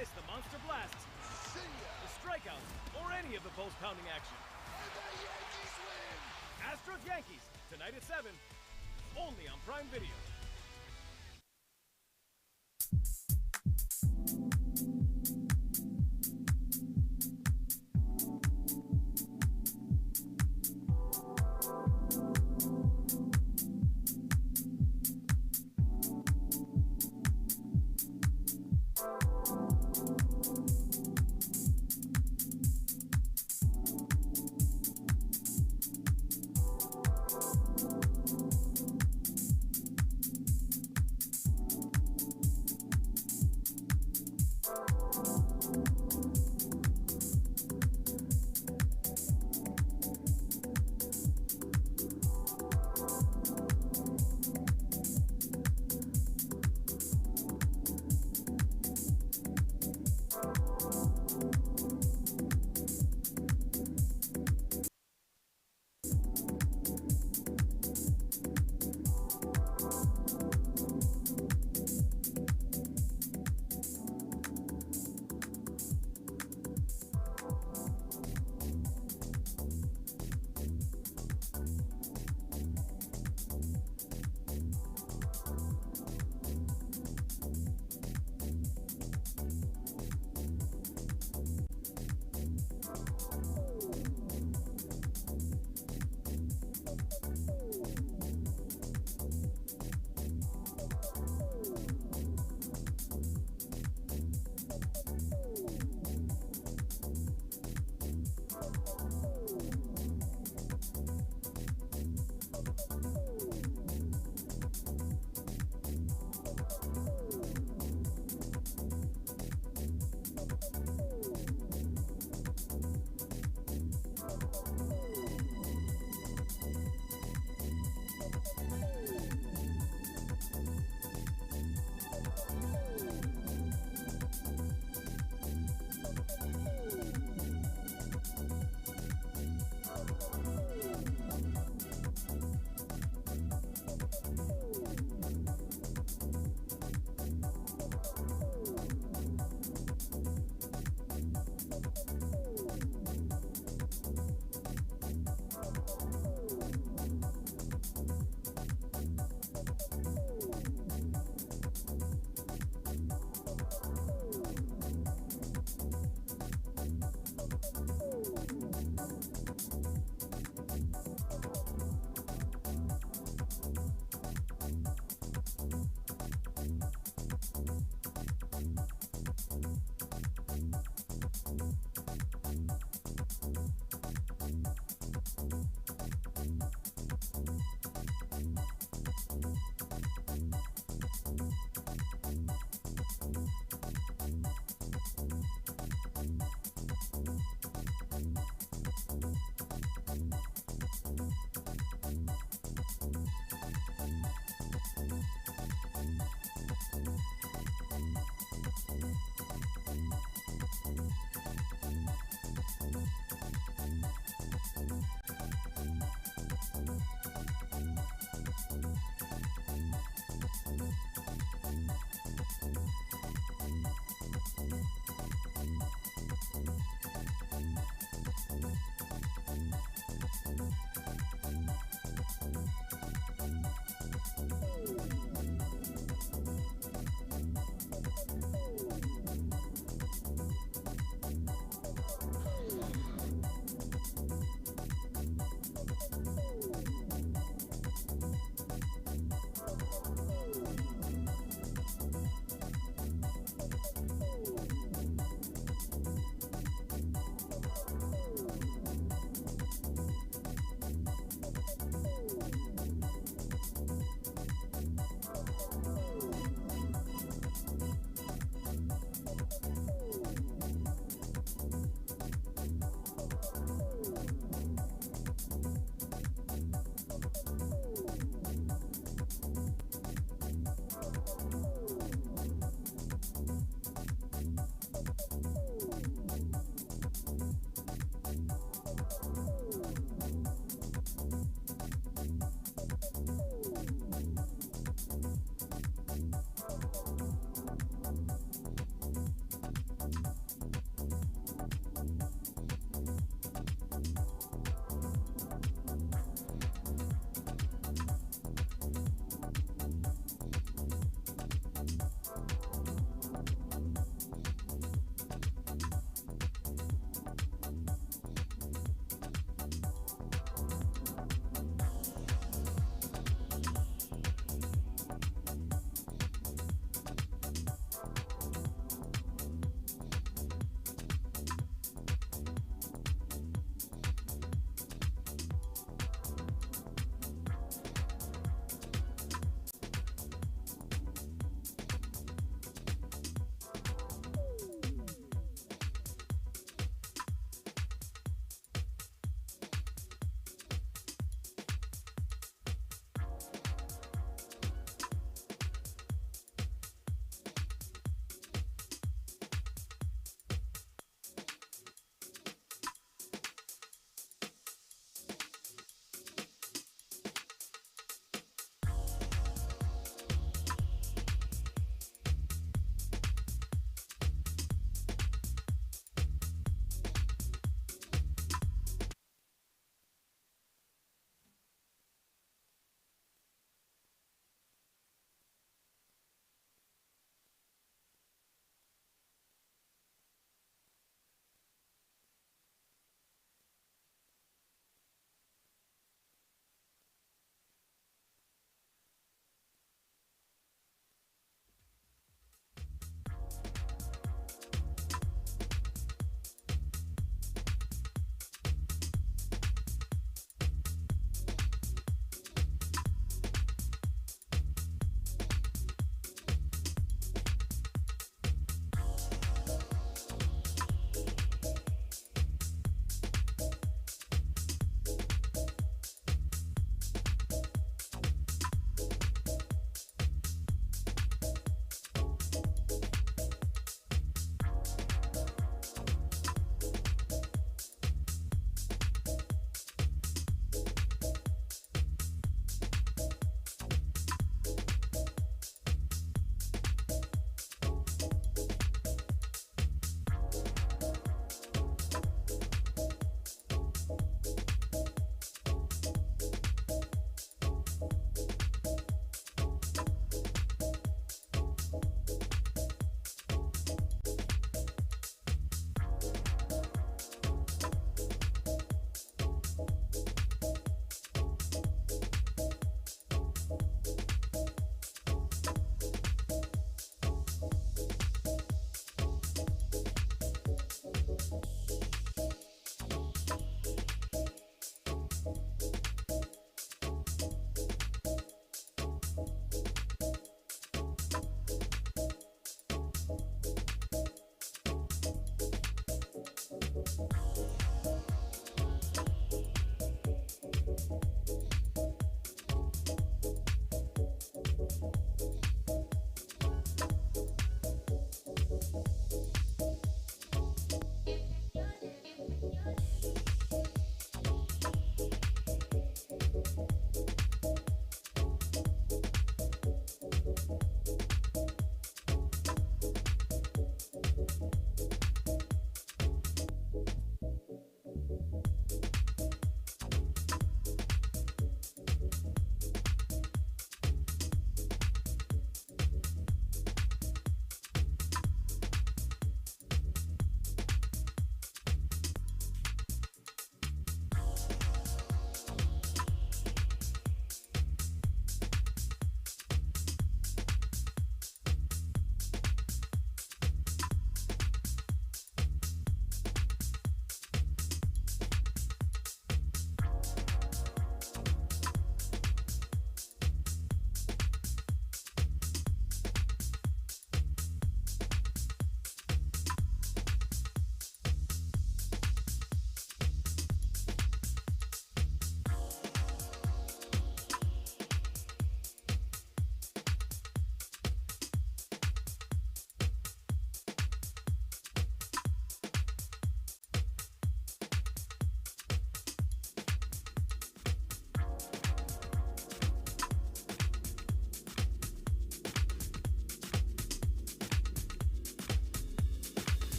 miss the monster blasts, the strikeouts, or any of the post-pounding action. And the Yankees win! Astros Yankees, tonight at 7, only on Prime Video.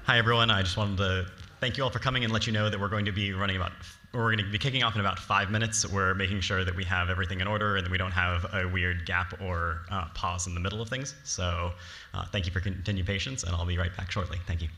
Hi everyone, I just wanted to thank you all for coming and let you know that we're going to be kicking off in about 5 minutes. We're making sure that we have everything in order and that we don't have a weird gap or pause in the middle of things. So thank you for continued patience, and I'll be right back shortly. Thank you.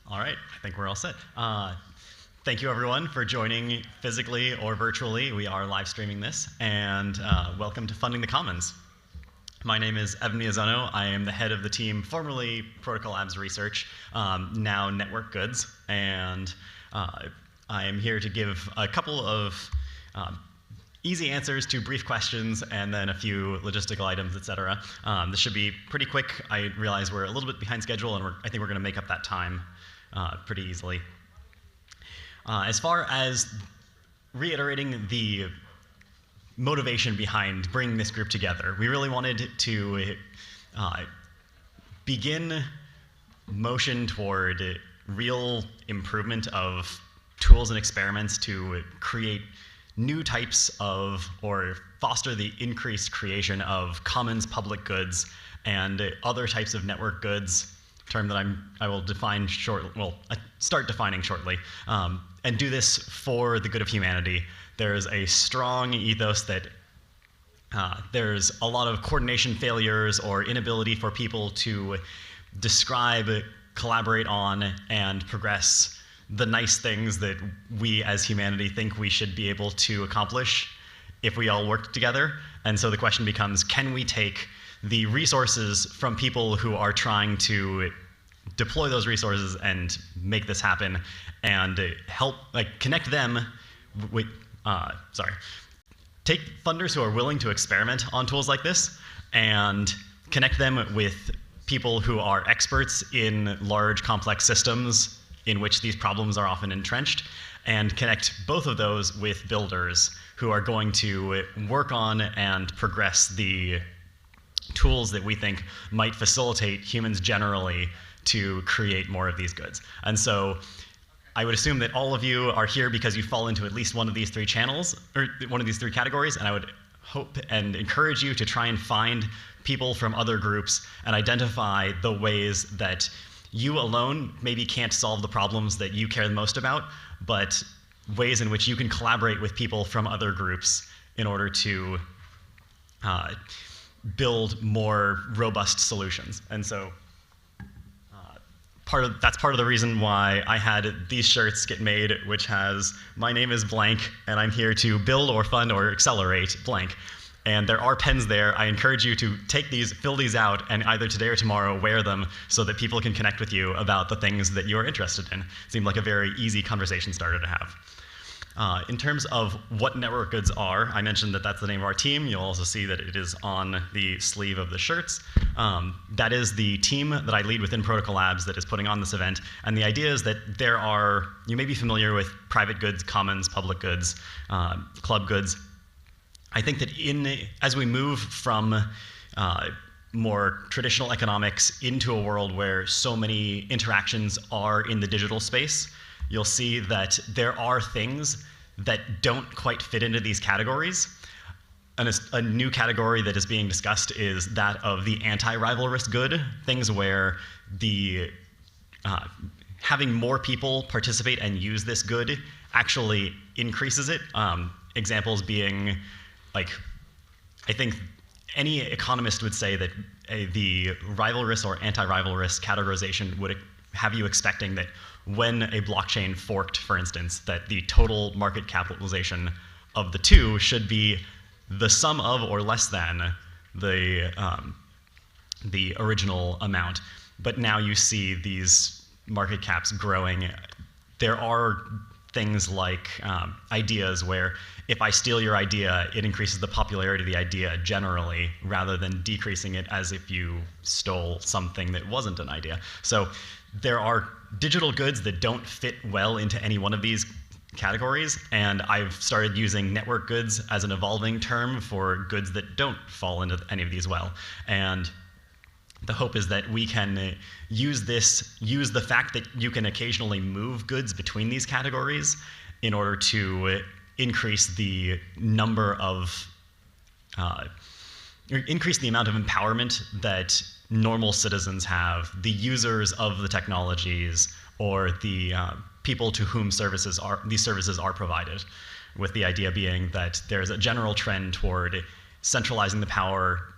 All right, I think we're all set. Thank you everyone for joining physically or virtually. We are live streaming this, and welcome to Funding the Commons. My name is Evan Miyazono. I am the head of the team, formerly Protocol Labs Research, now Network Goods, and I am here to give a couple of easy answers to brief questions and then a few logistical items, etc. This should be pretty quick. I realize we're a little bit behind schedule, and I think we're going to make up that time pretty easily. As far as reiterating the motivation behind bringing this group together, we really wanted to begin motion toward real improvement of tools and experiments to create new types of, or foster the increased creation of commons public goods and other types of network goods, term that I will define shortly, well, start defining shortly, and do this for the good of humanity. There's a strong ethos that there's a lot of coordination failures or inability for people to describe, collaborate on, and progress the nice things that we as humanity think we should be able to accomplish if we all work together. And so the question becomes, can we take the resources from people who are trying to deploy those resources and make this happen, and help, connect them with, take funders who are willing to experiment on tools like this and connect them with people who are experts in large complex systems in which these problems are often entrenched, and connect both of those with builders who are going to work on and progress the tools that we think might facilitate humans generally to create more of these goods. And so I would assume that all of you are here because you fall into at least one of these three channels, or one of these three categories, and I would hope and encourage you to try and find people from other groups and identify the ways that you alone maybe can't solve the problems that you care the most about, but ways in which you can collaborate with people from other groups in order to build more robust solutions. And so that's part of the reason why I had these shirts get made, which has, my name is blank, and I'm here to build or fund or accelerate blank. And there are pens there. I encourage you to take these, fill these out, and either today or tomorrow wear them so that people can connect with you about the things that you're interested in. Seemed like a very easy conversation starter to have. In terms of what network goods are, I mentioned that that's the name of our team. You'll also see that it is on the sleeve of the shirts. That is the team that I lead within Protocol Labs that is putting on this event. And the idea is that there are, you may be familiar with private goods, commons, public goods, club goods. I think that as we move from more traditional economics into a world where so many interactions are in the digital space, you'll see that there are things that don't quite fit into these categories. And a new category that is being discussed is that of the anti-rivalrous good, things where the having more people participate and use this good actually increases it. Examples being like, I think any economist would say that the rivalrous or anti-rivalrous categorization would have you expecting that when a blockchain forked, for instance, that the total market capitalization of the two should be the sum of or less than the original amount. But now you see these market caps growing. There are things like ideas where if I steal your idea, it increases the popularity of the idea generally, rather than decreasing it as if you stole something that wasn't an idea. So there are digital goods that don't fit well into any one of these categories, and I've started using network goods as an evolving term for goods that don't fall into any of these well. And the hope is that we can use the fact that you can occasionally move goods between these categories in order to increase the number of, increase the amount of empowerment that normal citizens have, the users of the technologies, or the people to whom these services are provided, with the idea being that there's a general trend toward centralizing the power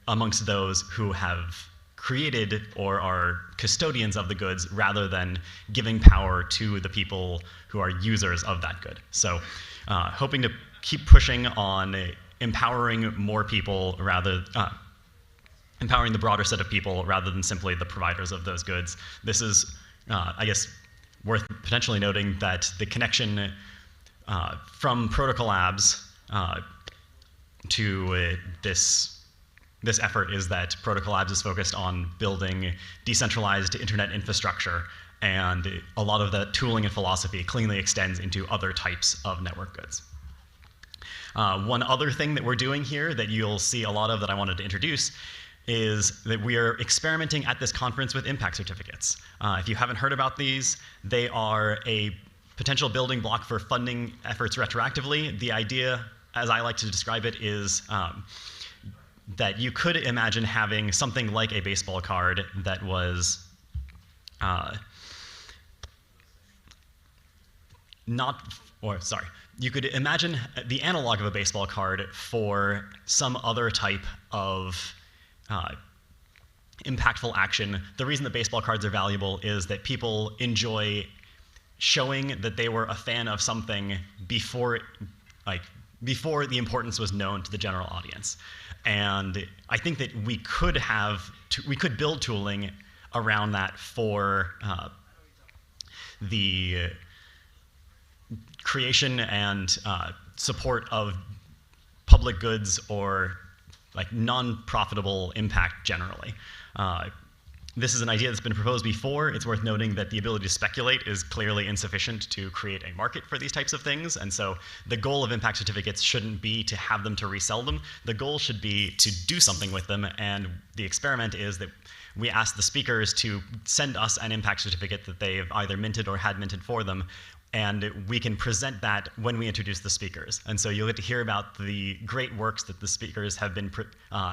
amongst those who have created or are custodians of the goods, rather than giving power to the people who are users of that good. So hoping to keep pushing on empowering more people, empowering the broader set of people rather than simply the providers of those goods. This is, I guess, worth potentially noting that the connection from Protocol Labs to this effort is that Protocol Labs is focused on building decentralized internet infrastructure, and a lot of that tooling and philosophy cleanly extends into other types of network goods. One other thing that we're doing here that you'll see a lot of that I wanted to introduce is that we are experimenting at this conference with impact certificates. If you haven't heard about these, they are a potential building block for funding efforts retroactively. The idea, as I like to describe it, is that you could imagine having something like a baseball card that was you could imagine the analog of a baseball card for some other type of impactful action. The reason that baseball cards are valuable is that people enjoy showing that they were a fan of something before the importance was known to the general audience. And I think that we could build tooling around that for the creation and support of public goods or like non-profitable impact generally. This is an idea that's been proposed before. It's worth noting that the ability to speculate is clearly insufficient to create a market for these types of things. And so the goal of impact certificates shouldn't be to have them to resell them. The goal should be to do something with them. And the experiment is that we ask the speakers to send us an impact certificate that they've either minted or had minted for them, and we can present that when we introduce the speakers. And so you'll get to hear about the great works that the speakers have been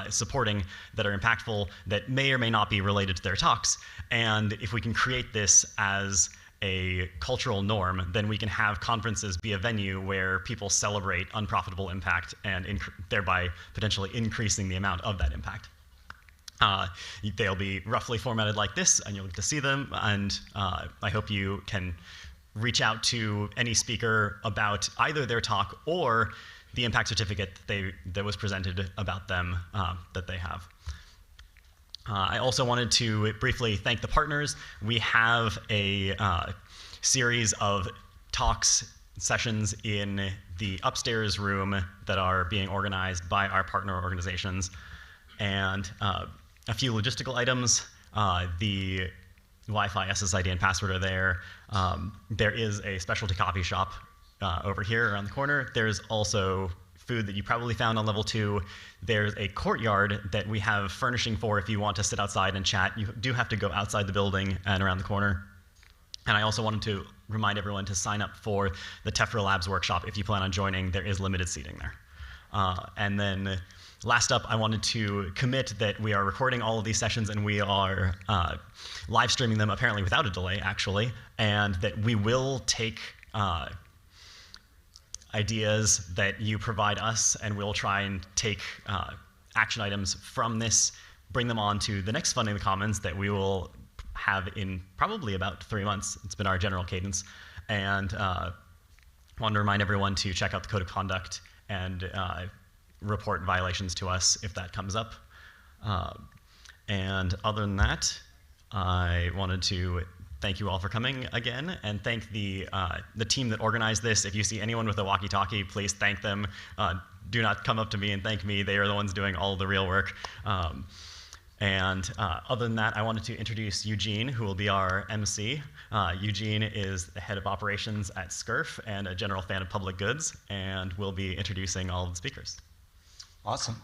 supporting that are impactful, that may or may not be related to their talks. And if we can create this as a cultural norm, then we can have conferences be a venue where people celebrate unprofitable impact and thereby potentially increasing the amount of that impact. They'll be roughly formatted like this, and you'll get to see them. And I hope you can reach out to any speaker about either their talk or the impact certificate that was presented about them that they have. I also wanted to briefly thank the partners. We have a series of talks, sessions in the upstairs room that are being organized by our partner organizations, and a few logistical items. The Wi-Fi, SSID, and password are there. There is a specialty coffee shop over here around the corner. There's also food that you probably found on level 2. There's a courtyard that we have furnishing for if you want to sit outside and chat. You do have to go outside the building and around the corner. And I also wanted to remind everyone to sign up for the Tephra Labs workshop if you plan on joining. There is limited seating there. And then last up, I wanted to commit that we are recording all of these sessions and we are live streaming them, apparently without a delay, actually, and that we will take ideas that you provide us, and we'll try and take action items from this, bring them on to the next Funding the Commons that we will have in probably about 3 months. It's been our general cadence. And want to remind everyone to check out the Code of Conduct and report violations to us if that comes up. And other than that, I wanted to thank you all for coming again, and thank the team that organized this. If you see anyone with a walkie-talkie, please thank them. Do not come up to me and thank me. They are the ones doing all the real work. Other than that, I wanted to introduce Eugene, who will be our MC. Eugene is the head of operations at Scurf and a general fan of public goods, and will be introducing all of the speakers. Awesome.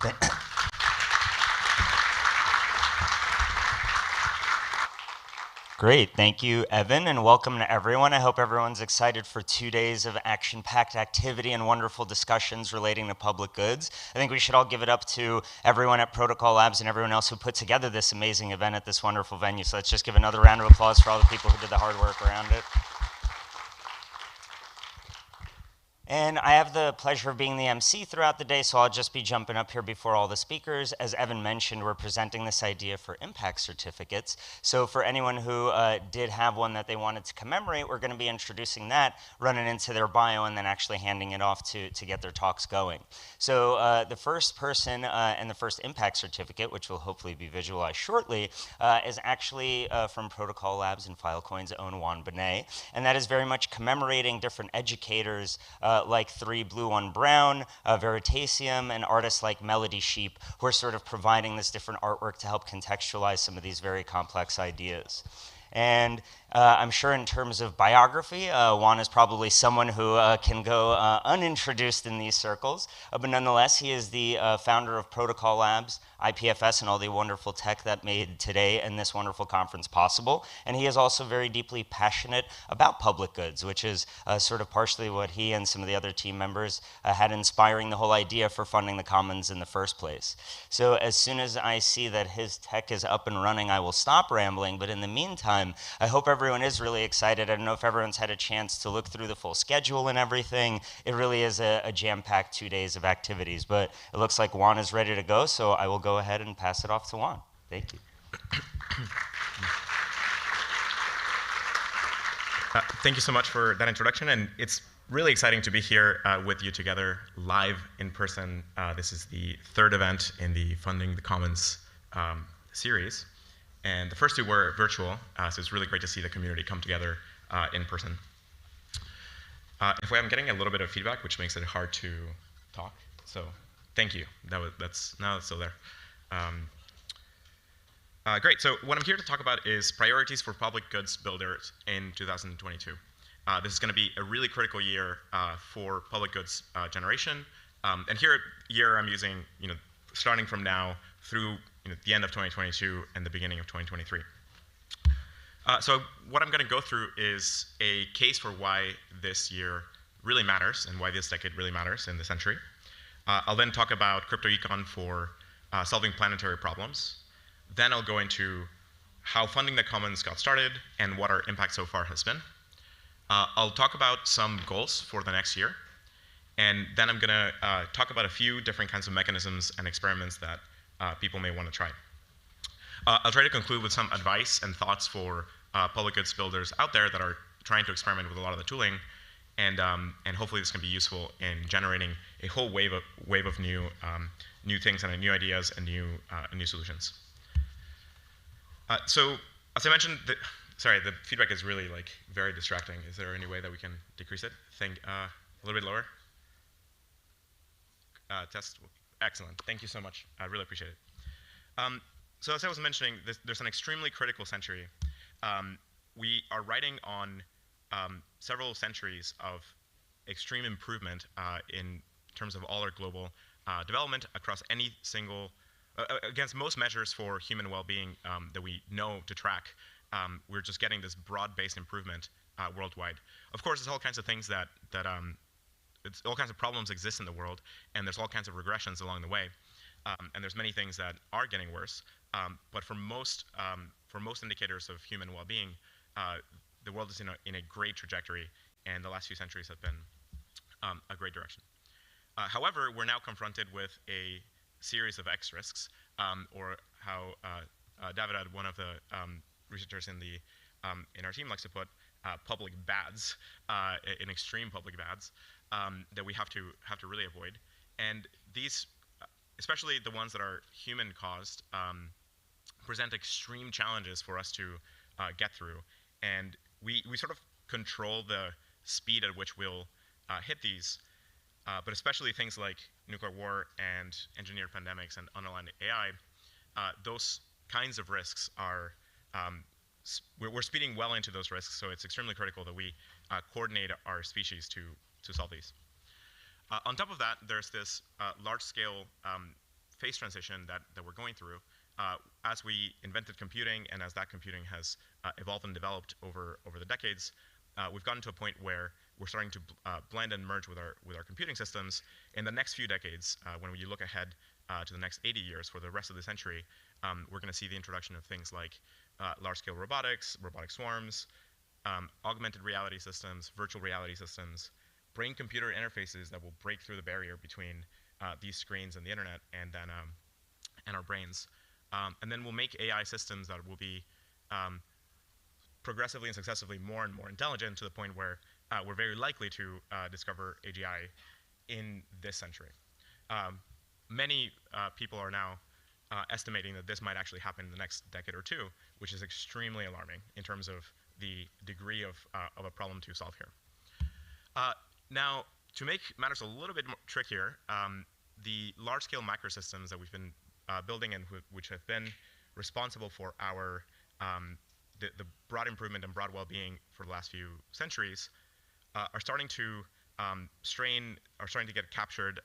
Great, thank you, Evan, and welcome to everyone. I hope everyone's excited for 2 days of action-packed activity and wonderful discussions relating to public goods. I think we should all give it up to everyone at Protocol Labs and everyone else who put together this amazing event at this wonderful venue. So let's just give another round of applause for all the people who did the hard work around it. And I have the pleasure of being the MC throughout the day, so I'll just be jumping up here before all the speakers. As Evan mentioned, we're presenting this idea for impact certificates. So for anyone who did have one that they wanted to commemorate, we're going to be introducing that, running into their bio, and then actually handing it off to get their talks going. So the first person and the first impact certificate, which will hopefully be visualized shortly, is actually from Protocol Labs and Filecoin's own Juan Benet. And that is very much commemorating different educators like 3 Blue 1 Brown, Veritasium, and artists like Melody Sheep, who are sort of providing this different artwork to help contextualize some of these very complex ideas. And I'm sure in terms of biography, Juan is probably someone who can go unintroduced in these circles, but nonetheless, he is the founder of Protocol Labs, IPFS, and all the wonderful tech that made today and this wonderful conference possible. And he is also very deeply passionate about public goods, which is sort of partially what he and some of the other team members had inspiring the whole idea for funding the Commons in the first place. So as soon as I see that his tech is up and running, I will stop rambling. But in the meantime, I hope everyone is really excited. I don't know if everyone's had a chance to look through the full schedule and everything. It really is a jam-packed 2 days of activities. But it looks like Juan is ready to go, so I will go ahead and pass it off to Juan. Thank you. Thank you so much for that introduction, and it's really exciting to be here with you together live in person. This is the 3rd event in the Funding the Commons series, and the first 2 were virtual, so it's really great to see the community come together in person. If I'm getting a little bit of feedback, which makes it hard to talk, so thank you. Now it's still there. Great, so what I'm here to talk about is priorities for public goods builders in 2022. This is going to be a really critical year for public goods generation. And here I'm using, starting from now through the end of 2022 and the beginning of 2023. So what I'm going to go through is a case for why this year really matters and why this decade really matters in the century. I'll then talk about crypto econ for solving planetary problems. Then I'll go into how funding the commons got started and what our impact so far has been. I'll talk about some goals for the next year. And then I'm going to talk about a few different kinds of mechanisms and experiments that people may want to try. I'll try to conclude with some advice and thoughts for public goods builders out there that are trying to experiment with a lot of the tooling. And hopefully this can be useful in generating a whole wave of new things and new ideas and new solutions. So as I mentioned, the feedback is really very distracting. Is there any way that we can decrease it? A little bit lower. Test. Excellent. Thank you so much. I really appreciate it. So as I was mentioning, there's an extremely critical century. We are riding on several centuries of extreme improvement in terms of all our global development across any single, against most measures for human well-being that we know to track. We're just getting this broad-based improvement worldwide. Of course, there's all kinds of things all kinds of problems exist in the world, and there's all kinds of regressions along the way. And there's many things that are getting worse. But for most indicators of human well-being, the world is in a great trajectory, and the last few centuries have been a great direction. However, we're now confronted with a series of X risks, or how David, one of the researchers in our team, likes to put public bads, in extreme public bads, that we have to really avoid. And these, especially the ones that are human caused, present extreme challenges for us to get through. And we sort of control the speed at which we'll hit these, but especially things like nuclear war and engineered pandemics and underlying AI, those kinds of risks are, we're speeding well into those risks, so it's extremely critical that we coordinate our species to solve these. On top of that, there's this large-scale phase transition that we're going through. As we invented computing and as that computing has evolved and developed over the decades, we've gotten to a point where we're starting to blend and merge with our computing systems. In the next few decades, when you look ahead to the next 80 years for the rest of the century, we're going to see the introduction of things like large-scale robotics, robotic swarms, augmented reality systems, virtual reality systems, brain-computer interfaces that will break through the barrier between these screens and the internet and then and our brains. And then we'll make AI systems that will be progressively and successively more and more intelligent, to the point where we're very likely to discover AGI in this century. Many people are now estimating that this might actually happen in the next decade or two, which is extremely alarming in terms of the degree of a problem to solve here. Now, to make matters a little bit more trickier, the large-scale microsystems that we've been building and which have been responsible for our the broad improvement and broad well-being for the last few centuries are starting to get captured,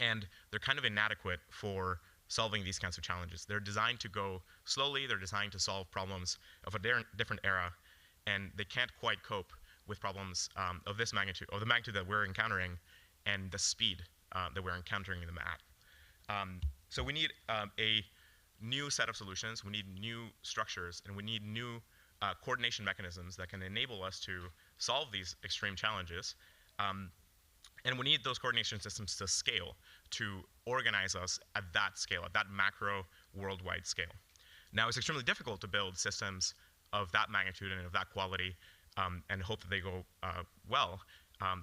and they're kind of inadequate for solving these kinds of challenges. They're designed to go slowly. They're designed to solve problems of a different era, and they can't quite cope with problems of this magnitude, of the magnitude that we're encountering, and the speed that we're encountering them at. So we need a new set of solutions. We need new structures, and we need new coordination mechanisms that can enable us to solve these extreme challenges. And we need those coordination systems to scale, to organize us at that scale, at that macro worldwide scale. Now, it's extremely difficult to build systems of that magnitude and of that quality and hope that they go well.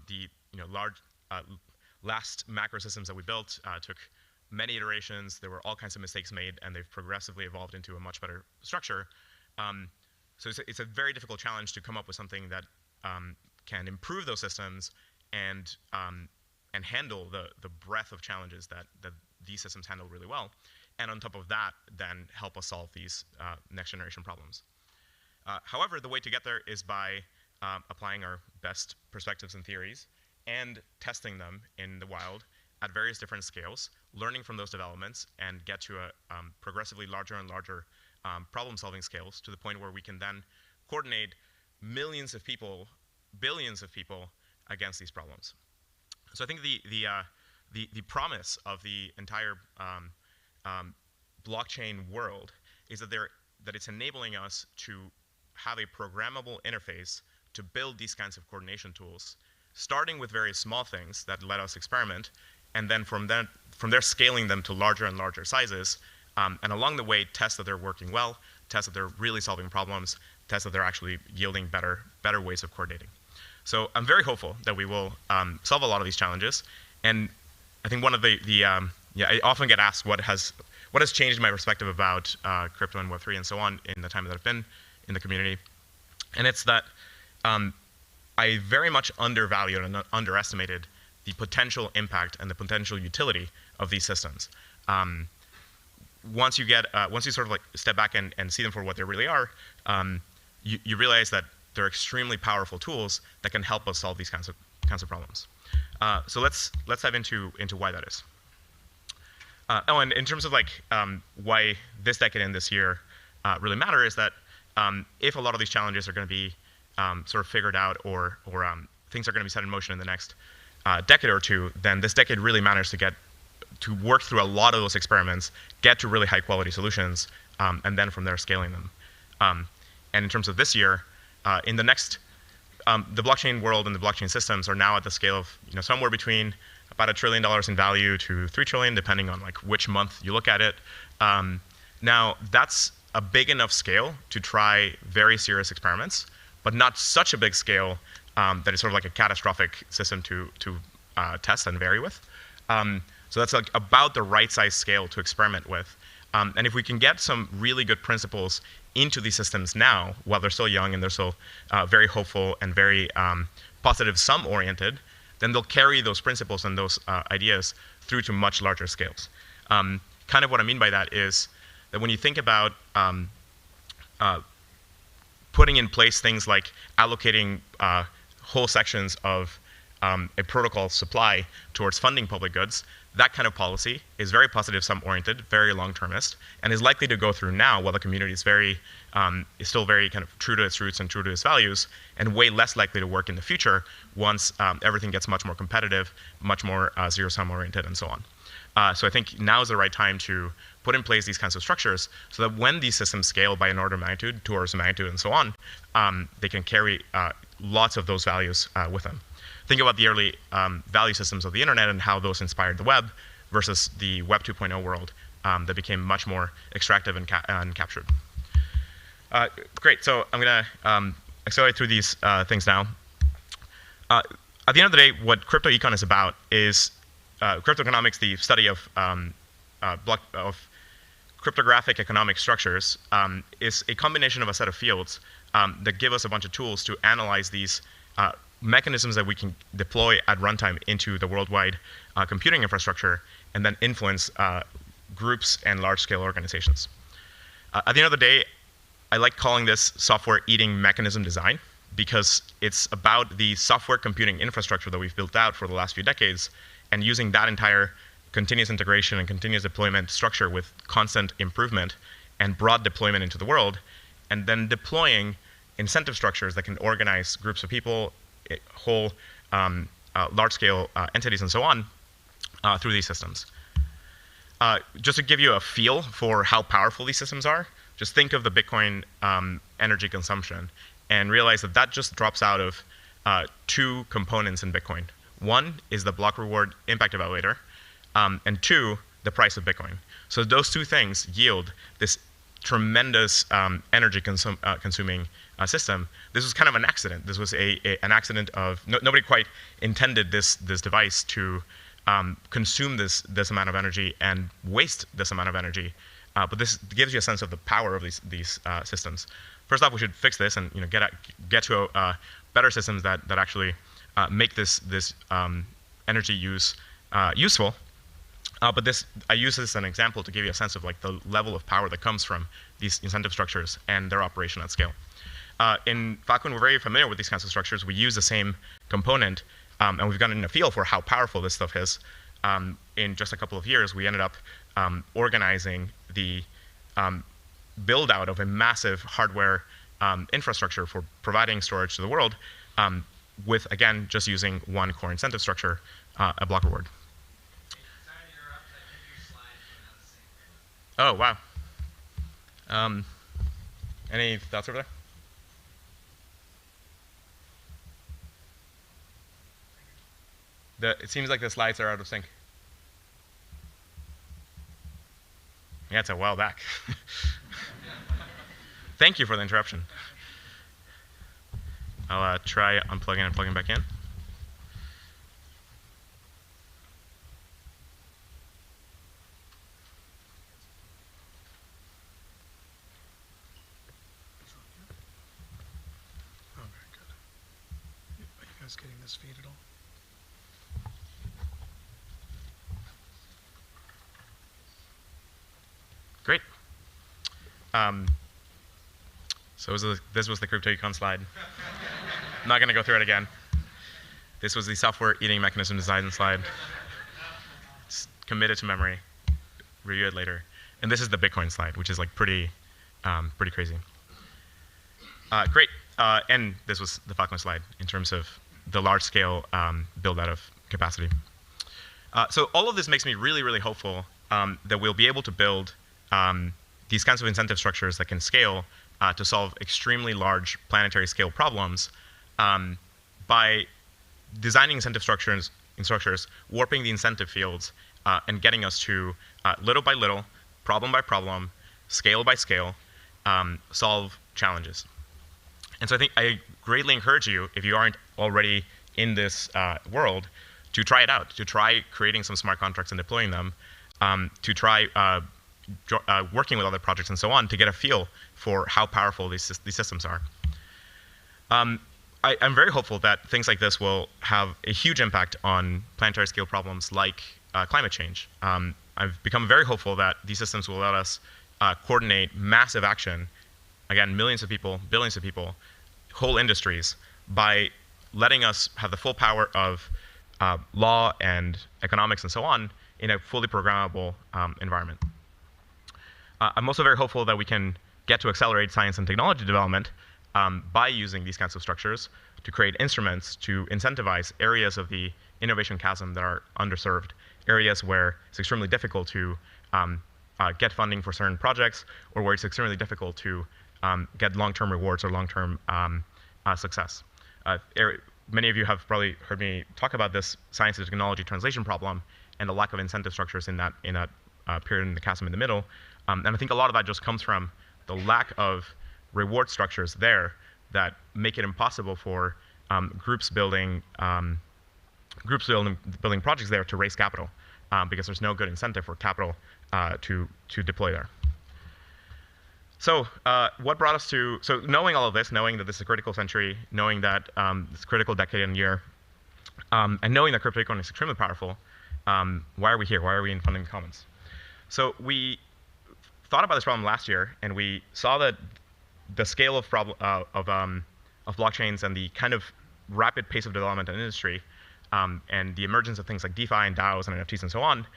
The last macro systems that we built took many iterations. There were all kinds of mistakes made, and they've progressively evolved into a much better structure. So it's a very difficult challenge to come up with something that can improve those systems and handle the breadth of challenges that these systems handle really well. And on top of that, then help us solve these next generation problems. However, the way to get there is by applying our best perspectives and theories and testing them in the wild at various different scales, learning from those developments, and get to a progressively larger and larger problem-solving scales, to the point where we can then coordinate millions of people, billions of people against these problems. So I think the promise of the entire blockchain world is that it's enabling us to have a programmable interface to build these kinds of coordination tools, starting with very small things that let us experiment, and then from there scaling them to larger and larger sizes, and along the way test that they're working well, test that they're really solving problems, test that they're actually yielding better ways of coordinating. So I'm very hopeful that we will solve a lot of these challenges. And I think one of I often get asked what has changed my perspective about crypto and Web3 and so on in the time that I've been in the community. And it's that I very much undervalued and underestimated the potential impact and the potential utility of these systems. Once you sort of like step back and see them for what they really are, you realize that they're extremely powerful tools that can help us solve these kinds of problems. So let's dive into why that is. And in terms of why this decade and this year really matter, is that if a lot of these challenges are going to be sort of figured out, or things are going to be set in motion in the next decade or two, then this decade really matters to work through a lot of those experiments, get to really high quality solutions, and then from there scaling them. And in terms of this year, in the next the blockchain world and the blockchain systems are now at the scale of somewhere between about $1 trillion in value to $3 trillion, depending on like which month you look at it. Now that's a big enough scale to try very serious experiments, but not such a big scale that it's sort of like a catastrophic system to test and vary with. So that's like about the right size scale to experiment with. And if we can get some really good principles into these systems now, while they're still young and they're still very hopeful and very positive sum oriented, then they'll carry those principles and those ideas through to much larger scales. Kind of what I mean by that is that when you think about putting in place things like allocating whole sections of a protocol supply towards funding public goods, that kind of policy is very positive sum oriented, very long-termist, and is likely to go through now while the community is still very kind of true to its roots and true to its values, and way less likely to work in the future once everything gets much more competitive, much more zero-sum oriented, and so on. So I think now is the right time to put in place these kinds of structures so that when these systems scale by an order of magnitude, two orders of magnitude, and so on, they can carry lots of those values with them. Think about the early value systems of the internet and how those inspired the web versus the Web 2.0 world that became much more extractive and captured. Great, so I'm going to accelerate through these things now. At the end of the day, what crypto econ is about is cryptoeconomics, the study of cryptographic economic structures, is a combination of a set of fields that give us a bunch of tools to analyze these mechanisms that we can deploy at runtime into the worldwide computing infrastructure and then influence groups and large-scale organizations. At the end of the day, I like calling this software eating mechanism design because it's about the software computing infrastructure that we've built out for the last few decades and using that entire continuous integration and continuous deployment structure with constant improvement and broad deployment into the world, and then deploying incentive structures that can organize groups of people, whole large-scale entities, and so on through these systems. Just to give you a feel for how powerful these systems are, just think of the Bitcoin energy consumption and realize that that just drops out of two components in Bitcoin. One is the block reward impact evaluator, and two, the price of Bitcoin. So those two things yield this tremendous energy consuming system. This was kind of an accident. This was an accident of nobody quite intended this device to consume this amount of energy and waste this amount of energy. But this gives you a sense of the power of these systems. First off, we should fix this and get to better systems that actually make this energy use useful. But I use this as an example to give you a sense of like the level of power that comes from these incentive structures and their operation at scale. In Falcon, we're very familiar with these kinds of structures. We use the same component, and we've gotten a feel for how powerful this stuff is. In just a couple of years, we ended up organizing the build out of a massive hardware infrastructure for providing storage to the world with, again, just using one core incentive structure, a block reward. Oh, wow. Any thoughts over there? It seems like the slides are out of sync. Yeah, it's a while back. Thank you for the interruption. I'll try unplugging and plugging back in. Getting this feed at all? Great. So this was the crypto econ slide. I'm not going to go through it again. This was the software eating mechanism design slide. It's committed to memory. Review it later. And this is the Bitcoin slide, which is like pretty crazy. Great. And this was the Falcon slide in terms of the large-scale build-out of capacity. So all of this makes me really, really hopeful that we'll be able to build these kinds of incentive structures that can scale to solve extremely large planetary scale problems by designing incentive structures, warping the incentive fields, and getting us to little by little, problem by problem, scale by scale, solve challenges. And so I think I greatly encourage you, if you aren't already in this world, to try it out, to try creating some smart contracts and deploying them, to try working with other projects and so on to get a feel for how powerful these systems are. I'm very hopeful that things like this will have a huge impact on planetary scale problems like climate change. I've become very hopeful that these systems will let us coordinate massive action, again, millions of people, billions of people, whole industries, by letting us have the full power of law and economics and so on in a fully programmable environment. I'm also very hopeful that we can get to accelerate science and technology development by using these kinds of structures to create instruments to incentivize areas of the innovation chasm that are underserved, areas where it's extremely difficult to get funding for certain projects, or where it's extremely difficult to get long-term rewards or long-term success. Many of you have probably heard me talk about this science and technology translation problem and the lack of incentive structures in that period in the chasm in the middle. And I think a lot of that just comes from the lack of reward structures there that make it impossible for groups building projects there to raise capital, because there's no good incentive for capital to deploy there. So what brought us to, so knowing all of this, knowing that this is a critical century, knowing that this is a critical decade and year, and knowing that crypto Bitcoin is extremely powerful, why are we here? Why are we in Funding Commons? So we thought about this problem last year, and we saw that the scale of blockchains and the kind of rapid pace of development in industry, and the emergence of things like DeFi and DAOs and NFTs and so on,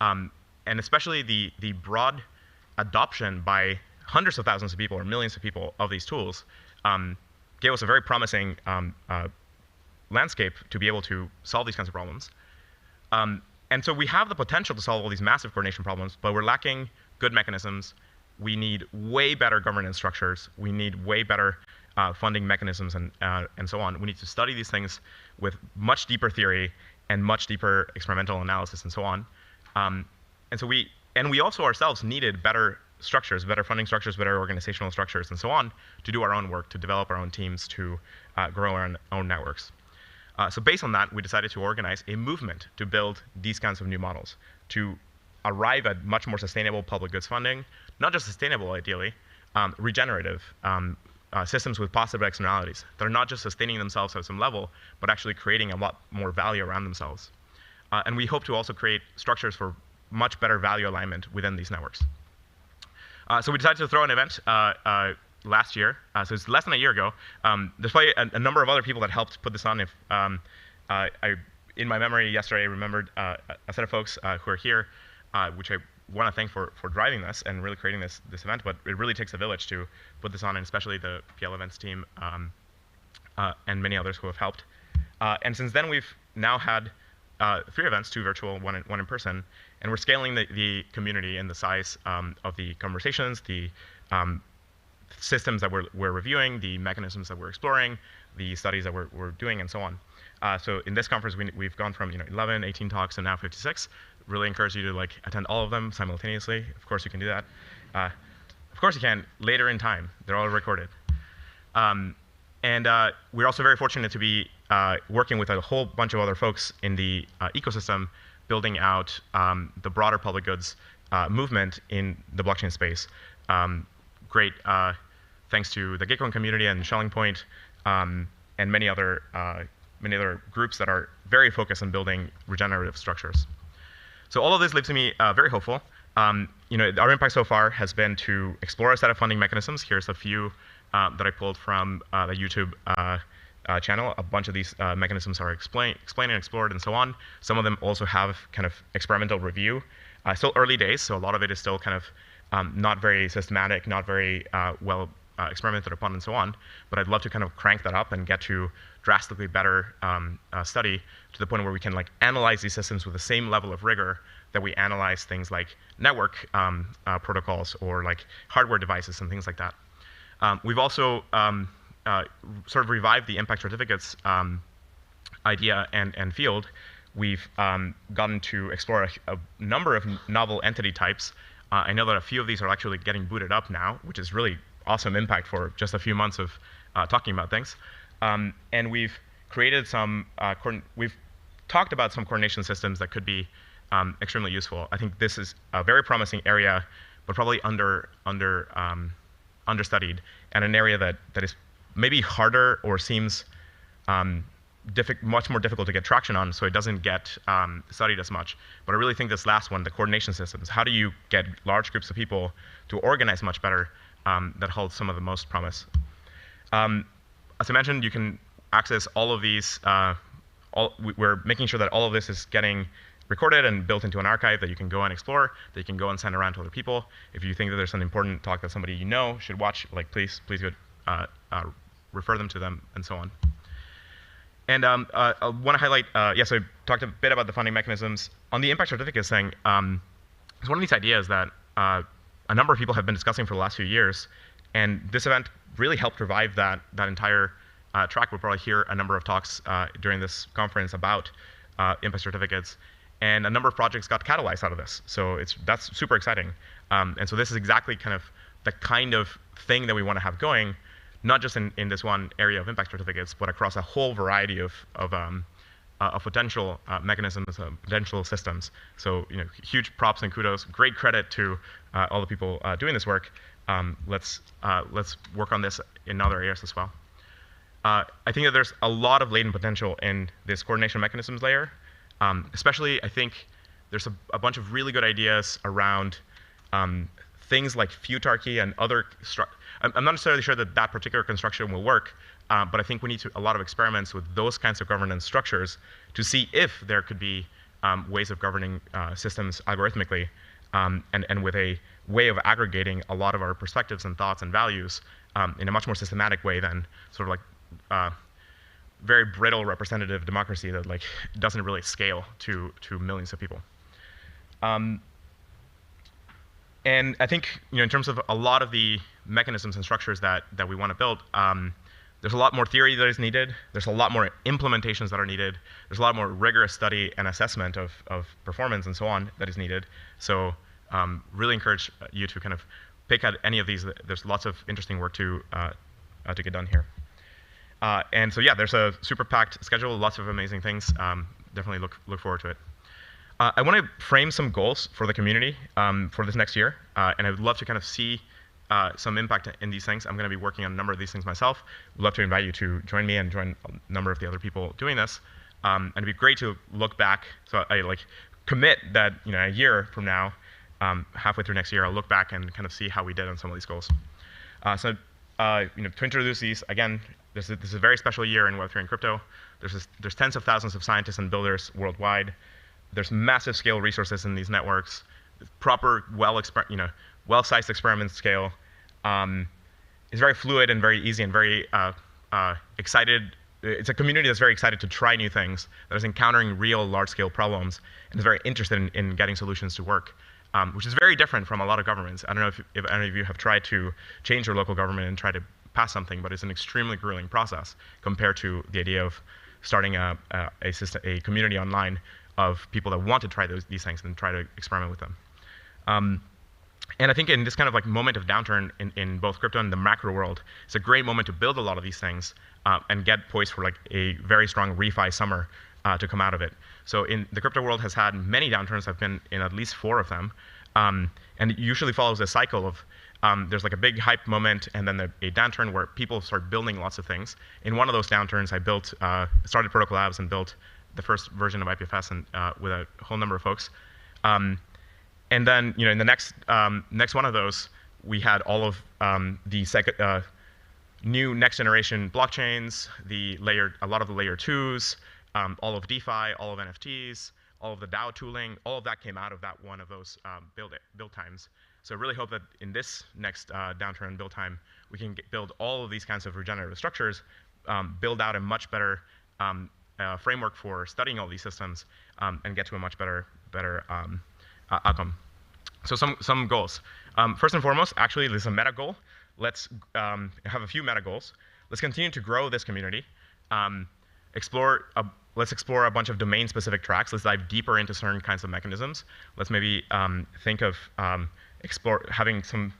and especially the broad adoption by hundreds of thousands of people or millions of people of these tools, gave us a very promising landscape to be able to solve these kinds of problems. And so we have the potential to solve all these massive coordination problems, but we're lacking good mechanisms. We need way better governance structures. We need way better funding mechanisms and so on. We need to study these things with much deeper theory and much deeper experimental analysis and so on. And we also ourselves needed better structures, better funding structures, better organizational structures, and so on, to do our own work, to develop our own teams, to grow our own networks. So based on that, we decided to organize a movement to build these kinds of new models, to arrive at much more sustainable public goods funding, not just sustainable, ideally, regenerative systems with positive externalities that are not just sustaining themselves at some level, but actually creating a lot more value around themselves. And we hope to also create structures for much better value alignment within these networks. So we decided to throw an event last year, so it's less than a year ago. There's probably a number of other people that helped put this on. If in my memory yesterday, I remembered a set of folks who are here, which I want to thank for driving this and really creating this event. But it really takes a village to put this on, and especially the PL events team and many others who have helped. And since then, we've now had 3 events, 2 virtual, one in person, and we're scaling the community and the size of the conversations, the systems that we're reviewing, the mechanisms that we're exploring, the studies that we're doing, and so on. So in this conference, we've gone from 11, 18 talks, and now 56. Really encourage you to attend all of them simultaneously. Of course, you can do that. Of course, you can later in time. They're all recorded. And we're also very fortunate to be working with a whole bunch of other folks in the ecosystem, building out the broader public goods movement in the blockchain space. Great thanks to the Gitcoin community and Shelling Point and many other groups that are very focused on building regenerative structures. So all of this leaves me very hopeful. Our impact so far has been to explore a set of funding mechanisms. Here's a few that I pulled from the YouTube channel. A bunch of these mechanisms are explained and explored and so on. Some of them also have kind of experimental review. Still early days, so a lot of it is still kind of not very systematic, not very well experimented upon and so on. But I'd love to kind of crank that up and get to drastically better study to the point where we can analyze these systems with the same level of rigor that we analyze things like network protocols or hardware devices and things like that. We've also sort of revive the impact certificates idea and field, we've gotten to explore a number of novel entity types. I know that a few of these are actually getting booted up now, which is really awesome impact for just a few months of talking about things. And we've created some, we've talked about some coordination systems that could be extremely useful. I think this is a very promising area, but probably understudied, and an area that is maybe harder or seems much more difficult to get traction on, so it doesn't get studied as much. But I really think this last one, the coordination systems, how do you get large groups of people to organize much better, that holds some of the most promise. As I mentioned, you can access all of these. We're making sure that all of this is getting recorded and built into an archive that you can go and explore, that you can go and send around to other people. If you think that there's an important talk that somebody you know should watch, like please go refer them to them, and so on. And I want to highlight, so I talked a bit about the funding mechanisms. On the impact certificates thing, it's one of these ideas that a number of people have been discussing for the last few years, and this event really helped revive that entire track. We'll probably hear a number of talks during this conference about impact certificates, and a number of projects got catalyzed out of this. So that's super exciting. And so this is exactly kind of the kind of thing that we want to have going, not just in this one area of impact certificates, but across a whole variety of potential mechanisms, potential systems. So huge props and kudos, great credit to all the people doing this work. Let's work on this in other areas as well. I think that there's a lot of latent potential in this coordination mechanisms layer. Especially, I think there's a bunch of really good ideas around things like futarchy and other. I'm not necessarily sure that that particular construction will work, but I think we need a lot of experiments with those kinds of governance structures to see if there could be ways of governing systems algorithmically, and with a way of aggregating a lot of our perspectives and thoughts and values in a much more systematic way than sort of like very brittle representative democracy that doesn't really scale to millions of people. And I think in terms of a lot of the mechanisms and structures that we want to build, there's a lot more theory that is needed. There's a lot more implementations that are needed. There's a lot more rigorous study and assessment of performance and so on that is needed. So really encourage you to kind of pick at any of these. There's lots of interesting work to get done here. And so yeah, there's a super packed schedule, lots of amazing things. Definitely look forward to it. I want to frame some goals for the community for this next year, and I would love to kind of see some impact in these things. I'm going to be working on a number of these things myself. Would love to invite you to join me and join a number of the other people doing this. And it'd be great to look back. So I commit that a year from now, halfway through next year, I'll look back and kind of see how we did on some of these goals. To introduce these again. This is a very special year in Web3 and crypto. There's tens of thousands of scientists and builders worldwide. There's massive scale resources in these networks, proper, well-sized experiment scale. It's very fluid and very easy and very excited. It's a community that's very excited to try new things, that is encountering real large-scale problems, and is very interested in getting solutions to work, which is very different from a lot of governments. I don't know if any of you have tried to change your local government and try to pass something, but it's an extremely grueling process compared to the idea of starting a community online of people that want to try these things and try to experiment with them. And I think in this kind of moment of downturn in both crypto and the macro world, it's a great moment to build a lot of these things and get poised for a very strong refi summer to come out of it. So the crypto world has had many downturns. I've been in at least 4 of them. And it usually follows a cycle of there's a big hype moment and then a downturn where people start building lots of things. In one of those downturns, I started Protocol Labs and built the first version of IPFS and with a whole number of folks. And then in the next one of those, we had all of the new next generation blockchains, a lot of the layer 2s, all of DeFi, all of NFTs, all of the DAO tooling, all of that came out of that one of those build times. So I really hope that in this next downturn build time, we can build all of these kinds of regenerative structures, build out a much better framework for studying all these systems, and get to a much better outcome. So some goals. First and foremost, actually, this is a meta goal. Let's have a few meta goals. let's continue to grow this community. Let's explore a bunch of domain-specific tracks. Let's dive deeper into certain kinds of mechanisms. Let's maybe think of having some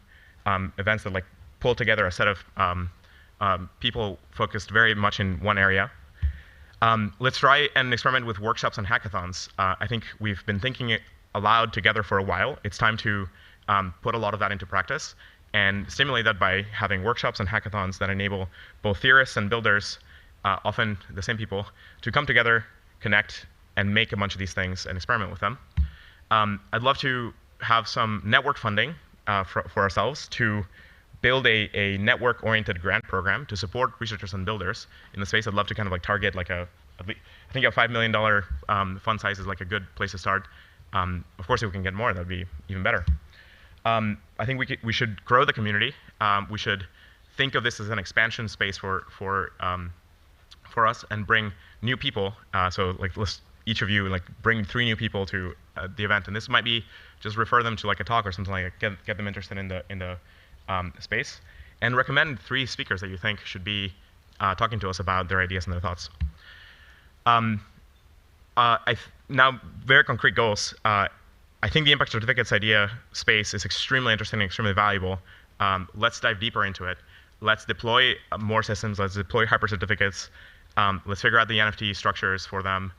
events that like pull together a set of people focused very much in one area. Let's try and experiment with workshops and hackathons. I think we've been thinking it aloud together for a while. It's time to put a lot of that into practice and stimulate that by having workshops and hackathons that enable both theorists and builders, often the same people, to come together, connect, and make a bunch of these things and experiment with them. I'd love to have some network funding for ourselves to build a network-oriented grant program to support researchers and builders in the space. I'd love to kind of like target like I think a $5 million fund size is like a good place to start. Of course, if we can get more, that'd be even better. I think we should grow the community. We should think of this as an expansion space for us and bring new people. So like each of you like bring 3 new people to the event, and this might be just refer them to like a talk or something like that, get them interested in the space, and recommend 3 speakers that you think should be talking to us about their ideas and their thoughts. Now, very concrete goals. I think the impact certificates idea space is extremely interesting and extremely valuable. Let's dive deeper into it. Let's deploy more systems. Let's deploy hyper certificates. Let's figure out the NFT structures for them.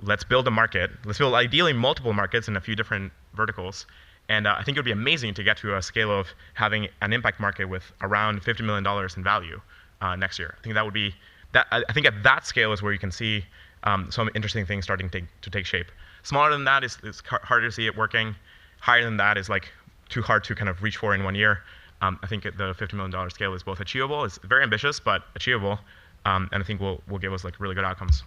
Let's build a market. Let's build ideally multiple markets in a few different verticals. And I think it would be amazing to get to a scale of having an impact market with around $50 million in value next year. I think that would be I think at that scale is where you can see some interesting things starting to take shape. Smaller than that is harder to see it working. Higher than that is like too hard to kind of reach for in 1 year. I think the $50 million scale is both achievable. It's very ambitious, but achievable. And I think will give us like really good outcomes.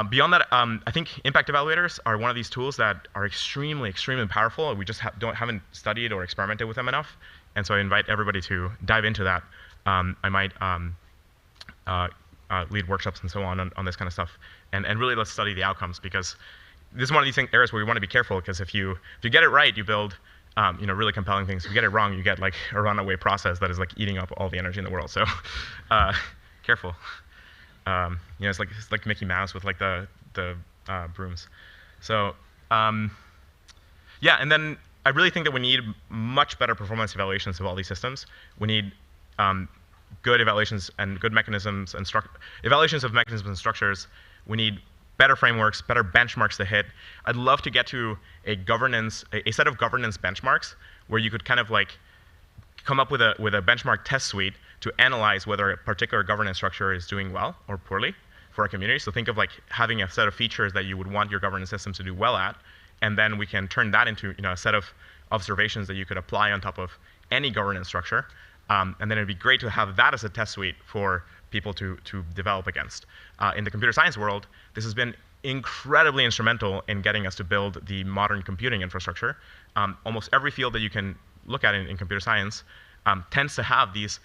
Beyond that, I think impact evaluators are one of these tools that are extremely, extremely powerful. We just haven't studied or experimented with them enough. And so I invite everybody to dive into that. I might lead workshops and so on this kind of stuff. And really let's study the outcomes, because this is one of these areas where we want to be careful, because if you get it right, you build really compelling things. If you get it wrong, you get like a runaway process that is like eating up all the energy in the world. So careful. It's like Mickey Mouse with like the brooms. So yeah, and then I really think that we need much better performance evaluations of all these systems. We need good evaluations and good mechanisms and evaluations of mechanisms and structures. We need better frameworks, better benchmarks to hit. I'd love to get to a set of governance benchmarks where you could kind of like come up with a benchmark test suite to analyze whether a particular governance structure is doing well or poorly for a community. So think of like having a set of features that you would want your governance systems to do well at, and then we can turn that into a set of observations that you could apply on top of any governance structure. And then it'd be great to have that as a test suite for people to develop against. In the computer science world, this has been incredibly instrumental in getting us to build the modern computing infrastructure. Almost every field that you can look at in computer science tends to have these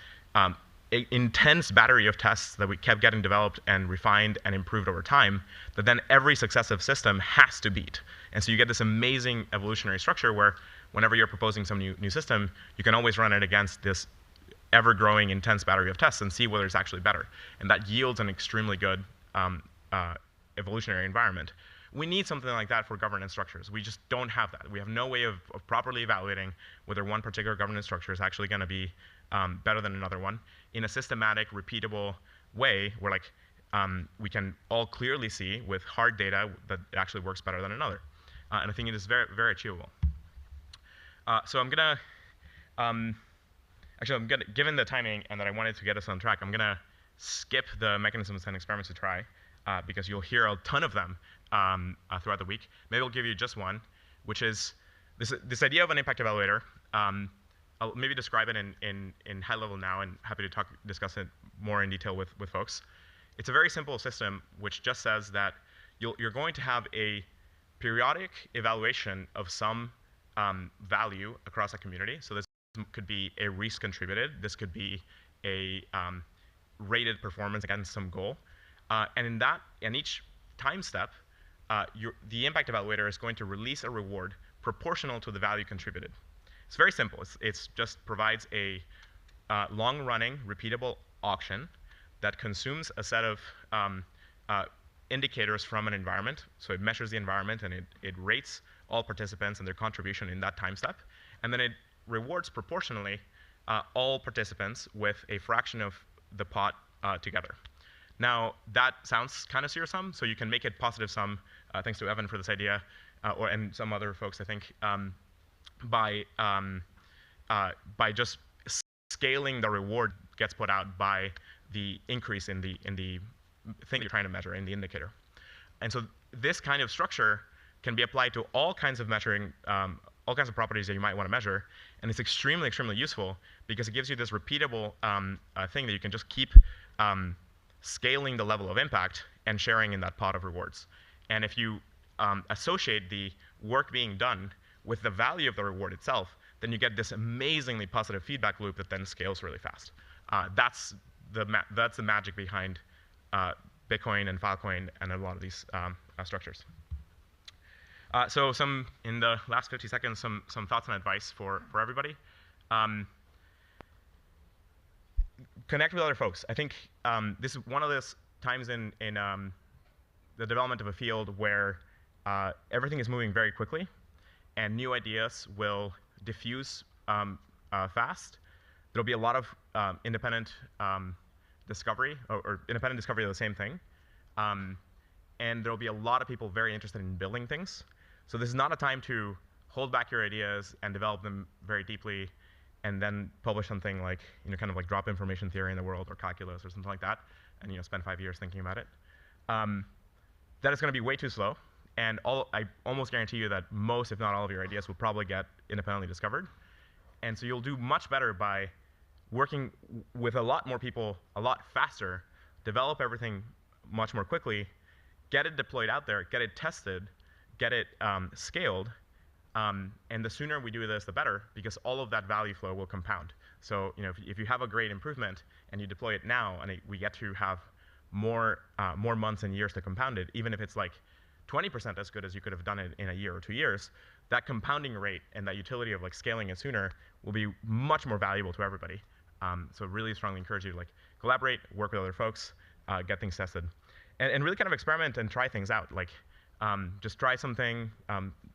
intense battery of tests that we kept getting developed and refined and improved over time that then every successive system has to beat. And so you get this amazing evolutionary structure where whenever you're proposing some new system, you can always run it against this ever-growing intense battery of tests and see whether it's actually better. And that yields an extremely good evolutionary environment. We need something like that for governance structures. We just don't have that. We have no way of properly evaluating whether one particular governance structure is actually going to be better than another one in a systematic, repeatable way where like we can all clearly see with hard data that it actually works better than another. And I think it is very, very achievable. So I'm going to given the timing and that I wanted to get us on track, I'm going to skip the mechanisms and experiments to try because you'll hear a ton of them throughout the week. Maybe I'll give you just one, which is this idea of an impact evaluator. I'll maybe describe it in high level now, and happy to discuss it more in detail with folks. It's a very simple system which just says that you're going to have a periodic evaluation of some value across a community. So this could be a risk contributed. This could be a rated performance against some goal. And in each time step, the impact evaluator is going to release a reward proportional to the value contributed. It's very simple. It just provides a long-running, repeatable auction that consumes a set of indicators from an environment. So it measures the environment, and it rates all participants and their contribution in that time step. And then it rewards proportionally all participants with a fraction of the pot together. Now, that sounds kind of zero-sum, so you can make it positive sum, thanks to Evan for this idea, and some other folks, I think, by just scaling the reward gets put out by the increase in the thing you're trying to measure, in the indicator. And so this kind of structure can be applied to all kinds of measuring, all kinds of properties that you might want to measure. And it's extremely, extremely useful because it gives you this repeatable thing that you can just keep scaling the level of impact and sharing in that pot of rewards. And if you associate the work being done with the value of the reward itself, then you get this amazingly positive feedback loop that then scales really fast. That's the magic behind Bitcoin and Filecoin and a lot of these structures. So in the last 50 seconds, some thoughts and advice for everybody. Connect with other folks. I think this is one of those times in the development of a field where everything is moving very quickly, and new ideas will diffuse fast. There'll be a lot of independent discovery, or independent discovery of the same thing. And there'll be a lot of people very interested in building things. So this is not a time to hold back your ideas and develop them very deeply and then publish something like, kind of like drop information theory in the world or calculus or something like that, and spend 5 years thinking about it. That is going to be way too slow. And I almost guarantee you that most, if not all of your ideas will probably get independently discovered. And so you'll do much better by working with a lot more people a lot faster, develop everything much more quickly, get it deployed out there, get it tested, get it scaled. And the sooner we do this, the better, because all of that value flow will compound. So if you have a great improvement and you deploy it now, and we get to have more months and years to compound it, even if it's like 20% as good as you could have done it in a year or 2 years, that compounding rate and that utility of scaling it sooner will be much more valuable to everybody. So really strongly encourage you to collaborate, work with other folks, get things tested, and really kind of experiment and try things out. Just try something,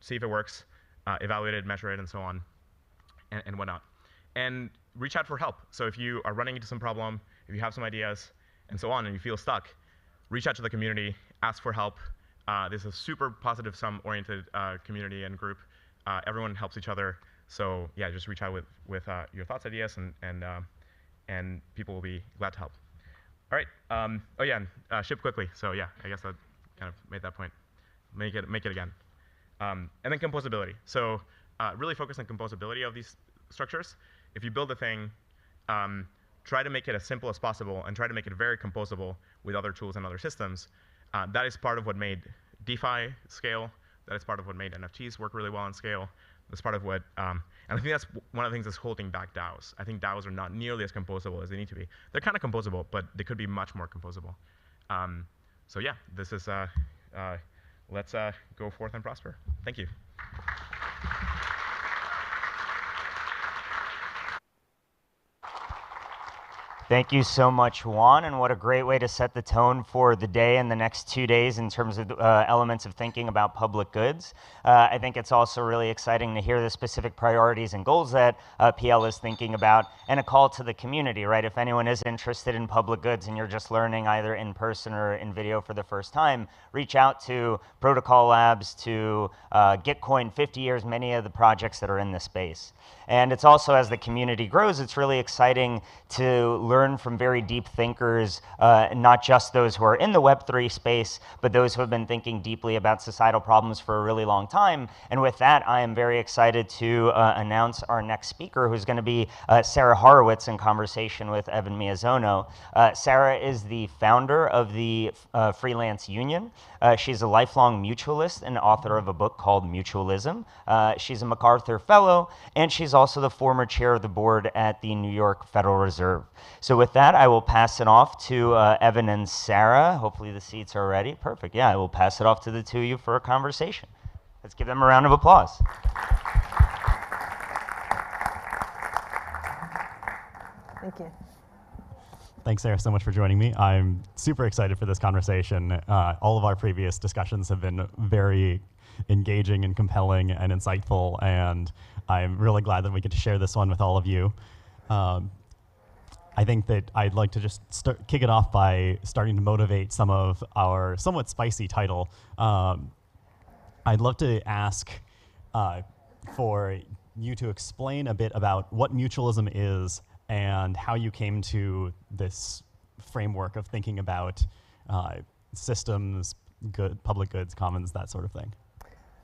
see if it works, evaluate it, measure it, and so on, and whatnot. And reach out for help. So if you are running into some problem, if you have some ideas, and so on, and you feel stuck, reach out to the community, ask for help. This is a super positive sum-oriented community and group. Everyone helps each other. So yeah, just reach out with your thoughts, ideas, and people will be glad to help. All right. Oh yeah, and ship quickly. So yeah, I guess I kind of made that point. Make it again. And then composability. So really focus on composability of these structures. If you build a thing, try to make it as simple as possible and try to make it very composable with other tools and other systems. That is part of what made DeFi scale. That is part of what made NFTs work really well on scale. That's part of what, and I think that's one of the things that's holding back DAOs. I think DAOs are not nearly as composable as they need to be. They're kind of composable, but they could be much more composable. So yeah, this is, let's go forth and prosper. Thank you. Thank you so much, Juan, and what a great way to set the tone for the day and the next 2 days in terms of elements of thinking about public goods. I think it's also really exciting to hear the specific priorities and goals that PL is thinking about, and a call to the community, right? If anyone is interested in public goods and you're just learning either in person or in video for the first time, reach out to Protocol Labs, to Gitcoin, 50 years, many of the projects that are in this space. And it's also, as the community grows, it's really exciting to learn from very deep thinkers, not just those who are in the Web3 space, but those who have been thinking deeply about societal problems for a really long time. And with that, I am very excited to announce our next speaker, who's going to be Sarah Horowitz in conversation with Evan Miyazono. Sarah is the founder of the Freelance Union. She's a lifelong mutualist and author of a book called Mutualism. She's a MacArthur Fellow, and she's also the former chair of the board at the New York Federal Reserve. So with that, I will pass it off to Evan and Sarah. Hopefully the seats are ready. Perfect. Yeah, I will pass it off to the two of you for a conversation. Let's give them a round of applause. Thank you. Thanks, Sarah, so much for joining me. I'm super excited for this conversation. All of our previous discussions have been very engaging and compelling and insightful, and I'm really glad that we get to share this one with all of you. I think that I'd like to just kick it off by starting to motivate some of our somewhat spicy title. I'd love to ask for you to explain a bit about what mutualism is and how you came to this framework of thinking about systems, public goods, commons, that sort of thing.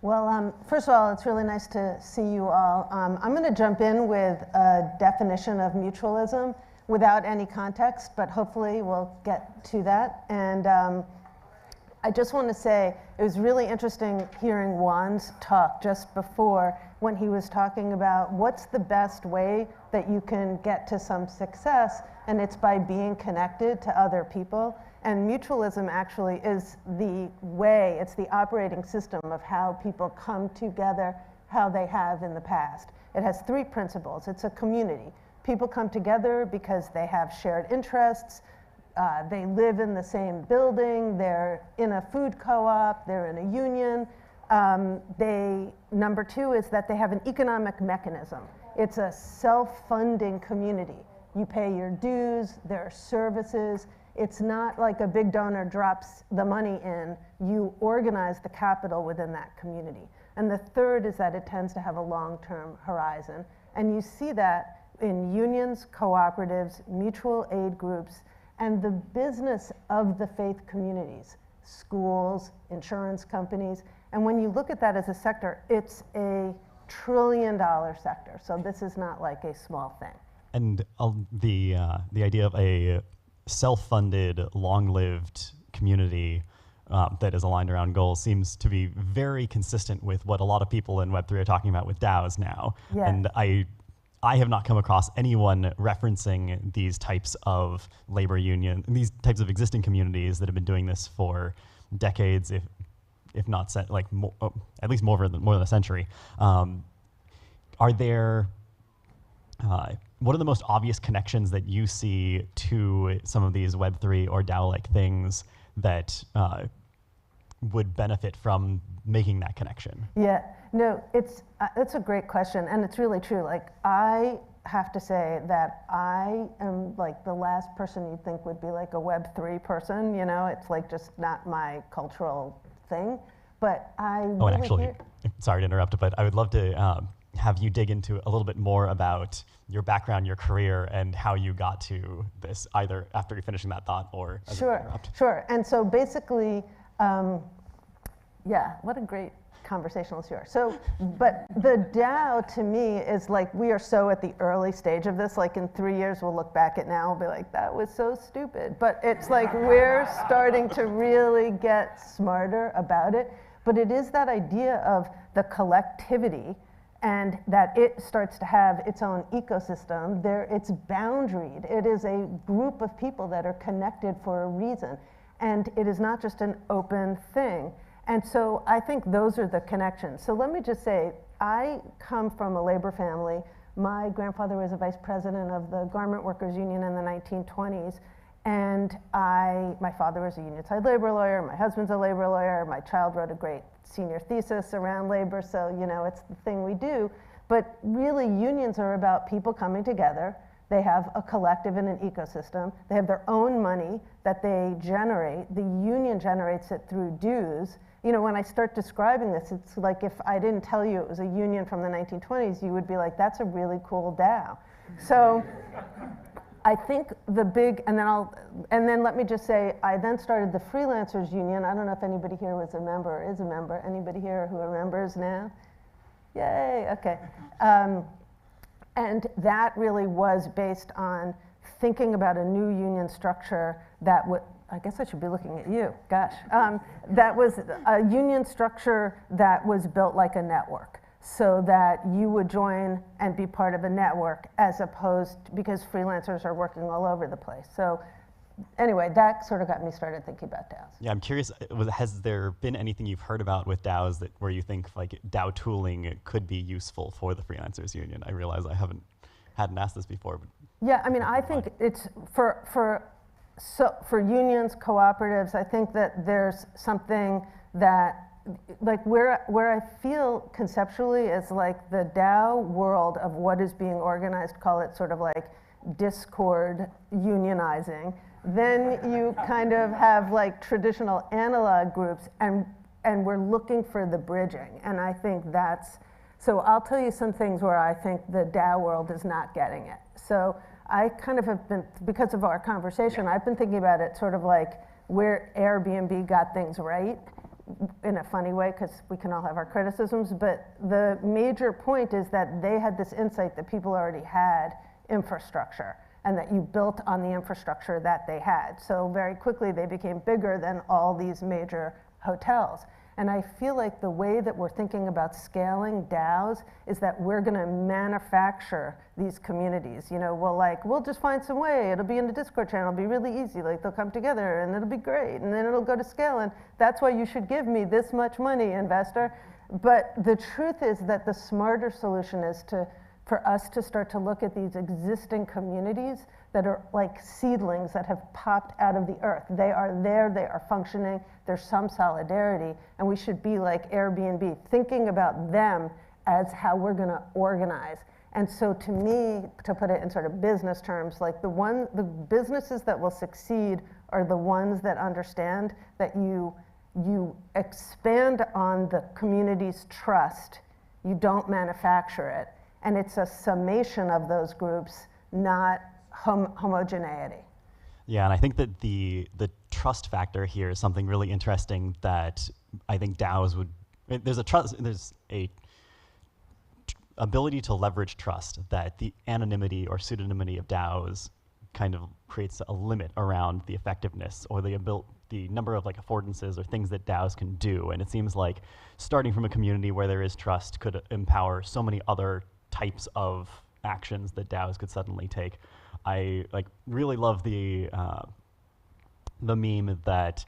Well, first of all, it's really nice to see you all. I'm going to jump in with a definition of mutualism without any context, but hopefully we'll get to that. And I just want to say it was really interesting hearing Juan's talk just before when he was talking about what's the best way that you can get to some success, and it's by being connected to other people. And mutualism actually is the way, it's the operating system of how people come together, how they have in the past. It has three principles. It's a community. People come together because they have shared interests, they live in the same building, they're in a food co-op, they're in a union. Number two is that they have an economic mechanism. It's a self-funding community. You pay your dues, there are services. It's not like a big donor drops the money in. You organize the capital within that community. And the third is that it tends to have a long-term horizon. And you see that in unions, cooperatives, mutual aid groups, and the business of the faith communities, schools, insurance companies. And when you look at that as a sector, it's a $1 trillion sector. So this is not like a small thing. And the idea of a self-funded, long-lived community that is aligned around goals seems to be very consistent with what a lot of people in Web3 are talking about with DAOs now. Yeah. And I have not come across anyone referencing these types of labor union, these types of existing communities that have been doing this for decades, if not at least more than a century. Are there what are the most obvious connections that you see to some of these Web3 or DAO-like things that would benefit from making that connection? Yeah, no, it's a great question, and it's really true. Like, I have to say that I am like the last person you'd think would be like a Web3 person, you know? It's like just not my cultural thing, but I really and actually, sorry to interrupt, but I would love to have you dig into a little bit more about your background, your career, and how you got to this, either after you're finishing that thought or as Sure. And so basically, yeah, what a great conversationalist you are. So, but the DAO to me is like, we are so at the early stage of this, like in 3 years we'll look back at now and be like, that was so stupid. But it's like we're starting to really get smarter about it. But it is that idea of the collectivity, and that it starts to have its own ecosystem. It's boundaried. It is a group of people that are connected for a reason. And it is not just an open thing. And so I think those are the connections. So let me just say, I come from a labor family. My grandfather was a vice president of the Garment Workers Union in the 1920s. And my father was a union side labor lawyer, my husband's a labor lawyer, my child wrote a great senior thesis around labor, so you know, it's the thing we do. But really, unions are about people coming together. They have a collective and an ecosystem. They have their own money that they generate. The union generates it through dues. You know, when I start describing this, it's like if I didn't tell you it was a union from the 1920s, you would be like, that's a really cool DAO. So I think the big, and then let me just say, I then started the Freelancers Union. I don't know if anybody here was a member or is a member. Anybody here who remembers now? Yay, okay. And that really was based on thinking about a new union structure that would, I guess I should be looking at you, gosh. That was a union structure that was built like a network, so that you would join and be part of a network, as opposed to, because freelancers are working all over the place. So anyway, that sort of got me started thinking about DAOs. Yeah, I'm curious, has there been anything you've heard about with DAOs where you think like DAO tooling could be useful for the Freelancers Union? I realize I hadn't asked this before, but Yeah, I mean, I think it's for unions, cooperatives, I think that there's something that, like, where I feel conceptually is like the DAO world of what is being organized, call it sort of like Discord unionizing. Then you kind of have like traditional analog groups, and we're looking for the bridging. And I think that's, so I'll tell you some things where I think the DAO world is not getting it. So I kind of have been, because of our conversation, I've been thinking about it sort of like where Airbnb got things right, in a funny way, because we can all have our criticisms, but the major point is that they had this insight that people already had infrastructure, and that you built on the infrastructure that they had. So very quickly they became bigger than all these major hotels. And I feel like the way that we're thinking about scaling DAOs is that we're gonna manufacture these communities. You know, we'll just find some way, it'll be in the Discord channel, it'll be really easy, like they'll come together and it'll be great, and then it'll go to scale, and that's why you should give me this much money, investor. But the truth is that the smarter solution is for us to start to look at these existing communities that are like seedlings that have popped out of the earth. They are there, they are functioning, there's some solidarity, and we should be like Airbnb, thinking about them as how we're gonna organize. And so to me, to put it in sort of business terms, like the businesses that will succeed are the ones that understand that you expand on the community's trust, you don't manufacture it, and it's a summation of those groups, not homogeneity. Yeah, and I think that the trust factor here is something really interesting that I think DAOs would, there's a ability to leverage trust that the anonymity or pseudonymity of DAOs kind of creates a limit around the effectiveness or the number of like affordances or things that DAOs can do. And it seems like starting from a community where there is trust could empower so many other types of actions that DAOs could suddenly take. I really love the meme that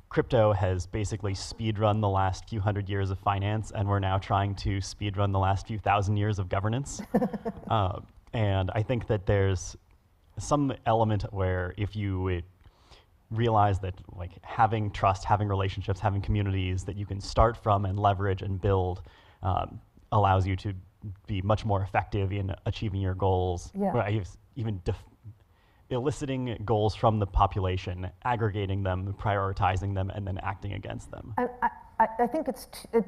crypto has basically speedrun the last few hundred years of finance, and we're now trying to speedrun the last few thousand years of governance. And I think that there's some element where if you realize that like having trust, having relationships, having communities that you can start from and leverage and build allows you to be much more effective in achieving your goals. Yeah. Even eliciting goals from the population, aggregating them, prioritizing them, and then acting against them. And I think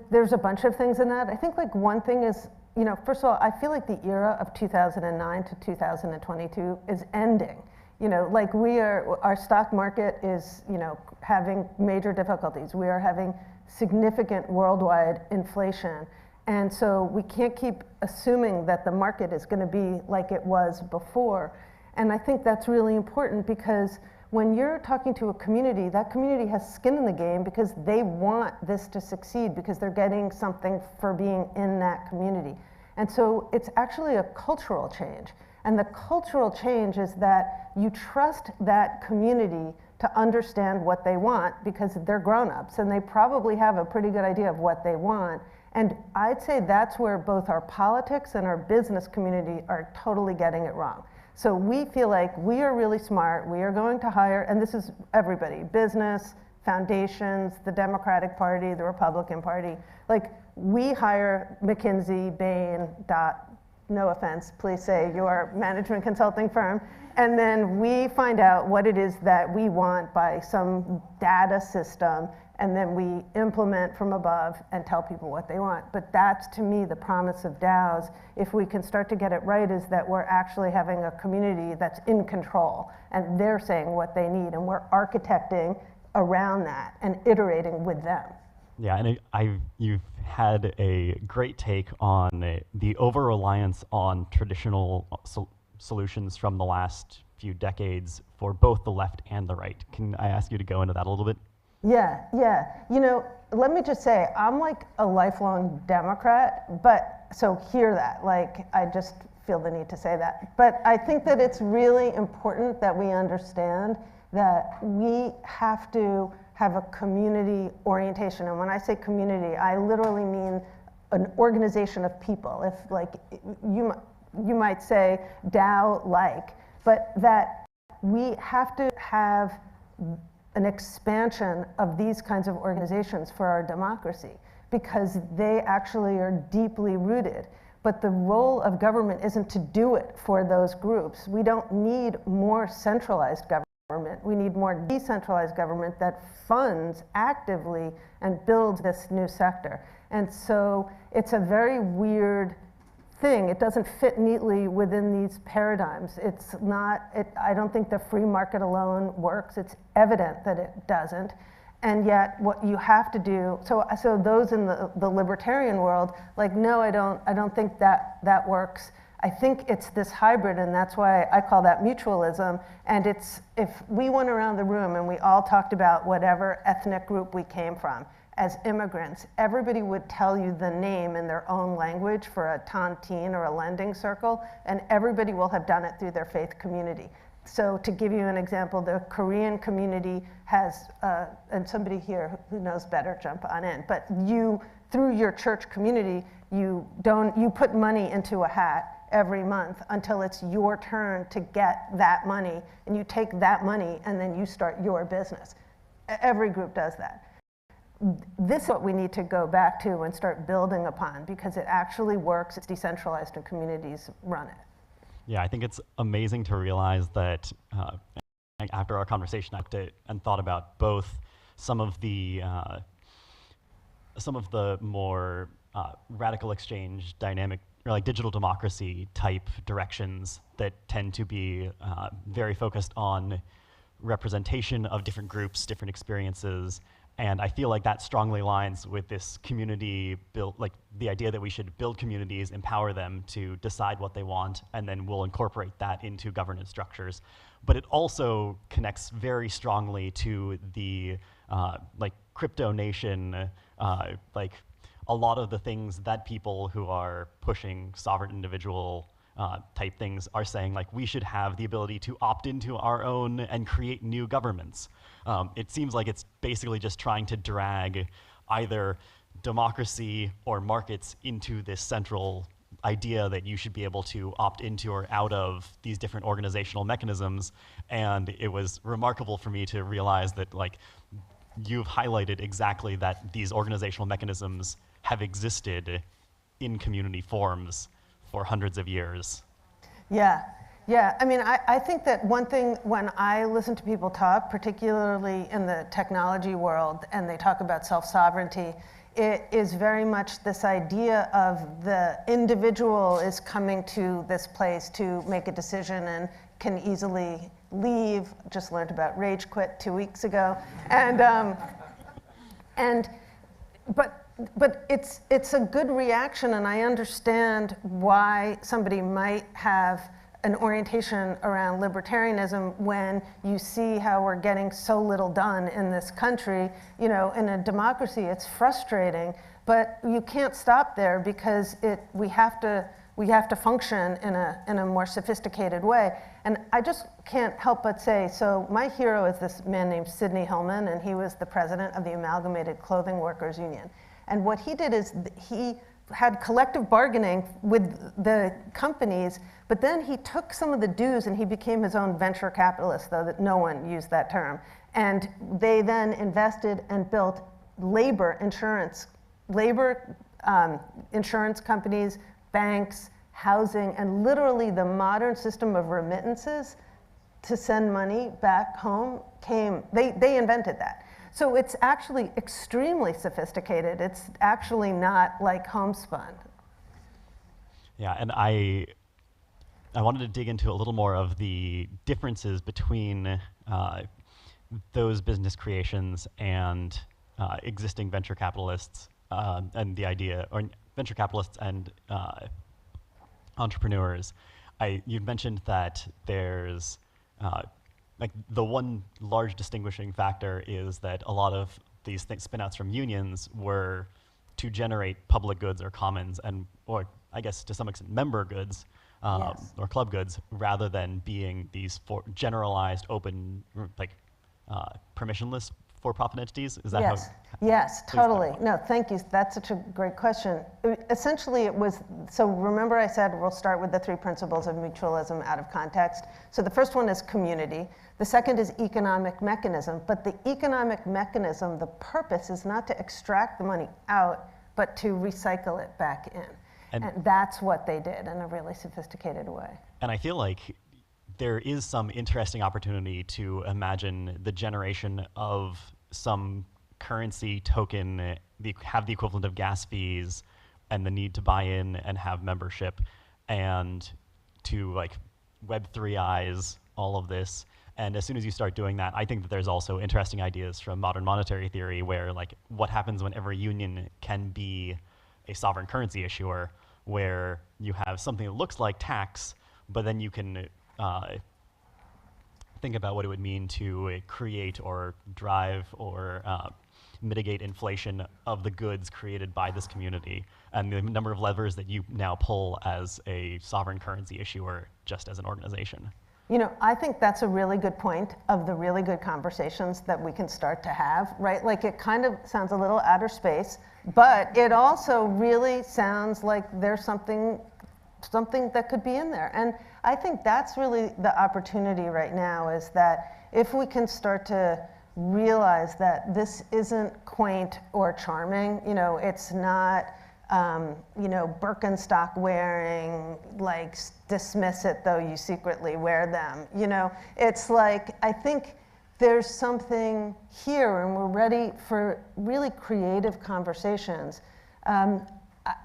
there's a bunch of things in that. I think like one thing is, you know, first of all, I feel like the era of 2009 to 2022 is ending. You know, like our stock market is, you know, having major difficulties. We are having significant worldwide inflation. And so we can't keep assuming that the market is going to be like it was before. And I think that's really important because when you're talking to a community, that community has skin in the game because they want this to succeed because they're getting something for being in that community. And so it's actually a cultural change. And the cultural change is that you trust that community to understand what they want because they're grown-ups and they probably have a pretty good idea of what they want. And I'd say that's where both our politics and our business community are totally getting it wrong. So we feel like we are really smart, we are going to hire, and this is everybody, business, foundations, the Democratic Party, the Republican Party. Like, we hire McKinsey, Bain, no offense, please say your management consulting firm, and then we find out what it is that we want by some data system, and then we implement from above and tell people what they want. But that's, to me, the promise of DAOs, if we can start to get it right, is that we're actually having a community that's in control, and they're saying what they need, and we're architecting around that and iterating with them. Yeah, and you've had a great take on the over-reliance on traditional solutions from the last few decades for both the left and the right. Can I ask you to go into that a little bit? Yeah. You know, let me just say, I'm like a lifelong Democrat, but so hear that. Like, I just feel the need to say that. But I think that it's really important that we understand that we have to have a community orientation. And when I say community, I literally mean an organization of people. If like you might say, DAO-like, but that we have to have an expansion of these kinds of organizations for our democracy, because they actually are deeply rooted. But the role of government isn't to do it for those groups. We don't need more centralized government. We need more decentralized government that funds actively and builds this new sector. And so it's a very weird thing. It doesn't fit neatly within these paradigms. It's not, I don't think the free market alone works. It's evident that it doesn't. And yet what you have to do, so those in the libertarian world, like, no, I don't think that works. I think it's this hybrid, and that's why I call that mutualism. And it's, if we went around the room and we all talked about whatever ethnic group we came from as immigrants, everybody would tell you the name in their own language for a tontine or a lending circle, and everybody will have done it through their faith community. So to give you an example, the Korean community has, and somebody here who knows better, jump on in, but you, through your church community, you put money into a hat every month until it's your turn to get that money, and you take that money and then you start your business. Every group does that. This is what we need to go back to and start building upon, because it actually works, it's decentralized, and communities run it. Yeah, I think it's amazing to realize that after our conversation, I looked at and thought about both some of the more radical exchange, dynamic, or like digital democracy type directions that tend to be very focused on representation of different groups, different experiences. And I feel like that strongly aligns with this community build, like the idea that we should build communities, empower them to decide what they want, and then we'll incorporate that into governance structures. But it also connects very strongly to the like crypto nation, like a lot of the things that people who are pushing sovereign individual type things are saying, like, we should have the ability to opt into our own and create new governments. It seems like it's basically just trying to drag either democracy or markets into this central idea that you should be able to opt into or out of these different organizational mechanisms. And it was remarkable for me to realize that, like, you've highlighted exactly that these organizational mechanisms have existed in community forms for hundreds of years. Yeah. Yeah, I mean, I think that one thing when I listen to people talk, particularly in the technology world, and they talk about self-sovereignty, it is very much this idea of the individual is coming to this place to make a decision and can easily leave. Just learned about rage quit 2 weeks ago. But it's a good reaction, and I understand why somebody might have an orientation around libertarianism when you see how we're getting so little done in this country. You know, in a democracy, it's frustrating, but you can't stop there, because we have to function in a more sophisticated way. And I just can't help but say, so my hero is this man named Sidney Hillman, and he was the president of the Amalgamated Clothing Workers Union. And what he did is he had collective bargaining with the companies, but then he took some of the dues and he became his own venture capitalist, though that no one used that term. And they then invested and built labor insurance companies, banks, housing, and literally the modern system of remittances to send money back home they invented that. So it's actually extremely sophisticated. It's actually not like homespun. Yeah, and I wanted to dig into a little more of the differences between those business creations and existing venture capitalists, and the idea, or venture capitalists and entrepreneurs. You've mentioned that there's like the one large distinguishing factor is that a lot of these spin-outs from unions were to generate public goods or commons, or I guess to some extent member goods, Yes. or club goods, rather than being these generalized, open, like permissionless for-profit entities? Is that yes. how? Yes, totally. No, thank you. That's such a great question. Essentially, it was, so remember I said we'll start with the 3 principles of mutualism out of context. So the first one is community. The second is economic mechanism. But the economic mechanism, the purpose is not to extract the money out, but to recycle it back in. And that's what they did in a really sophisticated way. And I feel like there is some interesting opportunity to imagine the generation of some currency token, have the equivalent of gas fees, and the need to buy in and have membership, and to like Web3ize all of this. And as soon as you start doing that, I think that there's also interesting ideas from modern monetary theory where like what happens when every union can be a sovereign currency issuer, where you have something that looks like tax, but then you can think about what it would mean to create or drive or mitigate inflation of the goods created by this community, and the number of levers that you now pull as a sovereign currency issuer just as an organization. You know, I think that's a really good point of the really good conversations that we can start to have, right? Like it kind of sounds a little outer space, but it also really sounds like there's something that could be in there. And I think that's really the opportunity right now, is that if we can start to realize that this isn't quaint or charming, you know, it's not, you know, Birkenstock wearing, like dismiss it though you secretly wear them, you know, it's like, I think there's something here and we're ready for really creative conversations. And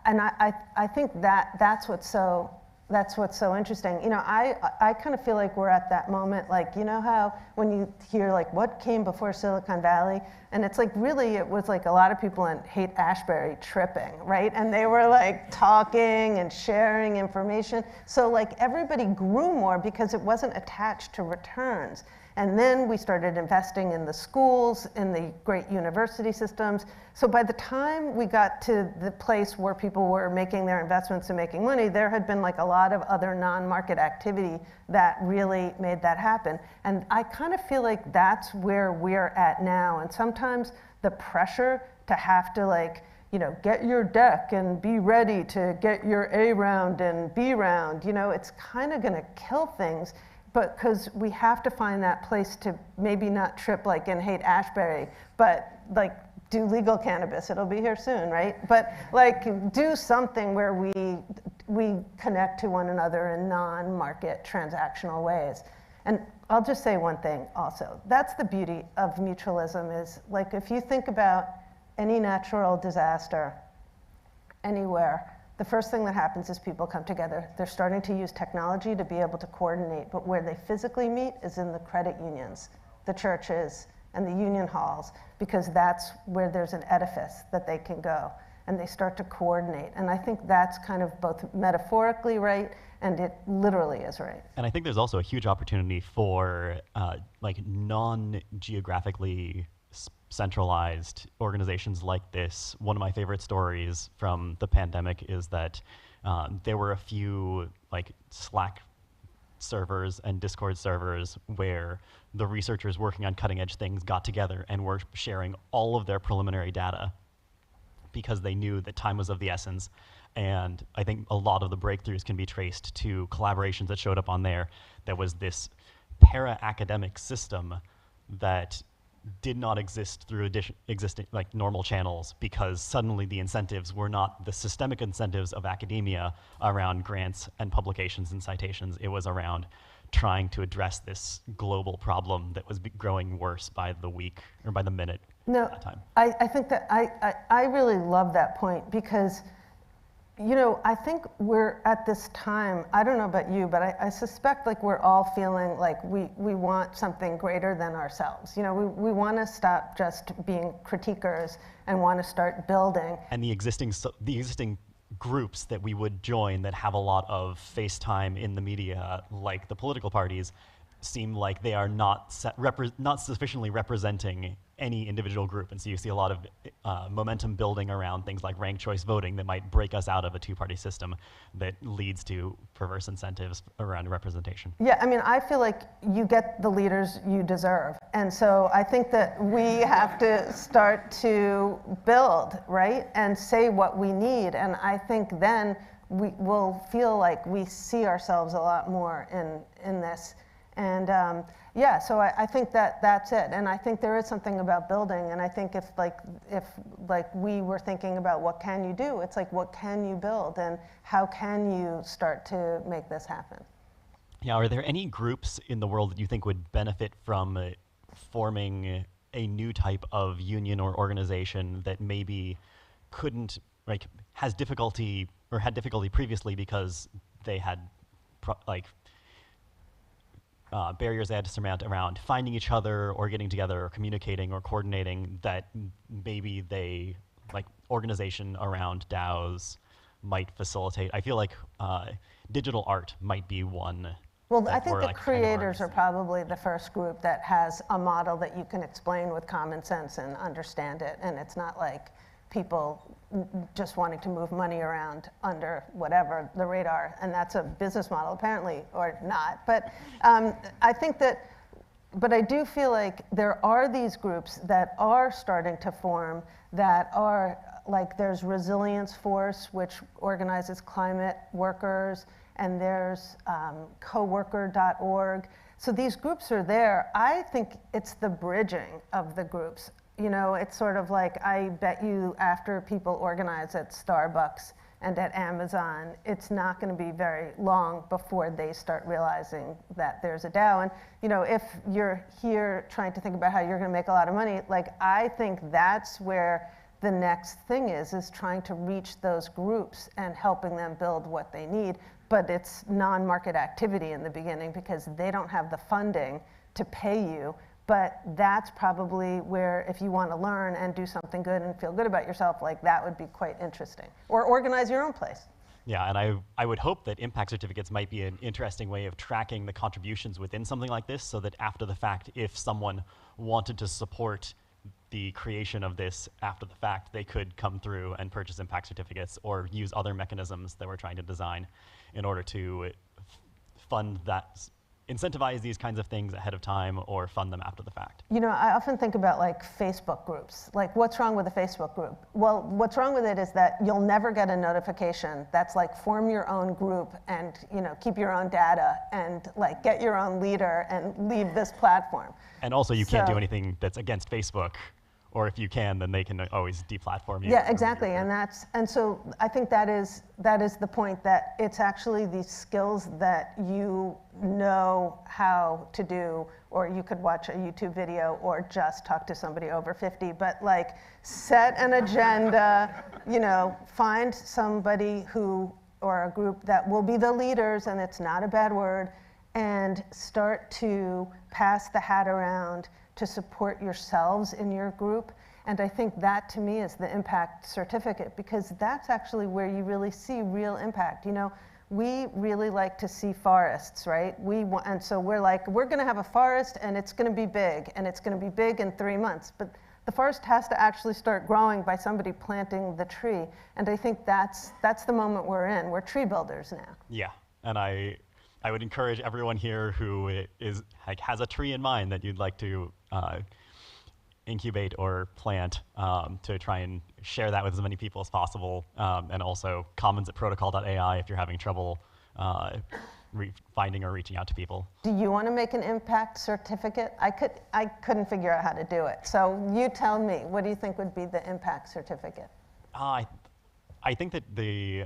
I think that's what's so interesting. You know, I kind of feel like we're at that moment, like, you know how when you hear like what came before Silicon Valley, and it's like really it was like a lot of people in Haight-Ashbury tripping, right? And they were like talking and sharing information. So like everybody grew more because it wasn't attached to returns. And then we started investing in the schools, in the great university systems. So by the time we got to the place where people were making their investments and making money, there had been like a lot of other non-market activity that really made that happen. And I kind of feel like that's where we're at now. And sometimes the pressure to have to like, you know, get your deck and be ready to get your A round and B round, you know, it's kind of gonna kill things. But because we have to find that place to maybe not trip like in Haight-Ashbury, but like do legal cannabis. It'll be here soon, right? But like do something where we connect to one another in non-market transactional ways. And I'll just say one thing also. That's the beauty of mutualism, is like if you think about any natural disaster anywhere, the first thing that happens is people come together. They're starting to use technology to be able to coordinate, but where they physically meet is in the credit unions, the churches, and the union halls, because that's where there's an edifice that they can go, and they start to coordinate. And I think that's kind of both metaphorically right, and it literally is right. And I think there's also a huge opportunity for like non-geographically centralized organizations like this. One of my favorite stories from the pandemic is that there were a few like Slack servers and Discord servers where the researchers working on cutting edge things got together and were sharing all of their preliminary data because they knew that time was of the essence. And I think a lot of the breakthroughs can be traced to collaborations that showed up on there. There was this para-academic system that did not exist through existing like normal channels, because suddenly the incentives were not the systemic incentives of academia around grants and publications and citations. It was around trying to address this global problem that was growing worse by the week or by the minute at that time. I think that I really love that point, because you know, I think we're at this time, I don't know about you, but I suspect like we're all feeling like we want something greater than ourselves. You know, we want to stop just being critiquers and want to start building. And the existing groups that we would join that have a lot of face time in the media, like the political parties, seem like they are not not sufficiently representing any individual group, and so you see a lot of momentum building around things like ranked choice voting that might break us out of a two-party system that leads to perverse incentives around representation. Yeah, I mean, I feel like you get the leaders you deserve, and so I think that we have to start to build, right, and say what we need, and I think then we will feel like we see ourselves a lot more in this. And yeah, so I think that that's it. And I think there is something about building. And I think if we were thinking about what can you do, it's like, what can you build? And how can you start to make this happen? Yeah, are there any groups in the world that you think would benefit from forming a new type of union or organization that maybe couldn't, like, has difficulty or had difficulty previously because they had barriers they had to surmount around finding each other or getting together or communicating or coordinating, that maybe they, like, organization around DAOs might facilitate? I feel like digital art might be one. Well, I think the creators are probably the first group that has a model that you can explain with common sense and understand it, and it's not like people just wanting to move money around under whatever the radar, and that's a business model apparently, or not. But I think that, but I do feel like there are these groups that are starting to form that are, like, there's Resilience Force, which organizes climate workers, and there's coworker.org. So these groups are there. I think it's the bridging of the groups. You know, it's sort of like, I bet you after people organize at Starbucks and at Amazon, it's not going to be very long before they start realizing that there's a DAO. And, you know, if you're here trying to think about how you're going to make a lot of money, like, I think that's where the next thing is trying to reach those groups and helping them build what they need. But it's non-market activity in the beginning because they don't have the funding to pay you. But that's probably where, if you want to learn and do something good and feel good about yourself, like, that would be quite interesting. Or organize your own place. Yeah, and I would hope that impact certificates might be an interesting way of tracking the contributions within something like this, so that after the fact, if someone wanted to support the creation of this after the fact, they could come through and purchase impact certificates or use other mechanisms that we're trying to design in order to fund that, incentivize these kinds of things ahead of time or fund them after the fact. You know, I often think about, like, Facebook groups. Like, what's wrong with a Facebook group? Well, what's wrong with it is that you'll never get a notification that's like, form your own group and, you know, keep your own data and, like, get your own leader and leave this platform. And also, you can't do anything that's against Facebook. Or if you can, then they can always deplatform you. Yeah, exactly, and so I think that is the point, that it's actually these skills that you know how to do, or you could watch a YouTube video or just talk to somebody over 50, but, like, set an agenda, you know, find somebody who, or a group that will be the leaders, and it's not a bad word, and start to pass the hat around to support yourselves in your group. And I think that, to me, is the impact certificate, because that's actually where you really see real impact. You know, we really like to see forests, right? And so we're like, we're going to have a forest, and it's going to be big, and it's going to be big in 3 months. But the forest has to actually start growing by somebody planting the tree. And I think that's the moment we're in. We're tree builders now. Yeah, and I would encourage everyone here who is, like, has a tree in mind that you'd like to incubate or plant, to try and share that with as many people as possible, and also comments at protocol.ai if you're having trouble finding or reaching out to people. Do you want to make an impact certificate? I couldn't figure out how to do it. So you tell me, what do you think would be the impact certificate? I think that the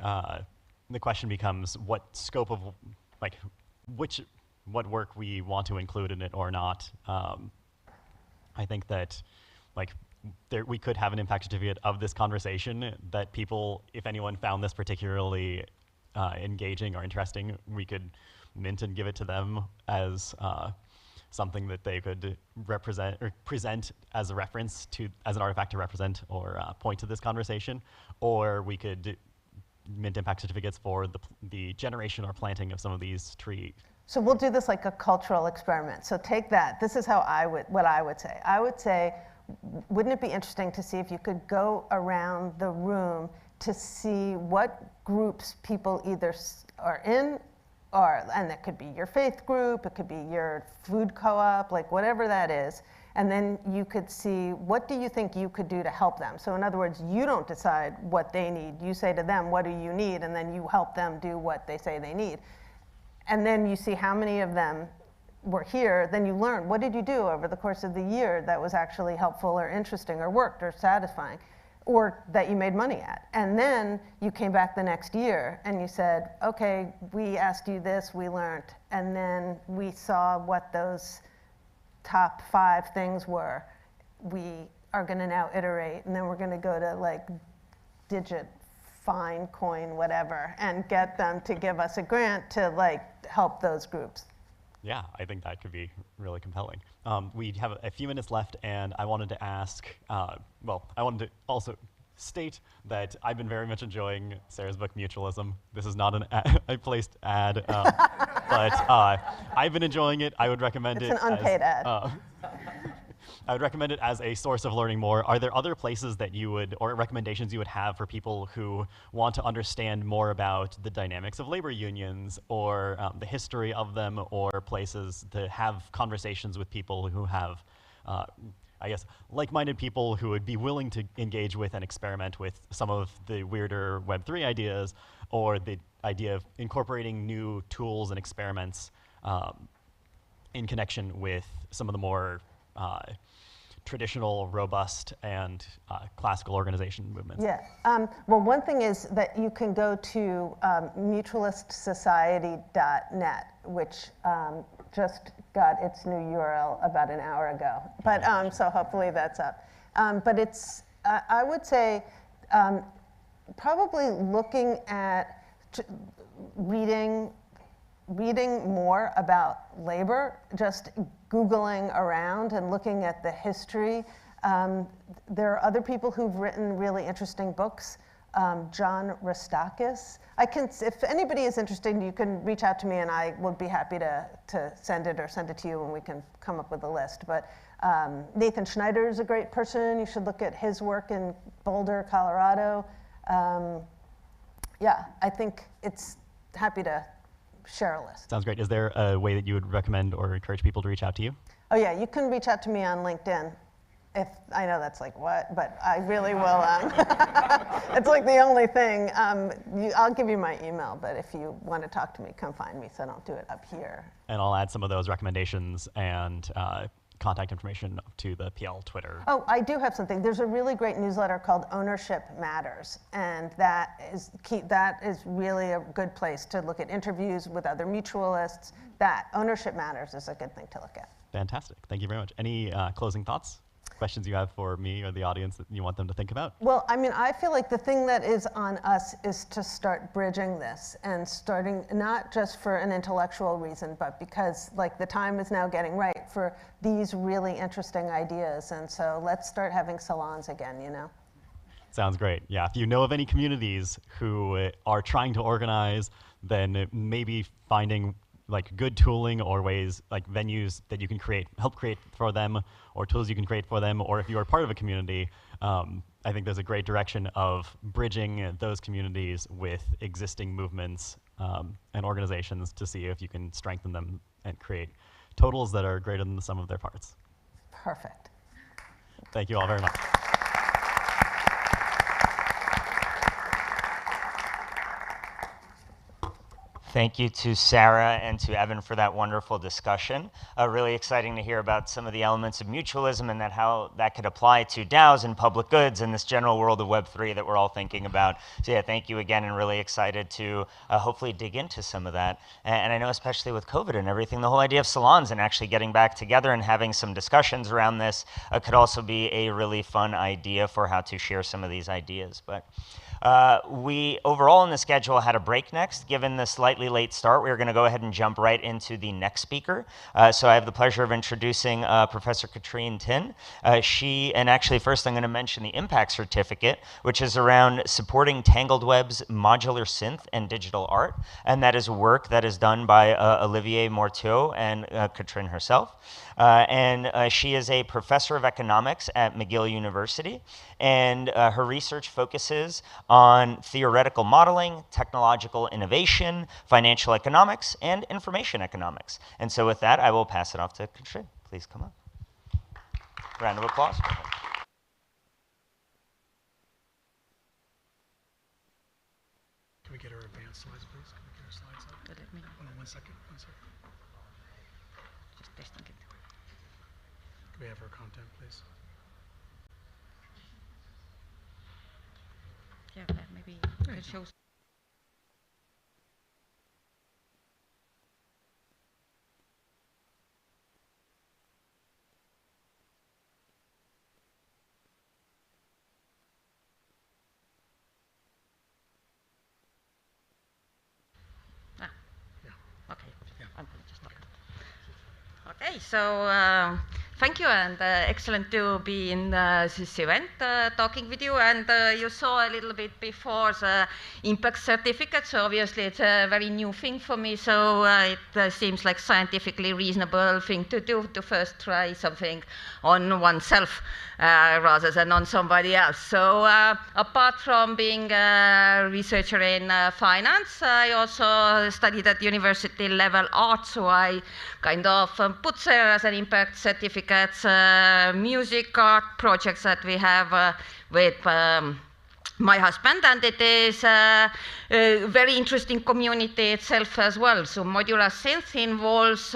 question becomes what scope of, like, what work we want to include in it or not. I think that, like, we could have an impact certificate of this conversation that people, if anyone found this particularly engaging or interesting, we could mint and give it to them as something that they could represent or present as a reference to, as an artifact to represent or point to this conversation, or we could mint impact certificates for the generation or planting of some of these trees. So we'll do this like a cultural experiment. So take that. This is how what I would say. I would say, wouldn't it be interesting to see if you could go around the room to see what groups people either are in, and that could be your faith group, it could be your food co-op, like whatever that is. And then you could see, what do you think you could do to help them? So in other words, you don't decide what they need. You say to them, what do you need? And then you help them do what they say they need. And then you see how many of them were here. Then you learn, what did you do over the course of the year that was actually helpful or interesting or worked or satisfying, or that you made money at? And then you came back the next year and you said, okay, we asked you this, we learned. And then we saw what those top 5 things were. We are going to now iterate, and then we're going to go to like digit, fine, coin, whatever, and get them to give us a grant to like help those groups. Yeah, I think that could be really compelling. We have a few minutes left, and I wanted to ask, I wanted to also state that I've been very much enjoying Sarah's book, Mutualism. This is not a placed ad, but I've been enjoying it. I would recommend it. It's an unpaid ad. I would recommend it as a source of learning more. Are there other places that you would, or recommendations you would have for people who want to understand more about the dynamics of labor unions, or the history of them, or places to have conversations with people who have, I guess, like-minded people who would be willing to engage with and experiment with some of the weirder Web3 ideas, or the idea of incorporating new tools and experiments in connection with some of the more traditional, robust, and classical organization movements? Yeah. Well, one thing is that you can go to mutualistsociety.net, which just got its new URL about an hour ago. But so hopefully that's up. But it's, I would say, probably looking at reading more about labor, just Googling around and looking at the history. There are other people who've written really interesting books. John Rostakis. If anybody is interested, you can reach out to me and I would be happy to send it, or send it to you, and we can come up with a list. But Nathan Schneider is a great person. You should look at his work in Boulder, Colorado. Yeah, I think it's happy to share a list. Sounds great. Is there a way that you would recommend or encourage people to reach out to you? Oh yeah, you can reach out to me on LinkedIn. If I know that's like what, but I really will. It's like the only thing. I'll give you my email, but if you want to talk to me, come find me, so don't do it up here. And I'll add some of those recommendations and contact information to the PL Twitter. Oh, I do have something. There's a really great newsletter called Ownership Matters, and that is really a good place to look at interviews with other mutualists. That Ownership Matters is a good thing to look at. Fantastic. Thank you very much. Any closing thoughts? Questions you have for me or the audience that you want them to think about? Well, I mean, I feel like the thing that is on us is to start bridging this, and starting not just for an intellectual reason, but because like the time is now getting right for these really interesting ideas. And so let's start having salons again, you know? Sounds great. Yeah, if you know of any communities who are trying to organize, then maybe finding like good tooling or ways, like venues that you can help create for them, or tools you can create for them, or if you are part of a community, I think there's a great direction of bridging those communities with existing movements and organizations to see if you can strengthen them and create totals that are greater than the sum of their parts. Perfect. Thank you all very much. Thank you to Sarah and to Evan for that wonderful discussion. Really exciting to hear about some of the elements of mutualism and how that could apply to DAOs and public goods and this general world of Web3 that we're all thinking about. So yeah, thank you again, and really excited to hopefully dig into some of that. And I know especially with COVID and everything, the whole idea of salons and actually getting back together and having some discussions around this could also be a really fun idea for how to share some of these ideas. But We overall in the schedule had a break next. Given the slightly late start, we're going to go ahead and jump right into the next speaker. So I have the pleasure of introducing Professor Katrine Tinn. And actually first I'm going to mention the impact certificate, which is around supporting Tangled Web's modular synth and digital art. And that is work that is done by Olivier Morteau and Katrine herself. She is a professor of economics at McGill University, and her research focuses on theoretical modeling, technological innovation, financial economics, and information economics. And so with that, I will pass it off to Katrine. Please come on. Round of applause. Can we get our advanced slides, please? Can we get our slides up? Let me. Hold on 1 second. 1 second. Just testing it. Can we have our content, please? Yeah, maybe it shows. Okay, I'm going to just stop. Okay, so thank you, and excellent to be in this event talking with you. And you saw a little bit before the impact certificate, so obviously it's a very new thing for me, so it seems like scientifically reasonable thing to do, to first try something on oneself rather than on somebody else. So apart from being a researcher in finance, I also studied at university level art, so I kind of put there as an impact certificates music art projects that we have with my husband, and it is a very interesting community itself as well. So modular synth involves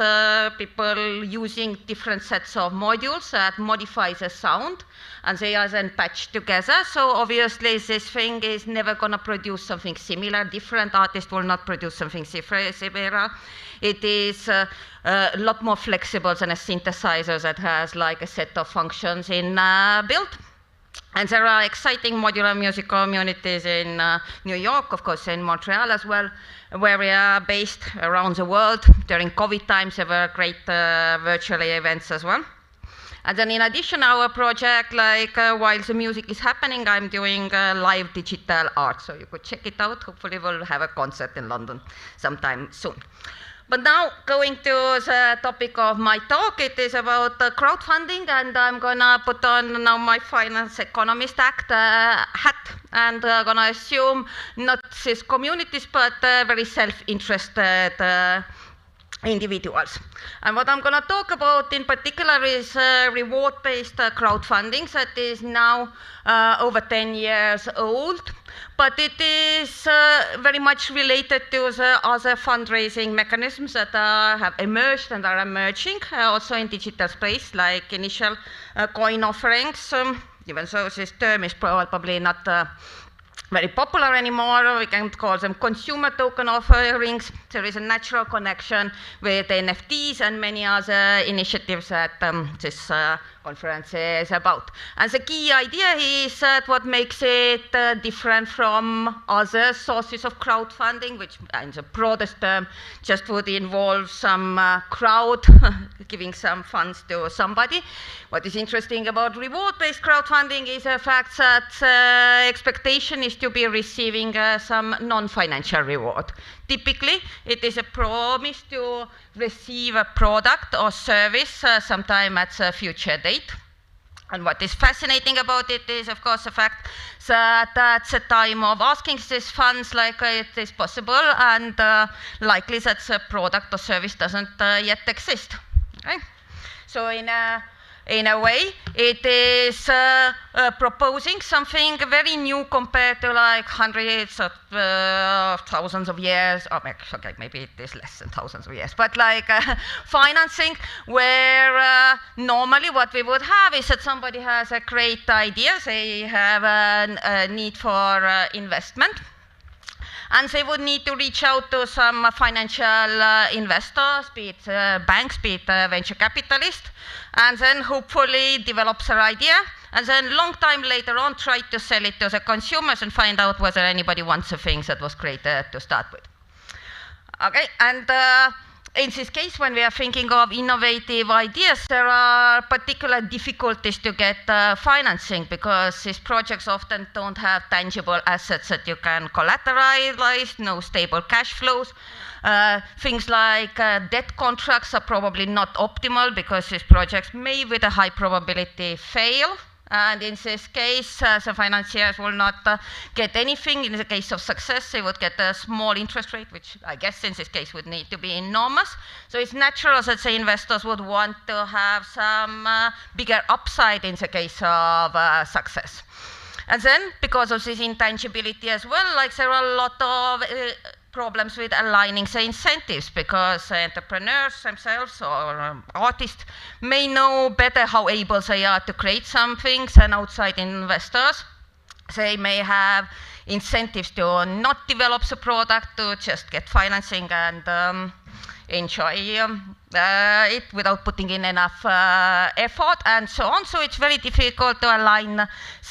people using different sets of modules that modify the sound, and they are then patched together. So obviously this thing is never going to produce something similar. Different artists will not produce something similar. It is a lot more flexible than a synthesizer that has like a set of functions in built. And there are exciting modular music communities in New York, of course, in Montreal as well, where we are based around the world. During COVID times, there were great virtual events as well. And then in addition, our project, like while the music is happening, I'm doing live digital art. So you could check it out. Hopefully we'll have a concert in London sometime soon. But now, going to the topic of my talk, it is about crowdfunding, and I'm going to put on now my finance economist hat, and going to assume not these communities, but very self-interested individuals. And what I'm going to talk about in particular is reward-based crowdfunding that is now over 10 years old. But it is very much related to the other fundraising mechanisms that have emerged and are emerging, also in digital space, like initial coin offerings. Even though this term is probably not very popular anymore, we can call them consumer token offerings. There is a natural connection with NFTs and many other initiatives that this conference is about. And the key idea is that what makes it different from other sources of crowdfunding, which in the broadest term just would involve some crowd giving some funds to somebody. What is interesting about reward-based crowdfunding is the fact that expectation is to be receiving some non-financial reward. Typically, it is a promise to receive a product or service sometime at a future date. And what is fascinating about it is, of course, the fact that at the time of asking these funds, like it is possible, and likely that the product or service doesn't yet exist. Okay? So in a way, it is proposing something very new compared to like hundreds of thousands of years, or okay, maybe it is less than thousands of years, but like financing, where normally what we would have is that somebody has a great idea, they have a need for investment, and they would need to reach out to some financial investors, be it banks, be it venture capitalists, and then hopefully develop their idea and then long time later on try to sell it to the consumers and find out whether anybody wants the things that was created to start with. Okay, and in this case, when we are thinking of innovative ideas, there are particular difficulties to get financing because these projects often don't have tangible assets that you can collateralize, no stable cash flows. Things like debt contracts are probably not optimal because these projects may, with a high probability, fail. And in this case, the financiers will not get anything. In the case of success, they would get a small interest rate, which I guess in this case would need to be enormous. So it's natural that the investors would want to have some bigger upside in the case of success. And then, because of this intangibility as well, like there are a lot of problems with aligning the incentives because entrepreneurs themselves or artists may know better how able they are to create something than outside investors. They may have incentives to not develop the product, to just get financing and enjoy it without putting in enough effort and so on. So it's very difficult to align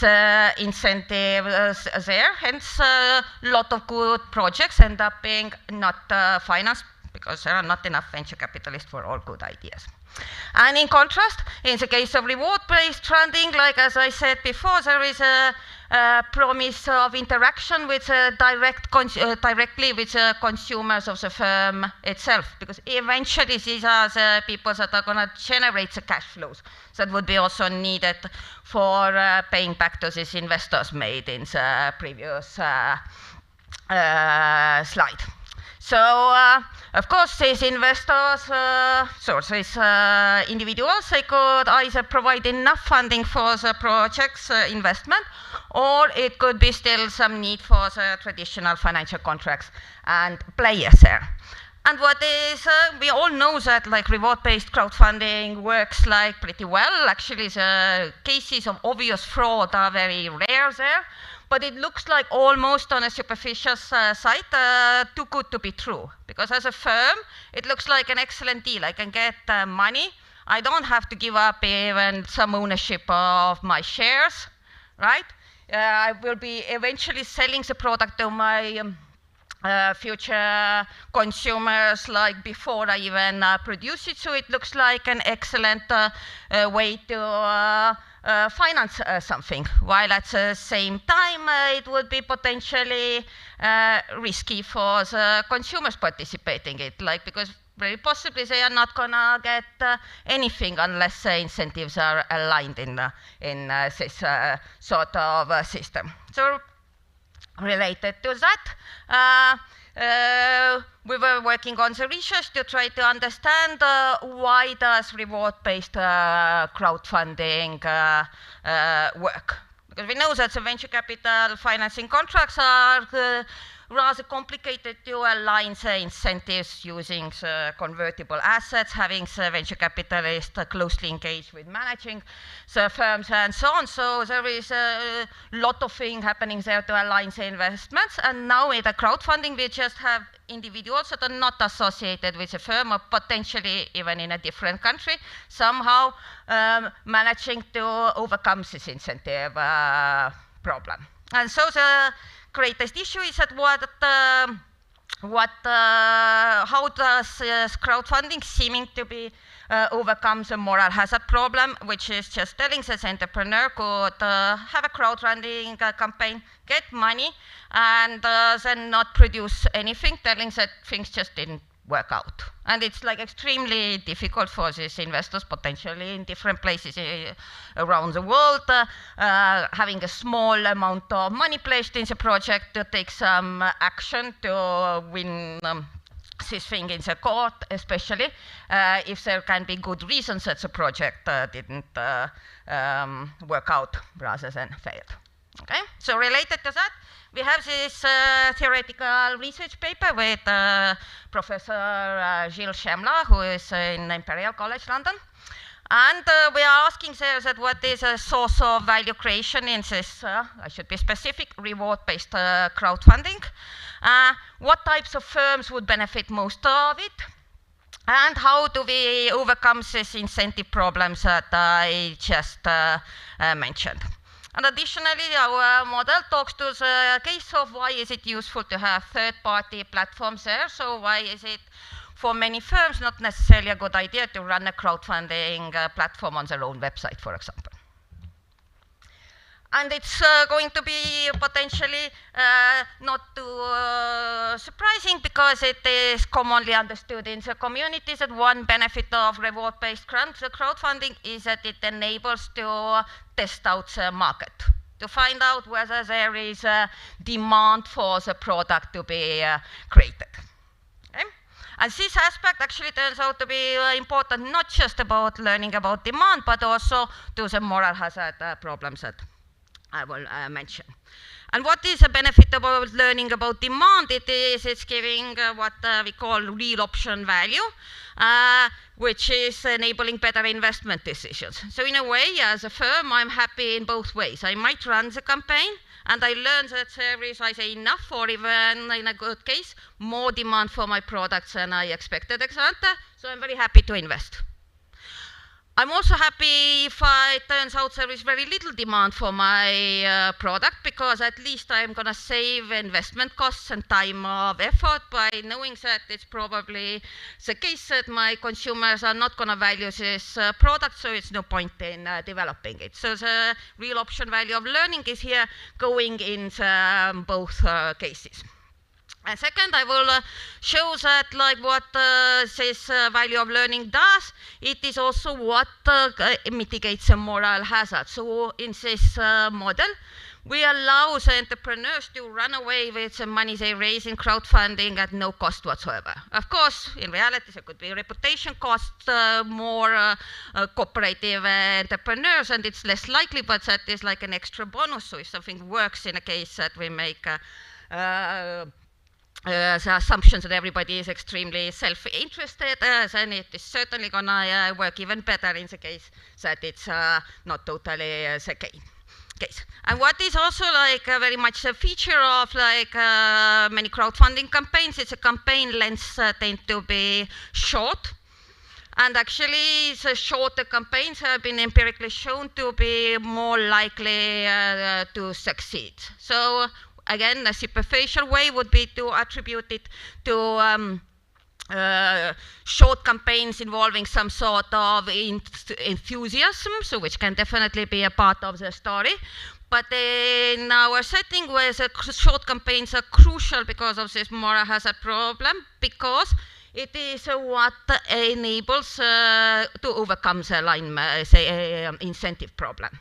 the incentives there. Hence, a lot of good projects end up being not financed because there are not enough venture capitalists for all good ideas. And in contrast, in the case of reward-based funding, like as I said before, there is a promise of interaction with directly with the consumers of the firm itself, because eventually these are the people that are going to generate the cash flows that would be also needed for paying back to these investors made in the previous slide. So, of course, these investors, these individuals, they could either provide enough funding for the project's investment, or it could be still some need for the traditional financial contracts and players there. And what is, we all know that like reward-based crowdfunding works like pretty well. Actually, the cases of obvious fraud are very rare there. But it looks like almost on a superficial side, too good to be true. Because as a firm, it looks like an excellent deal. I can get money. I don't have to give up even some ownership of my shares, right? I will be eventually selling the product to my future consumers like before I even produce it. So it looks like an excellent way to finance something, while at the same time it would be potentially risky for the consumers participating in it, like because very possibly they are not going to get anything unless the incentives are aligned in this sort of system. So related to that, we were working on the research to try to understand why does reward-based crowdfunding work. Because we know that the venture capital financing contracts are rather complicated to align the incentives using the convertible assets, having the venture capitalist closely engaged with managing the firms and so on. So there is a lot of things happening there to align the investments. And now with the crowdfunding, we just have individuals that are not associated with a firm or potentially even in a different country, somehow managing to overcome this incentive problem. And so the greatest issue is that how does crowdfunding seeming to be overcome the moral hazard problem, which is just telling that the entrepreneur could have a crowdfunding campaign, get money, and then not produce anything, telling that things just didn't work out. And it's like extremely difficult for these investors, potentially in different places around the world, having a small amount of money placed in the project to take some action to win this thing in the court, especially if there can be good reasons that the project didn't work out rather than failed. Okay, so related to that, we have this theoretical research paper with Professor Gilles Schemler, who is in Imperial College London. And we are asking there that what is a source of value creation in this, I should be specific, reward-based crowdfunding. What types of firms would benefit most of it? And how do we overcome these incentive problems that I just mentioned? And additionally, our model talks to the case of why is it useful to have third-party platforms there. So why is it, for many firms, not necessarily a good idea to run a crowdfunding platform on their own website, for example. And it's going to be potentially not too surprising, because it is commonly understood in the community that one benefit of reward-based crowdfunding is that it enables to test out the market, to find out whether there is a demand for the product to be created. Okay? And this aspect actually turns out to be important, not just about learning about demand, but also to the moral hazard problems that I will mention. And what is the benefit about learning about demand? It's giving what we call real option value, which is enabling better investment decisions. So in a way, as a firm, I'm happy in both ways. I might run the campaign, and I learn that there is, I say, enough, or even in a good case, more demand for my products than I expected ex ante, so I'm very happy to invest. I'm also happy if it turns out there is very little demand for my product, because at least I'm going to save investment costs and time of effort by knowing that it's probably the case that my consumers are not going to value this product, so it's no point in developing it. So the real option value of learning is here going in both cases. And second, I will show that what this value of learning does. It is also what mitigates a moral hazard. So in this model, we allow the entrepreneurs to run away with the money they raise in crowdfunding at no cost whatsoever. Of course, in reality, there could be reputation costs, more cooperative entrepreneurs, and it's less likely, but that is like an extra bonus. So if something works in a case that we make the assumptions that everybody is extremely self-interested, then it is certainly going to work even better in the case that it's not totally the case. And what is also very much a feature of many crowdfunding campaigns is the campaign lengths tend to be short. And actually, the shorter campaigns have been empirically shown to be more likely to succeed. So again, a superficial way would be to attribute it to short campaigns involving some sort of enthusiasm, so which can definitely be a part of the story. But in our setting, where the short campaigns are crucial because of this moral hazard problem, because it is what enables to overcome the incentive problem.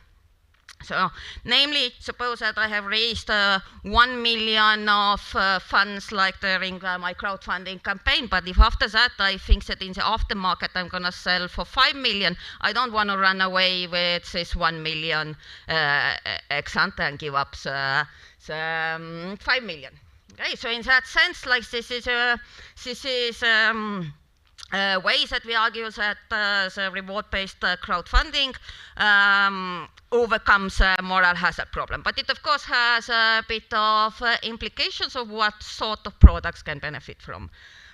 So, namely, suppose that I have raised 1 million of funds during my crowdfunding campaign, but if after that I think that in the aftermarket I'm going to sell for 5 million, I don't want to run away with this 1 million ex ante and give up the 5 million. Okay, so in that sense, this is ways that we argue that the reward-based crowdfunding overcomes a moral hazard problem. But it, of course, has a bit of implications of what sort of products can benefit from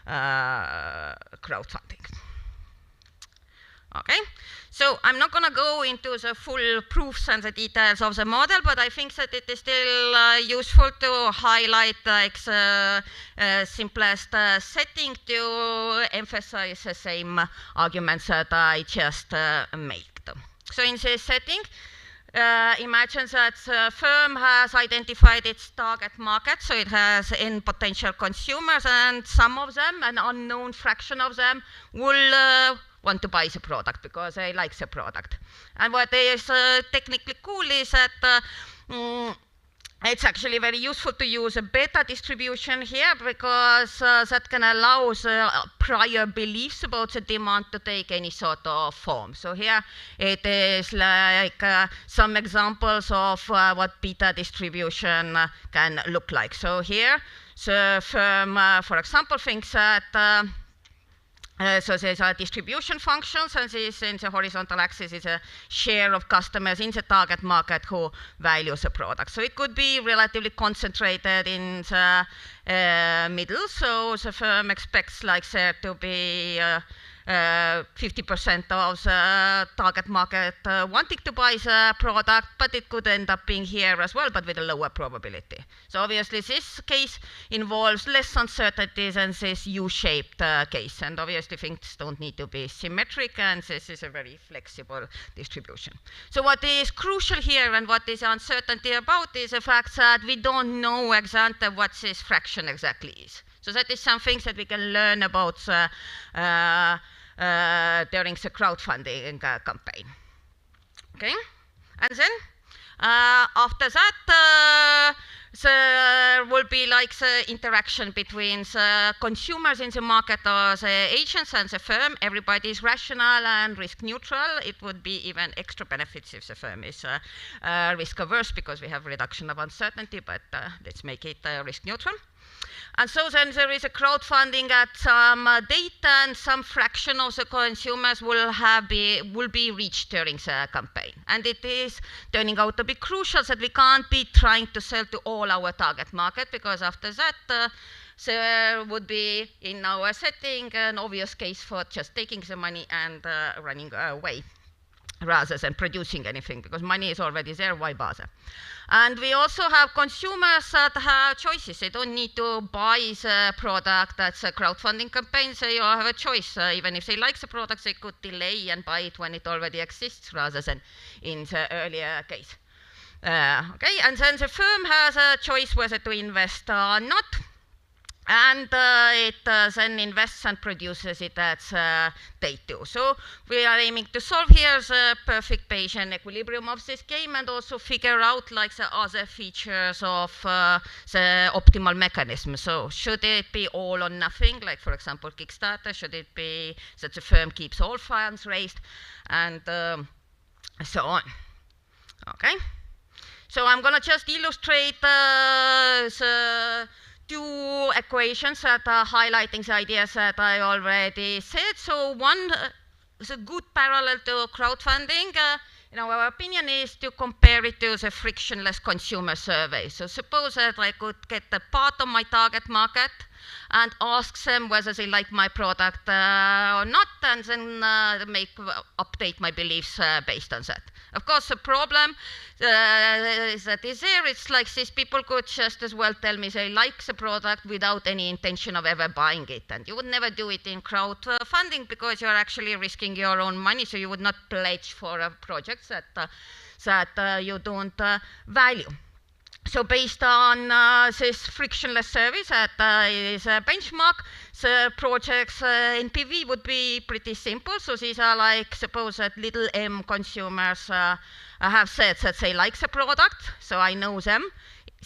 crowdfunding. Okay, so I'm not going to go into the full proofs and the details of the model, but I think that it is still useful to highlight the simplest setting to emphasize the same arguments that I just made. So in this setting, imagine that the firm has identified its target market, so it has n potential consumers, and some of them, an unknown fraction of them, will want to buy the product because they like the product. And what is technically cool is that it's actually very useful to use a beta distribution here, because that can allow prior beliefs about the demand to take any sort of form. So here it is some examples of what beta distribution can look like. So here the firm, for example, thinks that So there's distribution functions, and this in the horizontal axis is a share of customers in the target market who values a product. So it could be relatively concentrated in the middle. So the firm expects like there to be 50% of the target market wanting to buy the product, but it could end up being here as well, but with a lower probability. So obviously this case involves less uncertainty than this U-shaped case, and obviously things don't need to be symmetric, and this is a very flexible distribution. So what is crucial here and what is uncertainty about is the fact that we don't know exactly what this fraction exactly is. So that is something that we can learn about during the crowdfunding campaign. Okay, and then after that, there will be like the interaction between the consumers in the market or the agents and the firm. Everybody is rational and risk neutral. It would be even extra benefits if the firm is risk averse, because we have reduction of uncertainty, but let's make it risk neutral. And so then there is a crowdfunding at some date, and some fraction of the consumers will be reached during the campaign. And it is turning out to be crucial that we can't be trying to sell to all our target market, because after that there would be, in our setting, an obvious case for just taking the money and running away, rather than producing anything, because money is already there, why bother? And we also have consumers that have choices. They don't need to buy the product at the crowdfunding campaign. They all have a choice. Even if they like the product, they could delay and buy it when it already exists, rather than in the earlier case. Okay, and then the firm has a choice whether to invest or not. And it then invests and produces it at day 2. So we are aiming to solve here the perfect Bayesian equilibrium of this game, and also figure out like the other features of the optimal mechanism. So should it be all or nothing, like for example Kickstarter? Should it be that the firm keeps all funds raised, and so on? Okay. So I'm going to just illustrate the 2 equations that are highlighting the ideas that I already said. So one is a good parallel to crowdfunding, in our opinion, is to compare it to the frictionless consumer survey. So suppose that I could get a part of my target market and ask them whether they like my product or not, and then update my beliefs based on that. Of course, the problem is that is there. It's like these people could just as well tell me they like the product without any intention of ever buying it. And you would never do it in crowdfunding, because you're actually risking your own money. So you would not pledge for a project that you don't value. So based on this frictionless service that is a benchmark, the project's NPV would be pretty simple. So these are like, suppose that little m consumers have said that they like the product, so I know them.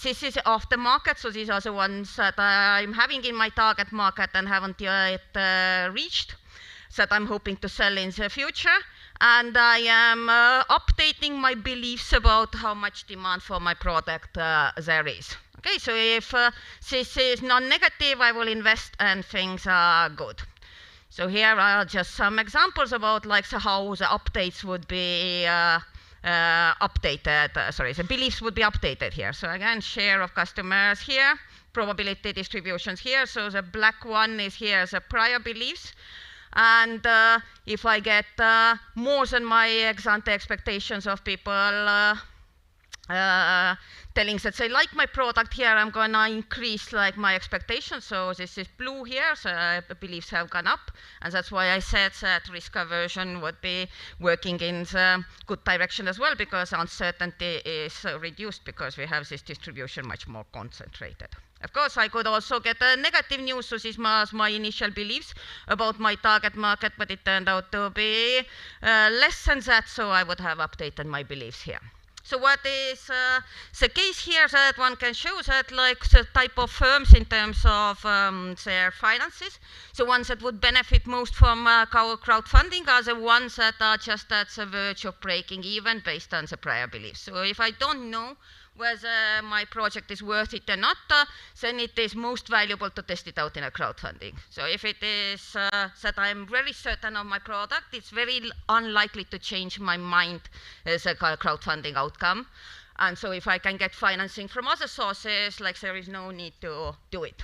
This is aftermarket, so these are the ones that I'm having in my target market and haven't yet reached, that I'm hoping to sell in the future. And I am updating my beliefs about how much demand for my product there is. Okay, so if this is non-negative, I will invest and things are good. So here are just some examples about like how the updates would be updated. The beliefs would be updated here. So again, share of customers here, probability distributions here. So the black one is here the prior beliefs. And if I get more than my ex-ante expectations of people telling that they like my product here, I'm going to increase like my expectations. So this is blue here, so beliefs have gone up. And that's why I said that risk aversion would be working in the good direction as well, because uncertainty is reduced because we have this distribution much more concentrated. Of course, I could also get a negative news, so this was my initial beliefs about my target market, but it turned out to be less than that, so I would have updated my beliefs here. So what is the case here that one can show that like the type of firms in terms of their finances, the ones that would benefit most from crowdfunding are the ones that are just at the verge of breaking even based on the prior beliefs. So if I don't know whether my project is worth it or not, then it is most valuable to test it out in a crowdfunding. So if it is that I'm very certain of my product, it's very unlikely to change my mind as a crowdfunding outcome. And so if I can get financing from other sources, like there is no need to do it.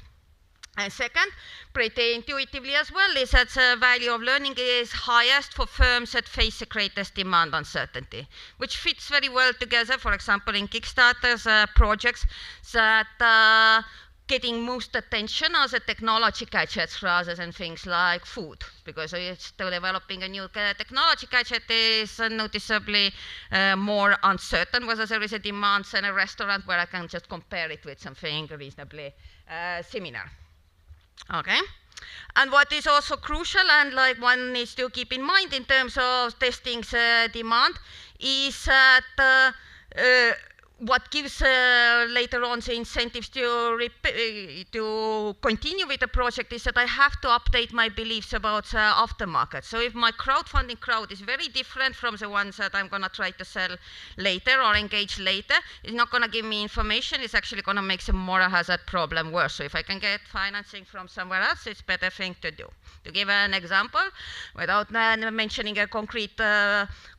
And second, pretty intuitively as well, is that the value of learning is highest for firms that face the greatest demand uncertainty, which fits very well together, for example, in Kickstarter's projects that getting most attention are the technology gadgets rather than things like food, because it's still developing a new technology gadget is noticeably more uncertain whether there is a demand than a restaurant where I can just compare it with something reasonably similar. Okay, and what is also crucial and like one needs to keep in mind in terms of testing the demand is that what gives later on the incentives to continue with the project is that I have to update my beliefs about aftermarket. So if my crowdfunding crowd is very different from the ones that I'm going to try to sell later or engage later, it's not going to give me information. It's actually going to make the moral hazard problem worse. So if I can get financing from somewhere else, it's a better thing to do. To give an example, without mentioning a concrete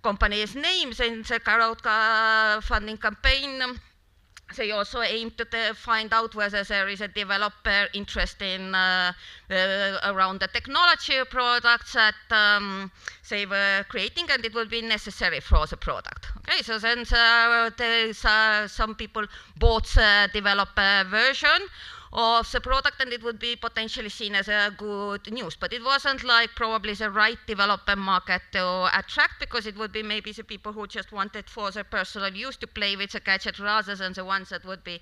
company's names, in the crowdfunding campaign, they also aim to find out whether there is a developer interest in around the technology products that they were creating, and it will be necessary for the product. Okay, so then some people bought the developer version of the product, and it would be potentially seen as a good news. But it wasn't like probably the right developer market to attract, because it would be maybe the people who just wanted for their personal use to play with the gadget rather than the ones that would be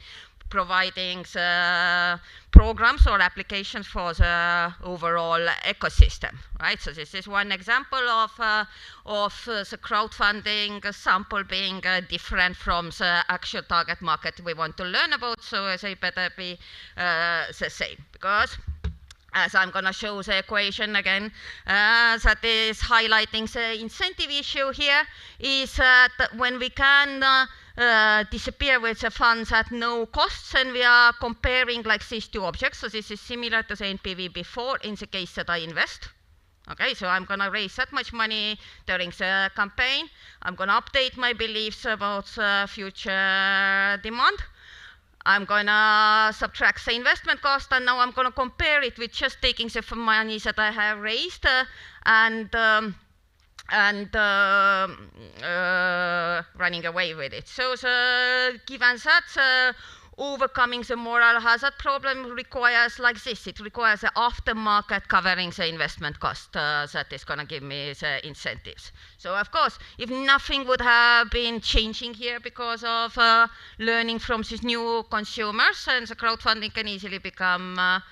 providing the programs or applications for the overall ecosystem, right? So this is one example of the crowdfunding sample being different from the actual target market we want to learn about, so they better be the same, because as I'm going to show the equation again, that is highlighting the incentive issue here, is that when we can disappear with the funds at no costs, and we are comparing like these two objects. So this is similar to the NPV before in the case that I invest. Okay, so I'm going to raise that much money during the campaign. I'm going to update my beliefs about future demand. I'm going to subtract the investment cost, and now I'm going to compare it with just taking the money that I have raised and running away with it. So given that, overcoming the moral hazard problem requires like this. It requires the aftermarket covering the investment cost that is going to give me the incentives. So of course, if nothing would have been changing here because of learning from these new consumers, and the crowdfunding can easily become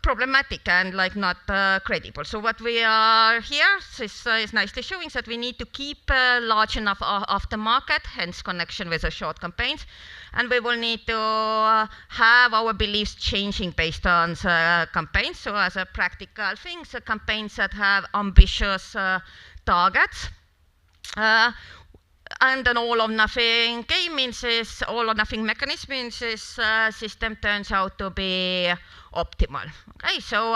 problematic and like not credible. So what we are here is nicely showing that we need to keep large enough aftermarket, hence connection with the short campaigns, and we will need to have our beliefs changing based on the campaigns. So as a practical thing, the campaigns that have ambitious targets, and an all-or-nothing game means this all-or-nothing mechanism means this system turns out to be optimal. Okay, so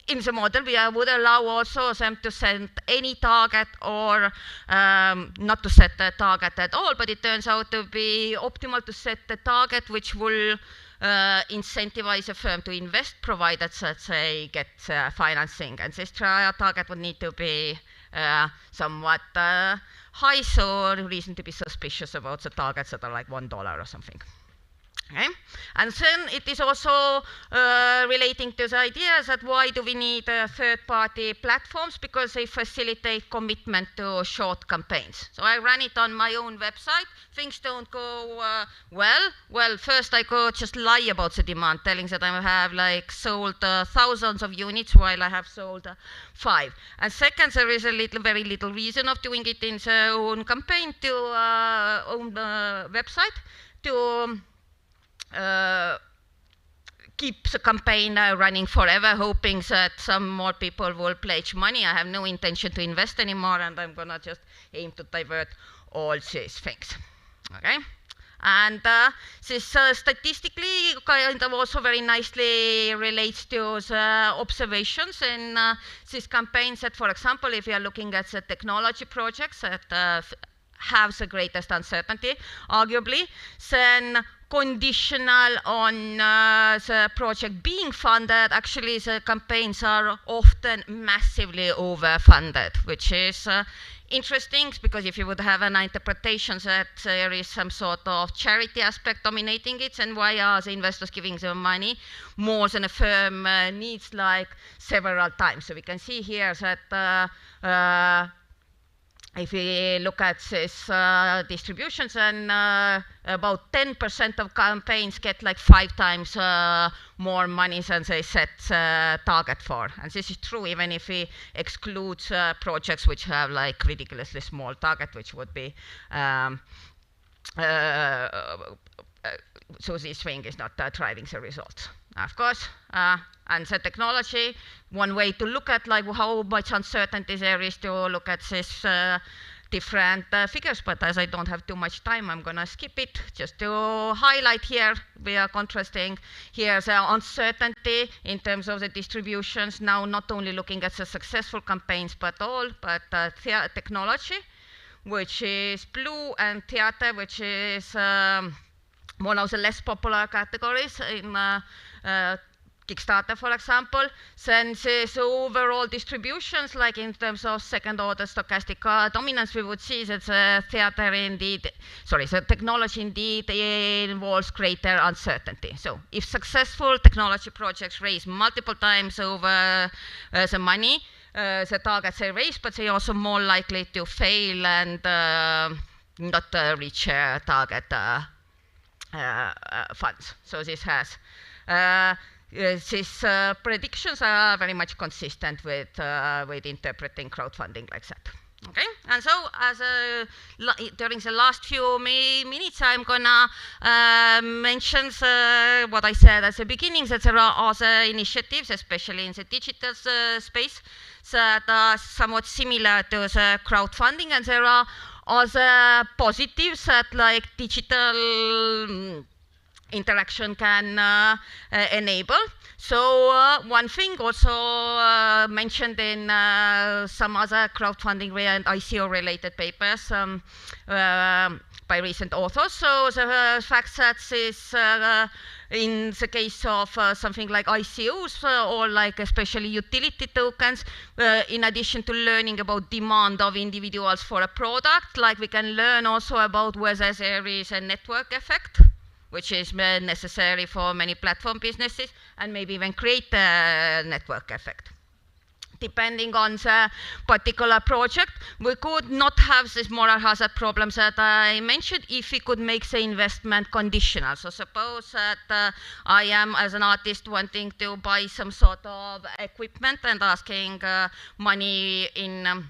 in the model, we would allow also them to set any target or not to set the target at all, but it turns out to be optimal to set the target which will incentivize a firm to invest, provided that they get financing. And this target would need to be somewhat high, so reason to be suspicious about the targets that are like $1 or something. Okay. And then it is also relating to the idea that why do we need third-party platforms? Because they facilitate commitment to short campaigns. So I ran it on my own website. Things don't go well. Well, first I could just lie about the demand, telling that I have like sold thousands of units while I have sold 5. And second, there is very little reason of doing it in the own campaign to own website to keep the campaign running forever, hoping that some more people will pledge money. I have no intention to invest anymore, and I'm going to just aim to divert all these things. Okay. And this statistically kind of also very nicely relates to the observations in these campaigns that, for example, if you are looking at the technology projects that have the greatest uncertainty, arguably, then conditional on the project being funded, actually the campaigns are often massively overfunded, which is interesting, because if you would have an interpretation that there is some sort of charity aspect dominating it, then why are the investors giving them money more than a firm needs, like several times? So we can see here that if we look at this distributions, then about 10% of campaigns get like 5 times more money than they set target for. And this is true even if we exclude projects which have like ridiculously small target, which would be so this thing is not driving the results. Of course, and the technology, one way to look at like how much uncertainty there is to look at this different figures, but as I don't have too much time, I'm gonna skip it. Just to highlight here, we are contrasting here the uncertainty in terms of the distributions, now not only looking at the successful campaigns, but technology, which is blue, and theater, which is one of the less popular categories in Kickstarter, for example. Then the overall distributions, like in terms of second-order stochastic dominance, we would see that the the technology indeed involves greater uncertainty. So if successful technology projects raise multiple times over the money, the targets they raise, but they're also more likely to fail and not reach target funds. So this has these predictions are very much consistent with interpreting crowdfunding like that. Okay, and so as during the last few minutes, I'm gonna mention what I said at the beginning, that there are other initiatives, especially in the digital space, that are somewhat similar to the crowdfunding, and there are other positives that like digital interaction can enable. So one thing also mentioned in some other crowdfunding and ICO related papers by recent authors. So the fact that this in the case of something like ICOs or like especially utility tokens, in addition to learning about demand of individuals for a product, like we can learn also about whether there is a network effect, which is necessary for many platform businesses, and maybe even create a network effect. Depending on the particular project, we could not have this moral hazard problems that I mentioned if we could make the investment conditional. So suppose that I am, as an artist, wanting to buy some sort of equipment and asking money in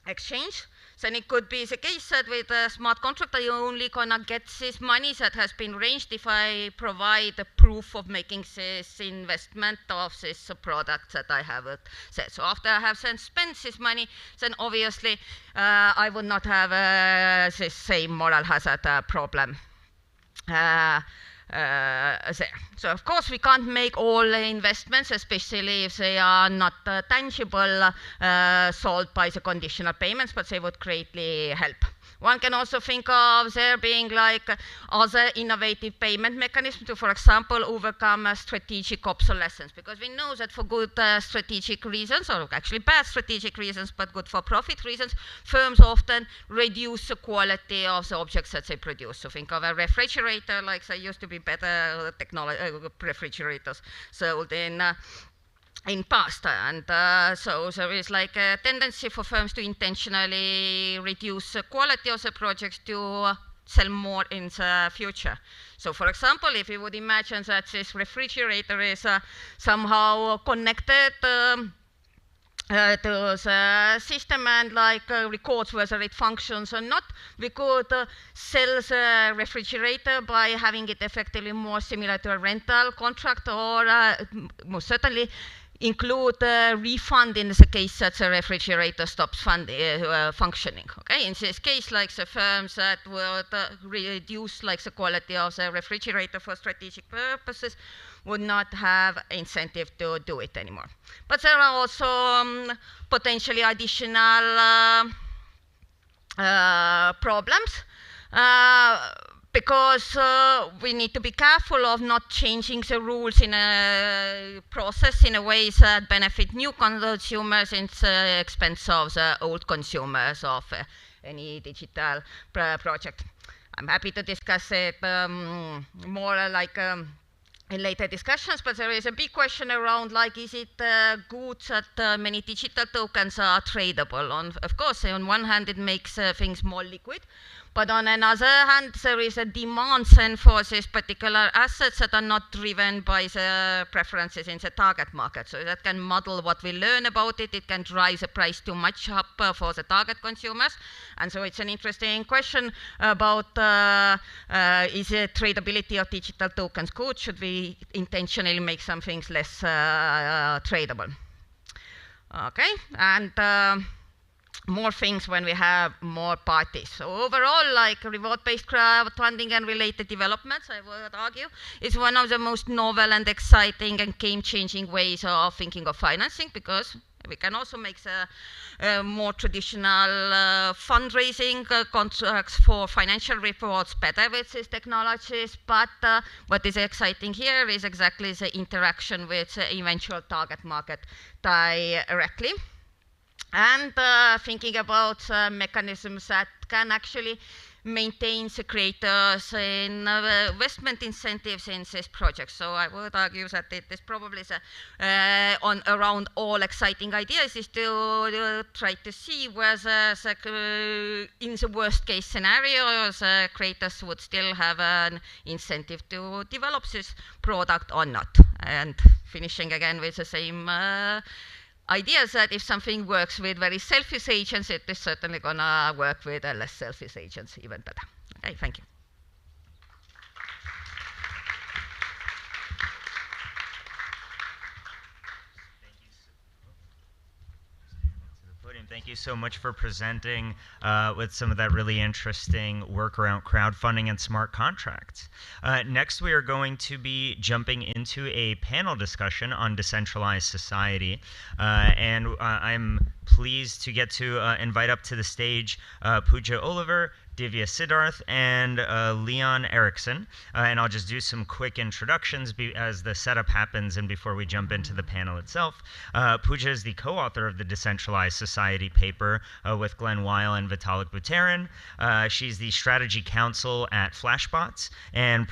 exchange. Then it could be the case that with a smart contract, I only gonna get this money that has been arranged if I provide a proof of making this investment of this product that I have said. So after I have spent this money, then obviously I would not have this same moral hazard problem there. So of course we can't make all investments, especially if they are not tangible, solved by the conditional payments, but they would greatly help. One can also think of there being like other innovative payment mechanisms to, for example, overcome strategic obsolescence, because we know that for good strategic reasons, or actually bad strategic reasons, but good for profit reasons, firms often reduce the quality of the objects that they produce. So think of a refrigerator, like there used to be better refrigerators sold in past, and so there is like a tendency for firms to intentionally reduce the quality of the projects to sell more in the future. So for example, if you would imagine that this refrigerator is somehow connected to the system and like records whether it functions or not, we could sell the refrigerator by having it effectively more similar to a rental contract, or most certainly include refund in the case that the refrigerator stops functioning. Okay, in this case, like the firms that would reduce like the quality of the refrigerator for strategic purposes would not have incentive to do it anymore. But there are also potentially additional problems. Because we need to be careful of not changing the rules in a process in a way that benefit new consumers at the expense of the old consumers of any digital project. I'm happy to discuss it more like in later discussions, but there is a big question around like, is it good that many digital tokens are tradable? Of course, on one hand, it makes things more liquid. But on another hand, there is a demand then for these particular assets that are not driven by the preferences in the target market. So that can muddle what we learn about it. It can drive the price too much up for the target consumers. And so it's an interesting question about is the tradability of digital tokens good? Should we intentionally make some things less tradable? Okay, and more things when we have more parties. So overall, like reward-based crowdfunding and related developments, I would argue, is one of the most novel and exciting and game-changing ways of thinking of financing, because we can also make the more traditional fundraising contracts for financial rewards better with these technologies. But what is exciting here is exactly the interaction with the eventual target market directly. And thinking about mechanisms that can actually maintain the creators in investment incentives in this project. So I would argue that it is probably around all exciting ideas is to try to see whether in the worst case scenarios, creators would still have an incentive to develop this product or not. And finishing again with the same idea is that if something works with very selfish agents, it is certainly going to work with less selfish agents even better. Okay, thank you. Thank you so much for presenting with some of that really interesting work around crowdfunding and smart contracts. Next, we are going to be jumping into a panel discussion on decentralized society. And I'm pleased to get to invite up to the stage Pooja Oliver, Divya Siddharth, and Leon Erickson. And I'll just do some quick introductions as the setup happens and before we jump into the panel itself. Pooja is the co-author of the Decentralized Society paper with Glenn Weil and Vitalik Buterin. She's the strategy counsel at Flashbots and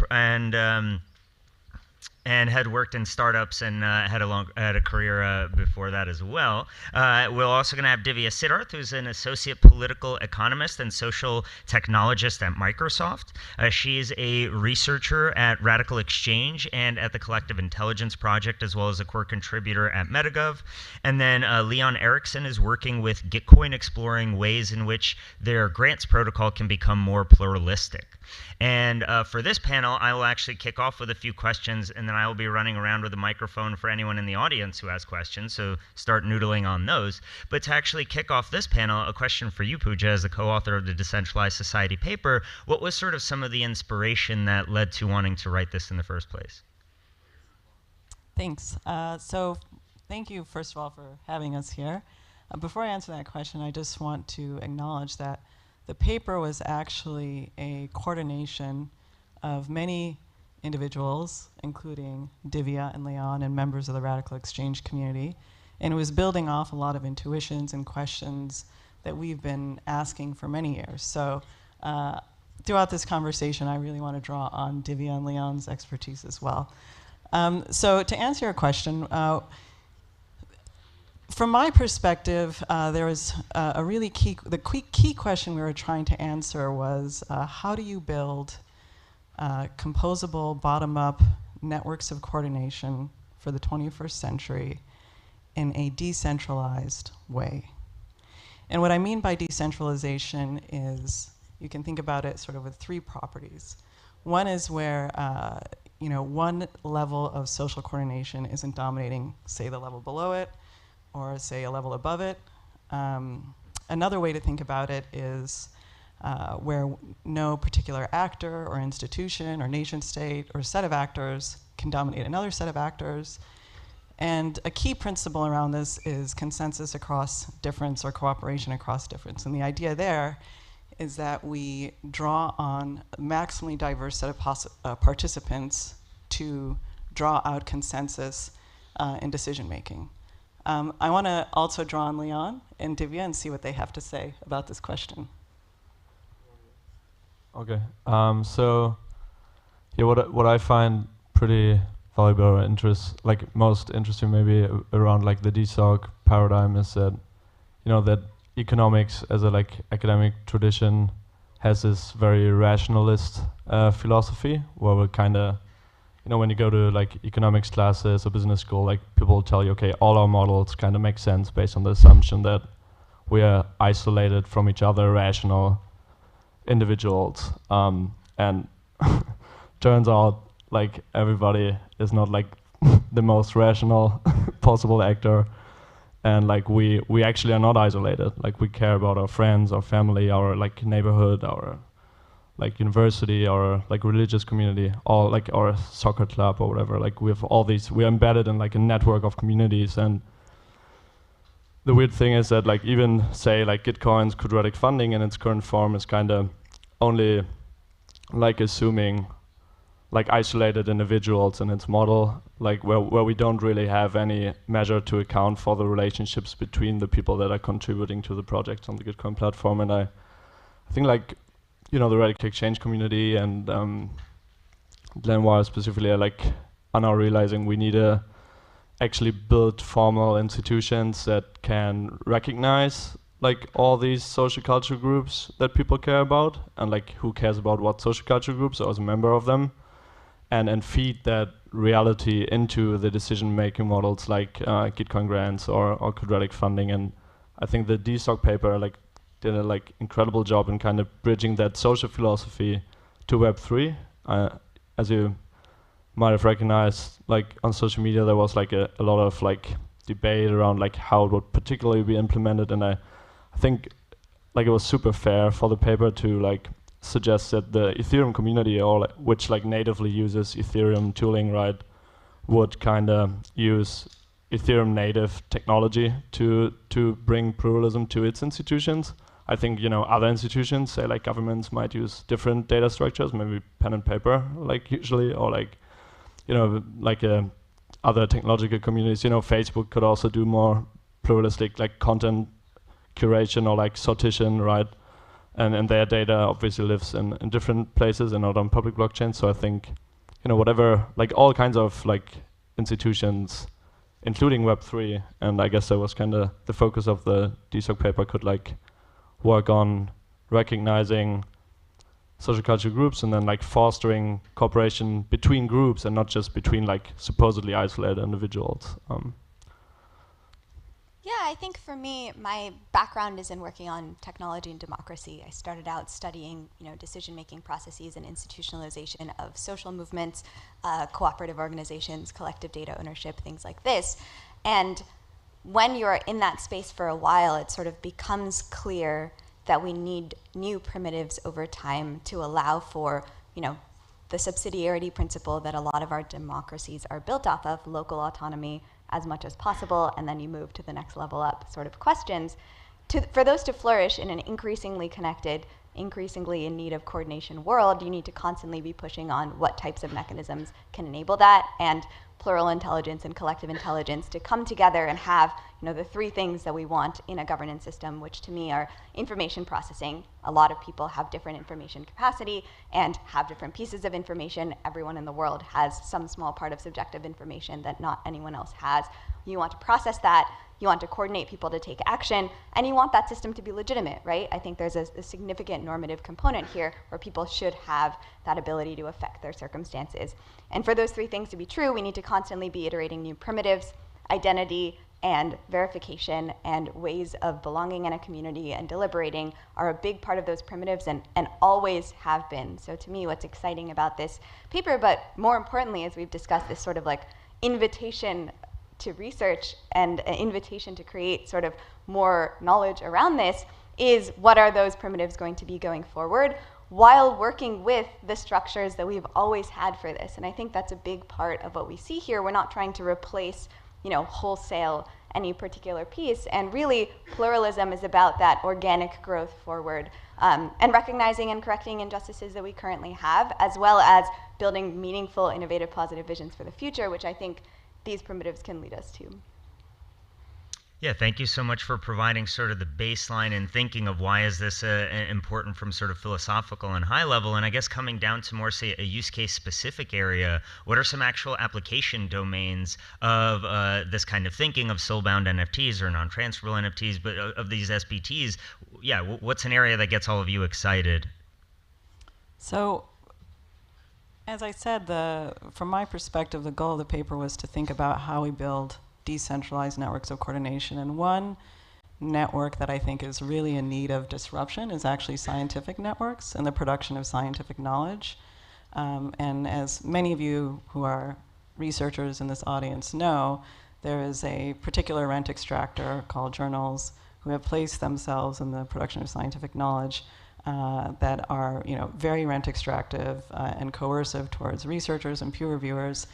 had worked in startups and had a career before that as well. We're also going to have Divya Siddharth, who's an associate political economist and social technologist at Microsoft. She's a researcher at Radical Exchange and at the Collective Intelligence Project, as well as a core contributor at MetaGov. And then Leon Erickson is working with Gitcoin, exploring ways in which their grants protocol can become more pluralistic. And for this panel, I will actually kick off with a few questions, and then I will be running around with a microphone for anyone in the audience who has questions, so start noodling on those. But to actually kick off this panel, a question for you, Pooja, as the co-author of the Decentralized Society paper. What was sort of some of the inspiration that led to wanting to write this in the first place? Thanks. So thank you, first of all, for having us here. Before I answer that question, I just want to acknowledge that the paper was actually a coordination of many individuals, including Divya and Leon and members of the Radical Exchange community. And it was building off a lot of intuitions and questions that we've been asking for many years. So throughout this conversation, I really want to draw on Divya and Leon's expertise as well. So to answer your question, from my perspective, there was a really key question we were trying to answer was how do you build composable bottom-up networks of coordination for the 21st century in a decentralized way? And what I mean by decentralization is you can think about it sort of with three properties. One is where one level of social coordination isn't dominating, say, the level below it, or say a level above it. Another way to think about it is where no particular actor or institution or nation state or set of actors can dominate another set of actors. And a key principle around this is consensus across difference or cooperation across difference. And the idea there is that we draw on a maximally diverse set of participants to draw out consensus in decision making. I want to also draw on Leon and Divya and see what they have to say about this question. Okay, so yeah, what I find pretty valuable or most interesting maybe around like the DSOC paradigm is that, that economics as a academic tradition has this very rationalist philosophy where we kind of, when you go to economics classes or business school, people will tell you, okay, all our models kind of make sense based on the assumption that we are isolated from each other, rational individuals, and turns out everybody is not the most rational possible actor, and we actually are not isolated. We care about our friends, our family, our neighborhood, our university, our religious community, all our soccer club or whatever. We have all these. We're embedded in a network of communities, and the weird thing is that even say Gitcoin's quadratic funding in its current form is kind of only assuming isolated individuals in its model, where we don't really have any measure to account for the relationships between the people that are contributing to the projects on the Gitcoin platform. And I think the Radical Exchange community and Glenwire specifically are now realizing we need to actually build formal institutions that can recognize all these social culture groups that people care about, and who cares about what social culture groups or is a member of them, and feed that reality into the decision-making models Gitcoin grants or quadratic funding. And I think the DSOC paper did an incredible job in kind of bridging that social philosophy to Web3. As you might have recognized, on social media there was a lot of debate around how it would particularly be implemented, and I think it was super fair for the paper to suggest that the Ethereum community, or which natively uses Ethereum tooling, right, would kind of use Ethereum native technology to bring pluralism to its institutions. I think other institutions, say governments, might use different data structures, maybe pen and paper, usually, or other technological communities. Facebook could also do more pluralistic content curation or sortition, right? And their data obviously lives in different places and not on public blockchains. So I think, whatever, all kinds of institutions, including Web3, and I guess that was kind of the focus of the DSOC paper, could work on recognizing social culture groups and then fostering cooperation between groups and not just between supposedly isolated individuals. Yeah, I think for me, my background is in working on technology and democracy. I started out studying, decision-making processes and institutionalization of social movements, cooperative organizations, collective data ownership, things like this. And when you're in that space for a while, it sort of becomes clear that we need new primitives over time to allow for, the subsidiarity principle that a lot of our democracies are built off of, local autonomy as much as possible, and then you move to the next level up sort of questions. For those to flourish in an increasingly connected, increasingly in need of coordination world, you need to constantly be pushing on what types of mechanisms can enable that, and plural intelligence and collective intelligence to come together and have the three things that we want in a governance system, which to me are information processing. A lot of people have different information capacity and have different pieces of information. Everyone in the world has some small part of subjective information that not anyone else has. You want to process that, you want to coordinate people to take action, and you want that system to be legitimate, right? I think there's a significant normative component here where people should have that ability to affect their circumstances. And for those three things to be true, we need to constantly be iterating new primitives, identity, and verification and ways of belonging in a community and deliberating are a big part of those primitives and always have been. So to me, what's exciting about this paper, but more importantly, as we've discussed, this sort of like invitation to research and an invitation to create sort of more knowledge around this, is what are those primitives going to be going forward, while working with the structures that we've always had for this. And I think that's a big part of what we see here. We're not trying to replace, wholesale any particular piece. And really, pluralism is about that organic growth forward, and recognizing and correcting injustices that we currently have, as well as building meaningful, innovative, positive visions for the future, which I think these primitives can lead us to. Yeah, thank you so much for providing sort of the baseline and thinking of why is this important from sort of philosophical and high level. And I guess coming down to more, say, a use case specific area, what are some actual application domains of this kind of thinking of soulbound NFTs or non-transferable NFTs, but of these SBTs? Yeah, what's an area that gets all of you excited? So, as I said, from my perspective, the goal of the paper was to think about how we build decentralized networks of coordination. And one network that I think is really in need of disruption is actually scientific networks and the production of scientific knowledge. And as many of you who are researchers in this audience know, there is a particular rent extractor called journals who have placed themselves in the production of scientific knowledge that are very rent extractive and coercive towards researchers and peer reviewers.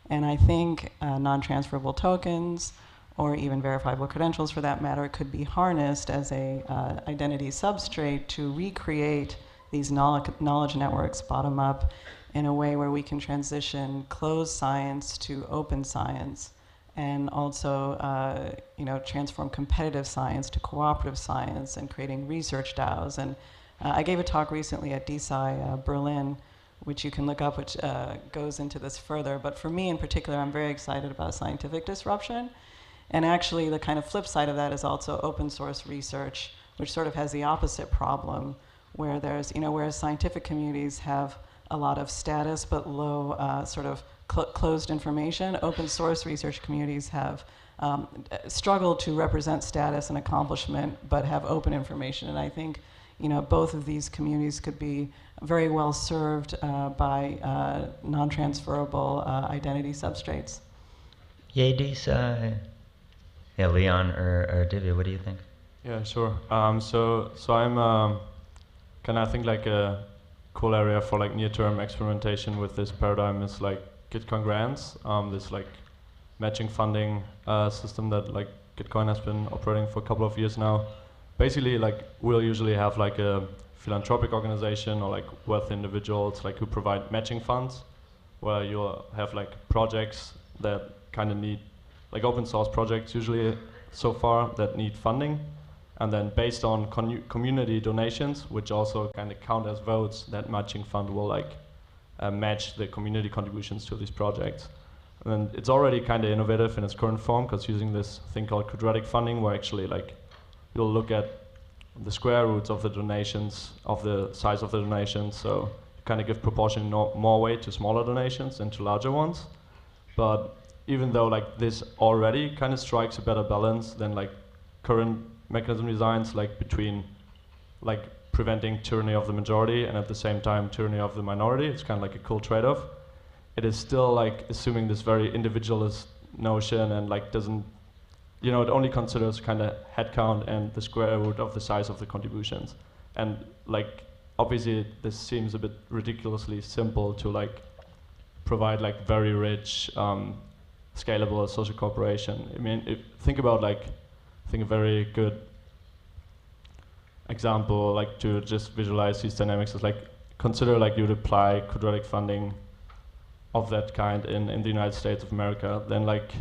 And I think non-transferable tokens, or even verifiable credentials for that matter, could be harnessed as a identity substrate to recreate these knowledge networks bottom up in a way where we can transition closed science to open science, and also transform competitive science to cooperative science, and creating research DAOs. And I gave a talk recently at DeSci Berlin, which you can look up, which goes into this further. But for me in particular, I'm very excited about scientific disruption. And actually, the kind of flip side of that is also open source research, which sort of has the opposite problem, where there's, whereas scientific communities have a lot of status but low sort of closed information, open source research communities have struggled to represent status and accomplishment but have open information. And I think both of these communities could be very well served by non-transferable identity substrates. Yay, DeSci. Yeah, Leon or Divya, what do you think? Yeah, sure. So I'm kind of think like a cool area for like near-term experimentation with this paradigm is like Gitcoin grants. This like matching funding system that like Gitcoin has been operating for a couple of years now. Basically, like we'll usually have like a philanthropic organization or like wealthy individuals like who provide matching funds, where you'll have like projects that kind of need, like open source projects usually so far that need funding, and then based on community donations, which also kind of count as votes, that matching fund will like match the community contributions to these projects. And then it's already kind of innovative in its current form because using this thing called quadratic funding, where actually like you'll look at the square roots of the donations, of the size of the donations, so you kind of give proportionally more weight to smaller donations than to larger ones. But even though like this already kind of strikes a better balance than like current mechanism designs, like between like preventing tyranny of the majority and at the same time tyranny of the minority, it's kind of like a cool trade-off. It is still like assuming this very individualist notion and like doesn't, it only considers kind of headcount and the square root of the size of the contributions. And like, obviously this seems a bit ridiculously simple to like provide like very rich, scalable social cooperation. I mean, think about like, I think a very good example like to just visualize these dynamics is like, consider like you would apply quadratic funding of that kind in the United States of America, then like,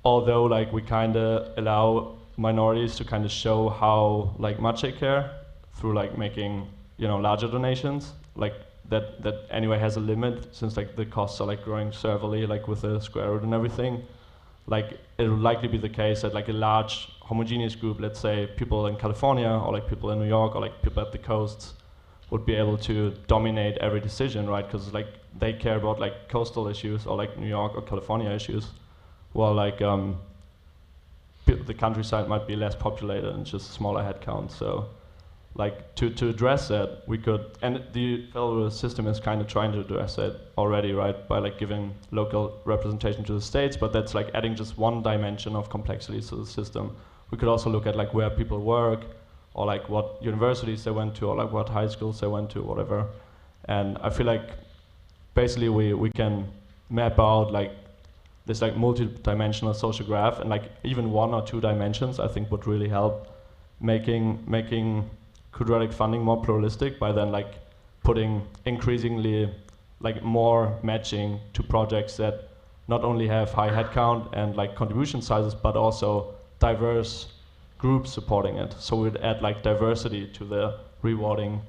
although like we kind of allow minorities to kind of show how like much they care through like making larger donations, like that anyway has a limit since like the costs are like growing serverly like with the square root and everything. Like it would likely be the case that like a large homogeneous group, let's say people in California or like people in New York or like people at the coasts, would be able to dominate every decision, right? Because like they care about like coastal issues or like New York or California issues. Well, like the countryside might be less populated and just smaller headcount. So like to address that, we could, and the federal system is kind of trying to address that already, right, by like giving local representation to the states, but that's like adding just one dimension of complexity to the system. We could also look at like where people work, or like what universities they went to, or like what high schools they went to, whatever. And I feel like basically we can map out like this like multi-dimensional social graph, and like even 1 or 2 dimensions I think would really help making quadratic funding more pluralistic by then like putting increasingly like more matching to projects that not only have high headcount and like contribution sizes, but also diverse groups supporting it. So we'd add like diversity to the rewarding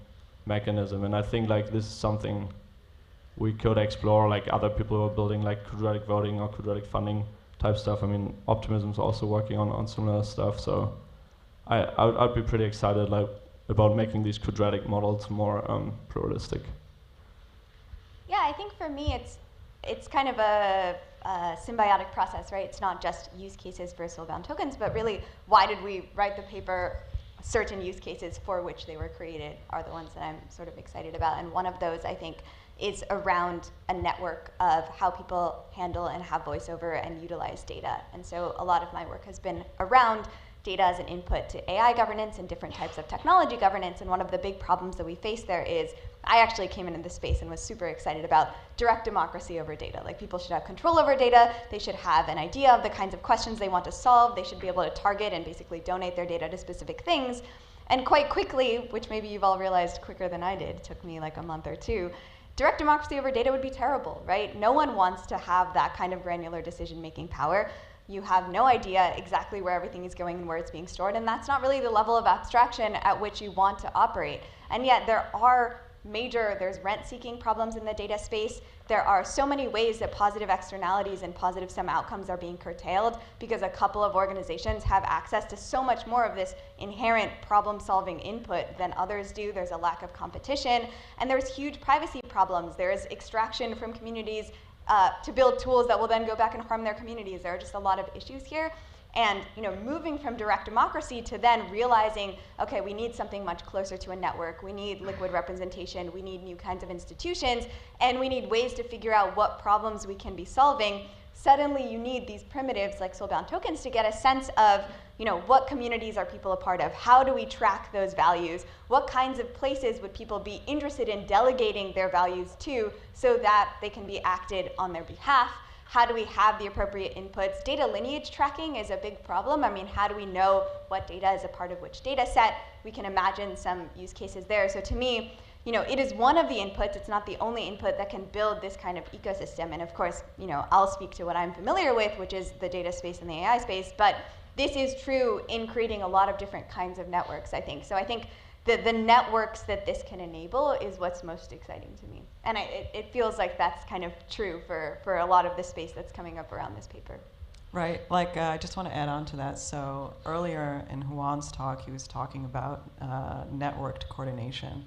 mechanism. And I think like this is something we could explore, like other people who are building like quadratic voting or quadratic funding type stuff. I mean, Optimism's also working on similar stuff. So I'd be pretty excited like about making these quadratic models more pluralistic. Yeah, I think for me it's kind of a symbiotic process, right? It's not just use cases for soul-bound tokens, but really why did we write the paper? Certain use cases for which they were created are the ones that I'm sort of excited about. And one of those, I think, is around a network of how people handle and have voice over and utilize data. And so a lot of my work has been around data as an input to AI governance and different types of technology governance. And one of the big problems that we face there is, I actually came into this space and was super excited about direct democracy over data. Like people should have control over data, they should have an idea of the kinds of questions they want to solve, they should be able to target and basically donate their data to specific things. And quite quickly, which maybe you've all realized quicker than I did, it took me like a month or 2, direct democracy over data would be terrible, right? No one wants to have that kind of granular decision-making power. You have no idea exactly where everything is going and where it's being stored, and that's not really the level of abstraction at which you want to operate. And yet there's rent-seeking problems in the data space. There are so many ways that positive externalities and positive sum outcomes are being curtailed because a couple of organizations have access to so much more of this inherent problem-solving input than others do. There's a lack of competition, and there's huge privacy problems. There's extraction from communities to build tools that will then go back and harm their communities. There are just a lot of issues here. And moving from direct democracy to then realizing, okay, we need something much closer to a network. We need liquid representation. We need new kinds of institutions. And we need ways to figure out what problems we can be solving. Suddenly you need these primitives like soul-bound tokens to get a sense of what communities are people a part of? How do we track those values? What kinds of places would people be interested in delegating their values to so that they can be acted on their behalf? How do we have the appropriate inputs? Data lineage tracking is a big problem. I mean, how do we know what data is a part of which data set? We can imagine some use cases there. So to me, it is one of the inputs. It's not the only input that can build this kind of ecosystem. And of course, I'll speak to what I'm familiar with, which is the data space and the AI space. But this is true in creating a lot of different kinds of networks, I think. So I think the networks that this can enable is what's most exciting to me. And it feels like that's kind of true for a lot of the space that's coming up around this paper. Right, I just want to add on to that. So earlier in Juan's talk, he was talking about networked coordination.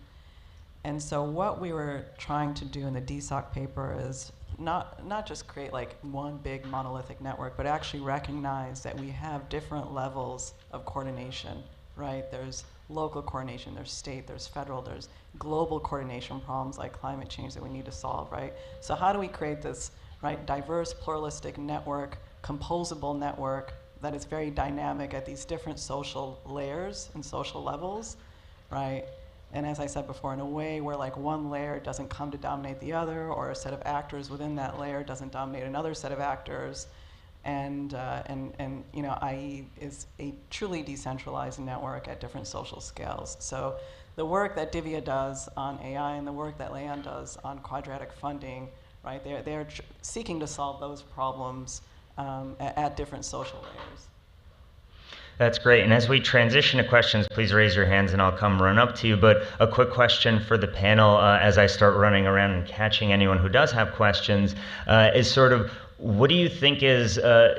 And so what we were trying to do in the DSOC paper is not just create like one big monolithic network, but actually recognize that we have different levels of coordination, right? There's local coordination, there's state, there's federal, there's global coordination problems like climate change that we need to solve, right? So how do we create this, right, diverse, pluralistic network, composable network that is very dynamic at these different social layers and social levels, right? And as I said before, in a way where like one layer doesn't come to dominate the other, or a set of actors within that layer doesn't dominate another set of actors, and i.e. is a truly decentralized network at different social scales. So the work that Divya does on AI and the work that Leon does on quadratic funding, right? They're seeking to solve those problems at different social layers. That's great. And as we transition to questions, please raise your hands and I'll come run up to you. But a quick question for the panel as I start running around and catching anyone who does have questions is sort of, what do you think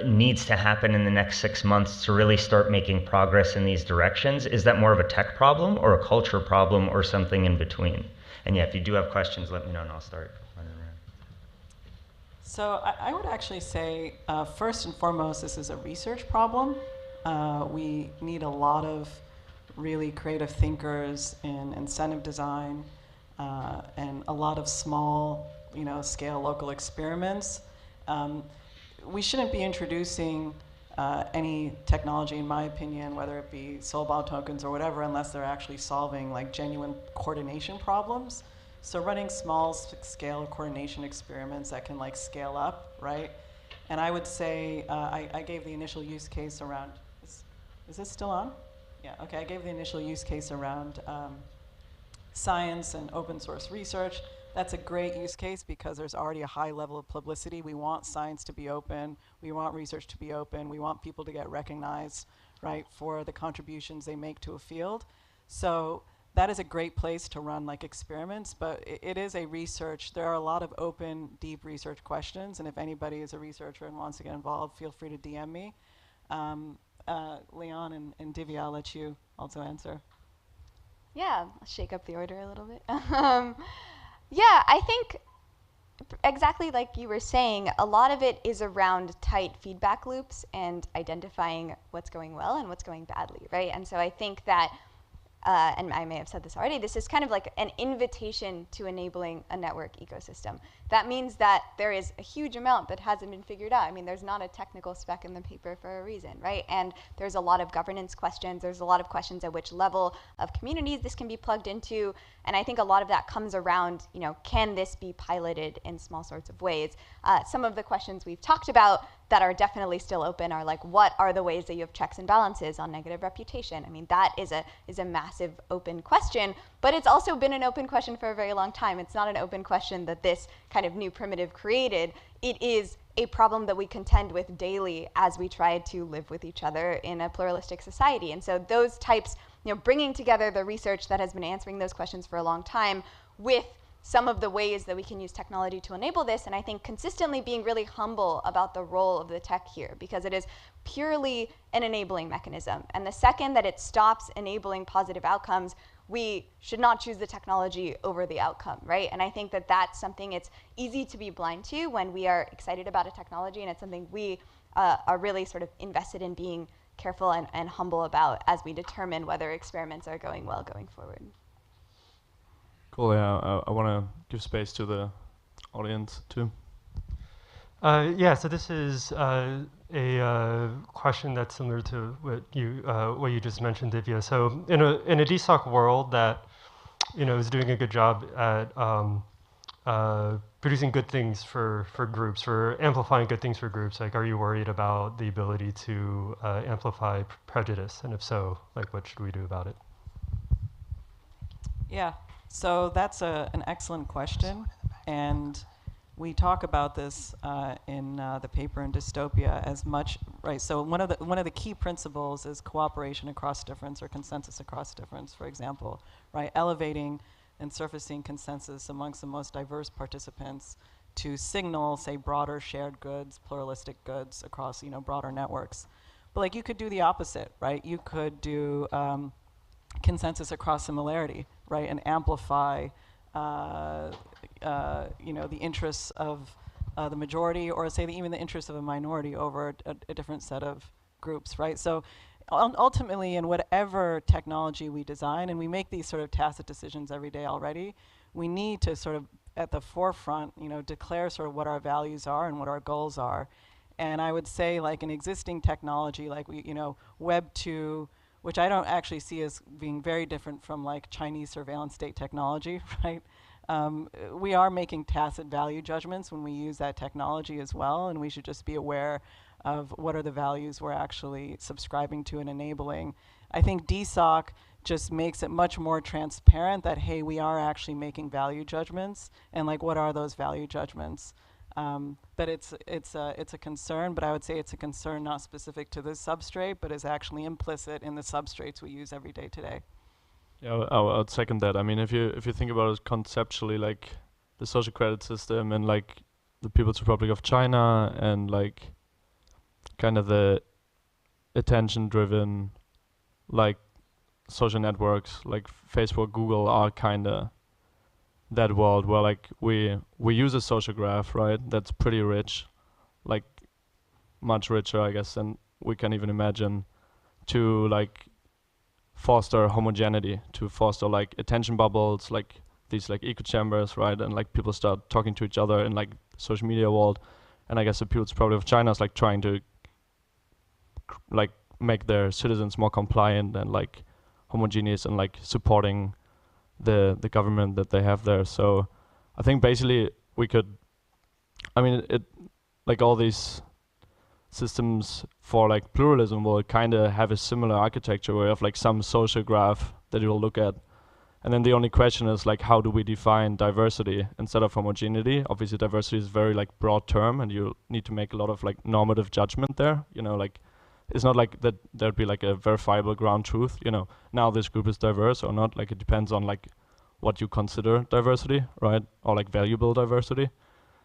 needs to happen in the next 6 months to really start making progress in these directions? Is that more of a tech problem or a culture problem or something in between? And yeah, if you do have questions, let me know and I'll start running around. So I would actually say, first and foremost, this is a research problem. We need a lot of really creative thinkers in incentive design and a lot of small, scale local experiments. We shouldn't be introducing any technology, in my opinion, whether it be soul-bound tokens or whatever, unless they're actually solving like genuine coordination problems. So running small-scale coordination experiments that can like scale up, right? And I would say I gave the initial use case around. Is this still on? Yeah. Okay. I gave the initial use case around science and open source research. That's a great use case because there's already a high level of publicity. We want science to be open. We want research to be open. We want people to get recognized, right, for the contributions they make to a field. So that is a great place to run like experiments, but it is a research. There are a lot of open, deep research questions, and if anybody is a researcher and wants to get involved, feel free to DM me. Leon and Divya, I'll let you also answer. Yeah, I'll shake up the order a little bit. Yeah, I think exactly like you were saying, a lot of it is around tight feedback loops and identifying what's going well and what's going badly, right? And so I think that, and I may have said this already, this is kind of like an invitation to enabling a network ecosystem. That means that there is a huge amount that hasn't been figured out. I mean, there's not a technical spec in the paper for a reason, right? And there's a lot of governance questions. There's a lot of questions at which level of communities this can be plugged into. And I think a lot of that comes around, can this be piloted in small sorts of ways? Some of the questions we've talked about that are definitely still open are like, what are the ways that you have checks and balances on negative reputation? I mean, that is a massive open question, but it's also been an open question for a very long time. It's not an open question that this kind of new primitive created. It is a problem that we contend with daily as we try to live with each other in a pluralistic society. And so those types, bringing together the research that has been answering those questions for a long time with some of the ways that we can use technology to enable this, and I think consistently being really humble about the role of the tech here, because it is purely an enabling mechanism. And the second that it stops enabling positive outcomes, we should not choose the technology over the outcome, right? And I think that that's something it's easy to be blind to when we are excited about a technology, and it's something we are really sort of invested in being careful and humble about as we determine whether experiments are going well going forward. Cool, yeah, I want to give space to the audience too. Yeah, so this is a question that's similar to what you just mentioned, Divya. So in a DSOC world that is doing a good job at producing good things for groups, for amplifying good things for groups, like, are you worried about the ability to amplify prejudice? And if so, like, what should we do about it? Yeah. So that's an excellent question, and we talk about this in the paper in Dystopia as much, right? So one of the key principles is cooperation across difference or consensus across difference, for example, right? Elevating and surfacing consensus amongst the most diverse participants to signal, say, broader shared goods, pluralistic goods across, broader networks. But like you could do the opposite, right? You could do consensus across similarity, right, and amplify, the interests of the majority, or say even the interests of a minority over a different set of groups, right? So ultimately, in whatever technology we design, and we make these sort of tacit decisions every day already, we need to sort of, at the forefront, declare sort of what our values are and what our goals are. And I would say, like, an existing technology, like Web 2, which I don't actually see as being very different from like Chinese surveillance state technology, right? We are making tacit value judgments when we use that technology as well, and we should just be aware of what are the values we're actually subscribing to and enabling. I think DSOC just makes it much more transparent that, hey, we are actually making value judgments, and like, what are those value judgments? But it's a concern, but I would say it's a concern not specific to this substrate, but is actually implicit in the substrates we use every day today. Yeah, I would second that. I mean, if you think about it conceptually, like the social credit system and like the People's Republic of China and like kind of the attention-driven like social networks like Facebook, Google are kind of that world where like we use a social graph, right? That's pretty rich, like much richer, I guess, than we can even imagine to like foster homogeneity, to foster like attention bubbles, like these like echo chambers, right? And like people start talking to each other in like social media world. And I guess the People's Republic of China is like trying to like make their citizens more compliant and like homogeneous and like supporting the government that they have there. So I think basically we could, I mean, it like all these systems for like pluralism will kind of have a similar architecture where you have like some social graph that you will look at. And then the only question is like, how do we define diversity instead of homogeneity? Obviously diversity is a very like broad term and you need to make a lot of like normative judgment there. You know, like it's not like that there'd be like a verifiable ground truth, you know, now this group is diverse or not. Like it depends on like what you consider diversity, right? Or like valuable diversity.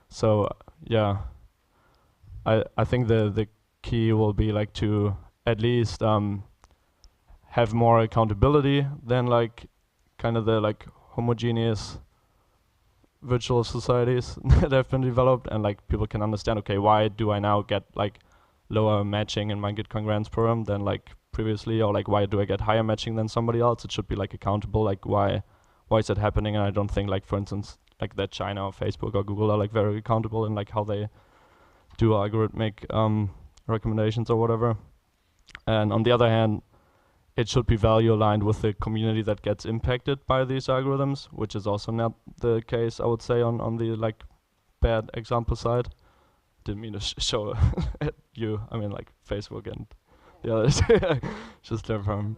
So yeah, I think the key will be like to at least have more accountability than like kind of the like homogeneous virtual societies that have been developed, and like people can understand, okay, why do I now get like lower matching in my Git congruence program than like previously, or like why do I get higher matching than somebody else? It should be like accountable, like why is that happening? And I don't think like, for instance, like that China or Facebook or Google are like very accountable in like how they do algorithmic recommendations or whatever. And on the other hand, it should be value aligned with the community that gets impacted by these algorithms, which is also not the case, I would say, on the like bad example side. Didn't mean to show at you. I mean like Facebook and the others. Just learn from.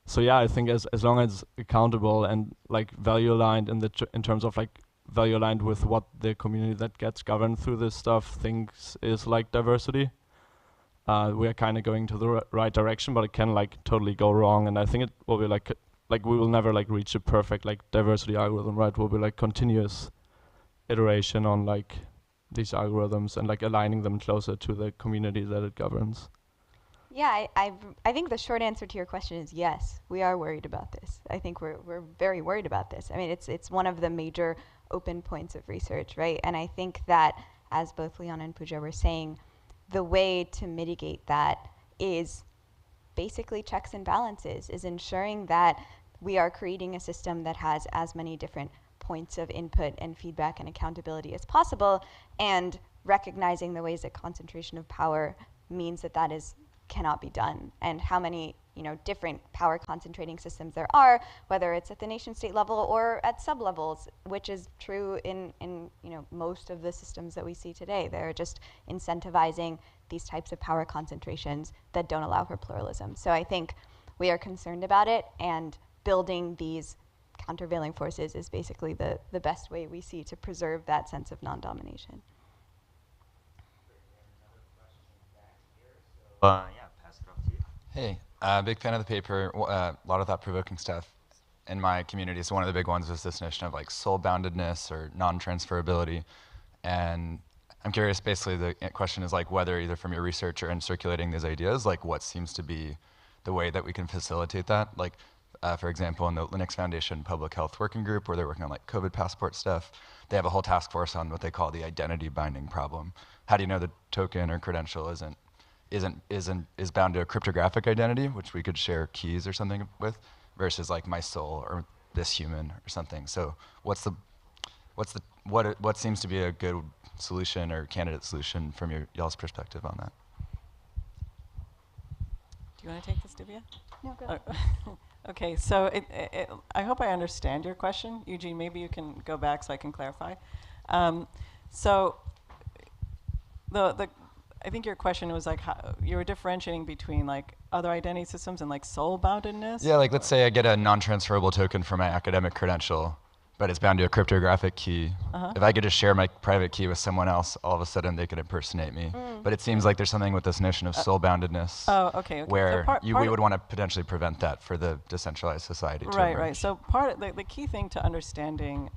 So yeah, I think as long as accountable and like value aligned in terms of like value aligned with what the community that gets governed through this stuff thinks is like diversity, we are kind of going to the right direction, but it can like totally go wrong. And I think it will be like we will never like reach a perfect like diversity algorithm, right? We'll be like continuous iteration on like these algorithms and like aligning them closer to the community that it governs. Yeah, I think the short answer to your question is yes, we are worried about this. I think we're very worried about this. I mean, it's one of the major open points of research, right? And I think that, as both Leon and Pooja were saying, the way to mitigate that is basically checks and balances, is ensuring that we are creating a system that has as many different points of input and feedback and accountability as possible, and recognizing the ways that concentration of power means that that cannot be done, and how many different power concentrating systems there are, whether it's at the nation state level or at sub-levels, which is true in most of the systems that we see today. They're just incentivizing these types of power concentrations that don't allow for pluralism. So I think we are concerned about it, and building these countervailing forces is basically the best way we see to preserve that sense of non-domination. Yeah, pass it off to you. Hey, big fan of the paper. A lot of thought-provoking stuff in my community. So one of the big ones was this notion of like soul-boundedness or non-transferability. And I'm curious, basically the question is like whether either from your research or in circulating these ideas, like what seems to be the way that we can facilitate that. Like, for example, in the Linux Foundation Public Health Working Group, where they're working on like COVID passport stuff, they have a whole task force on what they call the identity binding problem. How do you know the token or credential is bound to a cryptographic identity, which we could share keys or something with, versus like my soul or this human or something. So what seems to be a good solution or candidate solution from y'all's perspective on that? Do you want to take this, Divya? No, go. Okay, so I hope I understand your question. Eugene, maybe you can go back so I can clarify. So I think your question was like how you were differentiating between like other identity systems and like soul-boundedness? Yeah, like let's say I get a non-transferable token for my academic credential, but it's bound to a cryptographic key. If I could just share my private key with someone else, all of a sudden they could impersonate me. But it seems like there's something with this notion of soul-boundedness where so we would want to potentially prevent that for the decentralized society to emerge. Right. So the key thing to understanding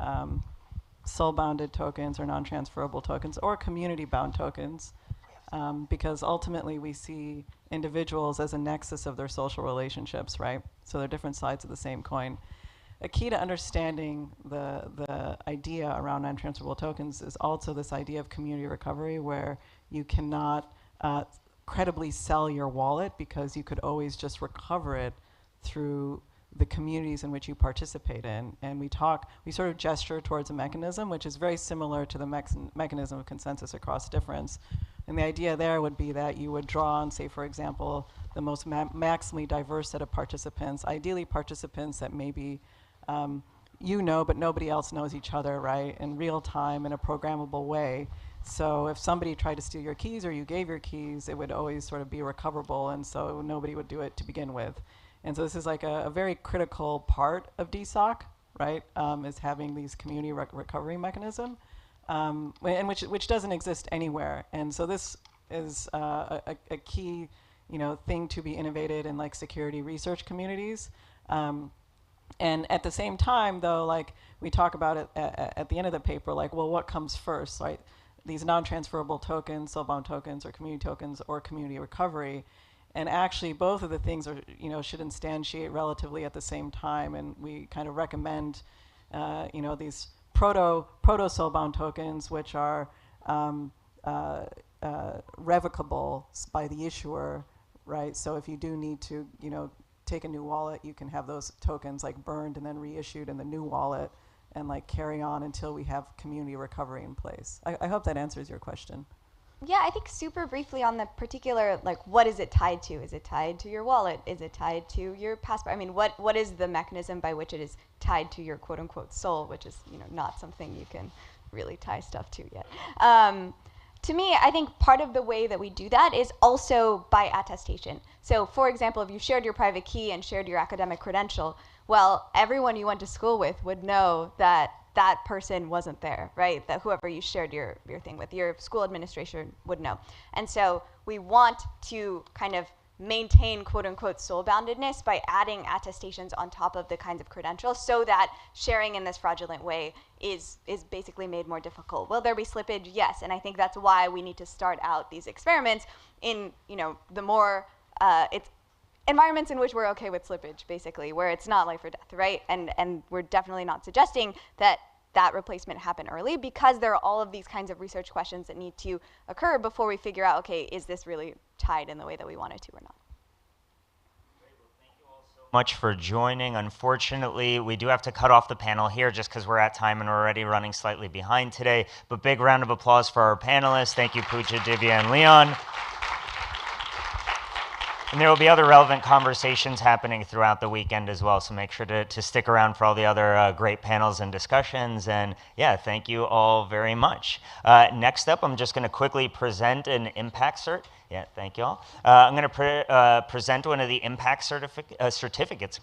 soul-bounded tokens or non-transferable tokens or community-bound tokens, because ultimately we see individuals as a nexus of their social relationships, right? So they're different sides of the same coin. A key to understanding the idea around non-transferable tokens is also this idea of community recovery, where you cannot credibly sell your wallet because you could always just recover it through the communities in which you participate in. And we sort of gesture towards a mechanism which is very similar to the mechanism of consensus across difference. And the idea there would be that you would draw on, say, for example, the most maximally diverse set of participants, ideally participants that maybe you know, but nobody else knows each other, right, in real time in a programmable way. So if somebody tried to steal your keys or you gave your keys, it would always sort of be recoverable, and so nobody would do it to begin with. And so this is like a very critical part of DSOC, right, is having these community recovery mechanism, and which doesn't exist anywhere. And so this is a key, thing to be innovated in like security research communities. And at the same time, though, like we talk about it at the end of the paper, like, well, what comes first, right? These non-transferable tokens, soulbound tokens, or community recovery. And actually, both of the things are, should instantiate relatively at the same time. And we kind of recommend, these proto-soulbound tokens, which are revocable by the issuer, right? So if you do need to, take a new wallet, you can have those tokens like burned and then reissued in the new wallet, and like carry on until we have community recovery in place. I hope that answers your question. Yeah, I think super briefly on the particular, like, what is it tied to? Is it tied to your wallet? Is it tied to your passport? I mean, what is the mechanism by which it is tied to your quote unquote soul, which is, not something you can really tie stuff to yet. To me, I think part of the way that we do that is also by attestation. So for example, if you shared your private key and shared your academic credential, well, everyone you went to school with would know that that person wasn't there, right? That whoever you shared your thing with, your school administration would know. And so we want to kind of maintain quote unquote soul-boundedness by adding attestations on top of the kinds of credentials so that sharing in this fraudulent way is basically made more difficult. Will there be slippage? Yes, and I think that's why we need to start out these experiments in, the more, it's environments in which we're okay with slippage, basically, where it's not life or death, right? And we're definitely not suggesting that replacement happen early, because there are all of these kinds of research questions that need to occur before we figure out, okay, is this really tied in the way that we want it to or not? Much for joining. Unfortunately, we do have to cut off the panel here just because we're at time and we're already running slightly behind today. But big round of applause for our panelists. Thank you, Pooja, Divya, and Leon. And there will be other relevant conversations happening throughout the weekend as well, so make sure to stick around for all the other great panels and discussions. And yeah, thank you all very much. Next up, I'm just going to quickly present an impact cert. Yeah, thank you all. I'm going to present one of the impact certificates,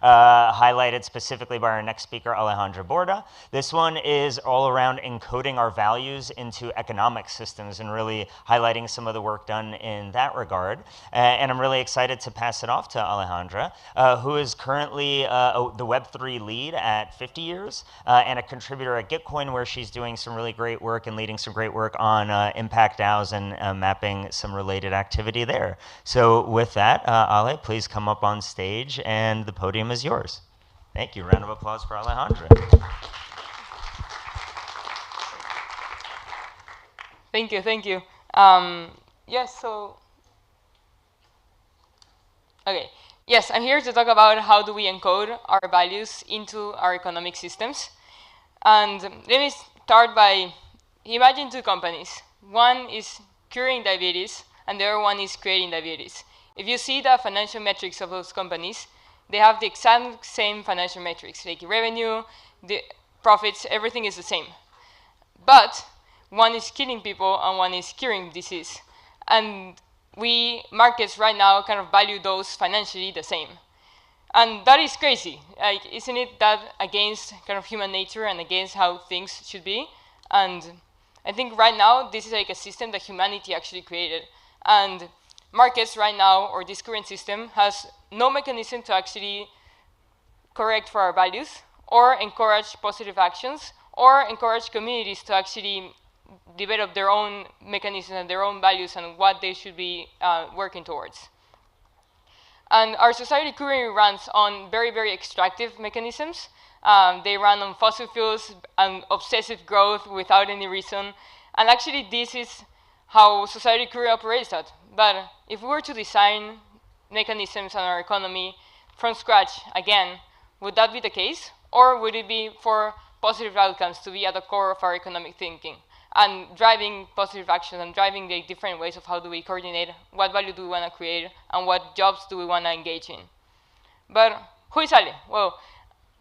highlighted specifically by our next speaker, Alejandra Borda. This one is all around encoding our values into economic systems and really highlighting some of the work done in that regard. And I'm really excited to pass it off to Alejandra, who is currently the Web3 lead at 50 Years and a contributor at Gitcoin, where she's doing some really great work and leading some great work on impact DAOs and mapping some related activity there. So with that, Ale, please come up on stage and the podium is yours. Thank you. Round of applause for Alejandra. Thank you. Yes, okay. Yes, I'm here to talk about how do we encode our values into our economic systems. And let me start by, imagine two companies. One is curing diabetes, and the other one is creating diabetes. If you see the financial metrics of those companies, they have the exact same financial metrics, like revenue, the profits, everything is the same. But one is killing people and one is curing disease. And markets right now kind of value those financially the same. And that is crazy. Like, isn't it that against kind of human nature and against how things should be? And I think right now, this is like a system that humanity actually created. And markets right now, or this current system, has no mechanism to actually correct for our values, or encourage positive actions, or encourage communities to actually develop their own mechanisms and their own values and what they should be working towards. And our society currently runs on very, very extractive mechanisms. They run on fossil fuels and obsessive growth without any reason. And actually, this is how society currently operates that. But if we were to design mechanisms in our economy from scratch again, would that be the case? Or would it be for positive outcomes to be at the core of our economic thinking and driving positive action and driving the different ways of how do we coordinate, what value do we want to create, and what jobs do we want to engage in? But who is Ale? Well,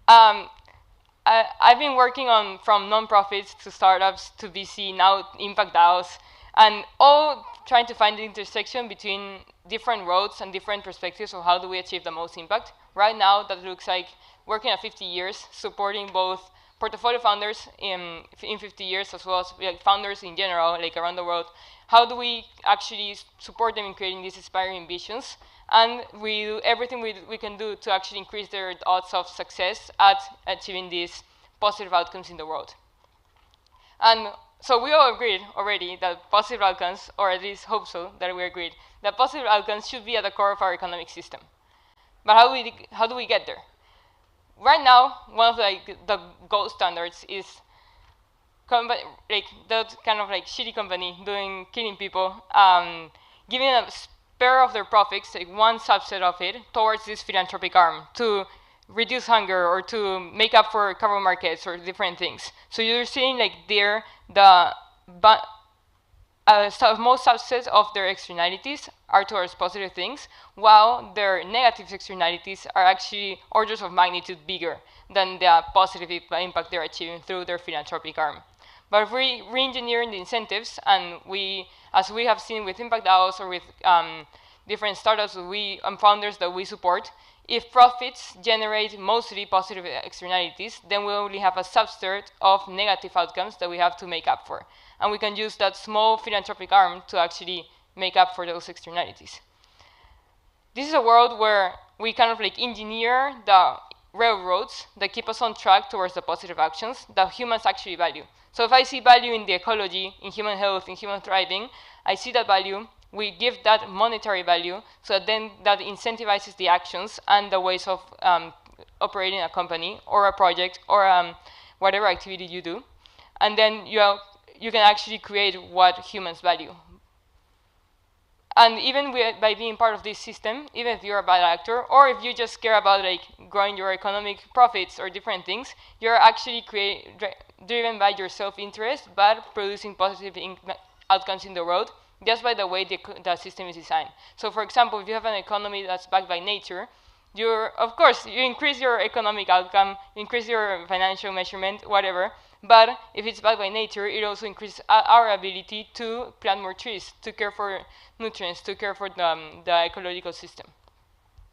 I've been working on from nonprofits to startups to VC, now impact DAOs, and all trying to find the intersection between different roads and different perspectives of how do we achieve the most impact. Right now, that looks like working at 50 years, supporting both portfolio founders in 50 years as well as like, founders in general, like around the world. How do we actually support them in creating these inspiring visions? And we do everything we can do to actually increase their odds of success at achieving these positive outcomes in the world. And so we all agreed already that positive outcomes, or at least hope so, that we agreed, that positive outcomes should be at the core of our economic system. But how do we get there? Right now, one of the gold standards is that kind of like shitty company killing people, giving a spare of their profits, like one subset of it, towards this philanthropic arm to reduce hunger or to make up for carbon markets or different things. So you're seeing like there the most subsets of their externalities are towards positive things, while their negative externalities are actually orders of magnitude bigger than the positive impact they're achieving through their philanthropic arm. But if we re-engineer the incentives, and as we have seen with impact DAOs or with different startups and founders that we support, if profits generate mostly positive externalities, then we only have a subset of negative outcomes that we have to make up for. And we can use that small philanthropic arm to actually make up for those externalities. This is a world where we kind of like engineer the railroads that keep us on track towards the positive actions that humans actually value. So if I see value in the ecology, in human health, in human thriving, I see that value, we give that monetary value, so that then that incentivizes the actions and the ways of operating a company or a project or whatever activity you do. And then you can actually create what humans value. And even by being part of this system, even if you're a bad actor, or if you just care about like growing your economic profits or different things, you're actually driven by your self-interest, but producing positive outcomes in the world, just by the way the system is designed. So for example, if you have an economy that's backed by nature, of course, you increase your economic outcome, you increase your financial measurement, whatever, but if it's backed by nature, it also increases our ability to plant more trees, to care for nutrients, to care for the ecological system.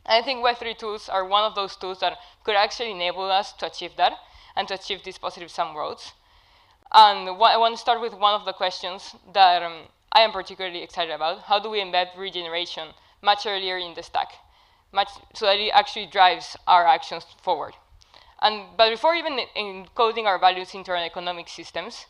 And I think Web3 tools are one of those tools that could actually enable us to achieve that and to achieve these positive sum worlds. And I want to start with one of the questions that I am particularly excited about. How do we embed regeneration much earlier in the stack, so that it actually drives our actions forward? But before even encoding our values into our economic systems,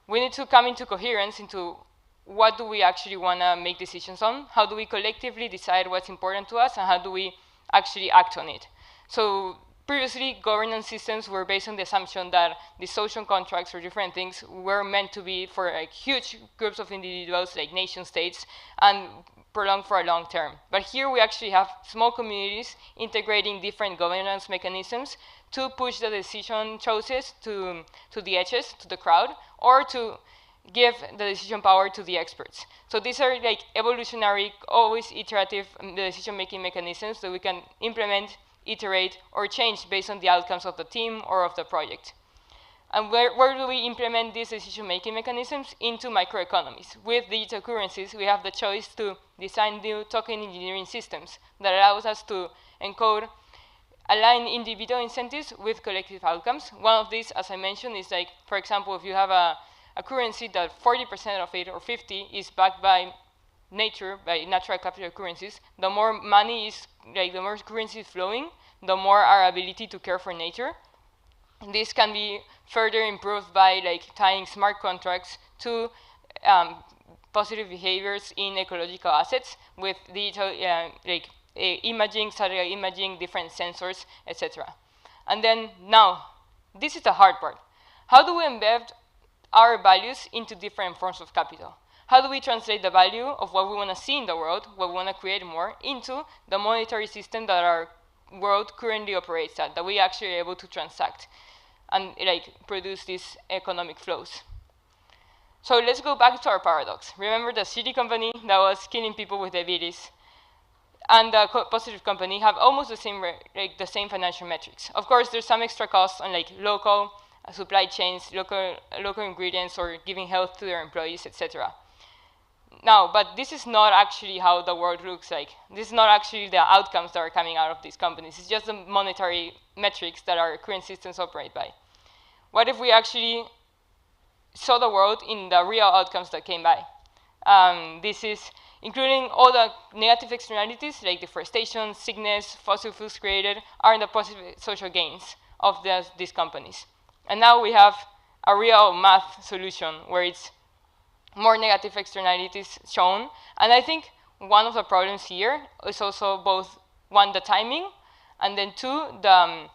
we need to come into coherence into what do we actually want to make decisions on, how do we collectively decide what's important to us, and how do we actually act on it. So previously, governance systems were based on the assumption that the social contracts or different things were meant to be for like huge groups of individuals, like nation states, and prolonged for a long term. But here we actually have small communities integrating different governance mechanisms to push the decision process to the edges, to the crowd, or to give the decision power to the experts. So these are like evolutionary, always iterative decision-making mechanisms that we can implement, iterate, or change based on the outcomes of the team or of the project. And where do we implement these decision-making mechanisms? Into microeconomies. With digital currencies, we have the choice to design new token engineering systems that allows us to align individual incentives with collective outcomes. One of these, as I mentioned, is like, for example, if you have a currency that 40% of it or 50 is backed by nature, by natural capital currencies, the more money is, the more currency is flowing, the more our ability to care for nature. This can be further improved by tying smart contracts to positive behaviors in ecological assets with digital imaging, satellite imaging, different sensors, etc. And then now, this is the hard part. How do we embed our values into different forms of capital? how do we translate the value of what we want to see in the world, what we want to create more, into the monetary system that our world currently operates at, that we actually are able to transact and like produce these economic flows. So let's go back to our paradox. Remember the shitty company that was killing people with diabetes and the positive company have almost the same financial metrics. Of course, there's some extra costs on like local supply chains, local ingredients, or giving health to their employees, etc. Now, but this is not actually how the world looks like. This is not actually the outcomes that are coming out of these companies. It's just the monetary metrics that our current systems operate by. What if we actually saw the world in the real outcomes that came by? This is including all the negative externalities like deforestation, sickness, fossil fuels created, are in the positive social gains of these companies. And now we have a real math solution where it's more negative externalities shown. And I think one of the problems here is also both, one, the timing, and then two, the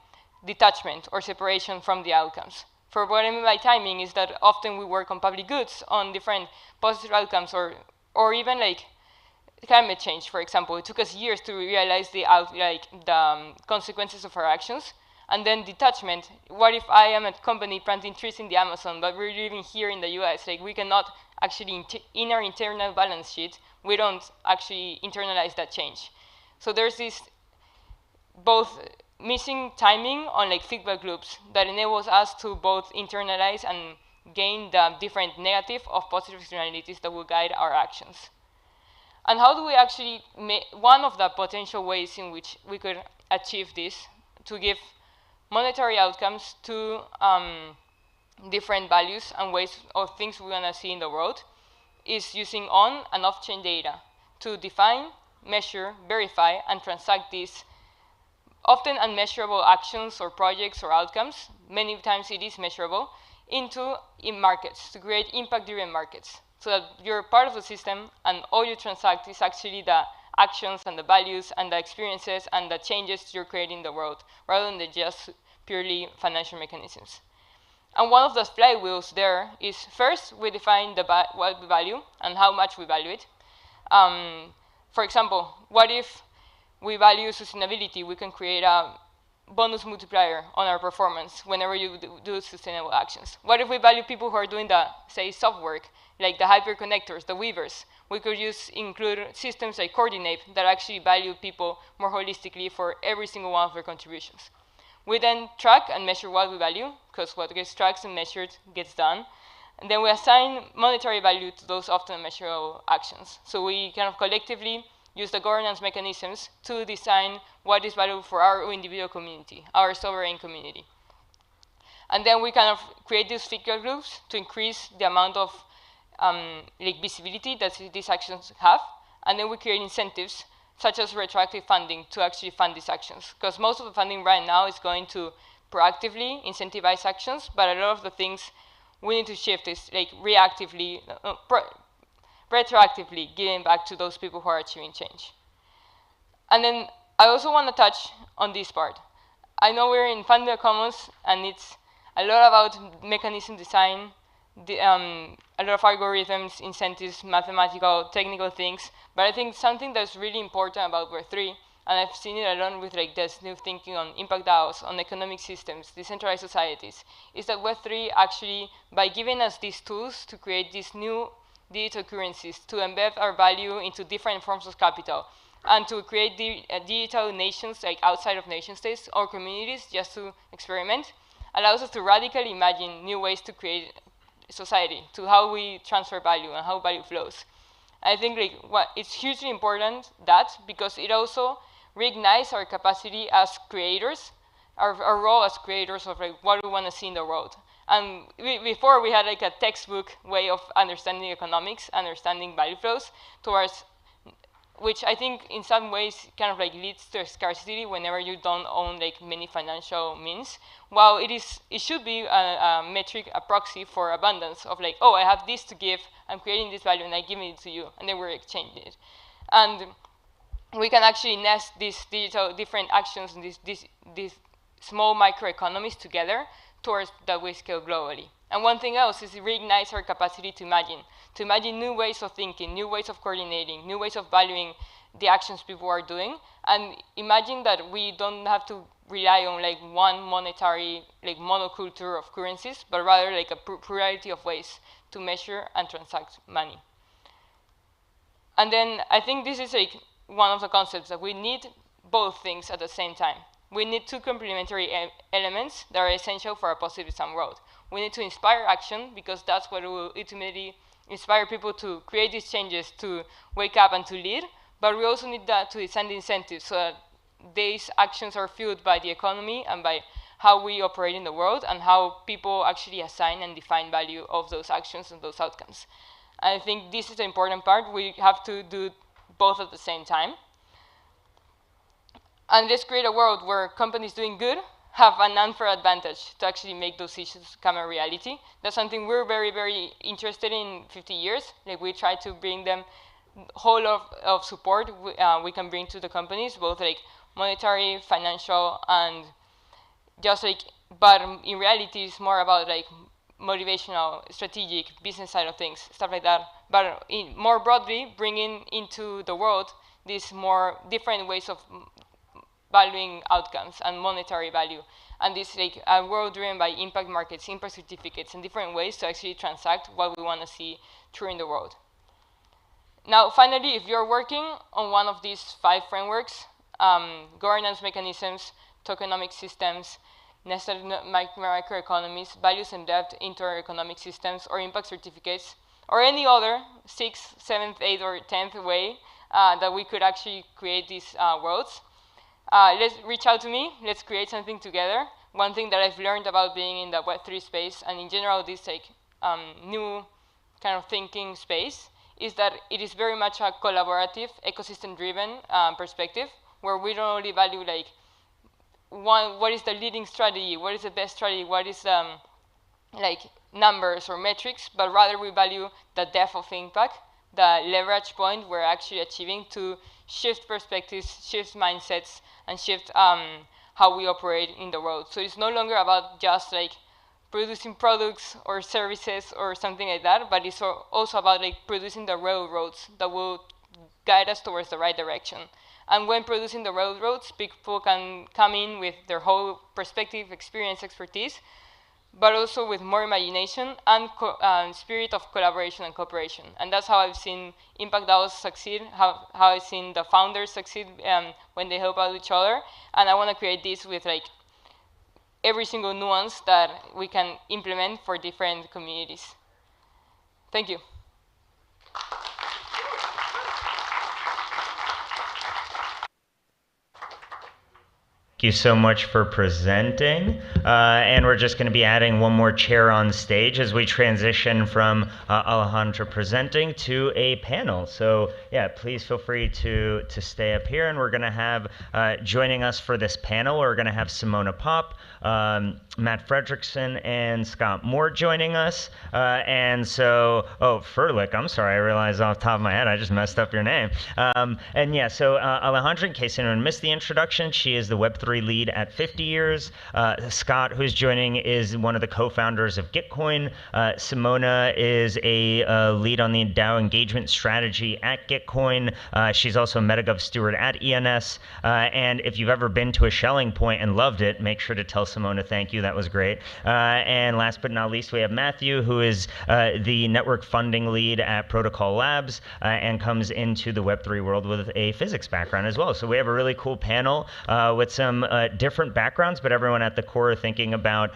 detachment or separation from the outcomes. For what I mean by timing is that often we work on public goods, on different positive outcomes, or even like climate change, for example. It took us years to realize the consequences of our actions. And then detachment. What if I am a company planting trees in the Amazon, but we're living here in the US? Like, we cannot actually, in our internal balance sheet, we don't actually internalize that change. So there's this both missing timing on like feedback loops that enables us to both internalize and gain the different negative of positive externalities that will guide our actions. And how do we actually one of the potential ways in which we could achieve this, to give monetary outcomes to different values and ways of things we want to see in the world, is using on and off-chain data to define, measure, verify, and transact these often unmeasurable actions or projects or outcomes, many times it is measurable, into markets, to create impact-driven markets, so that you're part of the system and all you transact is actually the actions and the values and the experiences and the changes you're creating in the world, rather than just purely financial mechanisms. And one of the flywheels there is, first, we define what we value and how much we value it. For example, what if we value sustainability? We can create a bonus multiplier on our performance whenever you do sustainable actions. What if we value people who are doing the, say, soft work, like the hyperconnectors, the weavers? We could include systems like Coordinate that actually value people more holistically for every single one of their contributions. We then track and measure what we value, because what gets tracked and measured gets done. And then we assign monetary value to those often measurable actions. So we kind of collectively use the governance mechanisms to design what is valuable for our individual community, our sovereign community. And then we kind of create these feedback loops to increase the amount of visibility that these actions have. And then we create incentives, such as retroactive funding, to actually fund these actions. Because most of the funding right now is going to proactively incentivize actions, but a lot of the things we need to shift is like retroactively giving back to those people who are achieving change. And then I also want to touch on this part. I know we're in Fund the Commons, and it's a lot about mechanism design, a lot of algorithms, incentives, mathematical, technical things, but I think something that's really important about Web3, and I've seen it along with like this new thinking on impact DAOs, on economic systems, decentralized societies, is that Web3 actually, by giving us these tools to create these new digital currencies, to embed our value into different forms of capital, and to create digital nations like outside of nation states or communities just to experiment, allows us to radically imagine new ways to create society, to how we transfer value and how value flows. I think it's hugely important because it also reignites our capacity as creators, our role as creators of like what we want to see in the world. And before we had like a textbook way of understanding economics, understanding value flows, towards which I think in some ways kind of like leads to scarcity whenever you don't own like many financial means. While it should be a metric, a proxy for abundance of like, oh, I have this to give, I'm creating this value and I'm giving it to you, and then we're exchanging it. And we can actually nest these digital different actions and these small microeconomies together towards that we scale globally. And one thing else is it reignites our capacity to imagine new ways of thinking, new ways of coordinating, new ways of valuing the actions people are doing, and imagine that we don't have to rely on like one monetary, like monoculture of currencies, but rather like a plurality of ways to measure and transact money. And then I think this is like one of the concepts that we need both things at the same time. We need two complementary elements that are essential for a positive sum world. We need to inspire action, because that's what will ultimately inspire people to create these changes, to wake up and to lead. But we also need that to send incentives so that these actions are fueled by the economy and by how we operate in the world and how people actually assign and define value of those actions and those outcomes. I think this is the important part. We have to do both at the same time. And let's create a world where companies doing good have an unfair advantage to actually make those issues come a reality. That's something we're very, very interested in 50 years. Like, we try to bring them whole of support we can bring to the companies, both like monetary, financial, and just like, but in reality it's more about like motivational, strategic, business side of things, stuff like that. But more broadly, bringing into the world these more different ways of valuing outcomes and monetary value. And this like a world driven by impact markets, impact certificates, and different ways to actually transact what we want to see true in the world. Now, finally, if you're working on one of these 5 frameworks, governance mechanisms, tokenomic systems, nested microeconomies, values and depth into our economic systems, or impact certificates, or any other 6th, 7th, 8th, or 10th way that we could actually create these worlds, let's reach out to me. Let's create something together. One thing that I've learned about being in the Web3 space, and in general this like new kind of thinking space, is that it is very much a collaborative, ecosystem-driven perspective, where we don't only value like what is the leading strategy, what is the best strategy, what is like numbers or metrics, but rather we value the depth of impact, the leverage point we're actually achieving to shift perspectives, shift mindsets, and shift how we operate in the world. So it's no longer about just like producing products or services or something like that, but it's also about like producing the railroads that will guide us towards the right direction. And when producing the railroads, people can come in with their whole perspective, experience, expertise, but also with more imagination and spirit of collaboration and cooperation. And that's how I've seen impact DAOs succeed, how I've seen the founders succeed when they help out each other. And I want to create this with like every single nuance that we can implement for different communities. Thank you. Thank you so much for presenting. And we're just going to be adding one more chair on stage as we transition from Alejandra presenting to a panel. So yeah, please feel free to stay up here. And we're going to have joining us for this panel, we're going to have Simona Pop, Matt Fredrickson, and Scott Moore joining us. And so, Furlick, I'm sorry, I realized off the top of my head, I just messed up your name. And yeah, so Alejandra, in case anyone missed the introduction, she is the Web3 lead at 50 Years. Scott, who's joining, is one of the co-founders of Gitcoin. Simona is a lead on the DAO engagement strategy at Gitcoin. She's also a MetaGov steward at ENS. And if you've ever been to a Shelling Point and loved it, make sure to tell Simona thank you. That was great. And last but not least, we have Matthew, who is the network funding lead at Protocol Labs and comes into the Web3 world with a physics background as well. So we have a really cool panel with some different backgrounds, but everyone at the core thinking about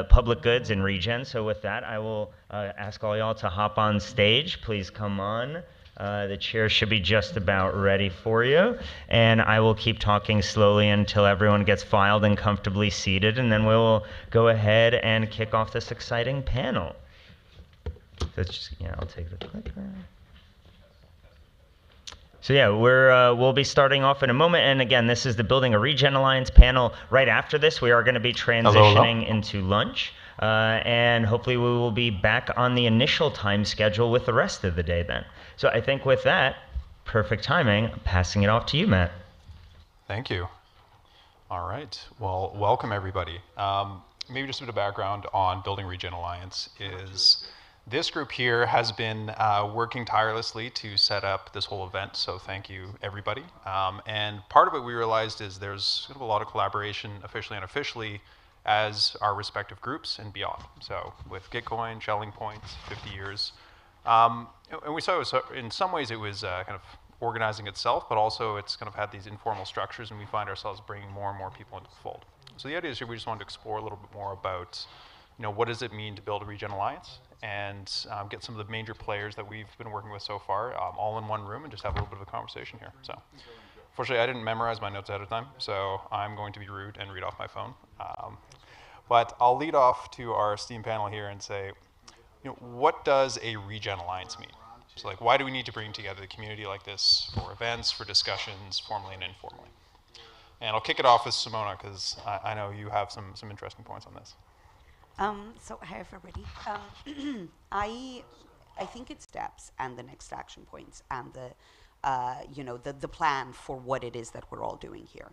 public goods and regen. So with that, I will ask all y'all to hop on stage. Please come on. The chair should be just about ready for you. And I will keep talking slowly until everyone gets filed and comfortably seated, and then we'll go ahead and kick off this exciting panel. So it's just, yeah, I'll take the clicker. So yeah, we'll be starting off in a moment. And again, this is the Building a Regen Alliance panel. Right after this, we are going to be transitioning into lunch. And hopefully we will be back on the initial time schedule with the rest of the day then. So I think with that, perfect timing, passing it off to you, Matt. Thank you. All right. Well, welcome everybody. maybe just a bit of background on building Regen Alliance is this group here has been working tirelessly to set up this whole event, so thank you, everybody. And part of what we realized is there's sort of a lot of collaboration, officially and unofficially, as our respective groups and beyond. So with Gitcoin, Shelling Points, 50 years. And we saw it was, in some ways it was kind of organizing itself, but also it's kind of had these informal structures, and we find ourselves bringing more and more people into the fold. So the idea is here we just wanted to explore a little bit more about, what does it mean to build a Regen Alliance, and get some of the major players that we've been working with so far all in one room and just have a little bit of a conversation here. So, fortunately, I didn't memorize my notes ahead of time, so I'm going to be rude and read off my phone. But I'll lead off to our esteemed panel here and say, what does a Regen Alliance mean? So, like, why do we need to bring together the community like this for events, for discussions, formally and informally? And I'll kick it off with Simona, because I know you have some interesting points on this. So hi everybody. I think it's steps and the next action points and the plan for what it is that we're all doing here.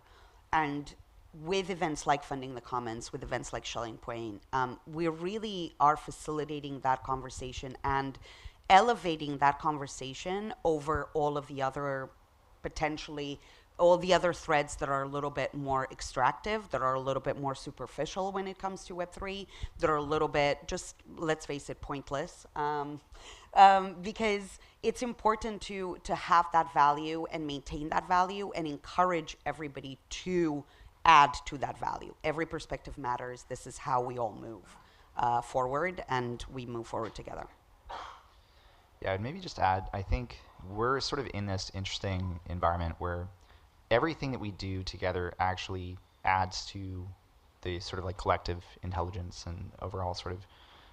And with events like Funding the Commons, with events like Shelling Point, we really are facilitating that conversation and elevating that conversation over all of the other all the other threads that are a little bit more extractive, that are a little bit more superficial when it comes to Web3, that are a little bit, just let's face it, pointless. Because it's important to have that value and maintain that value and encourage everybody to add to that value. Every perspective matters. This is how we all move forward, and we move forward together. Yeah, I'd maybe just add, I think we're sort of in this interesting environment where everything that we do together actually adds to the sort of like collective intelligence and overall sort of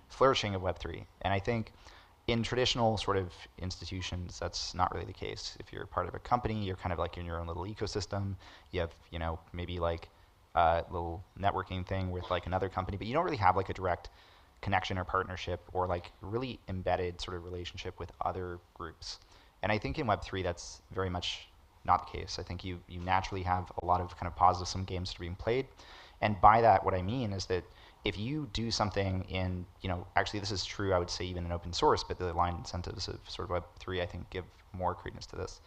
flourishing of Web3. And I think in traditional sort of institutions, that's not really the case. If you're part of a company, you're kind of like in your own little ecosystem. You have, maybe like a little networking thing with like another company, but you don't really have like a direct connection or partnership or like really embedded sort of relationship with other groups. And I think in Web3, that's very much not the case. I think you naturally have a lot of kind of positive-sum games that are being played. And by that, what I mean is that if you do something in, actually this is true, I would say even in open source, but the aligned incentives of sort of Web3, I think, give more credence to this.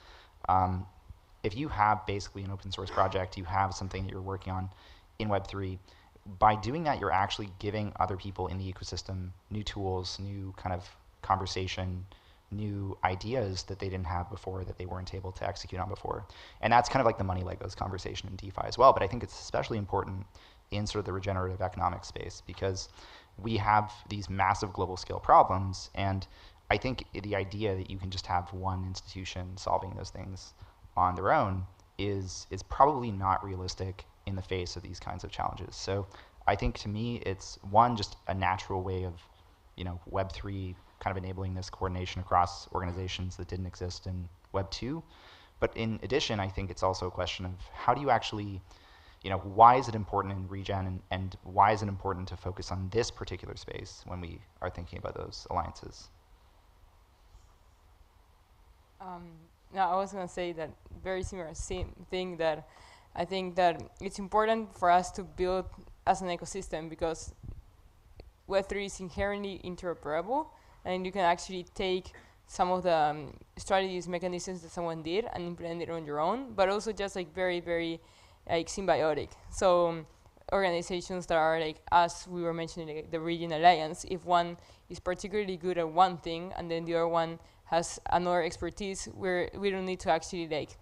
If you have basically an open source project, you have something that you're working on in Web3, by doing that, you're actually giving other people in the ecosystem new tools, new kind of conversation, new ideas that they didn't have before, that they weren't able to execute on before. And that's kind of like the money Legos conversation in DeFi as well, but I think it's especially important in sort of the regenerative economic space because we have these massive global scale problems, and I think the idea that you can just have one institution solving those things on their own is probably not realistic in the face of these kinds of challenges. So I think to me it's one, just a natural way of Web3 kind of enabling this coordination across organizations that didn't exist in Web 2. But in addition, I think it's also a question of how do you actually, why is it important in Regen and why is it important to focus on this particular space when we are thinking about those alliances? No, I was going to say that very similar same thing, that I think that it's important for us to build as an ecosystem because Web3 is inherently interoperable, and you can actually take some of the strategies, mechanisms that someone did and implement it on your own, but also just like very, very like symbiotic. So organizations that are like us, we were mentioning like the Regen Alliance, if one is particularly good at one thing and then the other one has another expertise, we don't need to actually like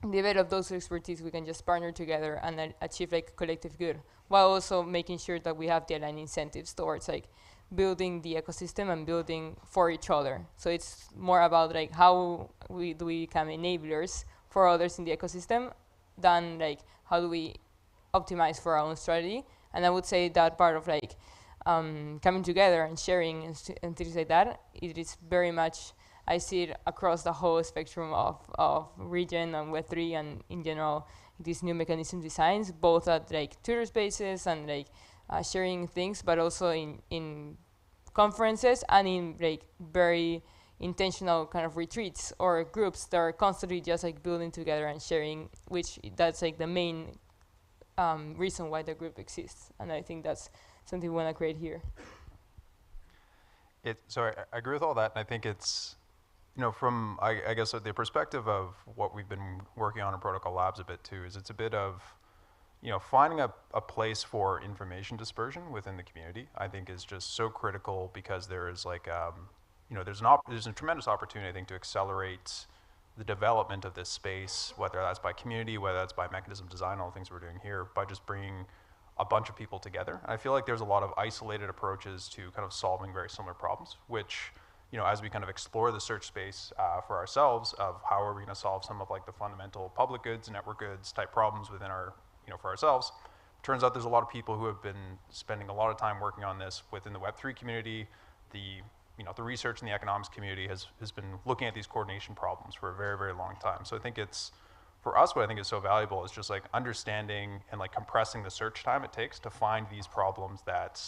develop those expertise. We can just partner together and achieve like collective good, while also making sure that we have the aligned incentives towards like building the ecosystem and building for each other. So it's more about like how we become enablers for others in the ecosystem than like how do we optimize for our own strategy. And I would say that part of like coming together and sharing and things like that, it is very much, I see it across the whole spectrum of Regen and Web3 and in general these new mechanism designs, both at like Twitter spaces and like sharing things, but also in conferences and in like very intentional kind of retreats or groups that are constantly just like building together and sharing, which that's like the main reason why the group exists. And I think that's something we want to create here. So I agree with all that, and I think it's, from, I guess, the perspective of what we've been working on in Protocol Labs a bit too, is it's a bit of, finding a place for information dispersion within the community, I think is just so critical, because there is like, there's a tremendous opportunity, I think, to accelerate the development of this space, whether that's by community, whether that's by mechanism design, all the things we're doing here, by just bringing a bunch of people together. And I feel like there's a lot of isolated approaches to kind of solving very similar problems, which, as we kind of explore the search space for ourselves of how are we going to solve some of like the fundamental public goods, network goods type problems within our, for ourselves, turns out there's a lot of people who have been spending a lot of time working on this within the Web3 community. The research in the economics community has been looking at these coordination problems for a very, very long time. So I think it's, for us, what I think is so valuable is just like understanding and like compressing the search time it takes to find these problems that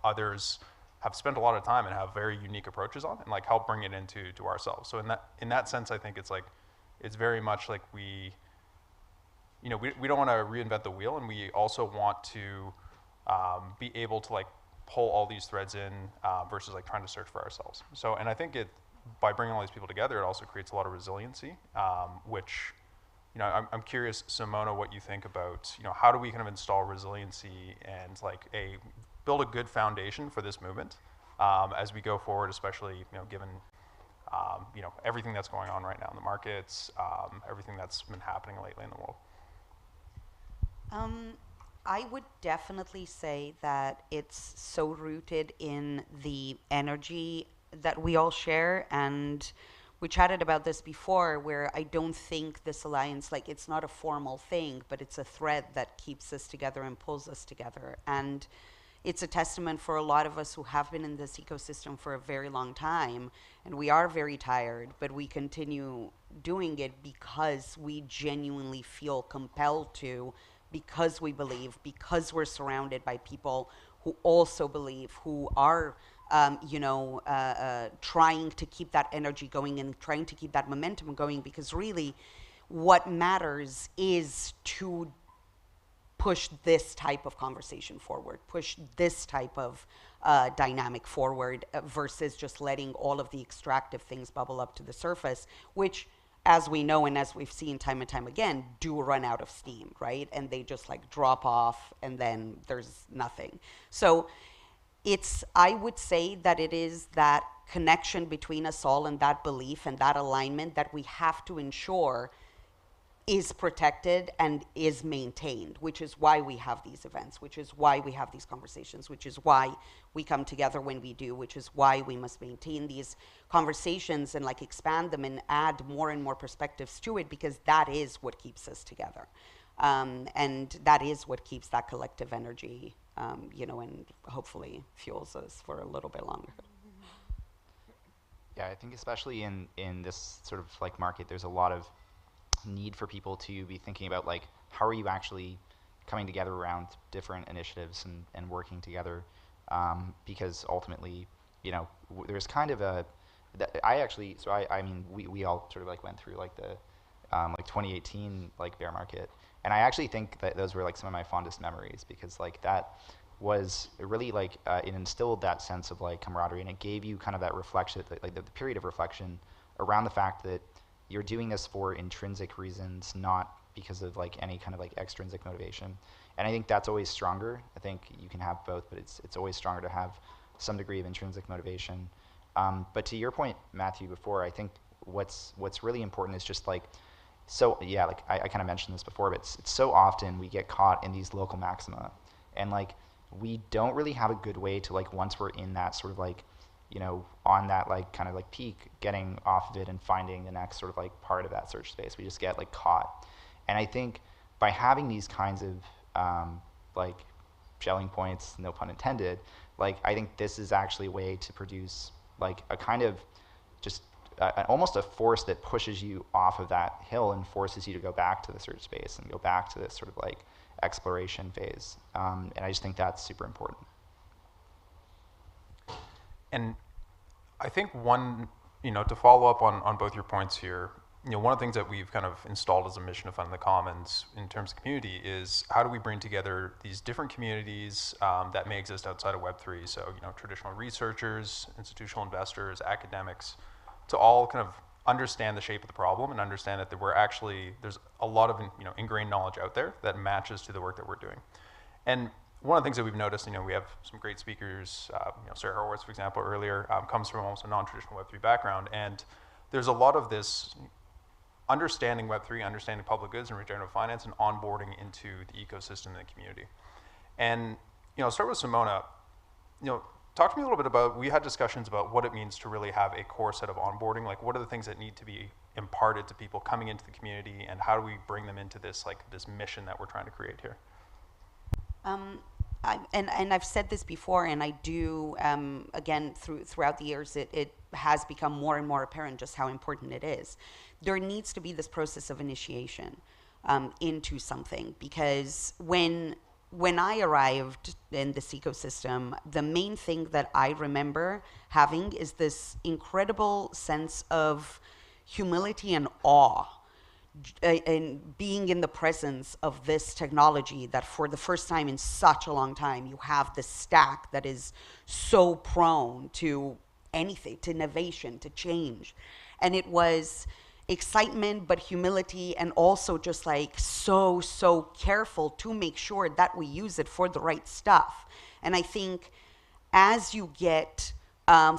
others have spent a lot of time and have very unique approaches on, and like help bring it to ourselves. So in that sense, I think it's like, it's very much like we don't want to reinvent the wheel, and we also want to be able to like pull all these threads in versus like trying to search for ourselves. So, and I think by bringing all these people together, it also creates a lot of resiliency, which, I'm curious, Simona, what you think about, how do we kind of install resiliency and like build a good foundation for this movement as we go forward, especially, given, everything that's going on right now in the markets, everything that's been happening lately in the world. I would definitely say that it's so rooted in the energy that we all share, and we chatted about this before, where I don't think this alliance, like, it's not a formal thing, but it's a thread that keeps us together and pulls us together. And it's a testament for a lot of us who have been in this ecosystem for a very long time, and we are very tired, but we continue doing it because we genuinely feel compelled to, because we believe, because we're surrounded by people who also believe, who are trying to keep that energy going and trying to keep that momentum going, because really what matters is to push this type of conversation forward, push this type of dynamic forward versus just letting all of the extractive things bubble up to the surface, which, as we know and as we've seen time and time again, do run out of steam, right? And they just like drop off and then there's nothing. So I would say that it is that connection between us all and that belief and that alignment that we have to ensure is protected and is maintained, which is why we have these events, which is why we have these conversations, which is why we come together when we do, which is why we must maintain these conversations and like expand them and add more and more perspectives to it, because that is what keeps us together. And that is what keeps that collective energy, and hopefully fuels us for a little bit longer. Yeah, I think especially in this sort of like market, there's a lot of need for people to be thinking about like, how are you actually coming together around different initiatives and working together, because ultimately, there's kind of I mean, we all sort of like went through like the like 2018 like bear market, and I actually think that those were like some of my fondest memories, because like that was really like it instilled that sense of like camaraderie, and it gave you kind of that reflection, like the period of reflection around the fact that you're doing this for intrinsic reasons, not because of like any kind of like extrinsic motivation. And I think that's always stronger. I think you can have both, but it's always stronger to have some degree of intrinsic motivation. But to your point, Matthew, before, I think what's really important is just like, so yeah, like I kind of mentioned this before, but it's so often we get caught in these local maxima, and like we don't really have a good way to like, once we're in that sort of like, on that like kind of like peak, getting off of it and finding the next sort of like part of that search space. We just get like caught. And I think by having these kinds of like shelling points, no pun intended, like I think this is actually a way to produce like a kind of just almost a force that pushes you off of that hill and forces you to go back to the search space and go back to this sort of like exploration phase. And I just think that's super important. And I think one, to follow up on both your points here, one of the things that we've kind of installed as a mission to fund the commons in terms of community is how do we bring together these different communities that may exist outside of Web3, so traditional researchers, institutional investors, academics, to all kind of understand the shape of the problem and understand that there's a lot of ingrained knowledge out there that matches to the work that we're doing. And one of the things that we've noticed, we have some great speakers, Sarah Horowitz, for example, earlier, comes from almost a non-traditional Web3 background, and there's a lot of this understanding Web3, understanding public goods and regenerative finance, and onboarding into the ecosystem and the community. And start with Simona. Talk to me a little bit about, we had discussions about what it means to really have a core set of onboarding. Like, what are the things that need to be imparted to people coming into the community, and how do we bring them into this this mission that we're trying to create here? And I've said this before, and I do, again, throughout the years, it has become more and more apparent just how important it is. There needs to be this process of initiation into something, because when I arrived in this ecosystem, the main thing that I remember having is this incredible sense of humility and awe, and being in the presence of this technology that for the first time in such a long time, you have this stack that is so prone to anything, to innovation, to change. And it was excitement, but humility, and also just so careful to make sure that we use it for the right stuff. And I think as you get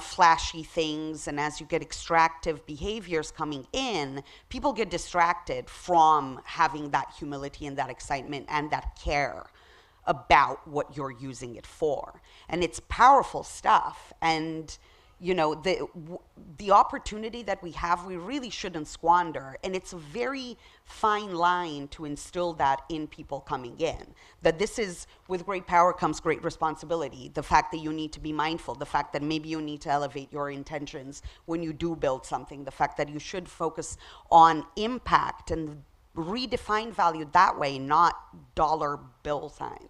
flashy things and as you get extractive behaviors coming in, people get distracted from having that humility and that excitement and that care about what you're using it for. And it's powerful stuff. And the opportunity that we have, we really shouldn't squander. And it's a very fine line to instill that in people coming in. That this is, with great power comes great responsibility. The fact that you need to be mindful, the fact that maybe you need to elevate your intentions when you do build something, the fact that you should focus on impact and redefine value that way, not dollar bill signs.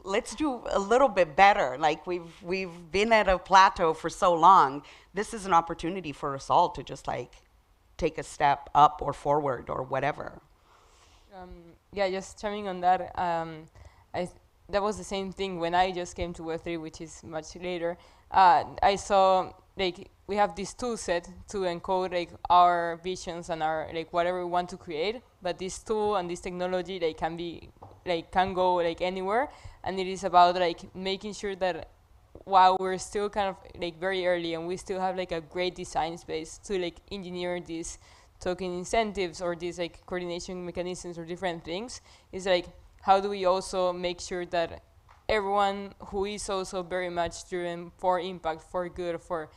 Let's do a little bit better. We've been at a plateau for so long. This is an opportunity for us all to just take a step up or forward or whatever. Yeah, just chiming on that. That was the same thing when I just came to Web3, which is much later. I saw we have this tool set to encode our visions and our whatever we want to create. But this tool and this technology can go anywhere. And it is about making sure that while we're still kind of very early and we still have a great design space to engineer these token incentives or these coordination mechanisms or different things, is how do we also make sure that everyone who is also very much driven for impact, for good, for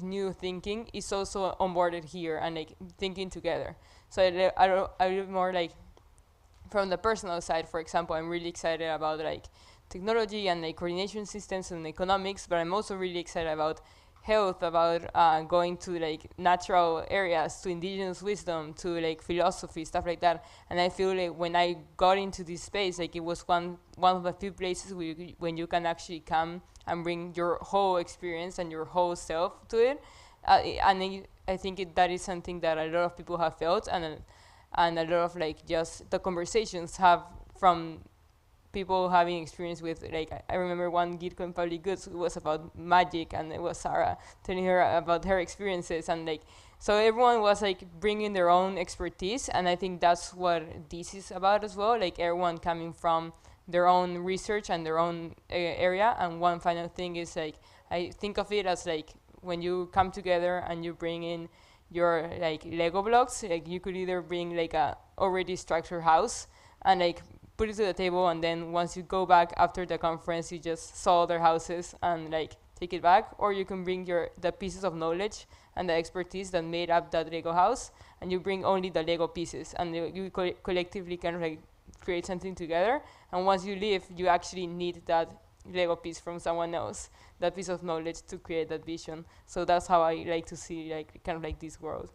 new thinking is also onboarded here and thinking together. So I more from the personal side, for example, I'm really excited about technology and coordination systems and economics, but I'm also really excited about health, about going to natural areas, to indigenous wisdom, to philosophy, stuff like that. And I feel when I got into this space, it was one of the few places when you can actually come and bring your whole experience and your whole self to it. And I think that is something that a lot of people have felt, and a lot of just the conversations have from people having experience with I remember one Git in public goods was about magic, and it was Sarah telling her about her experiences, and so everyone was bringing their own expertise, and I think that's what this is about as well, everyone coming from their own research and their own area. And one final thing is I think of it as when you come together and you bring in your Lego blocks, you could either bring a already structured house and put it to the table, and then once you go back after the conference, you just saw their houses and take it back, or you can bring the pieces of knowledge and the expertise that made up that Lego house, and you bring only the Lego pieces, and you collectively kind of create something together. And once you leave, you actually need that Lego piece from someone else, that piece of knowledge to create that vision. So that's how I like to see kind of this world.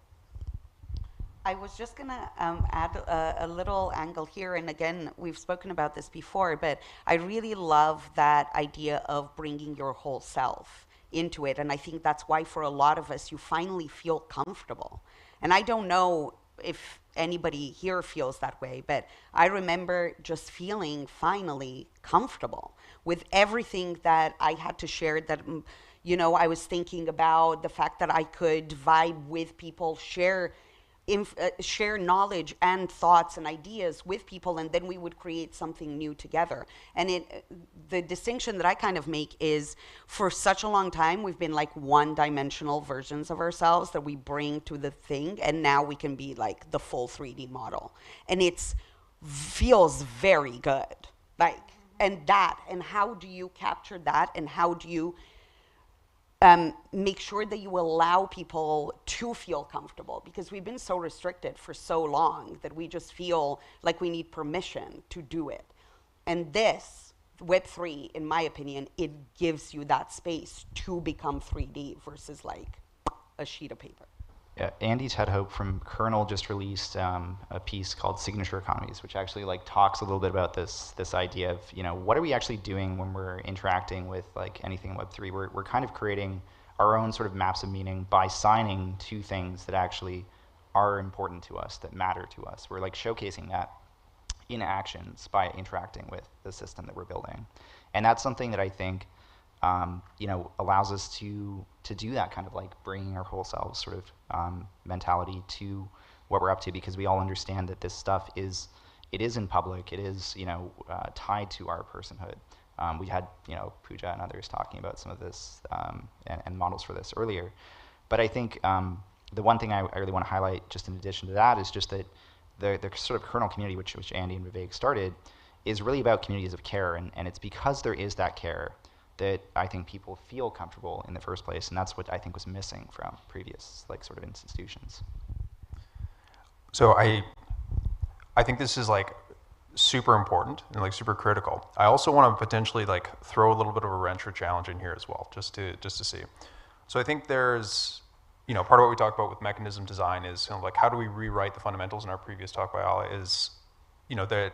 I was just going to add a little angle here. And again, we've spoken about this before, but I really love that idea of bringing your whole self into it. And I think that's why for a lot of us, you finally feel comfortable. And I don't know if anybody here feels that way, but I remember just feeling finally comfortable with everything that I had to share, that, you know, I was thinking about the fact that I could vibe with people, share knowledge and thoughts and ideas with people, and then we would create something new together. And the distinction that I kind of make is, for such a long time, we've been like one-dimensional versions of ourselves that we bring to the thing, and now we can be like the full 3D model. And it feels very good. Like, and how do you capture that, and how do you make sure that you allow people to feel comfortable? Because we've been so restricted for so long that we just feel like we need permission to do it. And this, Web3, in my opinion, it gives you that space to become 3D versus like a sheet of paper. Yeah, Andy Ted Hope from Kernel just released a piece called Signature Economies, which actually like talks a little bit about this idea of, you know, what are we actually doing when we're interacting with like anything in Web3? We're kind of creating our own sort of maps of meaning by signing to things that actually are important to us, that matter to us. We're like showcasing that in actions by interacting with the system that we're building. And that's something that I think you know, allows us to do that kind of like bringing our whole selves sort of mentality to what we're up to, because we all understand that this stuff is in public. It is, you know, tied to our personhood. We had, you know, Pooja and others talking about some of this and models for this earlier. But I think the one thing I really want to highlight, just in addition to that, is just that the sort of kernel community, which Andy and Vivek started, is really about communities of care, and it's because there is that care that I think people feel comfortable in the first place, and that's what I think was missing from previous like sort of institutions. So I think this is like super important and like super critical. I also want to potentially like throw a little bit of a wrench or challenge in here as well, just to see. So I think there's, you know, part of what we talked about with mechanism design is kind of like, how do we rewrite the fundamentals? In our previous talk by Ale is, you know, that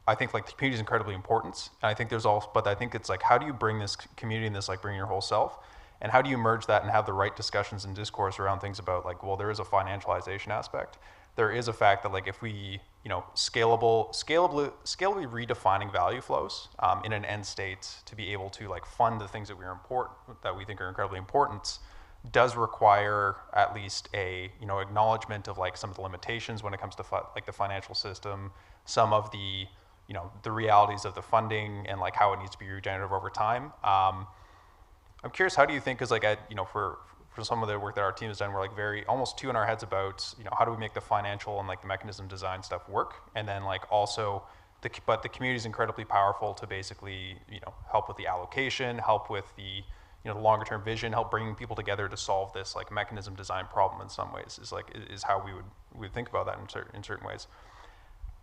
I think like the community is incredibly important. And I think there's also, but I think it's like, how do you bring this community and this like bring your whole self? And how do you merge that and have the right discussions and discourse around things about like, well, there is a financialization aspect. There is a fact that like if we, you know, scalably redefining value flows in an end state to be able to like fund the things that we think are incredibly important, does require at least a, you know, acknowledgement of like some of the limitations when it comes to like the financial system, some of the, you know, the realities of the funding and like how it needs to be regenerative over time. I'm curious, how do you think, because like, you know, for some of the work that our team has done, we're like almost two in our heads about, you know, how do we make the financial and like the mechanism design stuff work? And then like also, but the community is incredibly powerful to basically, you know, help with the allocation, help with the, you know, the longer term vision, help bringing people together to solve this like mechanism design problem in some ways is how we would think about that in certain ways.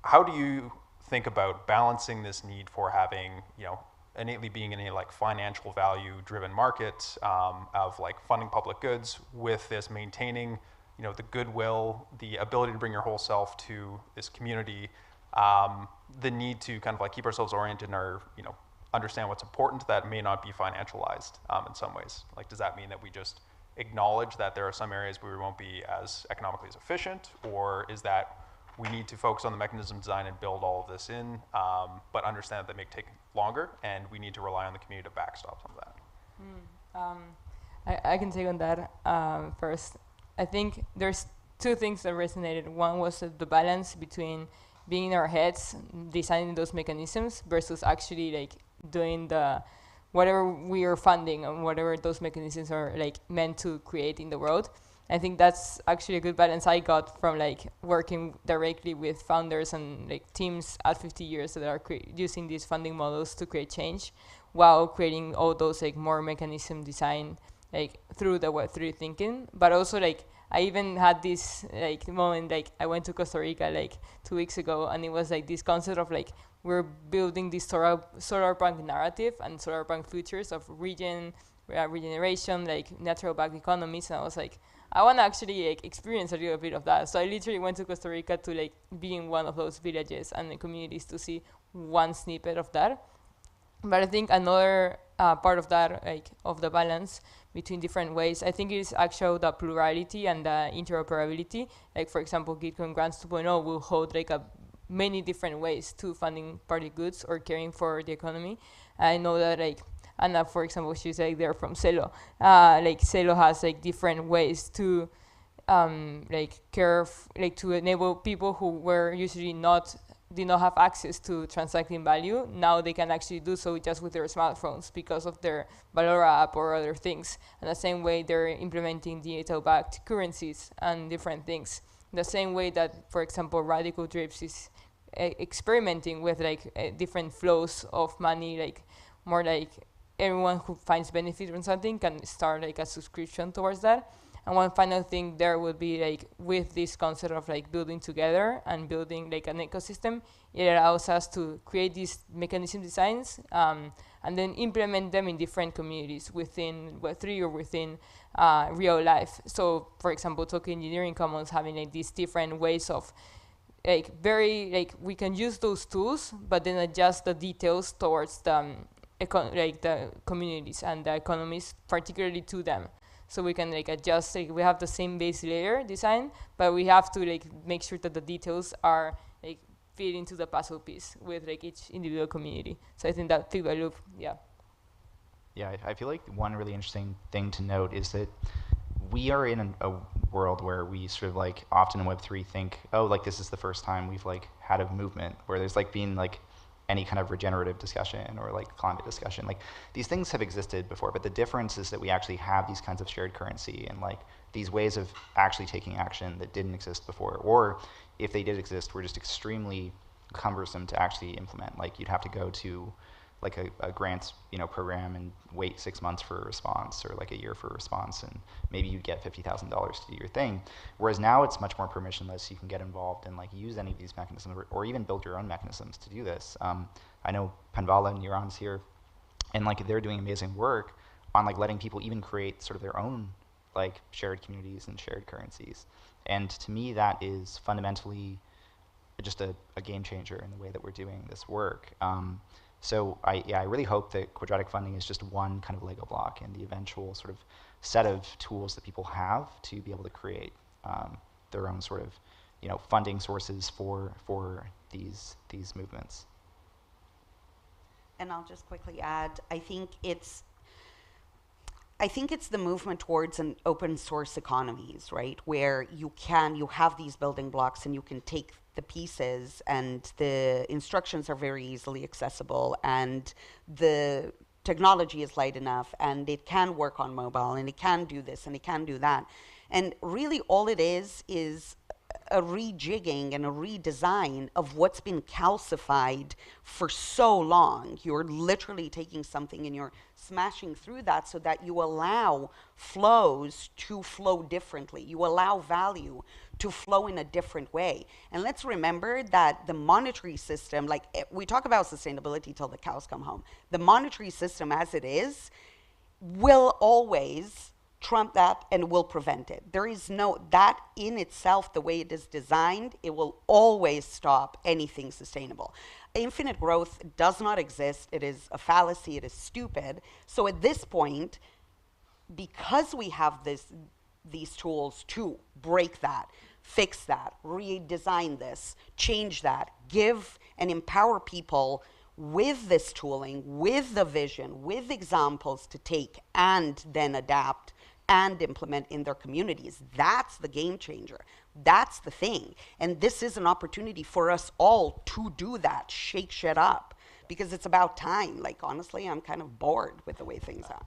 How do you think about balancing this need for having, you know, innately being in a like financial value driven market of like funding public goods with this maintaining, you know, the goodwill, the ability to bring your whole self to this community, the need to kind of like keep ourselves oriented in our, you know, understand what's important that may not be financialized in some ways? Like, does that mean that we just acknowledge that there are some areas where we won't be as economically as efficient, or is that we need to focus on the mechanism design and build all of this in, but understand that may take longer, and we need to rely on the community to backstop some of that? I can take on that first. I think there's two things that resonated. One was the balance between being in our heads, designing those mechanisms, versus actually like doing the whatever we are funding and whatever those mechanisms are like meant to create in the world. I think that's actually a good balance I got from like working directly with founders and like teams at 50 years that are using these funding models to create change, while creating all those like more mechanism design like through the Web3 thinking. But also like I even had this like moment, like I went to Costa Rica like 2 weeks ago, and it was like this concept of like we're building this solar bank narrative and solar bank futures of regeneration, like natural backed economies, and I was like, I want to actually like experience a little bit of that. So I literally went to Costa Rica to like be in one of those villages and the communities to see one snippet of that. But I think another part of that, like of the balance between different ways, I think is actually the plurality and the interoperability. Like for example, Gitcoin Grants 2.0 will hold like many different ways to funding public goods or caring for the economy. I know that like Anna, for example, she's like they're from Celo. Like Celo has like different ways to like care, like to enable people who were usually did not have access to transacting value. Now they can actually do so just with their smartphones because of their Valora app or other things. And the same way they're implementing digital-backed currencies and different things. The same way that, for example, Radical Drips is experimenting with like different flows of money, like more like everyone who finds benefit from something can start like a subscription towards that. And one final thing there would be like with this concept of like building together and building like an ecosystem, it allows us to create these mechanism designs and then implement them in different communities within Web3 or within real life. So for example, token engineering commons having like these different ways of like we can use those tools, but then adjust the details towards the the communities and the economies, particularly to them. So we can like adjust, like we have the same base layer design, but we have to like make sure that the details are like fit into the puzzle piece with like each individual community. So I think that feedback loop, yeah. Yeah, I feel like one really interesting thing to note is that we are in a world where we sort of like often in Web3 think, oh, like this is the first time we've like had a movement where there's like been like any kind of regenerative discussion or like climate discussion. Like these things have existed before, but the difference is that we actually have these kinds of shared currency and like these ways of actually taking action that didn't exist before, or if they did exist, were just extremely cumbersome to actually implement. Like you'd have to go to like a grants program and wait 6 months for a response, or like a year for a response, and maybe you'd get $50,000 to do your thing. Whereas now it's much more permissionless. You can get involved and like use any of these mechanisms, or even build your own mechanisms to do this. I know Panvala and Neuron's here, and like they're doing amazing work on like letting people even create sort of their own like shared communities and shared currencies. And to me, that is fundamentally just a game changer in the way that we're doing this work. So I really hope that quadratic funding is just one kind of Lego block in the eventual sort of set of tools that people have to be able to create their own sort of funding sources for these movements. And I'll just quickly add, I think it's the movement towards an open source economies, right? Where you have these building blocks and you can take the pieces, and the instructions are very easily accessible, and the technology is light enough, and it can work on mobile, and it can do this, and it can do that. And really all it is a rejigging and a redesign of what's been calcified for so long. You're literally taking something and you're smashing through that so that you allow flows to flow differently. You allow value to flow in a different way. And let's remember that the monetary system, like we talk about sustainability till the cows come home. The monetary system as it is will always trump that and will prevent it. There is that in itself, the way it is designed, it will always stop anything sustainable. Infinite growth does not exist. It is a fallacy. It is stupid. So at this point, because we have these tools to break that, fix that, redesign this, change that, give and empower people with this tooling, with the vision, with examples to take and then adapt and implement in their communities. That's the game changer. That's the thing. And this is an opportunity for us all to do that, shake shit up, because it's about time. Like, honestly, I'm kind of bored with the way things are.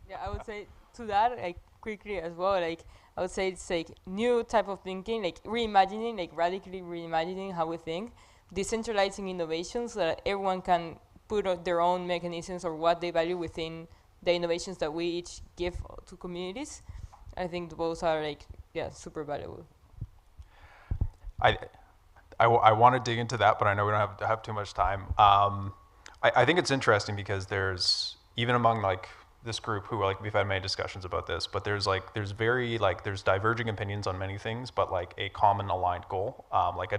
Yeah, I would say to that, like, quickly as well, like, I would say it's like new type of thinking, like reimagining, like radically reimagining how we think, decentralizing innovation so that everyone can put out their own mechanisms or what they value within the innovations that we each give to communities. I think those are like, yeah, super valuable. I want to dig into that, but I know we don't have too much time. I think it's interesting because there's, even among like this group who like we've had many discussions about this, but there's diverging opinions on many things, but like a common aligned goal, like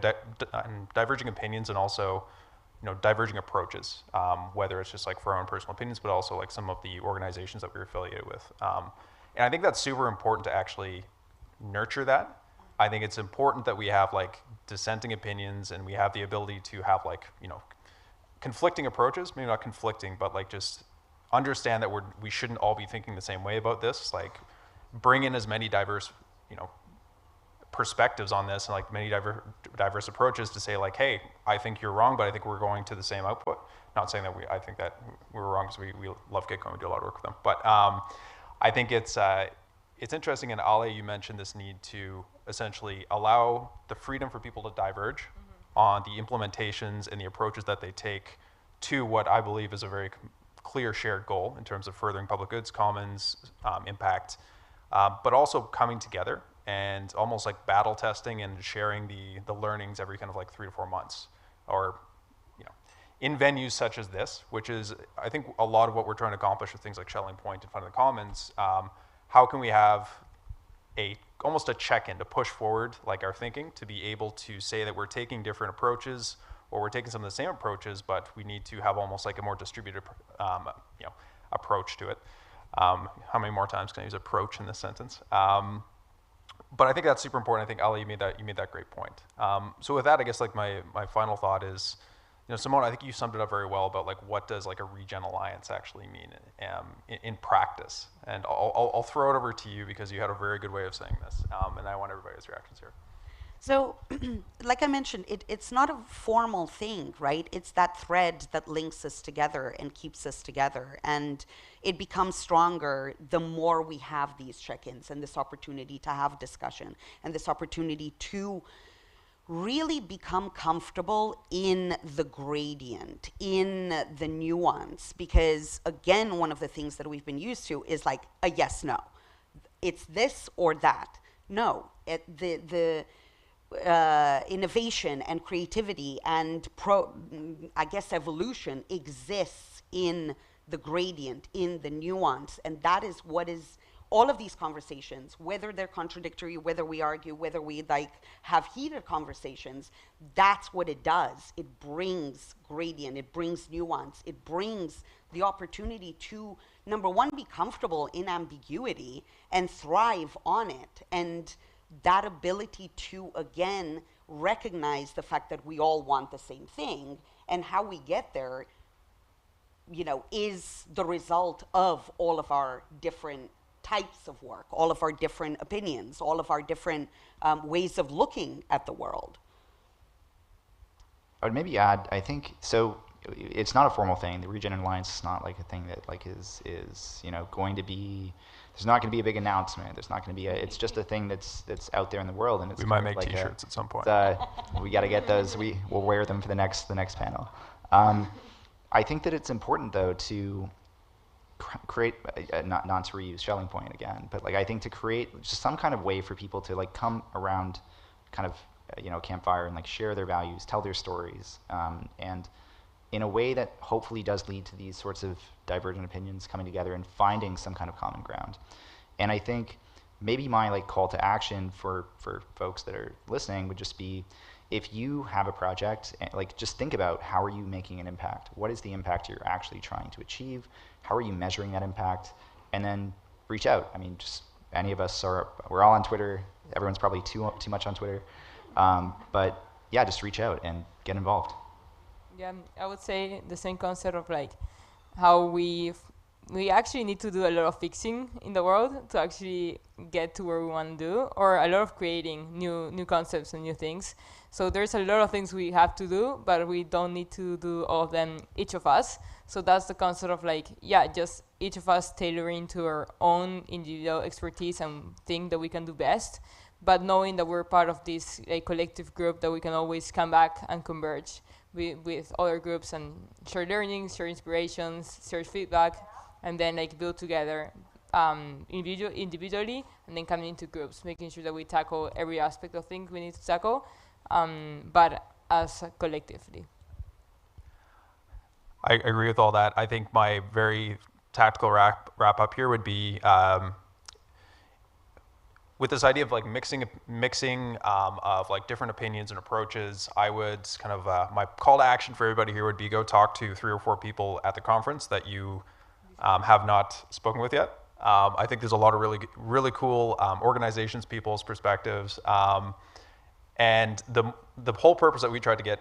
diverging opinions and also diverging approaches, whether it's just like for our own personal opinions, but also like some of the organizations that we're affiliated with. And I think that's super important to actually nurture that. I think it's important that we have like dissenting opinions and we have the ability to have like, conflicting approaches, maybe not conflicting, but like just understand that we shouldn't all be thinking the same way about this. Like bring in as many diverse, perspectives on this and like many diverse approaches to say like, hey, I think you're wrong, but I think we're going to the same output. Not saying that I think that we're wrong because we love Gitcoin, we do a lot of work with them. But I think it's interesting, and Ale, you mentioned this need to essentially allow the freedom for people to diverge on the implementations and the approaches that they take to what I believe is a very clear shared goal in terms of furthering public goods, commons, impact, but also coming together and almost like battle testing and sharing the learnings every kind of like 3 to 4 months, or in venues such as this, which is I think a lot of what we're trying to accomplish with things like Shelling Point in front of the Commons. How can we have almost a check-in to push forward like our thinking, to be able to say that we're taking different approaches, or we're taking some of the same approaches, but we need to have almost like a more distributed approach to it. How many more times can I use approach in this sentence? But I think that's super important. I think Ali, you made that great point. So with that, I guess like my final thought is, Simone, I think you summed it up very well about like what does like a Regen Alliance actually mean in practice. And I'll throw it over to you because you had a very good way of saying this, and I want everybody's reactions here. So, like I mentioned, it's not a formal thing, right? It's that thread that links us together and keeps us together. And it becomes stronger the more we have these check-ins and this opportunity to have discussion and this opportunity to really become comfortable in the gradient, in the nuance. Because, again, one of the things that we've been used to is like a yes, no. It's this or that. No, the innovation and creativity and evolution exists in the gradient, in the nuance, and that is what is all of these conversations, whether they're contradictory, whether we argue, whether we like have heated conversations, that's what it does. It brings gradient, it brings nuance, it brings the opportunity to, number one, be comfortable in ambiguity and thrive on it. And that ability to, again, recognize the fact that we all want the same thing, and how we get there, is the result of all of our different types of work, all of our different opinions, all of our different ways of looking at the world. I would maybe add, I think, so it's not a formal thing. The Regen Alliance is not like a thing that like is going to be, there's not going to be a big announcement. There's not going to be it's just a thing that's out there in the world, and it's we might make like T-shirts at some point. We got to get those. We'll wear them for the next panel. I think that it's important though to create not to reuse Shelling Point again, but like I think to create just some kind of way for people to like come around, kind of campfire and like share their values, tell their stories, and in a way that hopefully does lead to these sorts of divergent opinions coming together and finding some kind of common ground. And I think maybe my like call to action for folks that are listening would just be, if you have a project, like just think about how are you making an impact? What is the impact you're actually trying to achieve? How are you measuring that impact? And then reach out. I mean, just any of us we're all on Twitter. Everyone's probably too much on Twitter. But yeah, just reach out and get involved. Yeah, I would say the same concept of like how we actually need to do a lot of fixing in the world to actually get to where we want to do, or a lot of creating new concepts and new things. So there's a lot of things we have to do, but we don't need to do all of them, each of us. So that's the concept of like, yeah, just each of us tailoring to our own individual expertise and think that we can do best, but knowing that we're part of this collective group that we can always come back and converge with other groups and share learnings, share inspirations, share feedback, and then like build together individually, and then coming into groups, making sure that we tackle every aspect of things we need to tackle, but as collectively. I agree with all that. I think my very tactical wrap up here would be, with this idea of like mixing of like different opinions and approaches, I would kind of, my call to action for everybody here would be go talk to 3 or 4 people at the conference that you have not spoken with yet. I think there's a lot of really cool organizations, people's perspectives. And the whole purpose that we tried to get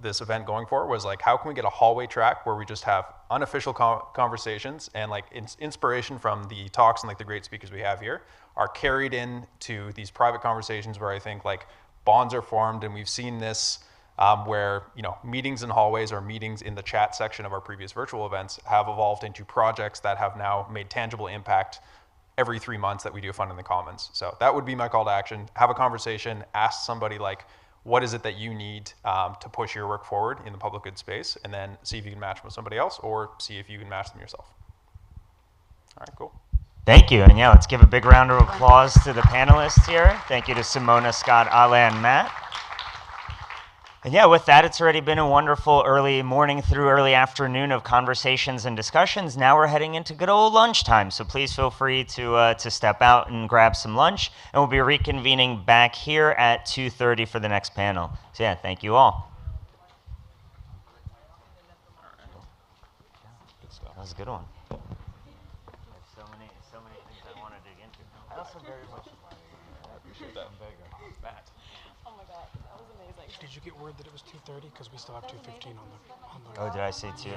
this event going for was like, how can we get a hallway track where we just have unofficial conversations and like inspiration from the talks and like the great speakers we have here are carried into these private conversations where I think like bonds are formed, and we've seen this where, you know, meetings in hallways or meetings in the chat section of our previous virtual events have evolved into projects that have now made tangible impact every 3 months that we do Fund in the Commons. So that would be my call to action. Have a conversation, ask somebody like, what is it that you need to push your work forward in the public good space, and then see if you can match them with somebody else or see if you can match them yourself. All right, cool. Thank you. And yeah, let's give a big round of applause to the panelists here. Thank you to Simona, Scott, Ale, and Matt. And yeah, with that, it's already been a wonderful early morning through early afternoon of conversations and discussions. Now we're heading into good old lunchtime, so please feel free to step out and grab some lunch, and we'll be reconvening back here at 2:30 for the next panel. So yeah, thank you all. That was a good one. So many things I want to dig into. I also very much appreciate that. Matt. Oh my god, that was amazing. Did you get word that it was 2:30? Because we still have 2:15 on the. Oh, did I say 2?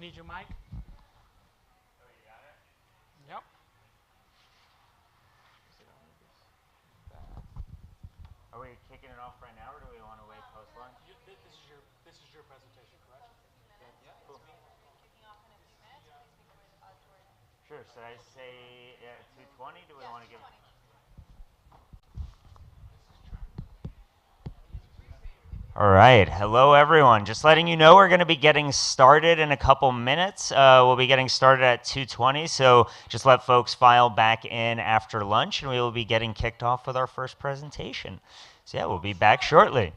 need your mic? Yep. Are we kicking it off right now, or do we want to wait post-lunch? This is your presentation, correct? Yeah, cool. Sure. Should I say 2:20? Do we want to give? All right. Hello, everyone. Just letting you know we're going to be getting started in a couple minutes. We'll be getting started at 2:20, so just let folks file back in after lunch, and we will be getting kicked off with our first presentation. So yeah, we'll be back shortly.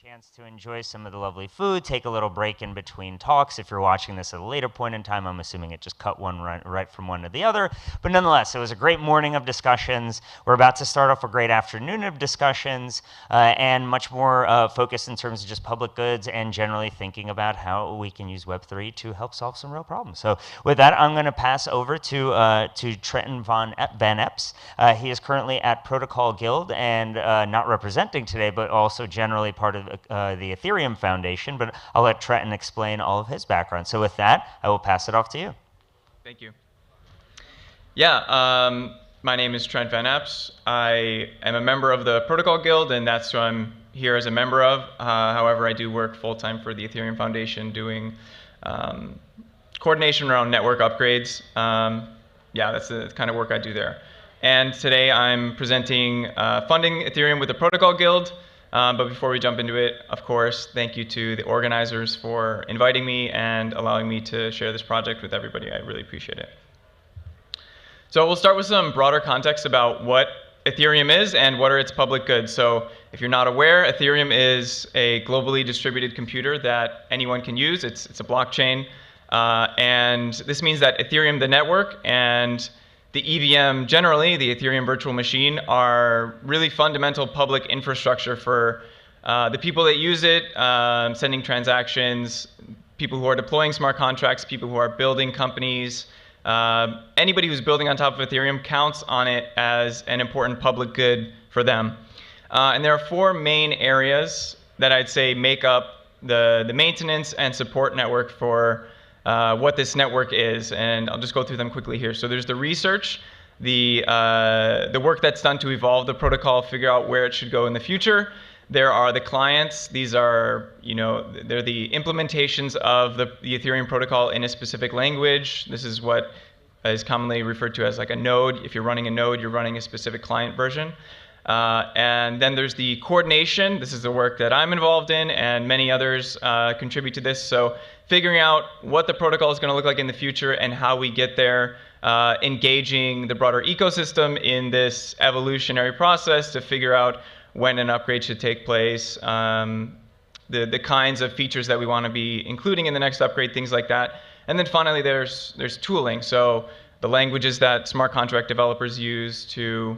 Chance to enjoy some of the lovely food, take a little break in between talks. If you're watching this at a later point in time, I'm assuming it just cut one right from one to the other. But nonetheless, it was a great morning of discussions. We're about to start off a great afternoon of discussions and much more focused in terms of just public goods and generally thinking about how we can use Web3 to help solve some real problems. So with that, I'm going to pass over to Trenton van Epps. He is currently at Protocol Guild and not representing today, but also generally part of the Ethereum Foundation, but I'll let Trenton explain all of his background. So with that, I will pass it off to you. Thank you. Yeah, my name is Trent Van Epps. I am a member of the Protocol Guild, and that's who I'm here as a member of. However, I do work full-time for the Ethereum Foundation doing coordination around network upgrades. Yeah, that's the kind of work I do there. And today I'm presenting funding Ethereum with the Protocol Guild. But before we jump into it, of course, thank you to the organizers for inviting me and allowing me to share this project with everybody. I really appreciate it. So we'll start with some broader context about what Ethereum is and what are its public goods. So if you're not aware, Ethereum is a globally distributed computer that anyone can use. It's a blockchain. And this means that Ethereum, the network, and the EVM generally, the Ethereum virtual machine, are really fundamental public infrastructure for the people that use it, sending transactions, people who are deploying smart contracts, people who are building companies. Anybody who's building on top of Ethereum counts on it as an important public good for them. And there are 4 main areas that I'd say make up the maintenance and support network for what this network is, and I'll just go through them quickly here. So there's the research, the work that's done to evolve the protocol, figure out where it should go in the future. There are the clients. These are, they're the implementations of the Ethereum protocol in a specific language. This is what is commonly referred to as like a node. If you're running a node, you're running a specific client version. And then there's the coordination. This is the work that I'm involved in, and many others contribute to this. So figuring out what the protocol is going to look like in the future and how we get there, engaging the broader ecosystem in this evolutionary process to figure out when an upgrade should take place, the kinds of features that we want to be including in the next upgrade, things like that. And then finally, there's tooling. So the languages that smart contract developers use to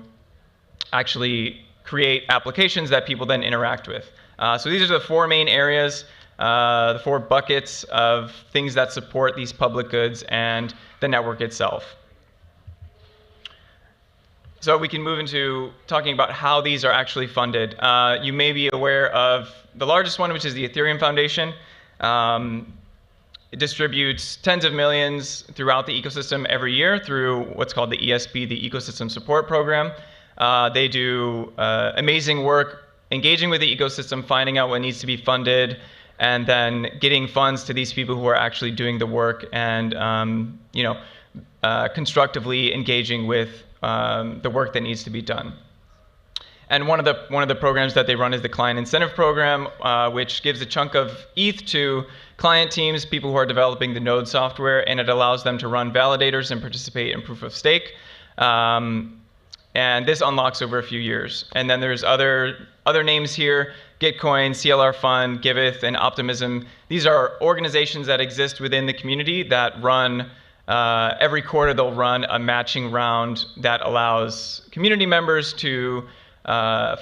actually create applications that people then interact with. So these are the 4 main areas, the 4 buckets of things that support these public goods and the network itself. So we can move into talking about how these are actually funded. You may be aware of the largest one, which is the Ethereum Foundation. It distributes tens of millions throughout the ecosystem every year through what's called the ESP, the Ecosystem Support Program. They do amazing work engaging with the ecosystem, finding out what needs to be funded, and then getting funds to these people who are actually doing the work and constructively engaging with the work that needs to be done. And one of the programs that they run is the Client Incentive Program, which gives a chunk of ETH to client teams, people who are developing the node software, and it allows them to run validators and participate in proof of stake. And this unlocks over a few years. And then there's other names here: Gitcoin, CLR Fund, Giveth, and Optimism. These are organizations that exist within the community that run, every quarter they'll run a matching round that allows community members to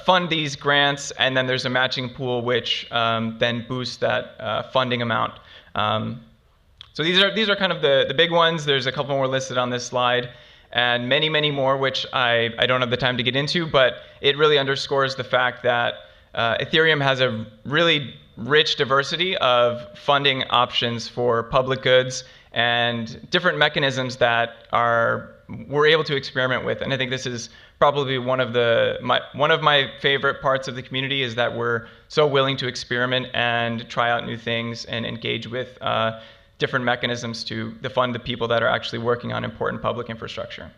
fund these grants, and then there's a matching pool which then boosts that funding amount. So these are kind of the big ones. There's a couple more listed on this slide, and many, many more, which I don't have the time to get into, but it really underscores the fact that Ethereum has a really rich diversity of funding options for public goods and different mechanisms that we're able to experiment with. And I think this is probably one of my favorite parts of the community, is that we're so willing to experiment and try out new things and engage with different mechanisms to fund the people that are actually working on important public infrastructure.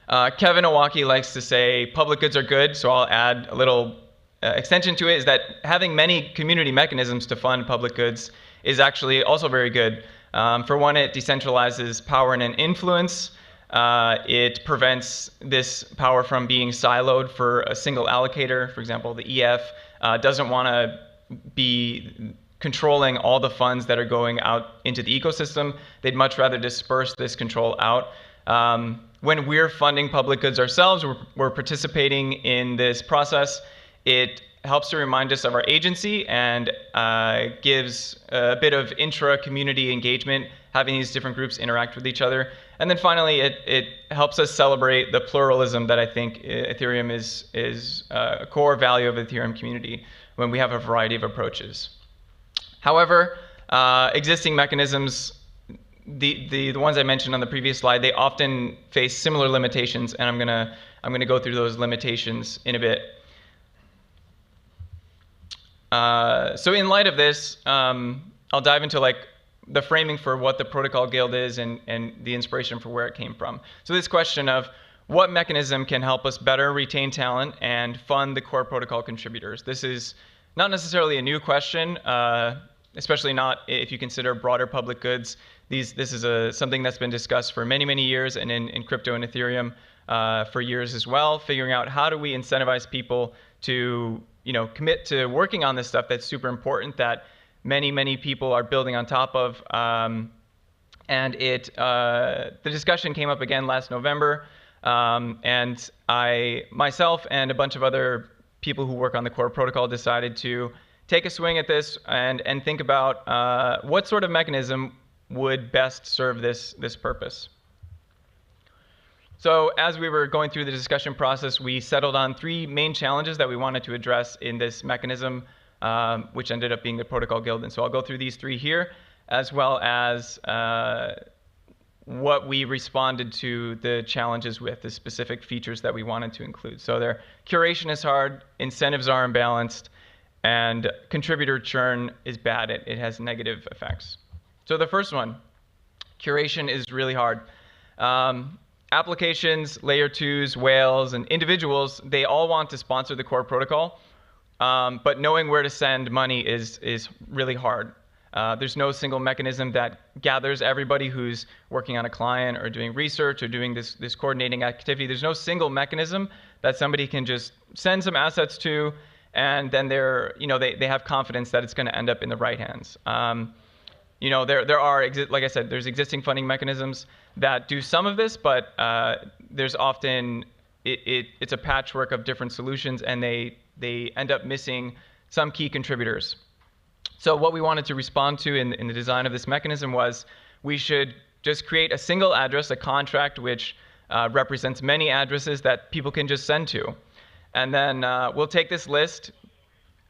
Kevin Owaki likes to say public goods are good, so I'll add a little extension to it, is that having many community mechanisms to fund public goods is actually also very good. For one, it decentralizes power and influence. It prevents this power from being siloed for a single allocator. For example, the EF doesn't want to be controlling all the funds that are going out into the ecosystem. They'd much rather disperse this control out. When we're funding public goods ourselves, we're participating in this process. It helps to remind us of our agency and gives a bit of intra-community engagement, having these different groups interact with each other. And then finally, it helps us celebrate the pluralism that I think Ethereum is a core value of the Ethereum community, when we have a variety of approaches. However, existing mechanisms, the ones I mentioned on the previous slide, they often face similar limitations, and I'm gonna go through those limitations in a bit. So in light of this, I'll dive into the framing for what the Protocol Guild is and the inspiration for where it came from. So this question of what mechanism can help us better retain talent and fund the core protocol contributors. This is not necessarily a new question, especially not if you consider broader public goods. This is something that's been discussed for many, many years, and in crypto and Ethereum for years as well, figuring out how do we incentivize people to commit to working on this stuff that's super important, that many, many people are building on top of And the discussion came up again last November, and myself and a bunch of other people who work on the core protocol decided to take a swing at this and think about what sort of mechanism would best serve this purpose. So as we were going through the discussion process, we settled on 3 main challenges that we wanted to address in this mechanism, which ended up being the protocol guild. And so I'll go through these 3 here, as well as what we responded to the challenges with, the specific features that we wanted to include. So their curation is hard, incentives are imbalanced, and contributor churn is bad. It has negative effects. So the first one, curation is really hard. Applications, layer 2s, whales, and individuals, they all want to sponsor the core protocol, but knowing where to send money is really hard. There's no single mechanism that gathers everybody who's working on a client or doing research or doing this coordinating activity. There's no single mechanism that somebody can just send some assets to, and then they have confidence that it's going to end up in the right hands. There are, like I said, there's existing funding mechanisms that do some of this, but there's often, it's a patchwork of different solutions, and they end up missing some key contributors. So what we wanted to respond to in the design of this mechanism was we should just create a single address, a contract, which represents many addresses that people can just send to. And then we'll take this list,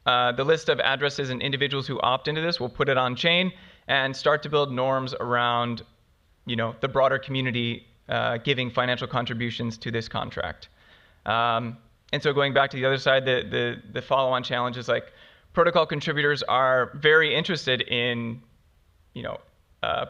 the list of addresses and individuals who opt into this, we'll put it on chain and start to build norms around the broader community giving financial contributions to this contract. And so going back to the other side, the follow-on challenge is like, protocol contributors are very interested in,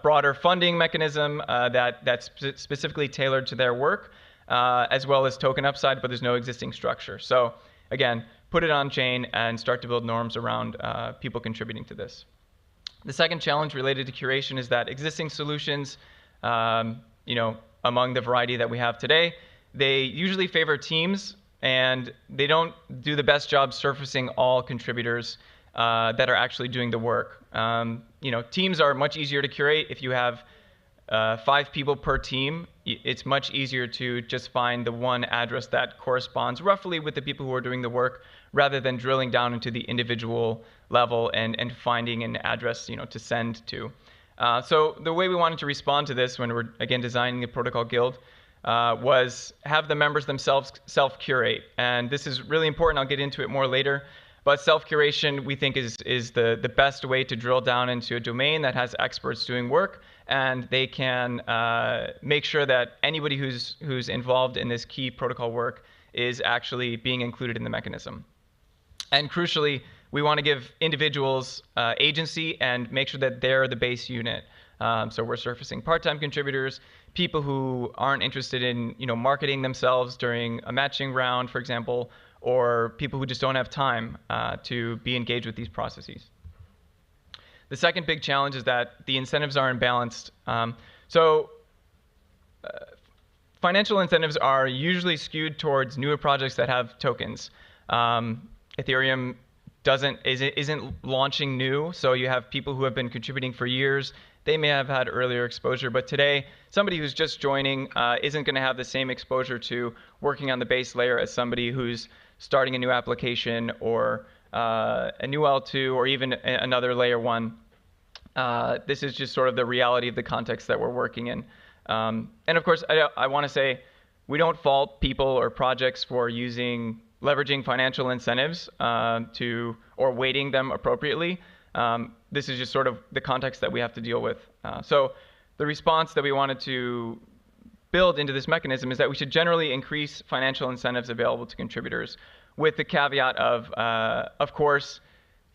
broader funding mechanism that's specifically tailored to their work, as well as token upside, but there's no existing structure. So again, put it on chain and start to build norms around people contributing to this. The second challenge related to curation is that existing solutions, among the variety that we have today, they usually favor teams, and they don't do the best job surfacing all contributors that are actually doing the work. Teams are much easier to curate. If you have 5 people per team, it's much easier to just find the one address that corresponds roughly with the people who are doing the work, rather than drilling down into the individual level and finding an address to send to. So the way we wanted to respond to this when we're, again, designing the protocol guild was have the members themselves self-curate. And this is really important. I'll get into it more later. But self-curation, we think, is the best way to drill down into a domain that has experts doing work, and they can make sure that anybody who's involved in this key protocol work is actually being included in the mechanism. And crucially, we want to give individuals agency and make sure that they're the base unit. So we're surfacing part-time contributors, people who aren't interested in marketing themselves during a matching round, for example, or people who just don't have time to be engaged with these processes. The second big challenge is that the incentives are imbalanced. Financial incentives are usually skewed towards newer projects that have tokens. Ethereum isn't launching new, so you have people who have been contributing for years. They may have had earlier exposure, but today, somebody who's just joining isn't going to have the same exposure to working on the base layer as somebody who's starting a new application or a new L2 or even another layer 1. This is just sort of the reality of the context that we're working in. And of course, I want to say we don't fault people or projects for leveraging financial incentives or weighting them appropriately. This is just sort of the context that we have to deal with. So the response that we wanted to build into this mechanism is that we should generally increase financial incentives available to contributors, with the caveat of course,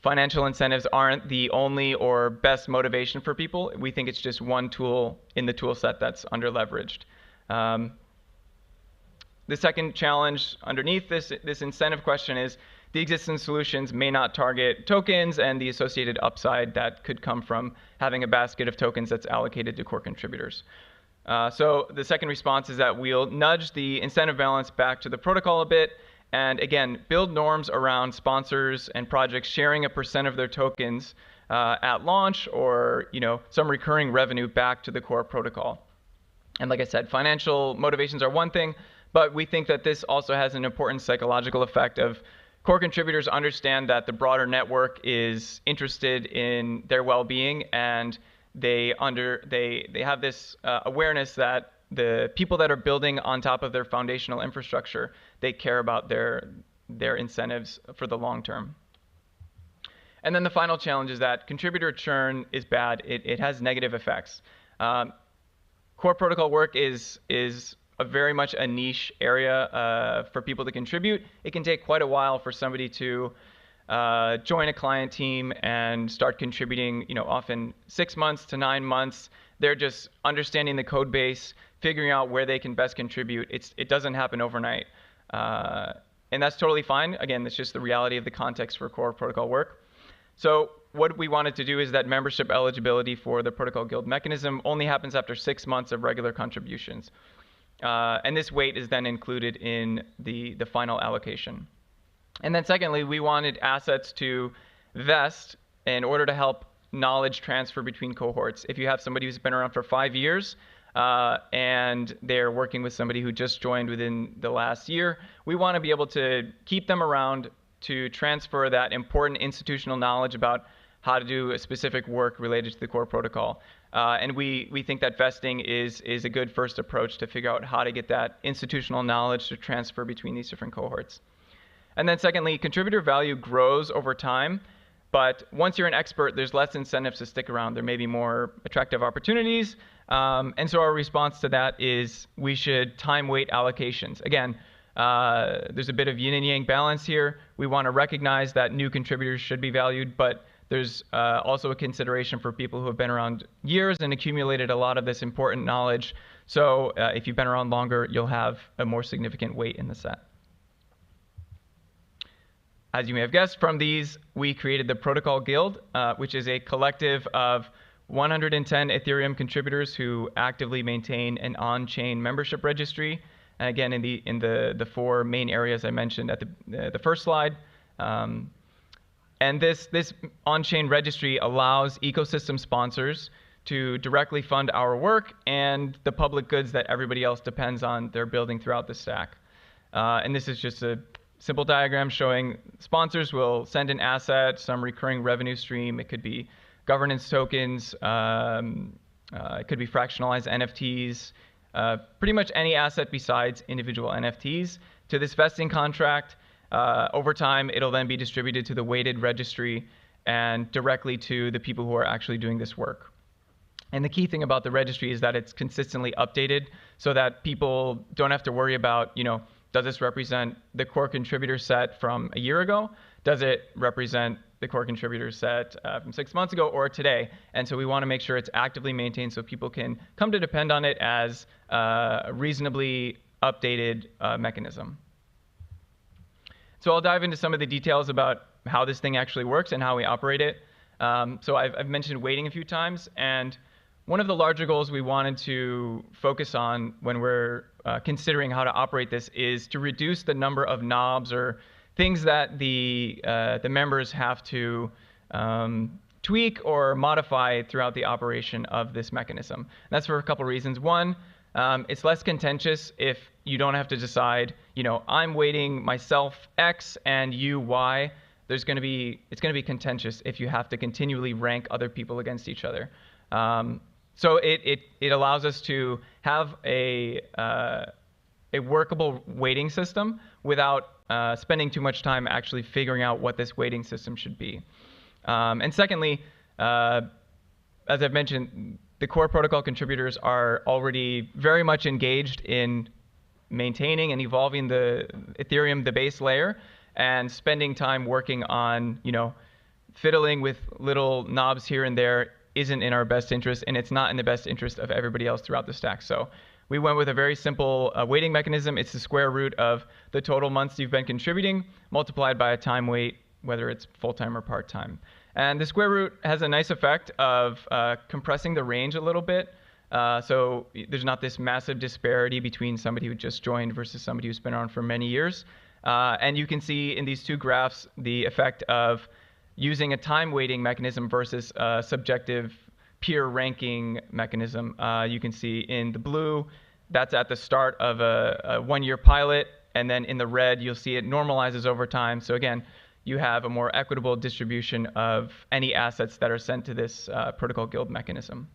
financial incentives aren't the only or best motivation for people. We think it's just one tool in the tool set that's under-leveraged. The second challenge underneath this incentive question is the existing solutions may not target tokens and the associated upside that could come from having a basket of tokens that's allocated to core contributors. So the second response is that we'll nudge the incentive balance back to the protocol a bit, and again, build norms around sponsors and projects sharing a % of their tokens at launch, or some recurring revenue back to the core protocol. And like I said, financial motivations are one thing, but we think that this also has an important psychological effect of core contributors understand that the broader network is interested in their well-being, and they have this awareness that the people that are building on top of their foundational infrastructure, they care about their incentives for the long term. And then the final challenge is that contributor churn is bad. It has negative effects. Core protocol work is very much a niche area for people to contribute. It can take quite a while for somebody to join a client team and start contributing, often 6 months to 9 months. They're just understanding the code base, figuring out where they can best contribute. It doesn't happen overnight. And that's totally fine. Again, it's just the reality of the context for core protocol work. So what we wanted to do is that membership eligibility for the protocol guild mechanism only happens after 6 months of regular contributions. And this weight is then included in the final allocation. And then secondly, we wanted assets to vest in order to help knowledge transfer between cohorts. If you have somebody who's been around for 5 years and they're working with somebody who just joined within the last year, we want to be able to keep them around to transfer that important institutional knowledge about how to do a specific work related to the core protocol. And we think that vesting is a good first approach to figure out how to get that institutional knowledge to transfer between these different cohorts. And then secondly, contributor value grows over time, but once you're an expert, there's less incentives to stick around. There may be more attractive opportunities. And so our response to that is we should time weight allocations. Again, there's a bit of yin and yang balance here. We want to recognize that new contributors should be valued, but there's also a consideration for people who have been around years and accumulated a lot of this important knowledge. So if you've been around longer, you'll have a more significant weight in the set. As you may have guessed from these, we created the Protocol Guild, which is a collective of 110 Ethereum contributors who actively maintain an on-chain membership registry. And again, in the 4 main areas I mentioned at the first slide. And this on-chain registry allows ecosystem sponsors to directly fund our work and the public goods that everybody else depends on they're building throughout the stack. And this is just a simple diagram showing sponsors will send an asset, some recurring revenue stream. It could be governance tokens. It could be fractionalized NFTs. Pretty much any asset besides individual NFTs to this vesting contract. Over time, it'll then be distributed to the weighted registry and directly to the people who are actually doing this work. And the key thing about the registry is that it's consistently updated so that people don't have to worry about, does this represent the core contributor set from a year ago? Does it represent the core contributor set from 6 months ago or today? And so we want to make sure it's actively maintained so people can come to depend on it as a reasonably updated mechanism. So I'll dive into some of the details about how this thing actually works and how we operate it. So I've mentioned weighting a few times, and one of the larger goals we wanted to focus on when we're considering how to operate this is to reduce the number of knobs or things that the members have to tweak or modify throughout the operation of this mechanism. And that's for a couple reasons. One, it's less contentious if you don't have to decide, I'm weighting myself X and you Y. It's going to be contentious if you have to continually rank other people against each other. So it allows us to have a workable weighting system without spending too much time actually figuring out what this weighting system should be. And secondly, as I've mentioned, the core protocol contributors are already very much engaged in maintaining and evolving the Ethereum, the base layer, and spending time working on, fiddling with little knobs here and there isn't in our best interest, and it's not in the best interest of everybody else throughout the stack. So we went with a very simple weighting mechanism. It's the square root of the total months you've been contributing multiplied by a time weight, whether it's full-time or part-time. And the square root has a nice effect of compressing the range a little bit. So there's not this massive disparity between somebody who just joined versus somebody who's been around for many years. And you can see in these two graphs the effect of using a time weighting mechanism versus a subjective peer ranking mechanism. You can see in the blue, that's at the start of a 1-year pilot, and then in the red, you'll see it normalizes over time. So again, you have a more equitable distribution of any assets that are sent to this protocol guild mechanism.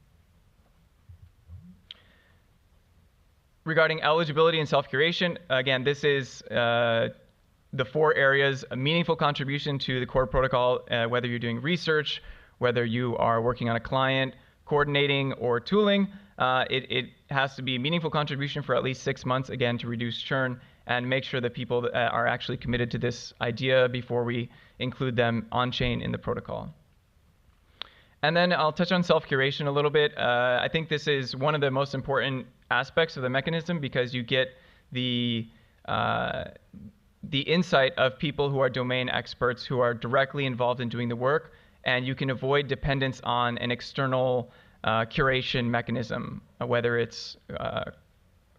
Regarding eligibility and self-curation, again, this is the 4 areas: a meaningful contribution to the core protocol, whether you're doing research, whether you are working on a client, coordinating, or tooling. It has to be a meaningful contribution for at least 6 months, again, to reduce churn and make sure that people are actually committed to this idea before we include them on-chain in the protocol. And then I'll touch on self-curation a little bit. I think this is one of the most important aspects of the mechanism because you get the insight of people who are domain experts who are directly involved in doing the work, and you can avoid dependence on an external curation mechanism, whether it's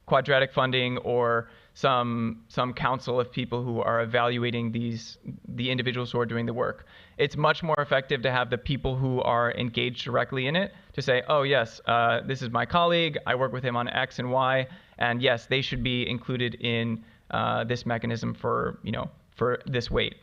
quadratic funding or some council of people who are evaluating the individuals who are doing the work. It's much more effective to have the people who are engaged directly in it to say, oh yes, this is my colleague, I work with him on X and Y, and yes, they should be included in this mechanism for this weight.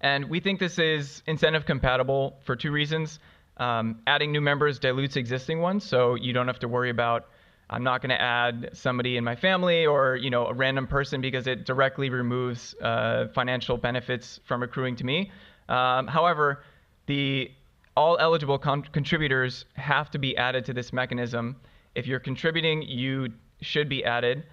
And we think this is incentive compatible for 2 reasons. Adding new members dilutes existing ones, so you don't have to worry about, I'm not going to add somebody in my family or a random person because it directly removes financial benefits from accruing to me. However, all eligible contributors have to be added to this mechanism. If you're contributing, you should be added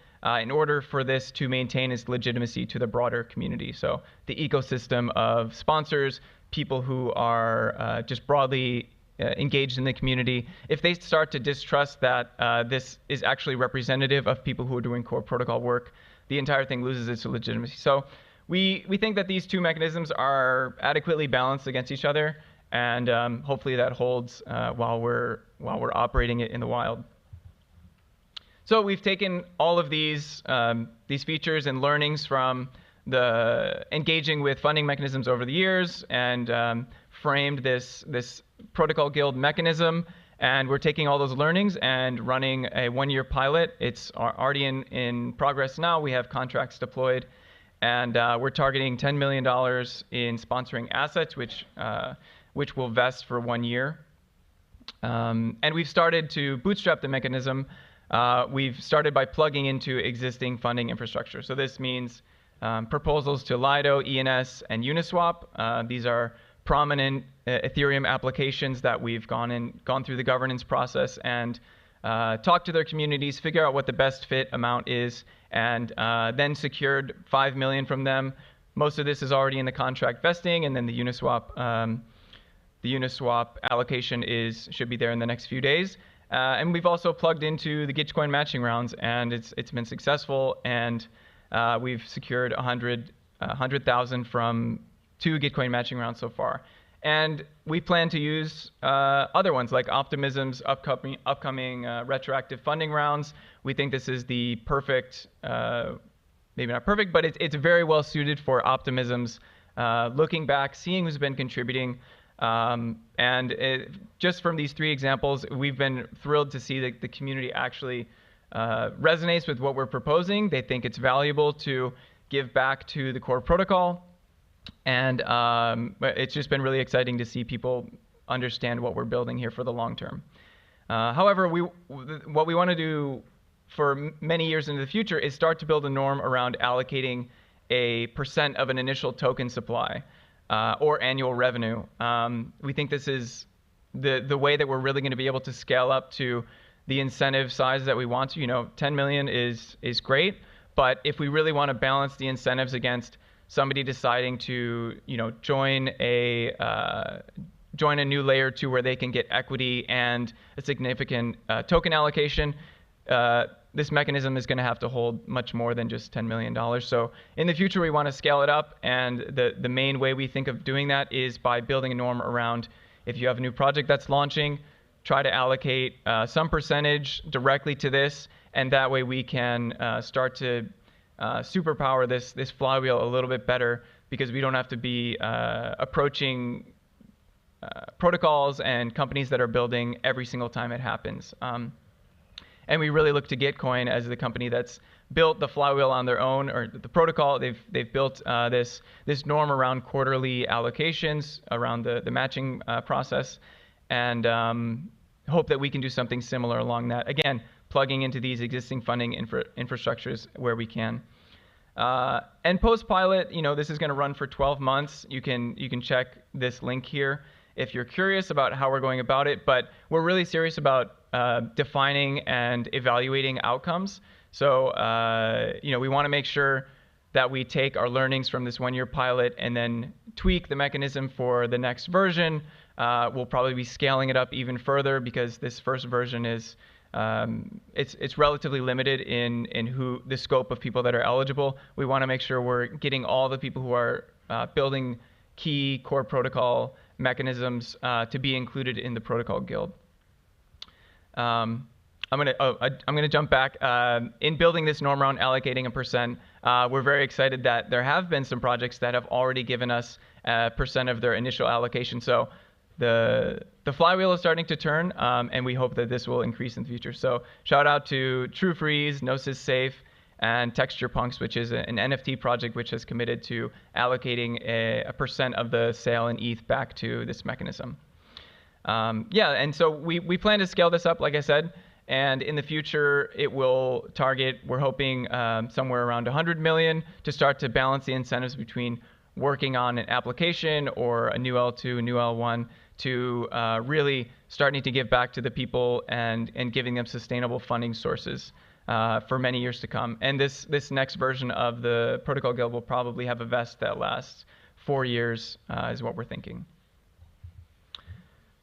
in order for this to maintain its legitimacy to the broader community. So the ecosystem of sponsors, people who are just broadly engaged in the community, if they start to distrust that this is actually representative of people who are doing core protocol work, the entire thing loses its legitimacy. So we think that these 2 mechanisms are adequately balanced against each other, and hopefully that holds while we're operating it in the wild. So we've taken all of these features and learnings from the engaging with funding mechanisms over the years and framed this protocol guild mechanism, and we're taking all those learnings and running a 1-year pilot. It's already in progress now. We have contracts deployed, and we're targeting $10 million in sponsoring assets, which will vest for 1 year. And we've started to bootstrap the mechanism. We've started by plugging into existing funding infrastructure. So this means proposals to LabDAO, ENS, and Uniswap. These are prominent Ethereum applications that we've gone through the governance process and talked to their communities, figure out what the best fit amount is, and then secured $5 million from them. Most of this is already in the contract vesting, and then the Uniswap allocation should be there in the next few days. And we've also plugged into the Gitcoin matching rounds, and it's been successful, and we've secured 100,000 from 2 Gitcoin matching rounds so far. And we plan to use other ones like Optimism's upcoming retroactive funding rounds. We think this is the perfect, maybe not perfect, but it's very well suited for Optimism's looking back, seeing who's been contributing. Just from these 3 examples, we've been thrilled to see that the community actually resonates with what we're proposing. They think it's valuable to give back to the core protocol. And it's just been really exciting to see people understand what we're building here for the long term. However, what we want to do for many years into the future is start to build a norm around allocating a % of an initial token supply or annual revenue. We think this is the way that we're really going to be able to scale up to the incentive size that we want to. 10 million is great, but if we really want to balance the incentives against somebody deciding to join a new layer 2 where they can get equity and a significant token allocation, this mechanism is going to have to hold much more than just $10 million. So in the future, we want to scale it up, and the main way we think of doing that is by building a norm around, if you have a new project that's launching, try to allocate some percentage directly to this, and that way we can start to superpower this flywheel a little bit better because we don't have to be approaching protocols and companies that are building every single time it happens. And we really look to Gitcoin as the company that's built the flywheel on their own, or the protocol. They've built this norm around quarterly allocations, around the matching process, and hope that we can do something similar along that. Again, plugging into these existing funding infrastructures where we can. And post-pilot, this is going to run for 12 months. You can check this link here if you're curious about how we're going about it. But we're really serious about defining and evaluating outcomes. So we want to make sure that we take our learnings from this one-year pilot and then tweak the mechanism for the next version. We'll probably be scaling it up even further because this first version is it's relatively limited in who the scope of people that are eligible. We want to make sure we're getting all the people who are building key core protocol mechanisms to be included in the protocol guild. I'm gonna jump back. In building this norm around allocating a percent, we're very excited that there have been some projects that have already given us a percent of their initial allocation. So the flywheel is starting to turn, and we hope that this will increase in the future. So shout out to TrueFreeze, Gnosis Safe, and TexturePunks, which is an NFT project which has committed to allocating a percent of the sale in ETH back to this mechanism. And so we plan to scale this up, like I said, and in the future it will target, we're hoping somewhere around 100 million to start to balance the incentives between working on an application or a new L2, a new L1, to really starting to give back to the people and giving them sustainable funding sources for many years to come. And this next version of the Protocol Guild will probably have a vest that lasts 4 years, is what we're thinking.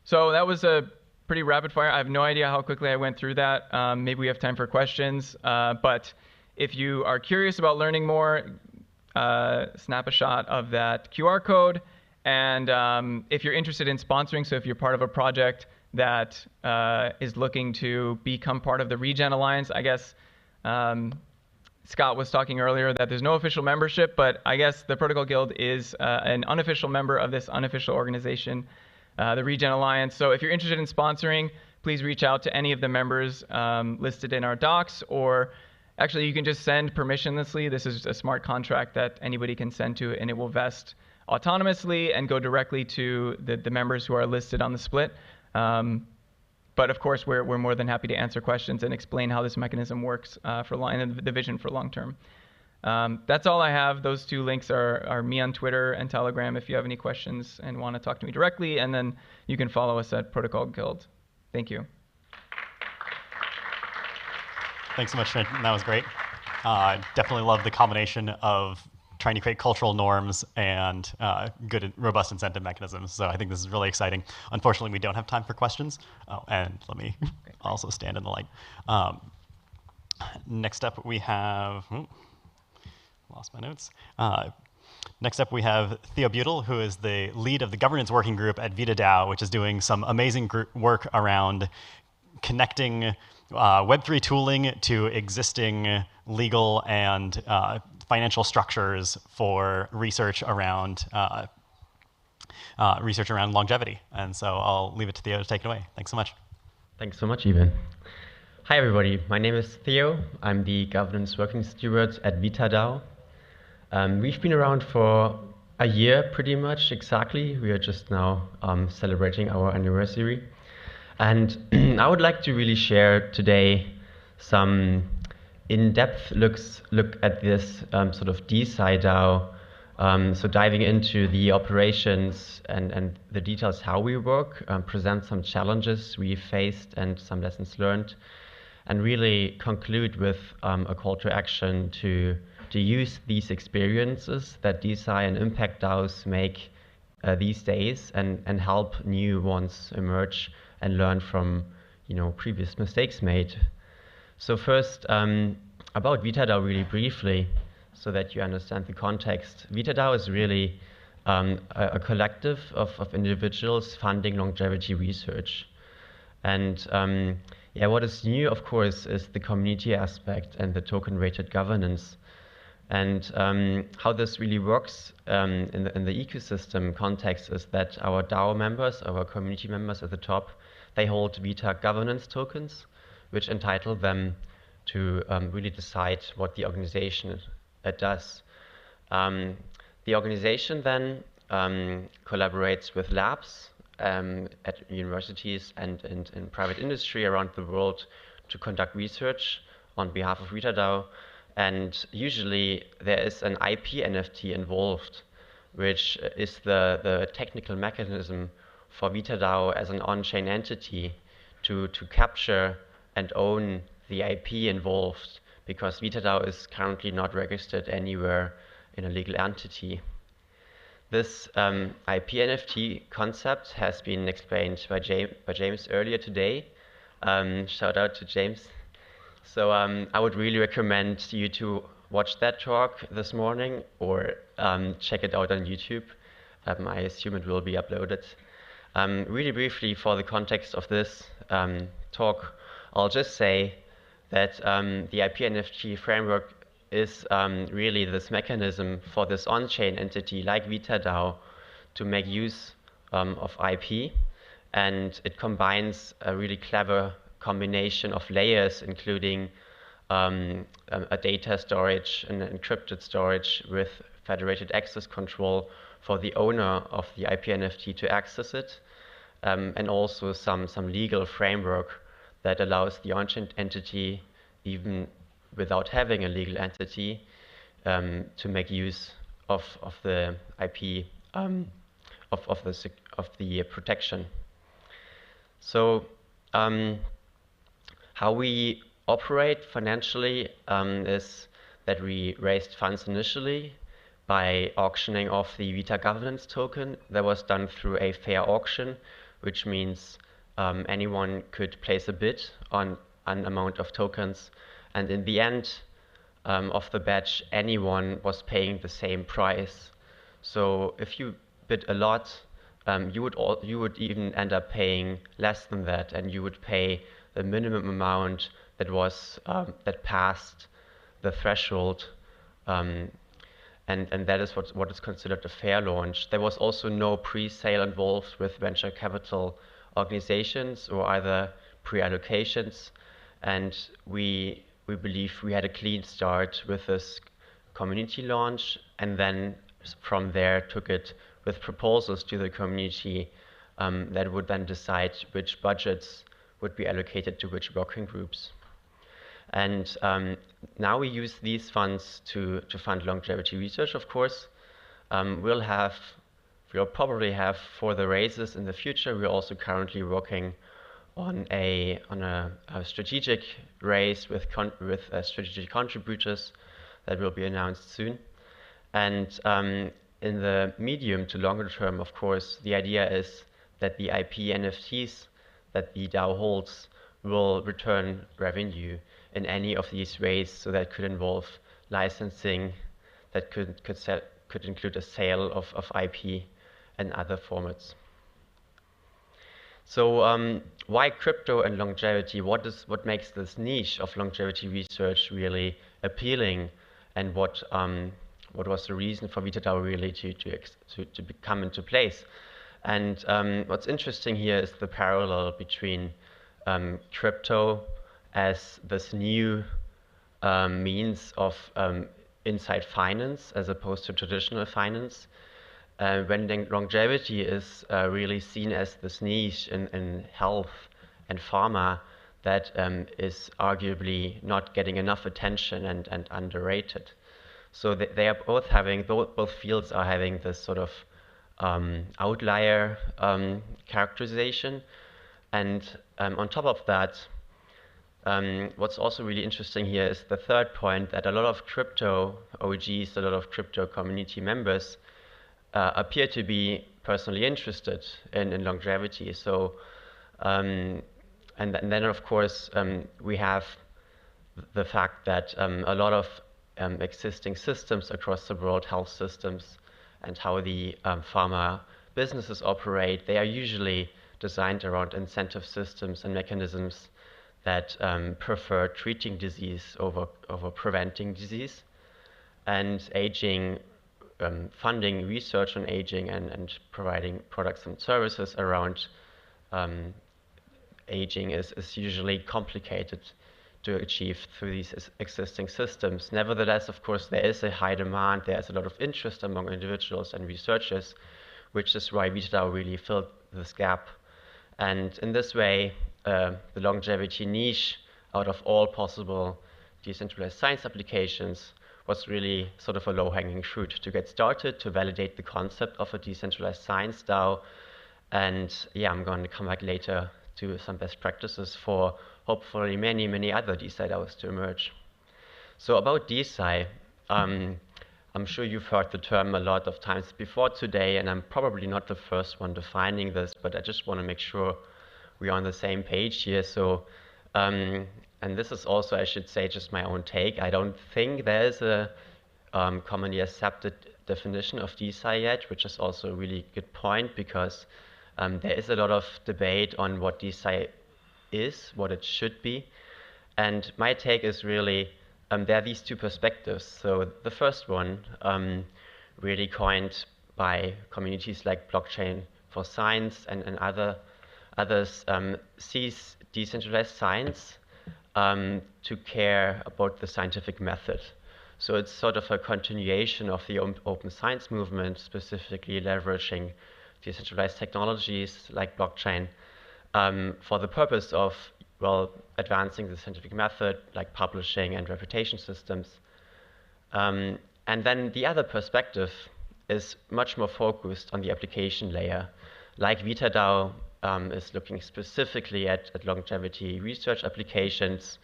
So that was a pretty rapid fire. I have no idea how quickly I went through that. Maybe we have time for questions. But if you are curious about learning more, snap a shot of that QR code. And if you're interested in sponsoring, so if you're part of a project that is looking to become part of the Regen Alliance, I guess Scott was talking earlier that there's no official membership, but I guess the Protocol Guild is an unofficial member of this unofficial organization, the Regen Alliance. So if you're interested in sponsoring, please reach out to any of the members listed in our docs, or actually you can just send permissionlessly. This is a smart contract that anybody can send to, and it will vest autonomously and go directly to the members who are listed on the split. But of course, we're more than happy to answer questions and explain how this mechanism works and the vision for long term. That's all I have. Those two links are me on Twitter and Telegram if you have any questions and want to talk to me directly, and then you can follow us at Protocol Guild. Thank you. Thanks so much, Trenton. That was great. Definitely love the combination of trying to create cultural norms and good, robust incentive mechanisms. So I think this is really exciting. Unfortunately, we don't have time for questions. Oh, and let me also stand in the light. Next up, we have, lost my notes. Next up, we have Theo Butil, who is the lead of the governance working group at VitaDAO, which is doing some amazing work around connecting Web3 tooling to existing legal and financial structures for research around longevity. And so I'll leave it to Theo to take it away. Thanks so much. Thanks so much, Ivan. Hi, everybody. My name is Theo. I'm the governance working steward at VitaDAO. We've been around for a year, pretty much, exactly. We are just now celebrating our anniversary. And I would like to really share today some in-depth look at this sort of DAO, so diving into the operations and the details how we work, present some challenges we faced and some lessons learned, and really conclude with a call to action to use these experiences that DeSci and impact DAOs make these days and help new ones emerge and learn from previous mistakes made. So first, about VitaDAO really briefly, so that you understand the context. VitaDAO is really a collective of individuals funding longevity research. And what is new, of course, is the community aspect and the token-rated governance. And how this really works in the ecosystem context is that our DAO members, our community members at the top, they hold Vita governance tokens, which entitle them to really decide what the organization does. The organization then collaborates with labs at universities and in private industry around the world to conduct research on behalf of VitaDAO. And usually there is an IP NFT involved, which is the technical mechanism for VitaDAO as an on-chain entity to capture and own the IP involved, because VitaDAO is currently not registered anywhere in a legal entity. This IP NFT concept has been explained by James earlier today. Shout out to James. So I would really recommend you to watch that talk this morning or check it out on YouTube. I assume it will be uploaded. Really briefly, for the context of this talk, I'll just say that the IP NFT framework is really this mechanism for this on-chain entity like VitaDAO to make use of IP, and it combines a really clever combination of layers, including a data storage and encrypted storage with federated access control for the owner of the IP NFT to access it, and also some legal framework that allows the on-chain entity, even without having a legal entity, to make use of the IP of the protection. So how we operate financially is that we raised funds initially by auctioning off the Vita governance token. That was done through a fair auction, which means anyone could place a bid on an amount of tokens, and in the end of the batch, anyone was paying the same price. So if you bid a lot, you would even end up paying less than that, and you would pay the minimum amount that was that passed the threshold, and that is what is considered a fair launch. There was also no pre-sale involved with venture capital organizations or either pre-allocations, and we believe we had a clean start with this community launch, and then from there took it with proposals to the community that would then decide which budgets would be allocated to which working groups. And now we use these funds to fund longevity research, of course. We'll probably have for the raises in the future. We're also currently working on a strategic raise with strategic contributors that will be announced soon. And in the medium to longer term, of course, the idea is that the IP NFTs that the DAO holds will return revenue in any of these ways. So that could involve licensing, that could include a sale of IP and other formats. So why crypto and longevity? What makes this niche of longevity research really appealing, and what was the reason for VitaDAO really to come into place? And what's interesting here is the parallel between crypto as this new means of inside finance as opposed to traditional finance, when longevity is really seen as this niche in health and pharma that is arguably not getting enough attention and underrated. So they are both fields are having this sort of outlier characterization. And on top of that, what's also really interesting here is the third point, that a lot of crypto OGs, a lot of crypto community members appear to be personally interested in longevity. So, and then of course, we have the fact that a lot of existing systems across the world, health systems, and how the pharma businesses operate, they are usually designed around incentive systems and mechanisms that prefer treating disease over preventing disease. and aging, funding research on aging and providing products and services around aging is usually complicated to achieve through these existing systems. Nevertheless, of course, there is a high demand, there's a lot of interest among individuals and researchers, which is why VitaDAO really filled this gap. And in this way, the longevity niche out of all possible decentralized science applications was really sort of a low-hanging fruit to get started, to validate the concept of a decentralized science DAO. And yeah, I'm going to come back later to some best practices for hopefully many, many other DeSci DAOs to emerge. So about DeSci, I'm sure you've heard the term a lot of times before today, and I'm probably not the first one defining this, but I just want to make sure we're on the same page here. So, and this is also, I should say, just my own take. I don't think there's a commonly accepted definition of DeSci yet, which is also a really good point, because there is a lot of debate on what DeSci is, what it should be. And my take is really, there are these two perspectives. So the first one, really coined by communities like Blockchain for Science and others, sees decentralized science to care about the scientific method. So it's sort of a continuation of the open science movement, specifically leveraging decentralized technologies like blockchain for the purpose of, well, advancing the scientific method, like publishing and reputation systems. And then the other perspective is much more focused on the application layer. Like VitaDAO is looking specifically at longevity research applications,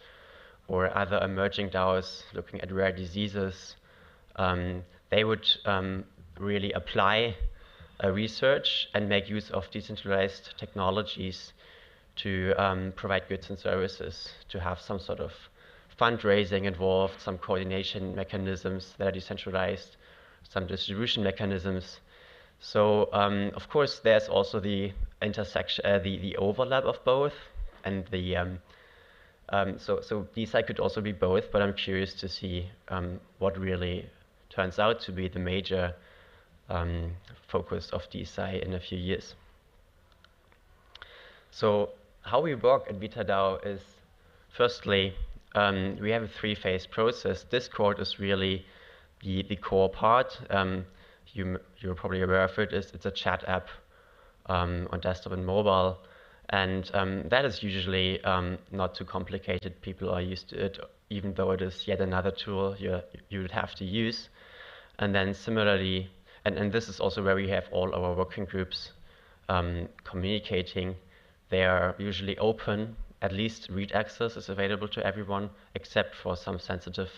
or other emerging DAOs looking at rare diseases. They would really apply research and make use of decentralized technologies to provide goods and services, to have some sort of fundraising involved, some coordination mechanisms that are decentralized, some distribution mechanisms. So of course, there's also the intersection, the overlap of both, and the so DeSci could also be both. But I'm curious to see what really turns out to be the major focus of DeSci in a few years. So how we work at VitaDAO is, firstly, we have a three-phase process. Discord is really the core part. You're probably aware of it. It's a chat app on desktop and mobile. And that is usually not too complicated. People are used to it, even though it is yet another tool you would have to use. And then similarly, and this is also where we have all our working groups communicating. They are usually open. At least read access is available to everyone, except for some sensitive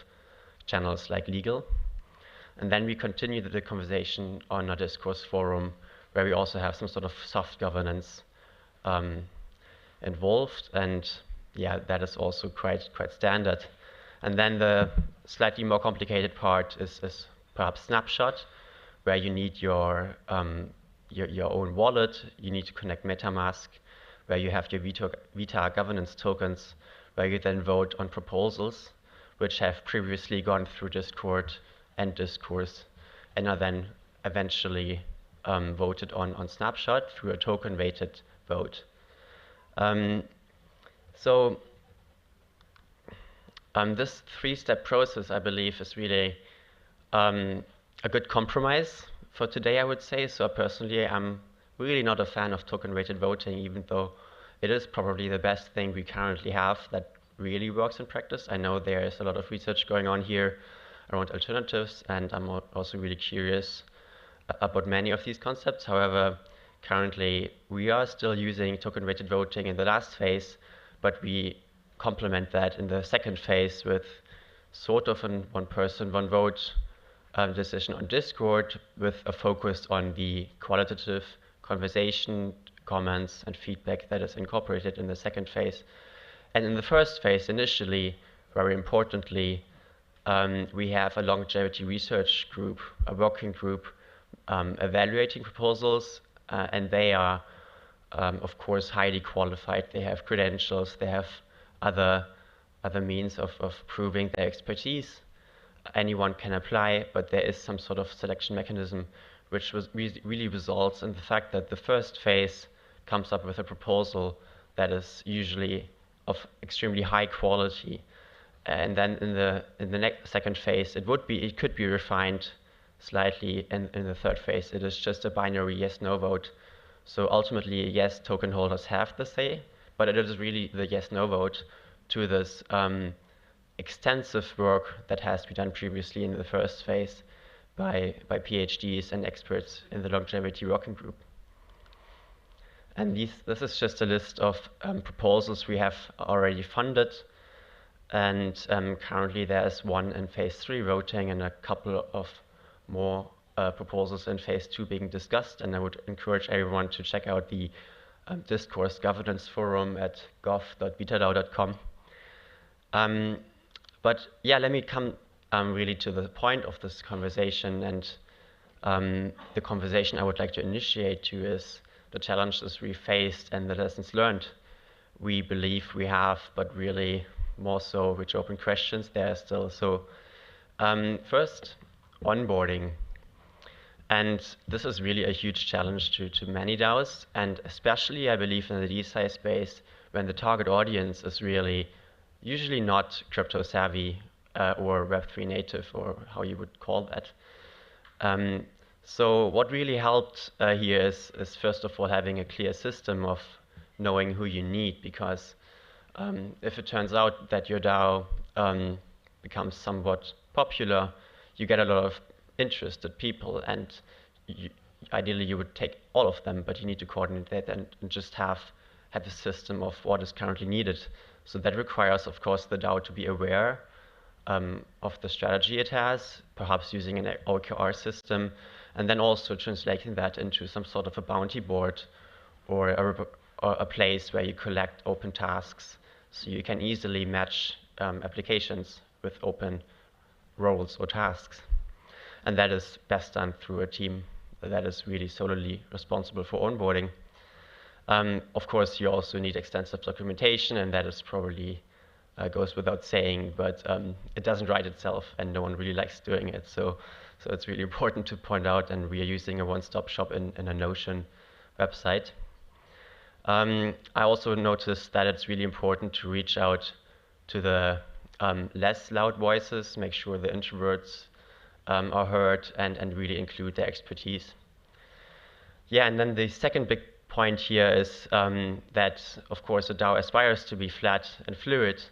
channels like legal. And then we continue the conversation on a discourse forum, where we also have some sort of soft governance involved. And yeah, that is also quite standard. And then the slightly more complicated part is perhaps Snapshot, where you need your own wallet. You need to connect MetaMask, where you have your Vita governance tokens, where you then vote on proposals, which have previously gone through Discord and discourse, and are then eventually voted on Snapshot through a token-weighted vote. So this three-step process, I believe, is really a good compromise for today, I would say. So personally, I'm really not a fan of token-weighted voting, even though it is probably the best thing we currently have that really works in practice. I know there is a lot of research going on here around alternatives, and I'm also really curious about many of these concepts. However, currently we are still using token-weighted voting in the last phase, but we complement that in the second phase with sort of an one person, one vote decision on Discord, with a focus on the qualitative conversation, comments, and feedback that is incorporated in the second phase. And in the first phase, initially, very importantly, we have a longevity research group, a working group, evaluating proposals, and they are, of course, highly qualified. They have credentials, they have other means of proving their expertise. anyone can apply, but there is some sort of selection mechanism which really results in the fact that the first phase comes up with a proposal that is usually of extremely high quality, and then in the next second phase it could be refined slightly, and in the third phase it is just a binary yes/no vote. So ultimately, yes, token holders have the say, but it is really the yes/no vote to this extensive work that has been done previously in the first phase by PhDs and experts in the longevity working group. And this is just a list of proposals we have already funded. And currently there's one in phase 3 voting and a couple of more proposals in phase 2 being discussed. And I would encourage everyone to check out the discourse governance forum at gov.vitadao.com. But yeah, let me come really to the point of this conversation. And the conversation I would like to initiate to is the challenges we faced and the lessons learned we believe we have, but really more so which open questions there are still. So first, onboarding. And this is really a huge challenge to many DAOs, and especially I believe in the DeFi space when the target audience is really usually not crypto savvy or Web3 native, or how you would call that. So what really helped here is first of all having a clear system of knowing who you need, because if it turns out that your DAO becomes somewhat popular, you get a lot of interested people, and ideally you would take all of them, but you need to coordinate that and just have a system of what is currently needed. So that requires, of course, the DAO to be aware of the strategy it has, perhaps using an OKR system, and then also translating that into some sort of a bounty board or a place where you collect open tasks, so you can easily match applications with open roles or tasks. And that is best done through a team that is really solely responsible for onboarding. Of course, you also need extensive documentation, and that is probably goes without saying, but it doesn't write itself, and no one really likes doing it. So it's really important to point out, and we are using a one-stop shop in a Notion website. I also noticed that it's really important to reach out to the less loud voices, make sure the introverts are heard, and really include their expertise. Yeah, and then the second big point here is that, of course, a DAO aspires to be flat and fluid,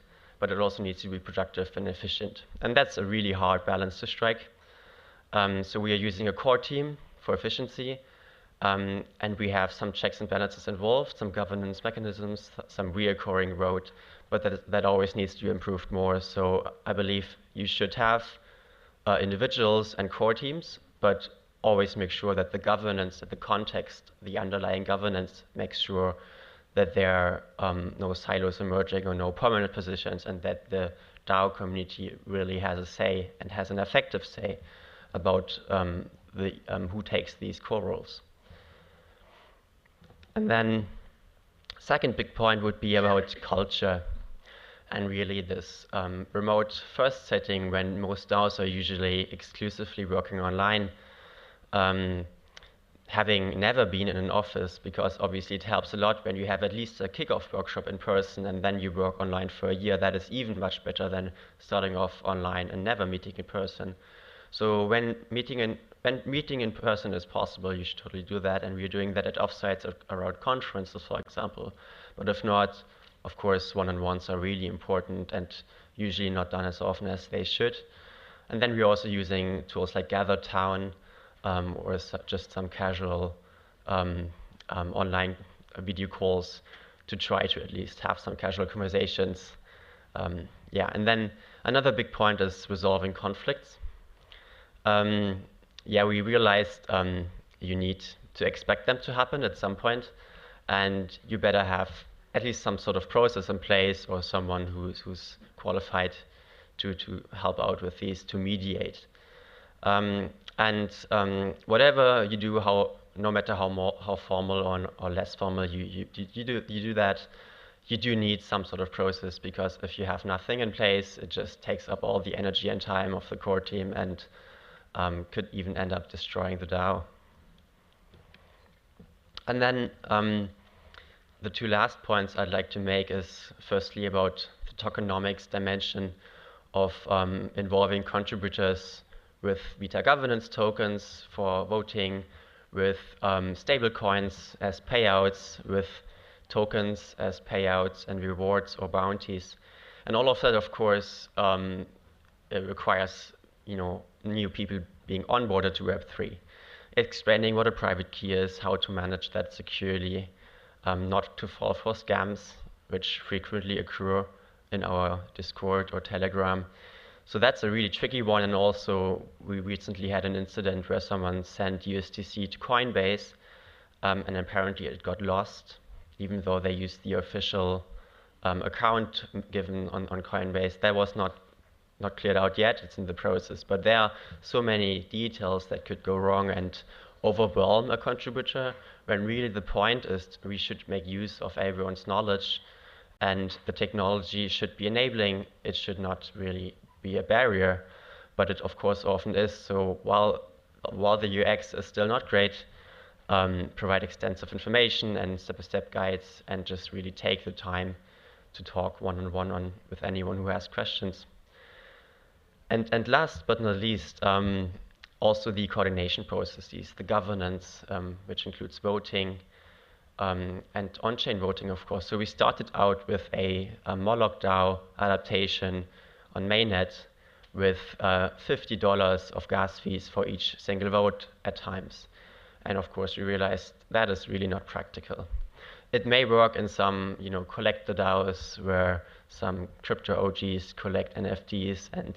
but it also needs to be productive and efficient. And that's a really hard balance to strike. So we are using a core team for efficiency, and we have some checks and balances involved, some governance mechanisms, some reoccurring road, but that always needs to be improved more. So I believe you should have individuals and core teams, but always make sure that the governance, that the context, the underlying governance makes sure that there are no silos emerging or no permanent positions, and that the DAO community really has a say and has an effective say about who takes these core roles. And then second big point would be about culture, and really this remote first setting when most DAOs are usually exclusively working online. Having never been in an office, because obviously it helps a lot when you have at least a kickoff workshop in person and then you work online for a year. That is even much better than starting off online and never meeting in person. So when meeting in person is possible, you should totally do that, and we're doing that at offsites around conferences, for example. But if not, of course, one-on-ones are really important and usually not done as often as they should. And then we're also using tools like GatherTown, or just some casual online video calls to try to at least have some casual conversations. Yeah, and then another big point is resolving conflicts. Yeah, we realized you need to expect them to happen at some point, and you better have at least some sort of process in place, or someone who's qualified to help out with these, to mediate. And whatever you do, no matter how formal or less formal you do that, you do need some sort of process, because if you have nothing in place, it just takes up all the energy and time of the core team and could even end up destroying the DAO. And then the two last points I'd like to make is firstly about the tokenomics dimension of involving contributors with Vita governance tokens for voting, with stable coins as payouts, with tokens as payouts and rewards or bounties. And all of that, of course, it requires new people being onboarded to Web3. Explaining what a private key is, how to manage that securely, not to fall for scams, which frequently occur in our Discord or Telegram. So that's a really tricky one. And also, we recently had an incident where someone sent USDC to Coinbase, and apparently it got lost, even though they used the official account given on Coinbase. That was not cleared out yet. It's in the process. But there are so many details that could go wrong and overwhelm a contributor, when really the point is we should make use of everyone's knowledge, and the technology should be enabling. It should not really be a barrier, but it of course often is. So while the UX is still not great, provide extensive information and step-by-step guides, and just really take the time to talk one-on-one with anyone who has questions. And last but not least, also the coordination processes, the governance, which includes voting, and on-chain voting, of course. So we started out with a Moloch DAO adaptation on mainnet with $50 of gas fees for each single vote at times. And of course, we realized that is really not practical. It may work in some collector DAOs where some crypto OGs collect NFTs and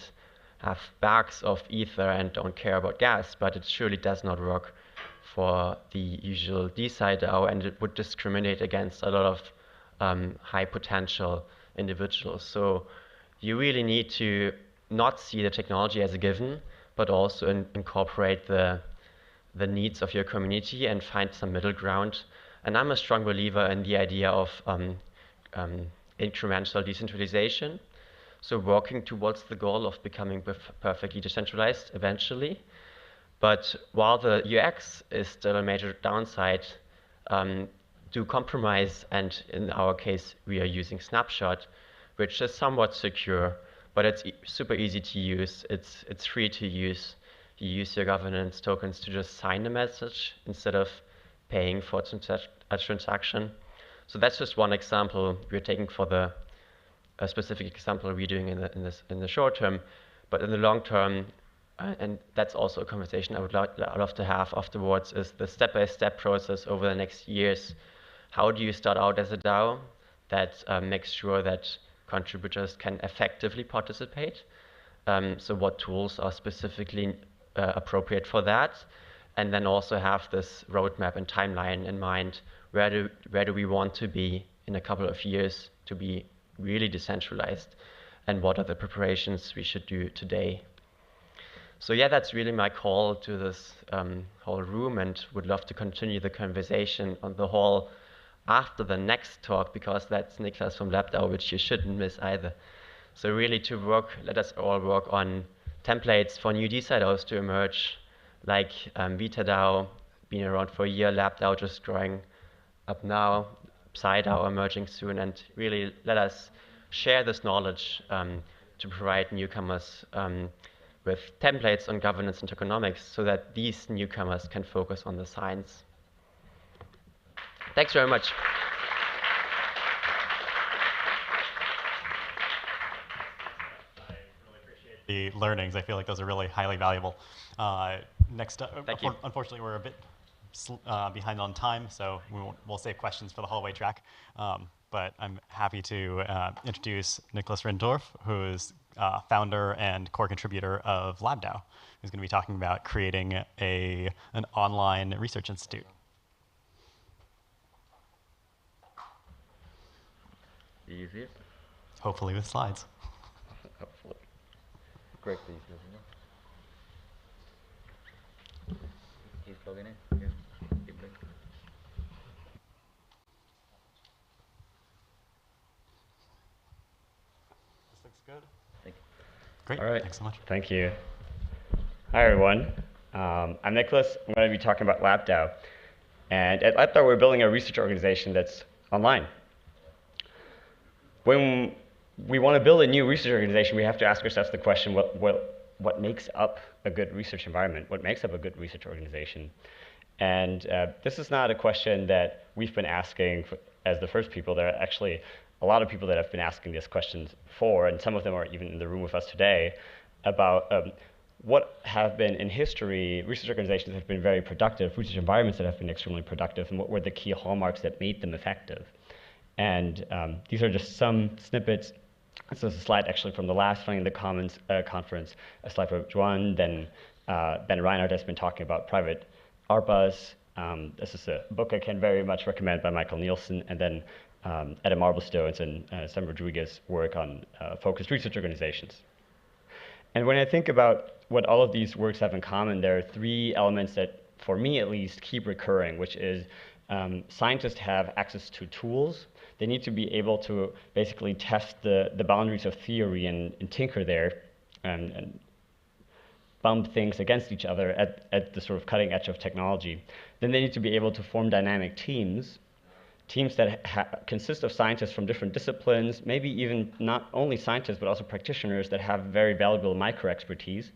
have bags of ether and don't care about gas, but it surely does not work for the usual DeFi DAO, and it would discriminate against a lot of high potential individuals. So you really need to not see the technology as a given, but also incorporate the needs of your community and find some middle ground. And I'm a strong believer in the idea of incremental decentralization. So working towards the goal of becoming perfectly decentralized eventually. But while the UX is still a major downside, do compromise, and in our case, we are using Snapshot, which is somewhat secure, but it's super easy to use. It's free to use. You use your governance tokens to just sign a message instead of paying for a transaction. So that's just one example we're taking for a specific example we're doing in the short term, but in the long term, and that's also a conversation I would love to have afterwards, is the step-by-step process over the next years. How do you start out as a DAO that makes sure that contributors can effectively participate? So what tools are specifically appropriate for that? And then also have this roadmap and timeline in mind. Where do we want to be in a couple of years to be really decentralized, and what are the preparations we should do today? So yeah, that's really my call to this whole room, and would love to continue the conversation on the hall after the next talk, because that's Niklas from LabDAO, which you shouldn't miss either. So really let us all work on templates for new DeFi to emerge, like VitaDAO, been around for a year, LabDAO just growing up now, PsyDAO emerging soon, and really let us share this knowledge to provide newcomers with templates on governance and tokenomics, so that these newcomers can focus on the science. Thanks very much. The learnings, I feel like those are really highly valuable. Next up, unfortunately, we're a bit behind on time, so we'll save questions for the hallway track. But I'm happy to introduce Nicholas Rendorf, who is founder and core contributor of LabDAO, who's going to be talking about creating an online research institute. Easy. Hopefully with slides. Hopefully. Great, please. He's plugging in. Yeah. Keep going. good. Thank you. Great. All right. Thanks so much. Thank you. Hi, everyone. I'm Nicholas. I'm going to be talking about LabDAO. And at LabDAO, we're building a research organization that's online. When we want to build a new research organization, we have to ask ourselves the question, what makes up a good research environment? What makes up a good research organization? And this is not a question that we've been asking as the first people. There are actually a lot of people that have been asking this question before, and some of them are even in the room with us today, about what have been in history research organizations that have been very productive, research environments that have been extremely productive, and what were the key hallmarks that made them effective. And these are just some snippets. This is a slide actually from the last Funding in the Commons conference, a slide from Juan, then Ben Reinhardt has been talking about private ARPAs. This is a book I can very much recommend by Michael Nielsen, and then Adam Arblestone's and Sam Rodriguez's work on focused research organizations. And when I think about what all of these works have in common, there are three elements that, for me at least, keep recurring, which is scientists have access to tools. They need to be able to basically test the boundaries of theory and tinker there and bump things against each other at the sort of cutting edge of technology. Then they need to be able to form dynamic teams that consist of scientists from different disciplines, maybe even not only scientists, but also practitioners that have very valuable micro expertise.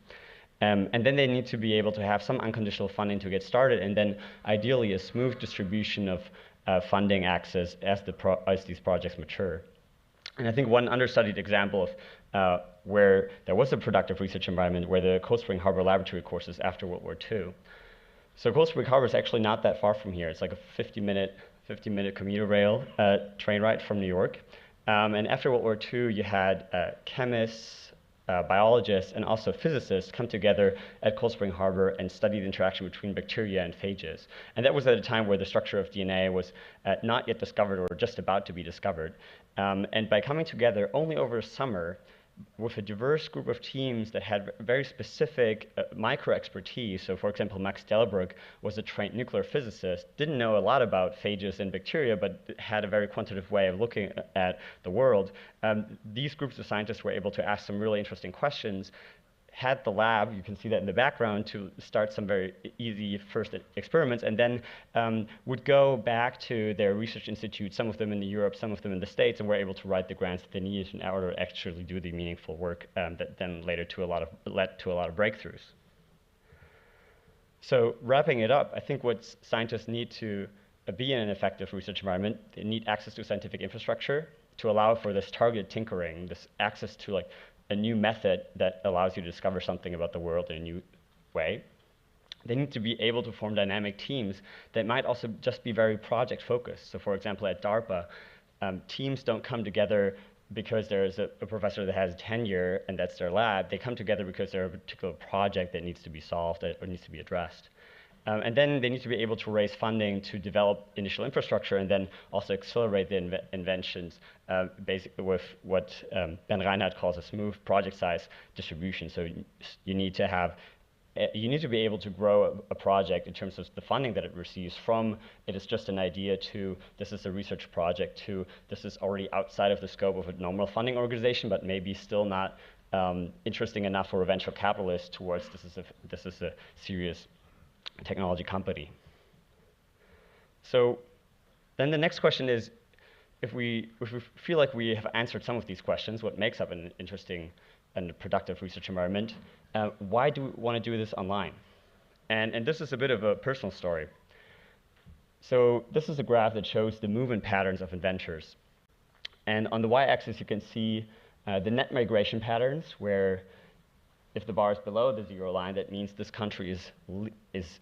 And then they need to be able to have some unconditional funding to get started, and then ideally a smooth distribution of funding access as these projects mature. And I think one understudied example of where there was a productive research environment were the Cold Spring Harbor laboratory courses after World War II. So Cold Spring Harbor is actually not that far from here. It's like a 50-minute commuter rail train ride from New York. And after World War II, you had chemists, biologists, and also physicists come together at Cold Spring Harbor and study the interaction between bacteria and phages. And that was at a time where the structure of DNA was not yet discovered or just about to be discovered. And by coming together only over a summer with a diverse group of teams that had very specific micro expertise. So for example, Max Delbrück was a trained nuclear physicist, didn't know a lot about phages and bacteria, but had a very quantitative way of looking at the world. These groups of scientists were able to ask some really interesting questions, had the lab, you can see that in the background, to start some very easy first experiments, and then would go back to their research institutes, some of them in Europe, some of them in the States, and were able to write the grants that they needed in order to actually do the meaningful work that then later led to a lot of breakthroughs. So wrapping it up, I think what scientists need to be in an effective research environment, they need access to scientific infrastructure to allow for this targeted tinkering, this access to like a new method that allows you to discover something about the world in a new way. They need to be able to form dynamic teams that might also just be very project focused. So for example, at DARPA, teams don't come together because there's a professor that has tenure and that's their lab. They come together because there's a particular project that needs to be solved or needs to be addressed. And then they need to be able to raise funding to develop initial infrastructure and then also accelerate the inventions, basically with what Ben Reinhardt calls a smooth project size distribution. So you need to be able to grow a project in terms of the funding that it receives from it is just an idea to this is a research project to this is already outside of the scope of a normal funding organization, but maybe still not interesting enough for a venture capitalist towards this is a serious technology company. So then the next question is, if we feel like we have answered some of these questions, what makes up an interesting and productive research environment, why do we want to do this online? And this is a bit of a personal story. So this is a graph that shows the movement patterns of inventors. And on the y-axis, you can see the net migration patterns, where if the bar is below the 0 line, that means this country is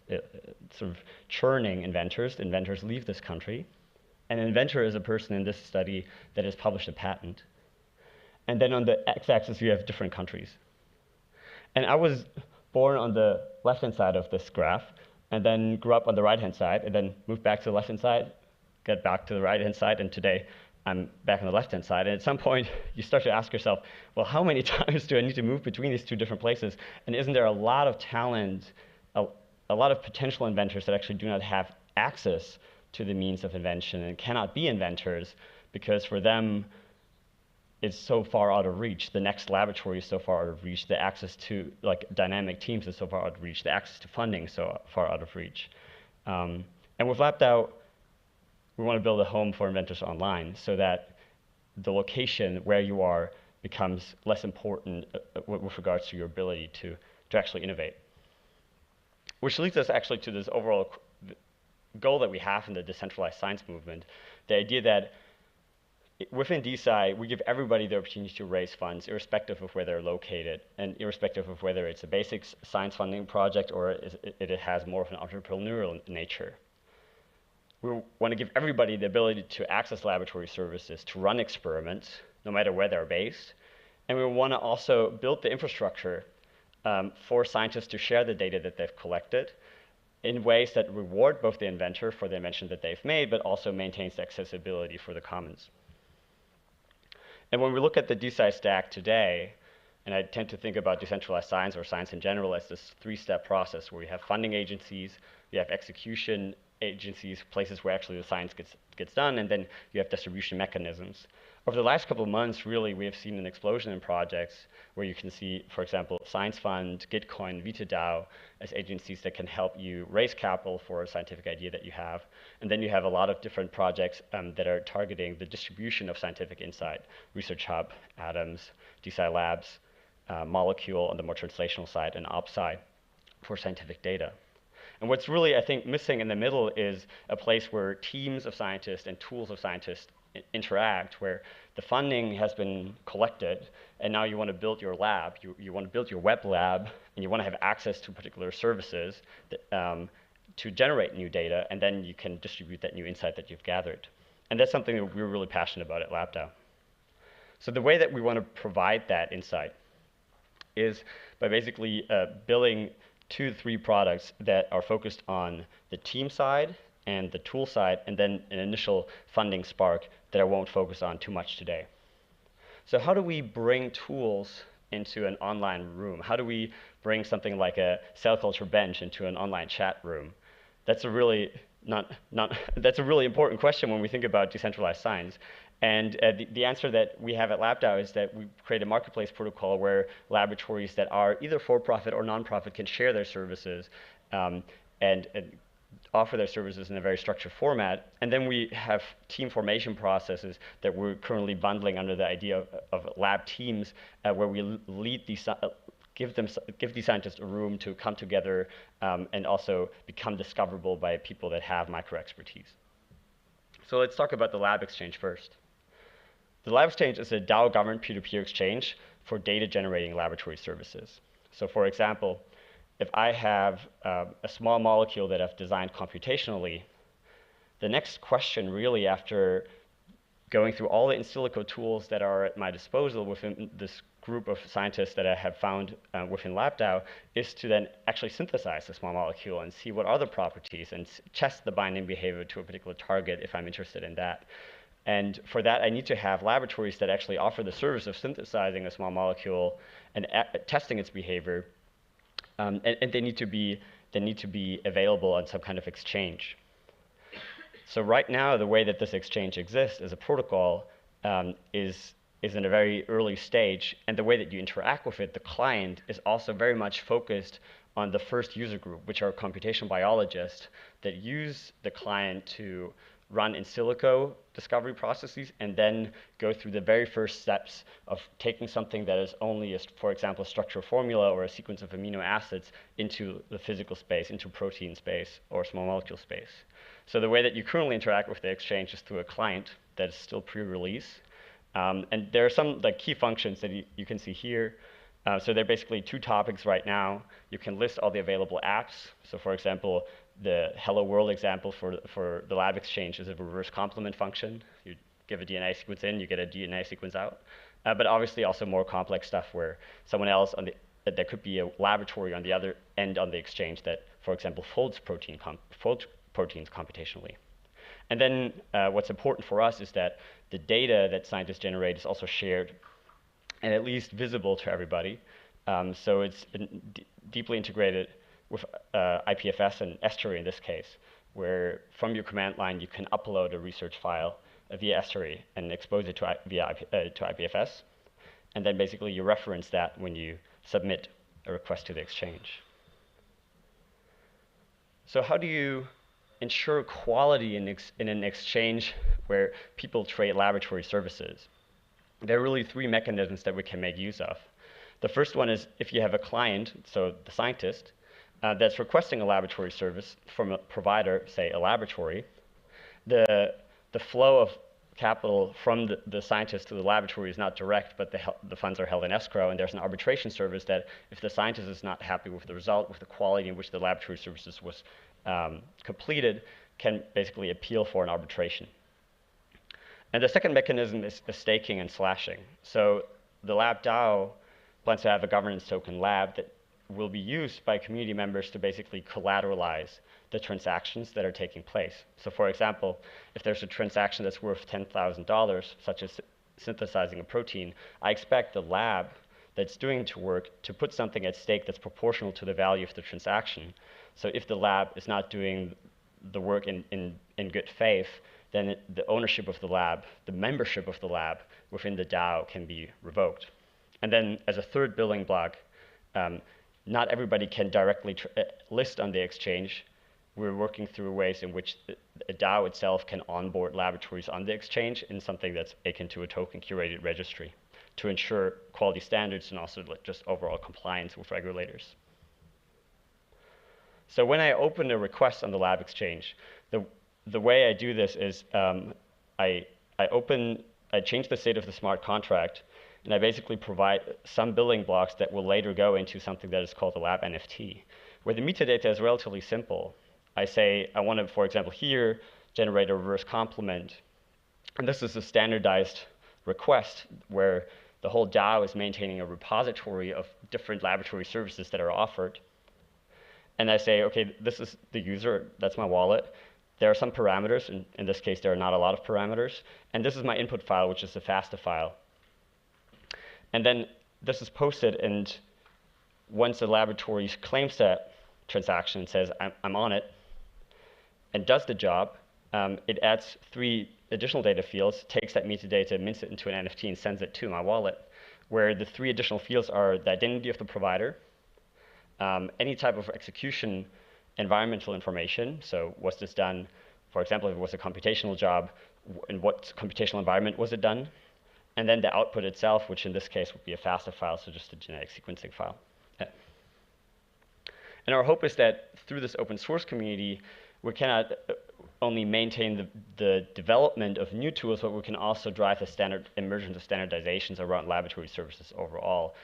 sort of churning inventors. Inventors leave this country. An inventor is a person in this study that has published a patent. And then on the x-axis, you have different countries. And I was born on the left-hand side of this graph, and then grew up on the right-hand side, and then moved back to the left-hand side, got back to the right-hand side, and today I'm back on the left-hand side. And at some point, you start to ask yourself, well, how many times do I need to move between these two different places? And isn't there a lot of talent, a lot of potential inventors that actually do not have access to the means of invention and cannot be inventors because for them, is so far out of reach. The next laboratory is so far out of reach. The access to like dynamic teams is so far out of reach. The access to funding is so far out of reach. And with LabDAO, we want to build a home for inventors online so that the location where you are becomes less important with regards to your ability to actually innovate. Which leads us actually to this overall goal that we have in the decentralized science movement, the idea that within DeSci, we give everybody the opportunity to raise funds, irrespective of where they're located, and irrespective of whether it's a basic science funding project or it has more of an entrepreneurial nature. We want to give everybody the ability to access laboratory services, to run experiments, no matter where they're based. And we want to also build the infrastructure for scientists to share the data that they've collected in ways that reward both the inventor for the invention that they've made, but also maintains the accessibility for the commons. And when we look at the DeSci stack today, and I tend to think about decentralized science or science in general as this three-step process where we have funding agencies, we have execution agencies, places where actually the science gets done, and then you have distribution mechanisms. Over the last couple of months, really, we have seen an explosion in projects where you can see, for example, Science Fund, Gitcoin, VitaDAO as agencies that can help you raise capital for a scientific idea that you have. And then you have a lot of different projects that are targeting the distribution of scientific insight, Research Hub, Atoms, DeSci Labs, Molecule on the more translational side, and OpSci for scientific data. And what's really, I think, missing in the middle is a place where teams of scientists and tools of scientists interact, where the funding has been collected, and now you want to build your lab, you want to build your web lab, and you want to have access to particular services that, to generate new data, and then you can distribute that new insight that you've gathered. And that's something that we're really passionate about at LabDAO. So the way that we want to provide that insight is by basically building 2 to 3 products that are focused on the team side and the tool side, and then an initial funding spark that I won't focus on too much today. So how do we bring tools into an online room? How do we bring something like a cell culture bench into an online chat room? That's a really that's a really important question when we think about decentralized science. And the answer that we have at LabDAO is that we create a marketplace protocol where laboratories that are either for-profit or non-profit can share their services and offer their services in a very structured format. And then we have team formation processes that we're currently bundling under the idea of lab teams where we lead these, give these scientists a room to come together and also become discoverable by people that have micro expertise. So let's talk about the Lab Exchange first. The Lab Exchange is a DAO-governed peer-to-peer exchange for data-generating laboratory services. So for example, if I have a small molecule that I've designed computationally, the next question really after going through all the in silico tools that are at my disposal within this group of scientists that I have found within LabDAO is to then actually synthesize the small molecule and see what are the properties and test the binding behavior to a particular target if I'm interested in that. And for that, I need to have laboratories that actually offer the service of synthesizing a small molecule and testing its behavior. And they need to be available on some kind of exchange. So right now, the way that this exchange exists as a protocol is in a very early stage, and the way that you interact with it, the client, is also very much focused on the first user group, which are computational biologists that use the client to run in silico discovery processes and then go through the very first steps of taking something that is only, for example, a structural formula or a sequence of amino acids into the physical space, into protein space or small molecule space. So the way that you currently interact with the exchange is through a client that is still pre-release. And there are some key functions that you can see here. So there are basically 2 topics right now. You can list all the available apps. So for example, the Hello World example for the Lab Exchange is a reverse complement function. You give a DNA sequence in, you get a DNA sequence out. But obviously also more complex stuff where someone else there could be a laboratory on the other end on the exchange that, for example, folds proteins computationally. And then what's important for us is that the data that scientists generate is also shared and at least visible to everybody. So it's deeply integrated with IPFS and Estuary in this case, where from your command line you can upload a research file via S3 and expose it to IPFS. And then basically you reference that when you submit a request to the exchange. So how do you ensure quality in an exchange where people trade laboratory services? There are really three mechanisms that we can make use of. The first one is if you have a client, so the scientist, that's requesting a laboratory service from a provider, say a laboratory, the flow of capital from the scientist to the laboratory is not direct, but the funds are held in escrow, and there's an arbitration service that if the scientist is not happy with the result, with the quality in which the laboratory services was completed, can basically appeal for an arbitration. And the second mechanism is the staking and slashing. So the LabDAO plans to have a governance token lab that will be used by community members to basically collateralize the transactions that are taking place. So for example, if there's a transaction that's worth $10,000, such as synthesizing a protein, I expect the lab that's doing the work to put something at stake that's proportional to the value of the transaction. So if the lab is not doing the work in good faith, then the ownership of the lab, the membership of the lab within the DAO can be revoked. And then as a third building block, not everybody can directly list on the exchange. We're working through ways in which the DAO itself can onboard laboratories on the exchange in something that's akin to a token curated registry to ensure quality standards and also just overall compliance with regulators. So when I open a request on the lab exchange, the way I do this is I change the state of the smart contract, and I basically provide some building blocks that will later go into something that is called the lab NFT, where the metadata is relatively simple. I say I want to, for example, here generate a reverse complement, and this is a standardized request where the whole DAO is maintaining a repository of different laboratory services that are offered. And I say, okay, this is the user, that's my wallet. There are some parameters, and in this case, there are not a lot of parameters. And this is my input file, which is a FASTA file. And then this is posted, and once the laboratory claims that transaction and says, I'm on it, and does the job, it adds 3 additional data fields, takes that metadata, mints it into an NFT, and sends it to my wallet, where the 3 additional fields are the identity of the provider, any type of execution environmental information. So was this done, for example, if it was a computational job, in what computational environment was it done? And then the output itself, which in this case would be a FASTA file, so just a genetic sequencing file. Yeah. And our hope is that through this open source community, we cannot only maintain the development of new tools, but we can also drive the emergence of standardizations around laboratory services overall,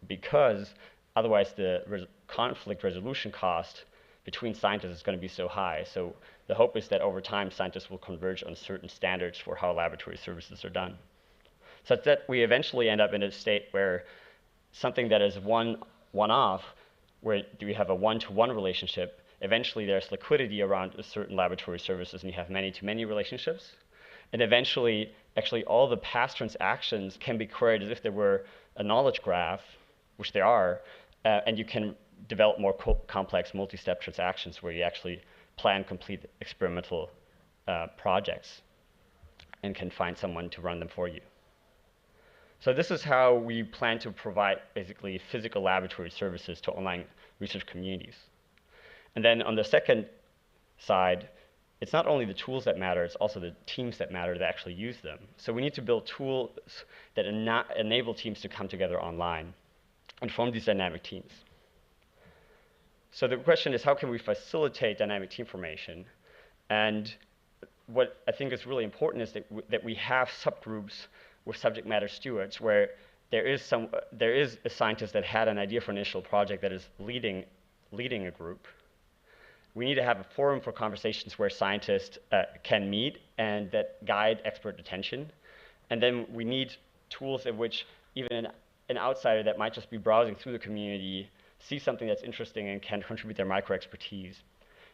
because otherwise the conflict resolution cost between scientists is going to be so high. So the hope is that over time, scientists will converge on certain standards for how laboratory services are done, such that we eventually end up in a state where something that is one-off, where we have a one-to-one relationship, eventually there's liquidity around certain laboratory services, and you have many-to-many relationships. And eventually, actually, all the past transactions can be queried as if there were a knowledge graph, which there are, and you can develop more complex multi-step transactions where you actually plan complete experimental projects and can find someone to run them for you. So this is how we plan to provide basically physical laboratory services to online research communities. And then on the second side, it's not only the tools that matter, it's also the teams that matter that actually use them. So we need to build tools that enable teams to come together online and form these dynamic teams. So the question is, how can we facilitate dynamic team formation? And what I think is really important is that we have subgroups with subject matter stewards, where there is a scientist that had an idea for an initial project that is leading a group. We need to have a forum for conversations where scientists can meet and that guide expert attention. And then we need tools in which even an outsider that might just be browsing through the community sees something that's interesting and can contribute their micro expertise.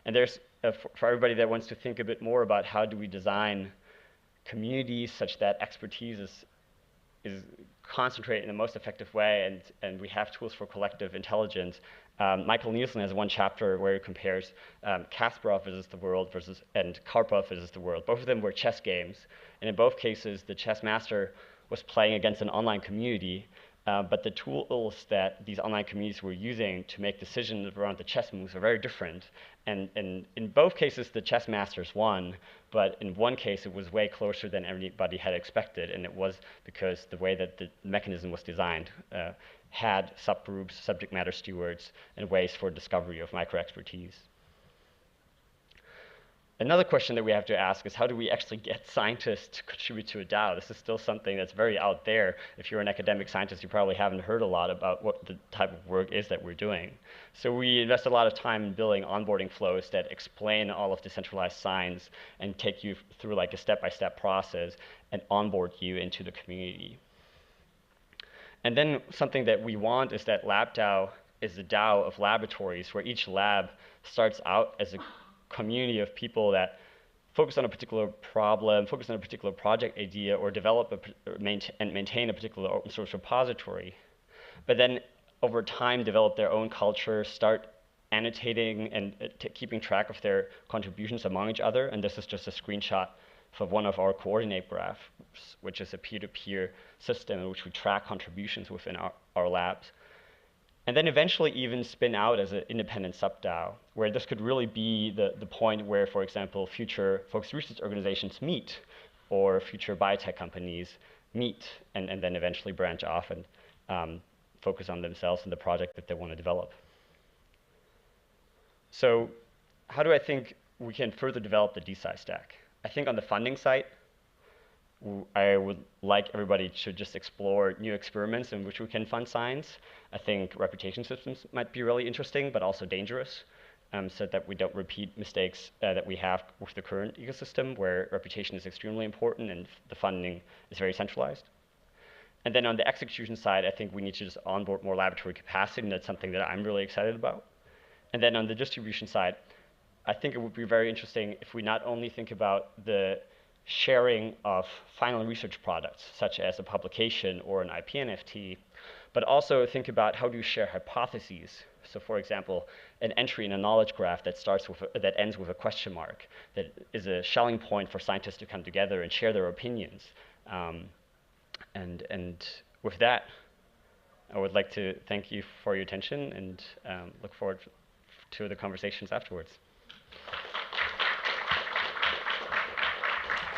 And there's, for everybody that wants to think a bit more about how do we design communities such that expertise is concentrated in the most effective way, and we have tools for collective intelligence. Michael Nielsen has one chapter where he compares Kasparov versus the world and Karpov versus the world. Both of them were chess games, and in both cases, the chess master was playing against an online community, but the tools that these online communities were using to make decisions around the chess moves are very different. And in both cases, the chess masters won, but in one case, it was way closer than anybody had expected, and it was because the way that the mechanism was designed had subgroups, subject matter stewards, and ways for discovery of micro-expertise. Another question that we have to ask is, how do we actually get scientists to contribute to a DAO? This is still something that's very out there. If you're an academic scientist, you probably haven't heard a lot about what the type of work is that we're doing. So we invest a lot of time in building onboarding flows that explain all of decentralized science and take you through like a step-by-step process and onboard you into the community. And then something that we want is that LabDAO is a DAO of laboratories where each lab starts out as a community of people that focus on a particular problem, focus on a particular project idea, or develop and maintain a particular open source repository. But then over time develop their own culture, start annotating and keeping track of their contributions among each other. And this is just a screenshot of one of our coordinate graphs, which is a peer-to-peer system in which we track contributions within our labs. And then eventually even spin out as an independent sub-DAO, where this could really be the point where, for example, future focused research organizations meet, or future biotech companies meet, and then eventually branch off and focus on themselves and the project that they want to develop. So how do I think we can further develop the DeSci stack? I think on the funding side, I would like everybody to just explore new experiments in which we can fund science. I think reputation systems might be really interesting, but also dangerous, so that we don't repeat mistakes that we have with the current ecosystem, where reputation is extremely important and the funding is very centralized. And then on the execution side, I think we need to just onboard more laboratory capacity, and that's something that I'm really excited about. And then on the distribution side, I think it would be very interesting if we not only think about the sharing of final research products, such as a publication or an IP NFT, but also think about how do you share hypotheses. So for example, an entry in a knowledge graph that that ends with a question mark, that is a Schelling point for scientists to come together and share their opinions. And with that, I would like to thank you for your attention and look forward to the conversations afterwards.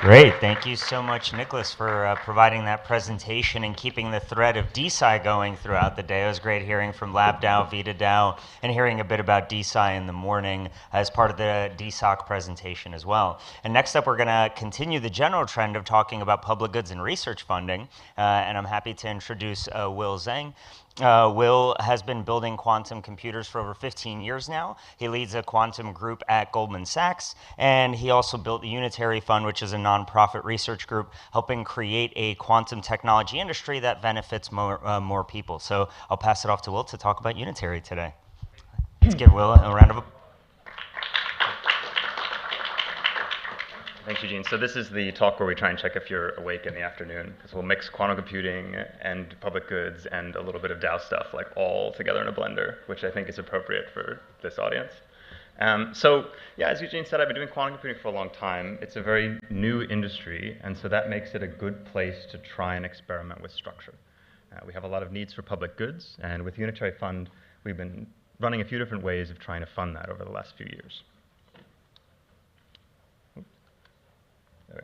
Great, thank you so much, Nicholas, for providing that presentation and keeping the thread of DeSci going throughout the day. It was great hearing from LabDAO, VitaDAO, and hearing a bit about DeSci in the morning as part of the DSOC presentation as well. And next up, we're going to continue the general trend of talking about public goods and research funding, and I'm happy to introduce Will Zheng. Will has been building quantum computers for over 15 years now. He leads a quantum group at Goldman Sachs, and he also built the Unitary Fund, which is a nonprofit research group helping create a quantum technology industry that benefits more people. So I'll pass it off to Will to talk about Unitary today. Let's give Will a round of applause. Thanks, Eugene. So this is the talk where we try and check if you're awake in the afternoon, because we'll mix quantum computing and public goods and a little bit of DAO stuff, like all together in a blender, which I think is appropriate for this audience. So yeah, as Eugene said, I've been doing quantum computing for a long time. It's a very new industry, and so that makes it a good place to try and experiment with structure. We have a lot of needs for public goods, and with Unitary Fund, we've been running a few different ways of trying to fund that over the last few years. There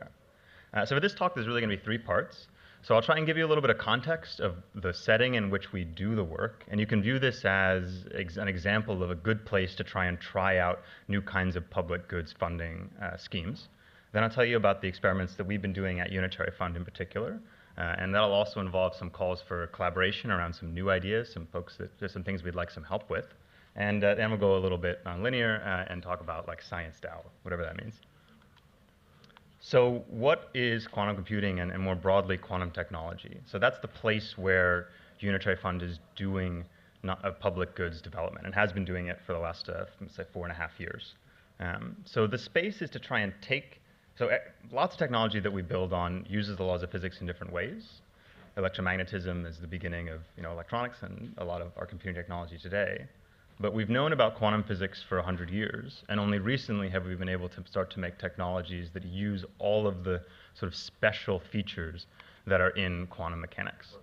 we are. So for this talk, there's really going to be 3 parts. So I'll try and give you a little bit of context of the setting in which we do the work. And you can view this as an example of a good place to try out new kinds of public goods funding schemes. Then I'll tell you about the experiments that we've been doing at Unitary Fund in particular. And that'll also involve some calls for collaboration around some new ideas, there's some things we'd like some help with. And then we'll go a little bit nonlinear and talk about like science DAO, whatever that means. So what is quantum computing and more broadly quantum technology? So that's the place where Unitary Fund is doing public goods development and has been doing it for the last, say, 4.5 years. So the space is to try and lots of technology that we build on uses the laws of physics in different ways. electromagnetism is the beginning of electronics and a lot of our computing technology today. But we've known about quantum physics for 100 years, and only recently have we been able to start to make technologies that use all of the sort of special features that are in quantum mechanics.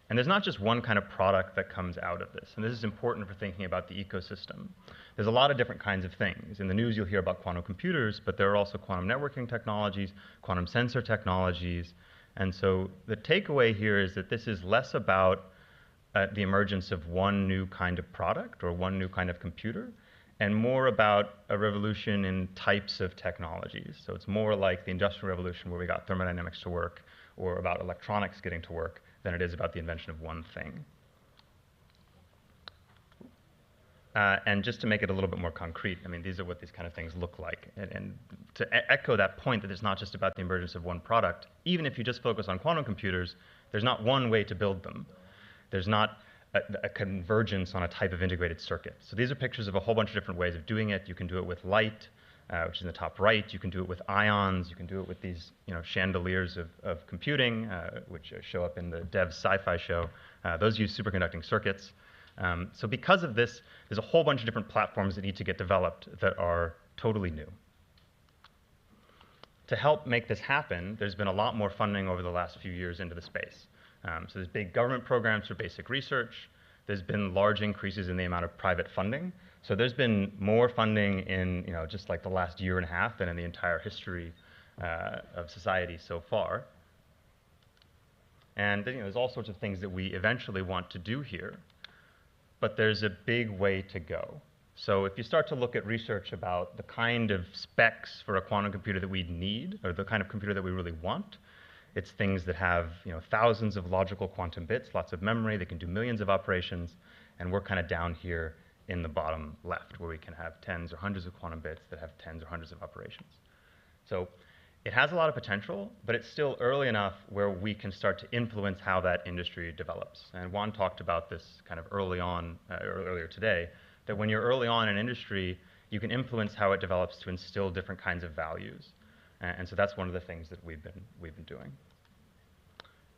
And there's not just one kind of product that comes out of this, and this is important for thinking about the ecosystem. There's a lot of different kinds of things. In the news, you'll hear about quantum computers, but there are also quantum networking technologies, quantum sensor technologies, and so the takeaway here is that this is less about the emergence of one new kind of product or one new kind of computer, and more about a revolution in types of technologies. So it's more like the Industrial Revolution, where we got thermodynamics to work, or about electronics getting to work, than it is about the invention of one thing. And just to make it a little bit more concrete, I mean, these are what these kind of things look like. And to echo that point that it's not just about the emergence of one product, even if you just focus on quantum computers, there's not one way to build them. There's not a convergence on a type of integrated circuit. So these are pictures of a whole bunch of different ways of doing it. You can do it with light, which is in the top right. You can do it with ions. You can do it with these chandeliers of computing, which show up in the Dev's sci-fi show. Those use superconducting circuits. So because of this, there's a whole bunch of different platforms that need to get developed that are totally new. To help make this happen, there's been a lot more funding over the last few years into the space. So there's big government programs for basic research. There's been large increases in the amount of private funding. So there's been more funding in just like the last year and a half than in the entire history of society so far. And there's all sorts of things that we eventually want to do here. But there's a big way to go. So if you start to look at research about the kind of specs for a quantum computer that we need, or the kind of computer that we really want, it's things that have thousands of logical quantum bits, lots of memory, they can do millions of operations, and we're kind of down here in the bottom left, where we can have tens or hundreds of quantum bits that have tens or hundreds of operations. So it has a lot of potential, but it's still early enough where we can start to influence how that industry develops. And Juan talked about this kind of early on, earlier today, that when you're early on in industry, you can influence how it develops to instill different kinds of values. And so that's one of the things that we've been doing.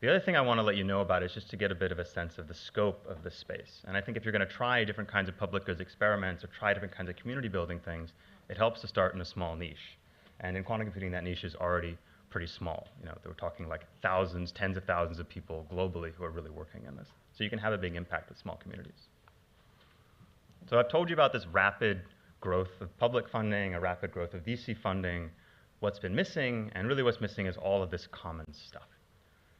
The other thing I want to let you know about is just to get a bit of a sense of the scope of this space. And I think if you're going to try different kinds of public goods experiments or try different kinds of community building things, it helps to start in a small niche. And in quantum computing, that niche is already pretty small. We're talking like thousands, tens of thousands of people globally who are really working in this. So you can have a big impact with small communities. So I've told you about this rapid growth of public funding, a rapid growth of VC funding. What's been missing, and really what's missing, is all of this common stuff.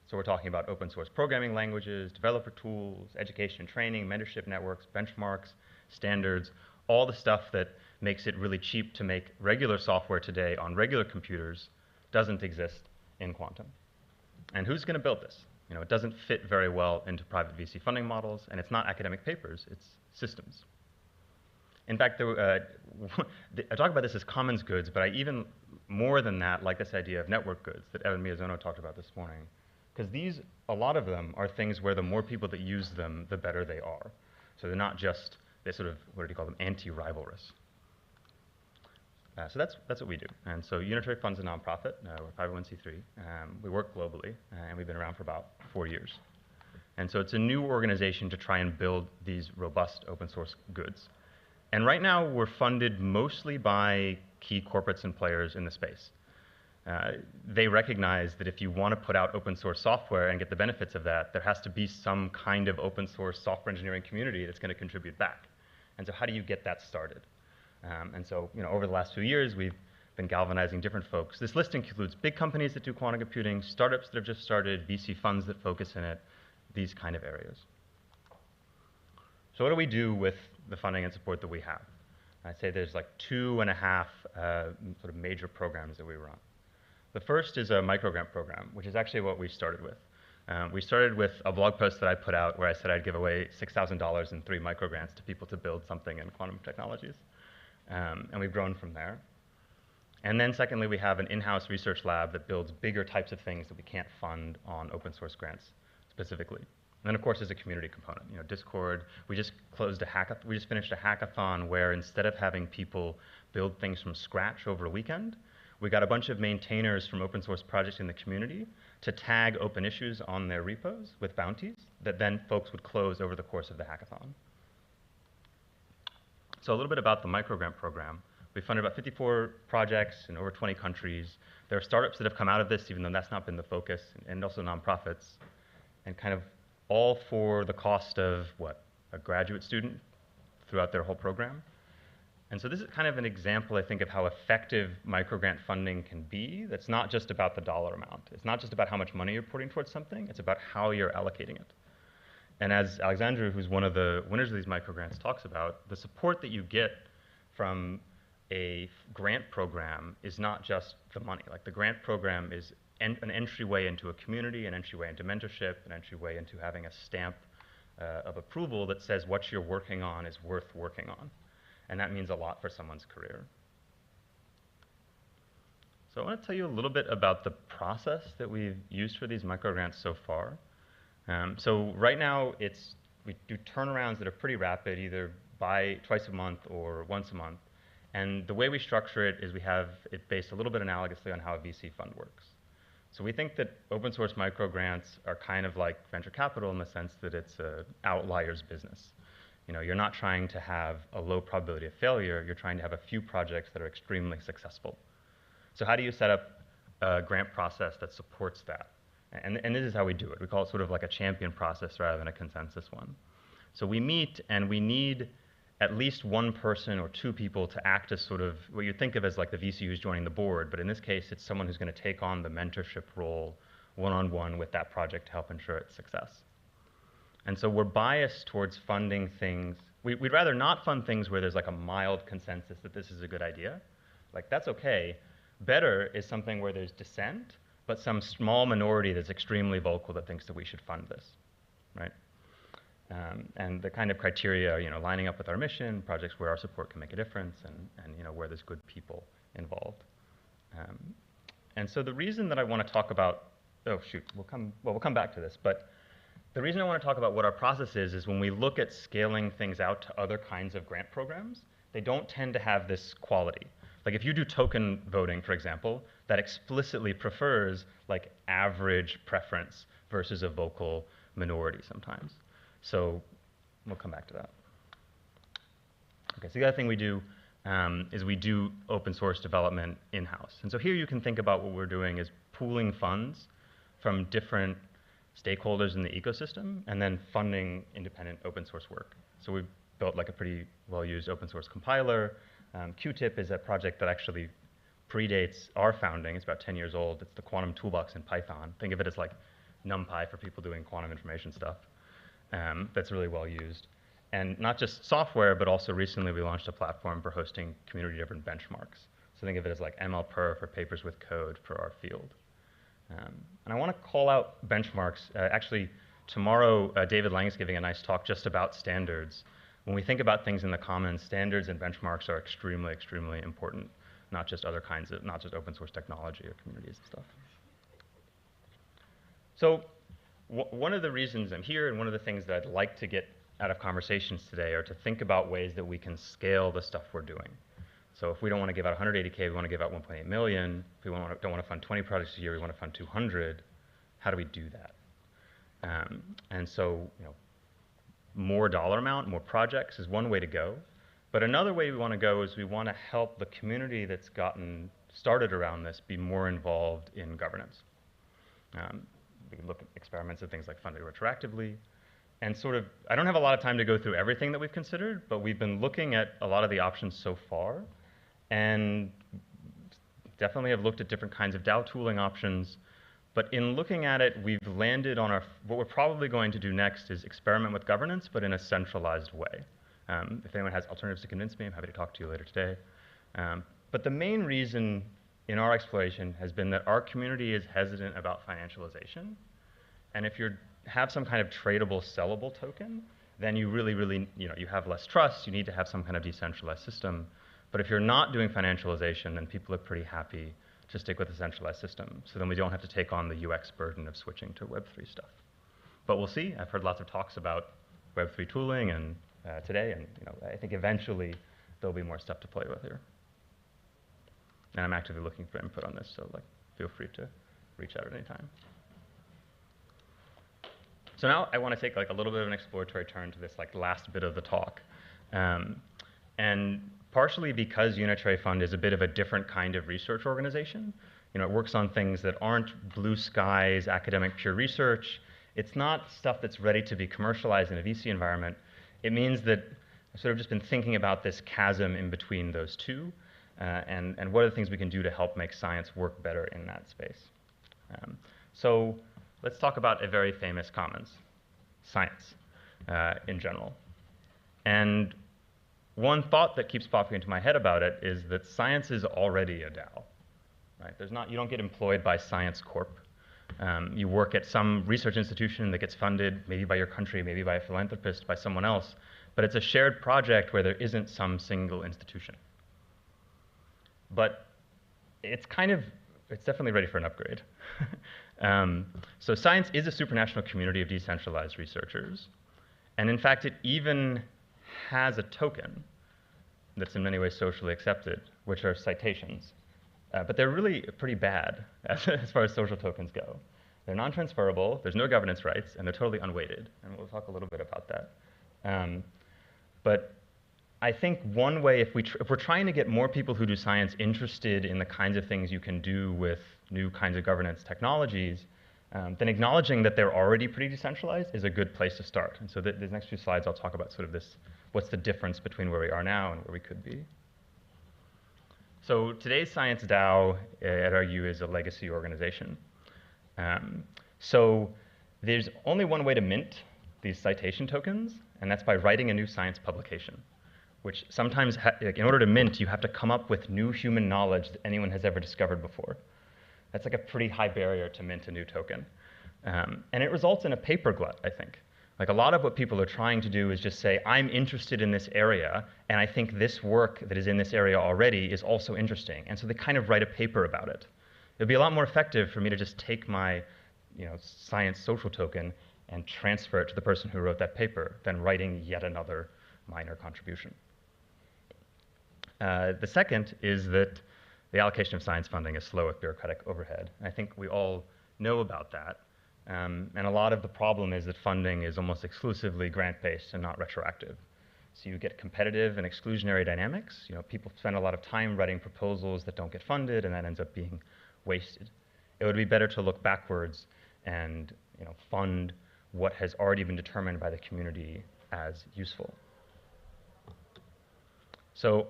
So we're talking about open source programming languages, developer tools, education and training, mentorship networks, benchmarks, standards, all the stuff that makes it really cheap to make regular software today on regular computers doesn't exist in quantum. And who's going to build this? It doesn't fit very well into private VC funding models, and it's not academic papers, it's systems. In fact, I talk about this as commons goods, but I even more than that like this idea of network goods that Evan Miyazono talked about this morning. Because a lot of them are things where the more people that use them, the better they are. So they're not just, they sort of, what do you call them, anti-rivalrous. So that's what we do. And so Unitary Fund's a nonprofit. We're 501c3. We work globally, and we've been around for about 4 years. And so it's a new organization to try and build these robust open source goods. And right now, we're funded mostly by key corporates and players in the space. They recognize that if you want to put out open source software and get the benefits of that, there has to be some kind of open source software engineering community that's going to contribute back. And so how do you get that started? And so over the last few years, we've been galvanizing different folks. This list includes big companies that do quantum computing, startups that have just started, VC funds that focus in it, these kind of areas. So what do we do with the funding and support that we have? I'd say there's like 2.5 sort of major programs that we run. The first is a microgrant program, which is actually what we started with. We started with a blog post that I put out where I said I'd give away $6,000 in 3 microgrants to people to build something in quantum technologies. And we've grown from there. And then secondly, we have an in-house research lab that builds bigger types of things that we can't fund on open source grants specifically. And then of course there's a community component. Discord, we just finished a hackathon where instead of having people build things from scratch over a weekend, we got a bunch of maintainers from open source projects in the community to tag open issues on their repos with bounties that then folks would close over the course of the hackathon. So a little bit about the microgrant program. We funded about 54 projects in over 20 countries. There are startups that have come out of this, even though that's not been the focus, and also nonprofits, and kind of all for the cost of, what, a graduate student throughout their whole program. And so this is kind of an example, I think, of how effective microgrant funding can be. That's not just about the dollar amount. It's not just about how much money you're putting towards something. It's about how you're allocating it. And as Alejandra, who's one of the winners of these microgrants, talks about, the support that you get from a grant program is not just the money. Like, the grant program is an entryway into a community, an entryway into mentorship, an entryway into having a stamp of approval that says what you're working on is worth working on. And that means a lot for someone's career. So I want to tell you a little bit about the process that we've used for these microgrants so far. So right now, we do turnarounds that are pretty rapid, either twice a month or once a month. And the way we structure it is we have it based a little bit analogously on how a VC fund works. So we think that open source microgrants are kind of like venture capital in the sense that it's an outliers business. You know, you're not trying to have a low probability of failure. You're trying to have a few projects that are extremely successful. So how do you set up a grant process that supports that? And this is how we do it. We call it sort of like a champion process rather than a consensus one. So we meet, and we need at least one person or two people to act as sort of what you think of as like the VC who's joining the board. But in this case, it's someone who's going to take on the mentorship role one-on-one with that project to help ensure its success. And so we're biased towards funding things. We'd rather not fund things where there's like a mild consensus that this is a good idea. Like, that's okay. Better is something where there's dissent, but some small minority that's extremely vocal that thinks that we should fund this, right? And the kind of criteria, you know, lining up with our mission, projects where our support can make a difference, and you know, where there's good people involved. And so the reason that I want to talk about, oh shoot, we'll come back to this, but the reason I want to talk about what our process is when we look at scaling things out to other kinds of grant programs, they don't tend to have this quality. Like, if you do token voting, for example, that explicitly prefers like average preference versus a vocal minority sometimes. So we'll come back to that. Okay, so the other thing we do is we do open source development in-house. And so here you can think about what we're doing is pooling funds from different stakeholders in the ecosystem and then funding independent open source work. So we've built like a pretty well-used open source compiler. Qtip is a project that actually predates our founding. It's about 10 years old. It's the quantum toolbox in Python. Think of it as like NumPy for people doing quantum information stuff. That's really well used. And not just software, but also recently we launched a platform for hosting community-driven benchmarks. So think of it as like MLPer for papers with code for our field. And I want to call out benchmarks. Actually, tomorrow, David Lang is giving a nice talk just about standards. When we think about things in the commons, standards and benchmarks are extremely, extremely important, not just other kinds of, not just open source technology or communities and stuff. So one of the reasons I'm here, and one of the things that I'd like to get out of conversations today, are to think about ways that we can scale the stuff we're doing. So if we don't want to give out 180K, we want to give out 1.8 million. If we don't want to fund 20 projects a year, we want to fund 200. How do we do that? And so, you know, more dollar amount, more projects is one way to go. But another way we want to go is we want to help the community that's gotten started around this be more involved in governance. We can look at experiments of things like funding retroactively. And sort of, I don't have a lot of time to go through everything that we've considered, but we've been looking at a lot of the options so far, and definitely have looked at different kinds of DAO tooling options. But in looking at it, we've landed on what we're probably going to do next is experiment with governance, but in a centralized way. If anyone has alternatives to convince me, I'm happy to talk to you later today. But the main reason in our exploration has been that our community is hesitant about financialization. And if you have some kind of tradable, sellable token, then you really, you have less trust. You need to have some kind of decentralized system. But if you're not doing financialization, then people are pretty happy to stick with a centralized system. So then we don't have to take on the UX burden of switching to Web3 stuff. But we'll see. I've heard lots of talks about Web3 tooling and today, and I think eventually there'll be more stuff to play with here. And I'm actively looking for input on this, so feel free to reach out at any time. So now I want to take like a little bit of an exploratory turn to this like last bit of the talk. And partially because Unitary Fund is a bit of a different kind of research organization. You know, it works on things that aren't blue skies, academic pure research. It's not stuff that's ready to be commercialized in a VC environment. It means that I've sort of just been thinking about this chasm in between those two, and what are the things we can do to help make science work better in that space. So let's talk about a very famous commons, science in general. And one thought that keeps popping into my head about it is that science is already a DAO. Right? You don't get employed by Science Corp. You work at some research institution that gets funded, maybe by your country, maybe by a philanthropist, by someone else. But it's a shared project where there isn't some single institution. But it's definitely ready for an upgrade. So science is a supranational community of decentralized researchers. And in fact, it even has a token that's in many ways socially accepted, which are citations. But they're really pretty bad as far as social tokens go. They're non-transferable, there's no governance rights, and they're totally unweighted. And we'll talk a little bit about that. But I think one way, if we're trying to get more people who do science interested in the kinds of things you can do with new kinds of governance technologies, then acknowledging that they're already pretty decentralized is a good place to start. And so the next few slides, I'll talk about sort of this, what's the difference between where we are now and where we could be. So today's Science DAO, I'd argue, is a legacy organization. So there's only one way to mint these citation tokens, and that's by writing a new science publication, which sometimes, in order to mint, you have to come up with new human knowledge that anyone has ever discovered before. That's like a pretty high barrier to mint a new token. And it results in a paper glut, I think. Like a lot of what people are trying to do is just say, I'm interested in this area, and I think this work that is in this area already is also interesting. And so they kind of write a paper about it. It would be a lot more effective for me to just take my science social token and transfer it to the person who wrote that paper than writing yet another minor contribution. The second is that the allocation of science funding is slow with bureaucratic overhead. And I think we all know about that. And a lot of the problem is that funding is almost exclusively grant-based and not retroactive. So you get competitive and exclusionary dynamics. People spend a lot of time writing proposals that don't get funded, and that ends up being wasted. It would be better to look backwards and fund what has already been determined by the community as useful. So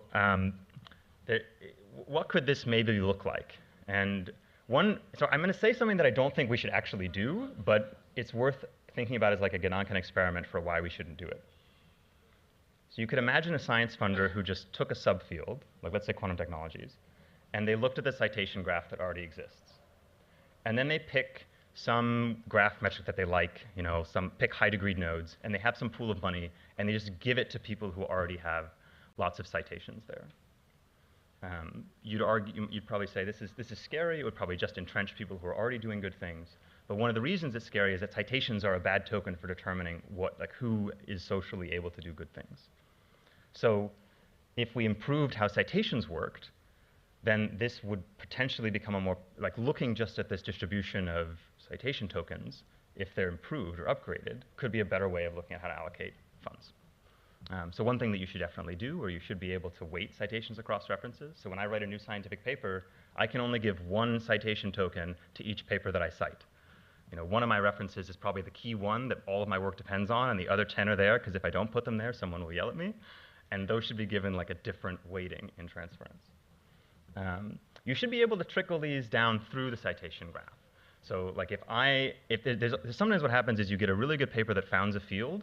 what could this maybe look like? And so I'm going to say something that I don't think we should actually do, but it's worth thinking about as like a Gedanken experiment for why we shouldn't do it. So you could imagine a science funder who just took a subfield, like let's say quantum technologies, and they looked at the citation graph that already exists. And then they pick some graph metric that they like, pick high-degree nodes, and they have some pool of money, and they just give it to people who already have lots of citations there. You'd probably say this is scary. It would probably just entrench people who are already doing good things. But one of the reasons it's scary is that citations are a bad token for determining who is socially able to do good things. So if we improved how citations worked, then this would potentially become a more, looking just at this distribution of citation tokens, if they're improved or upgraded, could be a better way of looking at how to allocate funds. So one thing that you should definitely do, or you should be able to weight citations across references. So when I write a new scientific paper, I can only give one citation token to each paper that I cite. One of my references is probably the key one that all of my work depends on, and the other 10 are there, because if I don't put them there, someone will yell at me. And those should be given a different weighting in transference. You should be able to trickle these down through the citation graph. So sometimes what happens is you get a really good paper that founds a field,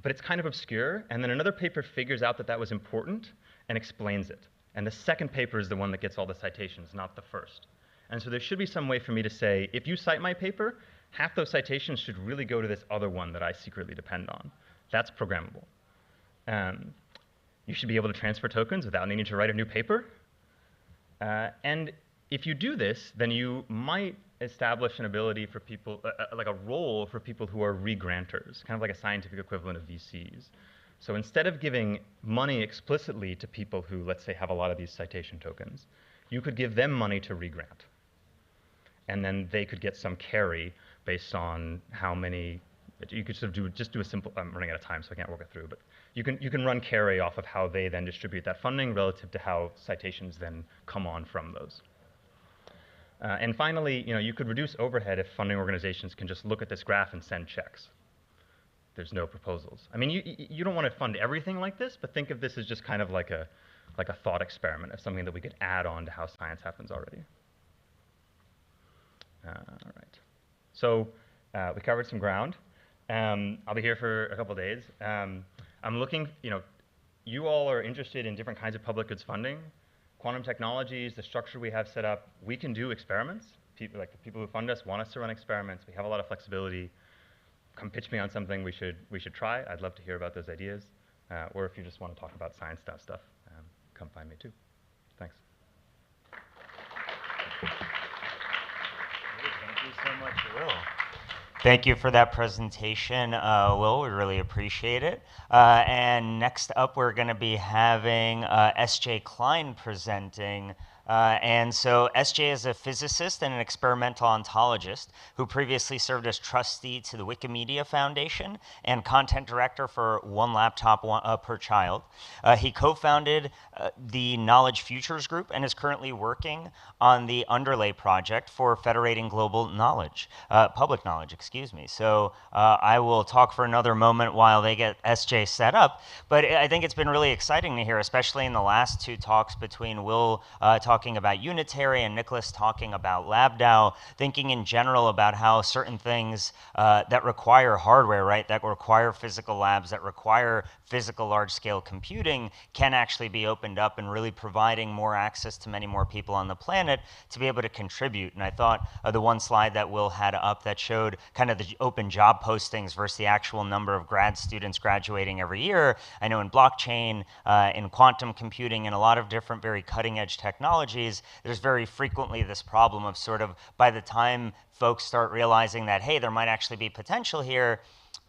but it's kind of obscure, and then another paper figures out that that was important and explains it. And the second paper is the one that gets all the citations, not the first. And so there should be some way for me to say, if you cite my paper, half those citations should really go to this other one that I secretly depend on. That's programmable. You should be able to transfer tokens without needing to write a new paper. And if you do this, then you might establish an ability for people, like a role for people who are regranters, kind of like a scientific equivalent of VCs. So instead of giving money explicitly to people who, let's say, have a lot of these citation tokens, you could give them money to regrant. And then they could get some carry based on how many You could sort of just do a simple, I'm running out of time, so I can't walk it through, but you can run carry off of how they then distribute that funding relative to how citations then come on from those. And finally, you could reduce overhead if funding organizations can just look at this graph and send checks. There's no proposals. I mean, you don't want to fund everything like this, but think of this as just kind of like a thought experiment of something that we could add on to how science happens already. All right. So we covered some ground. I'll be here for a couple of days. I'm looking, you all are interested in different kinds of public goods funding. Quantum technologies, the structure we have set up, we can do experiments. People, like the people who fund us want us to run experiments. We have a lot of flexibility. Come pitch me on something we should try. I'd love to hear about those ideas. Or if you just want to talk about science stuff, come find me too. Thanks. Thank you so much, Will. Thank you for that presentation, Will. We really appreciate it. And next up, we're going to be having S.J. Klein presenting. And so SJ is a physicist and an experimental ontologist who previously served as trustee to the Wikimedia Foundation and content director for One Laptop Per Child. He co-founded the Knowledge Futures Group and is currently working on the Underlay project for federating global knowledge, public knowledge, excuse me. So I will talk for another moment while they get SJ set up. But I think it's been really exciting to hear, especially in the last two talks between Will talking about Unitary and Nicholas talking about LabDAO, thinking in general about how certain things that require hardware, right, that require physical labs, that require physical large-scale computing can actually be opened up and really providing more access to many more people on the planet to be able to contribute. And I thought the one slide that Will had up that showed kind of the open job postings versus the actual number of grad students graduating every year. I know in blockchain, in quantum computing, and a lot of different very cutting-edge technologies, there's very frequently this problem of sort of by the time folks start realizing that, hey, there might actually be potential here,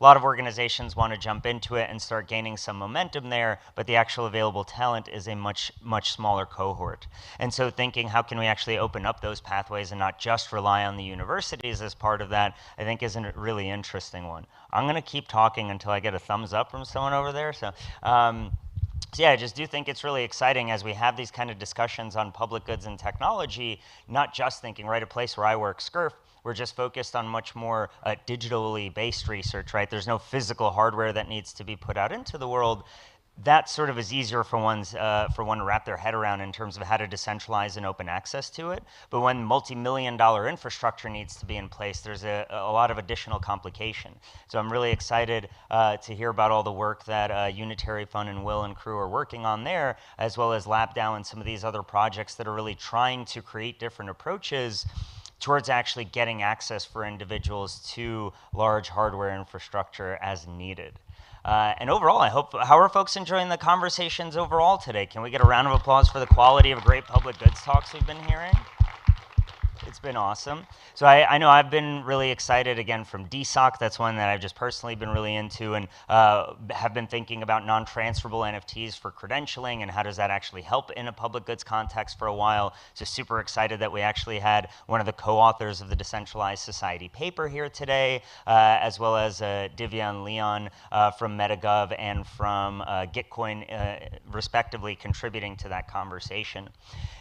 a lot of organizations want to jump into it and start gaining some momentum there, but the actual available talent is a much, much smaller cohort. And so thinking how can we actually open up those pathways and not just rely on the universities as part of that, I think is a really interesting one. I'm going to keep talking until I get a thumbs up from someone over there. So yeah, I just do think it's really exciting as we have these kind of discussions on public goods and technology, not just thinking, right, a place where I work, SCRF, we're just focused on much more digitally based research, right? There's no physical hardware that needs to be put out into the world. That sort of is easier for one to wrap their head around in terms of how to decentralize and open access to it. But when multi-million-dollar infrastructure needs to be in place, there's a lot of additional complication. So I'm really excited to hear about all the work that Unitary Fund and Will and crew are working on there, as well as LabDAO and some of these other projects that are really trying to create different approaches towards actually getting access for individuals to large hardware infrastructure as needed. And overall, how are folks enjoying the conversations overall today? Can we get a round of applause for the quality of great public goods talks we've been hearing? It's been awesome. So I know I've been really excited, again, from DSOC. That's one that I've just personally been really into and have been thinking about non-transferable NFTs for credentialing and how does that actually help in a public goods context for a while. So super excited that we actually had one of the co-authors of the Decentralized Society paper here today, as well as Divya and Leon from MetaGov and from Gitcoin, respectively, contributing to that conversation.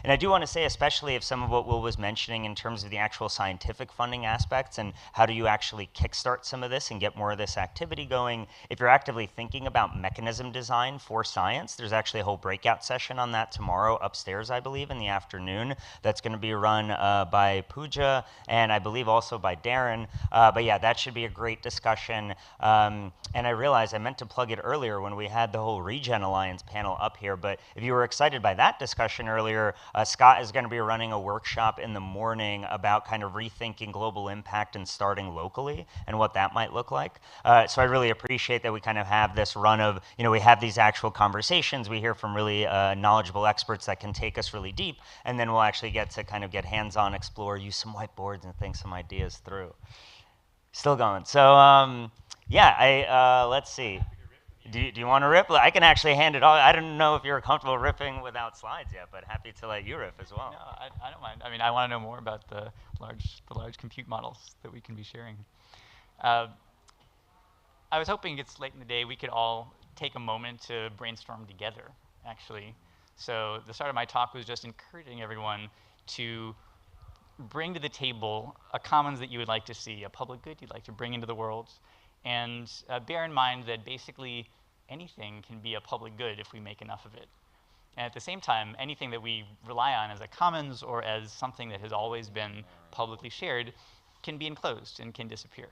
And I do want to say, especially if some of what Will was mentioning in terms of the actual scientific funding aspects and how do you actually kickstart some of this and get more of this activity going, if you're actively thinking about mechanism design for science, there's actually a whole breakout session on that tomorrow upstairs, I believe, in the afternoon. That's going to be run by Pooja and I believe also by Darren. But yeah, that should be a great discussion. And I realized I meant to plug it earlier when we had the whole Regen Alliance panel up here, but if you were excited by that discussion earlier, Scott is going to be running a workshop in the morning about kind of rethinking global impact and starting locally and what that might look like. So I really appreciate that we kind of have this run of, we have these actual conversations, we hear from really knowledgeable experts that can take us really deep, and then we'll actually get to kind of get hands-on, explore, use some whiteboards and think some ideas through. Still going. So yeah, let's see. Do you want to rip? I can actually hand it all. I don't know if you're comfortable ripping without slides yet, but happy to let you riff as well. No, I don't mind. I mean, I want to know more about the large compute models that we can be sharing. I was hoping it's late in the day we could all take a moment to brainstorm together, actually. So the start of my talk was just encouraging everyone to bring to the table a commons that you would like to see, a public good you'd like to bring into the world, and bear in mind that basically anything can be a public good if we make enough of it. And at the same time, anything that we rely on as a commons or as something that has always been publicly shared can be enclosed and can disappear.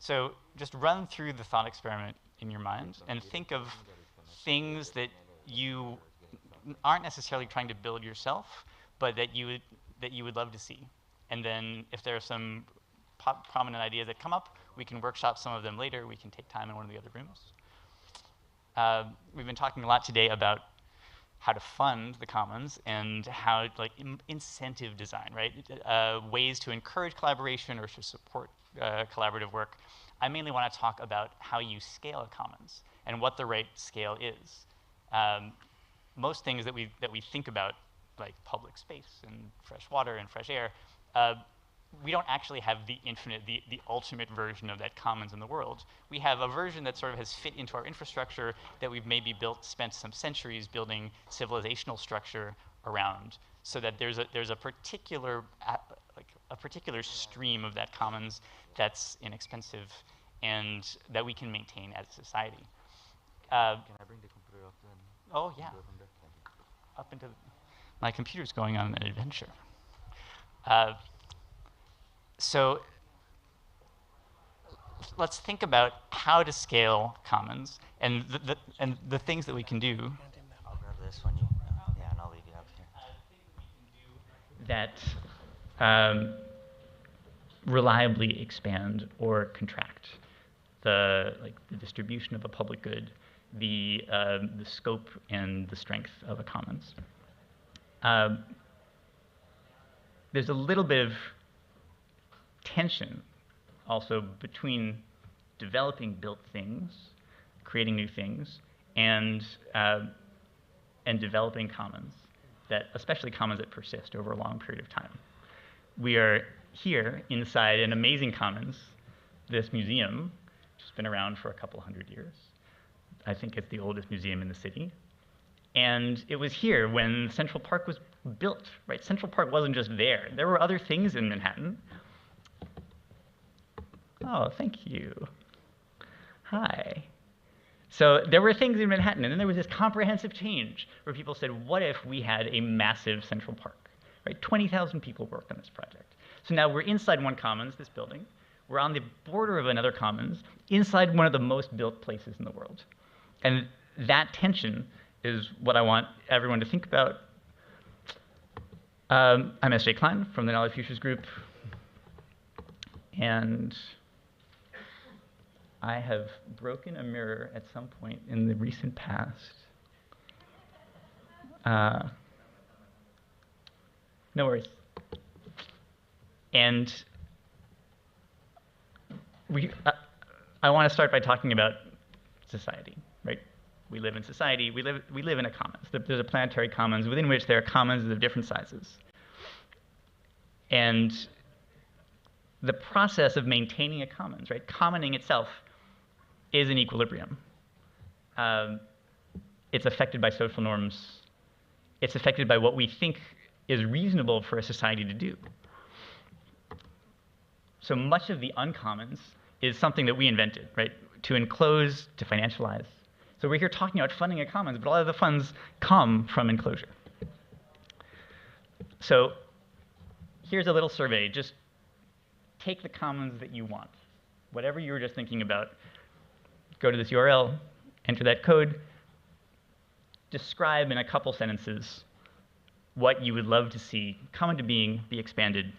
So just run through the thought experiment in your mind and think of things that you aren't necessarily trying to build yourself, but that you would love to see. And then if there are some prominent ideas that come up, we can workshop some of them later. We can take time in one of the other rooms. We've been talking a lot today about how to fund the commons and how, like, incentive design, right? Ways to encourage collaboration or to support collaborative work. I mainly want to talk about how you scale a commons and what the right scale is. Most things that we think about, like public space and fresh water and fresh air, we don't actually have the infinite, the ultimate version of that commons in the world. We have a version that sort of has fit into our infrastructure that we've maybe spent some centuries building civilizational structure around, so that there's a particular stream of that commons that's inexpensive and that we can maintain as a society. Can I bring the computer up then? Oh yeah. Up into my computer's going on an adventure. So let's think about how to scale commons and the things that we can do. I'll grab this one. Yeah, and I'll leave you up here. That reliably expand or contract the distribution of a public good, the scope and the strength of a commons. There's a little bit of tension also between developing built things, creating new things, and developing commons, that especially commons that persist over a long period of time. We are here inside an amazing commons, this museum, which has been around for a couple hundred years. I think it's the oldest museum in the city. And it was here when Central Park was built, right? Central Park wasn't just there. There were other things in Manhattan. Oh, thank you. Hi. So there were things in Manhattan, and then there was this comprehensive change where people said, what if we had a massive Central Park, right? 20,000 people worked on this project. So now we're inside one commons, this building. We're on the border of another commons, inside one of the most built places in the world. And that tension is what I want everyone to think about. I'm S.J. Klein from the Knowledge Futures Group. And I have broken a mirror at some point in the recent past. No worries. And I want to start by talking about society, right? We live in society. We live in a commons. There's a planetary commons within which there are commons of different sizes. And the process of maintaining a commons, right? Commoning itself is an equilibrium. It's affected by social norms. It's affected by what we think is reasonable for a society to do. So much of the uncommons is something that we invented, right? To enclose, to financialize. So we're here talking about funding a commons, but a lot of the funds come from enclosure. So here's a little survey. Just take the commons that you want. Whatever you were just thinking about, go to this URL, enter that code, describe in a couple sentences what you would love to see come into being, be expanded,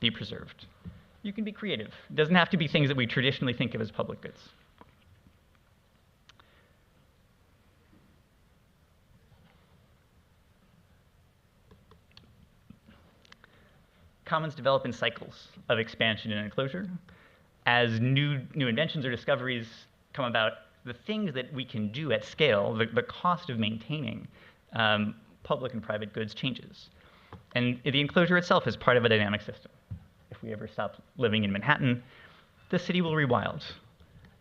be preserved. You can be creative. It doesn't have to be things that we traditionally think of as public goods. Commons develop in cycles of expansion and enclosure. As new inventions or discoveries come about, the things that we can do at scale, the cost of maintaining public and private goods changes. And the enclosure itself is part of a dynamic system. If we ever stop living in Manhattan, the city will rewild.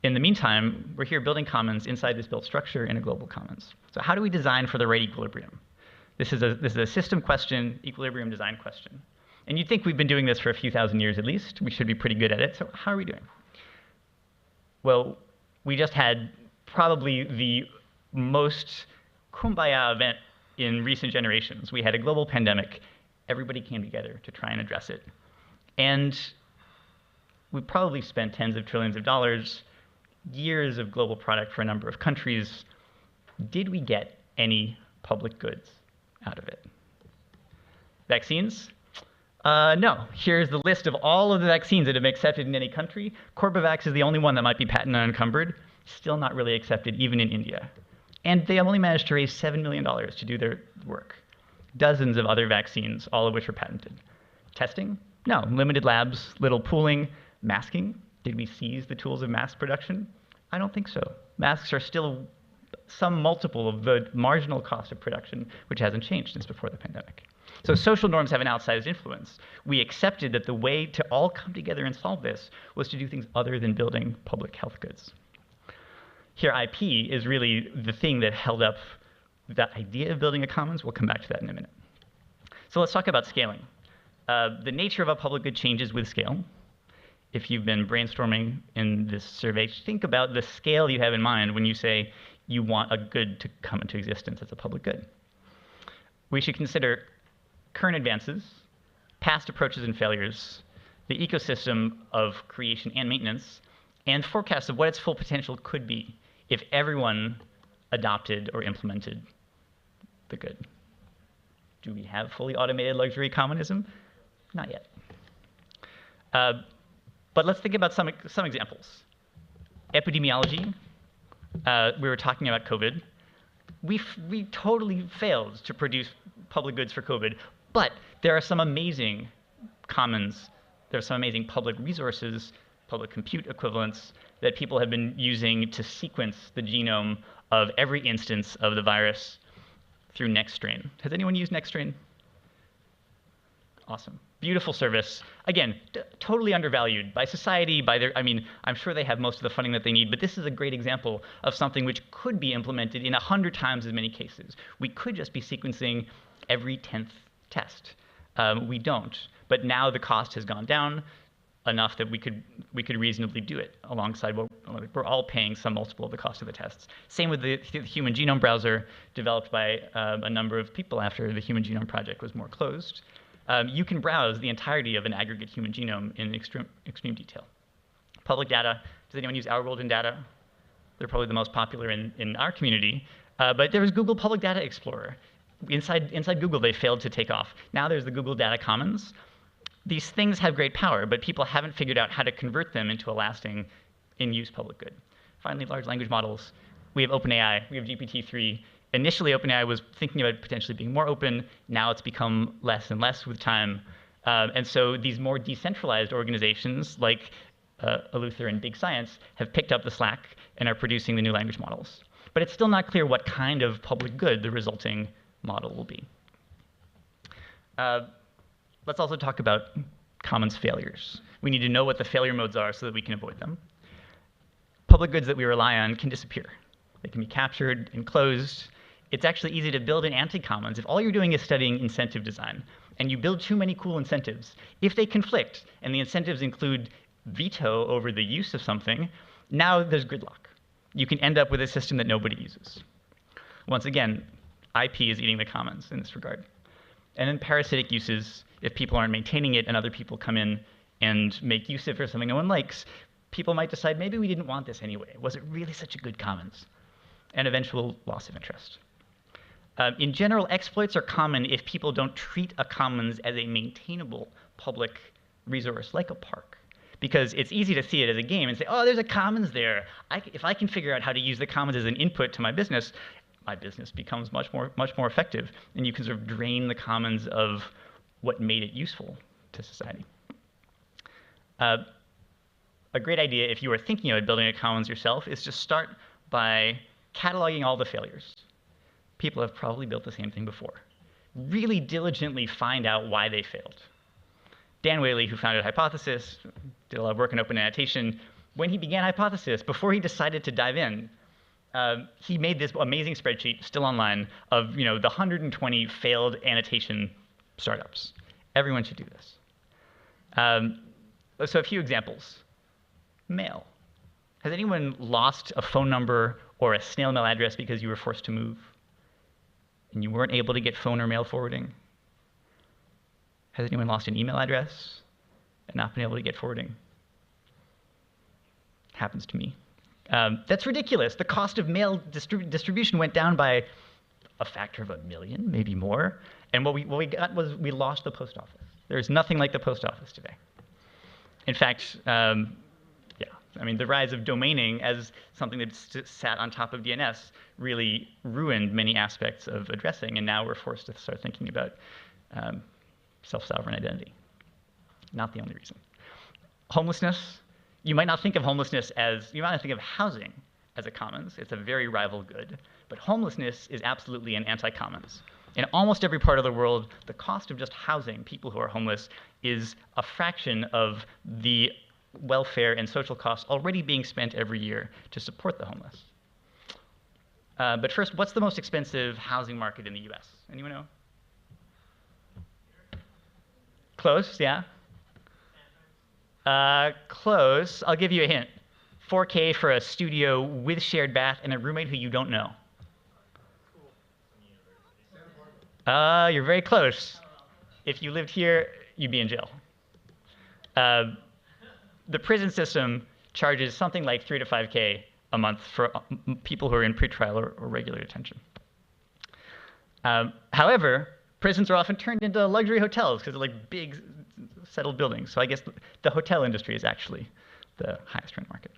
In the meantime, we're here building commons inside this built structure in a global commons. So how do we design for the right equilibrium? This is a system question, equilibrium design question. And you'd think we've been doing this for a few thousand years at least. We should be pretty good at it. So how are we doing? Well, we just had probably the most kumbaya event in recent generations. We had a global pandemic. Everybody came together to try and address it. And we probably spent tens of trillions of dollars, years of global product for a number of countries. Did we get any public goods out of it? Vaccines? No. Here's the list of all of the vaccines that have been accepted in any country. Corbavax is the only one that might be patent unencumbered. Still not really accepted, even in India. And they only managed to raise $7 million to do their work. Dozens of other vaccines, all of which are patented. Testing? No. Limited labs, little pooling. Masking? Did we seize the tools of mass production? I don't think so. Masks are still some multiple of the marginal cost of production, which hasn't changed since before the pandemic. So social norms have an outsized influence. We accepted that the way to all come together and solve this was to do things other than building public health goods. Here, IP is really the thing that held up the idea of building a commons. We'll come back to that in a minute. So let's talk about scaling. The nature of a public good changes with scale. If you've been brainstorming in this survey, think about the scale you have in mind when you say you want a good to come into existence as a public good. We should consider current advances, past approaches and failures, the ecosystem of creation and maintenance, and forecasts of what its full potential could be if everyone adopted or implemented the good. Do we have fully automated luxury communism? Not yet. But let's think about some examples. Epidemiology. We were talking about COVID. We totally failed to produce public goods for COVID, but there are some amazing commons. There are some amazing public resources, public compute equivalents that people have been using to sequence the genome of every instance of the virus through NextStrain. Has anyone used NextStrain? Awesome. Beautiful service. Again, totally undervalued by society, by their, I mean, I'm sure they have most of the funding that they need, but this is a great example of something which could be implemented in 100 times as many cases. We could just be sequencing every 10th test. We don't, but now the cost has gone down enough that we could reasonably do it alongside what we're all paying some multiple of the cost of the tests. Same with the Human Genome Browser developed by a number of people after the Human Genome Project was more closed. You can browse the entirety of an aggregate human genome in extreme detail. Public data. Does anyone use Our World in Data? They're probably the most popular in our community. But there was Google Public Data Explorer. Inside Google, they failed to take off. Now there's the Google Data Commons. These things have great power, but people haven't figured out how to convert them into a lasting in-use public good. Finally, large language models. We have OpenAI. We have GPT-3. Initially, OpenAI was thinking about potentially being more open. Now it's become less and less with time. And so these more decentralized organizations like Eleuther and Big Science have picked up the slack and are producing the new language models. But it's still not clear what kind of public good the resulting model will be. Let's also talk about commons failures. We need to know what the failure modes are so that we can avoid them. Public goods that we rely on can disappear. They can be captured and closed. It's actually easy to build an anti-commons if all you're doing is studying incentive design, and you build too many cool incentives. If they conflict, and the incentives include veto over the use of something, now there's gridlock. You can end up with a system that nobody uses. Once again, IP is eating the commons in this regard. And then parasitic uses, if people aren't maintaining it and other people come in and make use of it for something no one likes, people might decide, maybe we didn't want this anyway. Was it really such a good commons? And eventual loss of interest. In general, exploits are common if people don't treat a commons as a maintainable public resource, like a park. Because it's easy to see it as a game and say, oh, there's a commons there. If I can figure out how to use the commons as an input to my business becomes much more effective. And you can sort of drain the commons of what made it useful to society. A great idea, if you are thinking about building a commons yourself, is to start by cataloging all the failures. People have probably built the same thing before. Really diligently find out why they failed. Dan Whaley, who founded Hypothesis, did a lot of work in open annotation, when he began Hypothesis, before he decided to dive in, he made this amazing spreadsheet, still online, of the 120 failed annotation startups. Everyone should do this. So a few examples. Mail. Has anyone lost a phone number or a snail mail address because you were forced to move and you weren't able to get phone or mail forwarding? Has anyone lost an email address and not been able to get forwarding? Happens to me. That's ridiculous. The cost of mail distribution went down by a factor of 1 million, maybe more. And what we got was we lost the post office. There's nothing like the post office today. In fact, I mean, the rise of domaining as something that sat on top of DNS really ruined many aspects of addressing, and now we're forced to start thinking about self-sovereign identity. Not the only reason. Homelessness. You might not think of homelessness as, you might not think of housing as a commons. It's a very rival good. But homelessness is absolutely an anti-commons. In almost every part of the world, the cost of just housing people who are homeless is a fraction of the welfare and social costs already being spent every year to support the homeless. But first, what's the most expensive housing market in the US? Anyone know? Close, yeah? Close. I'll give you a hint. 4K for a studio with shared bath and a roommate who you don't know. You're very close. If you lived here, you'd be in jail. The prison system charges something like 3 to 5K a month for people who are in pretrial or regular detention. However, prisons are often turned into luxury hotels because they're like big, settled buildings. So I guess the hotel industry is actually the highest rent market.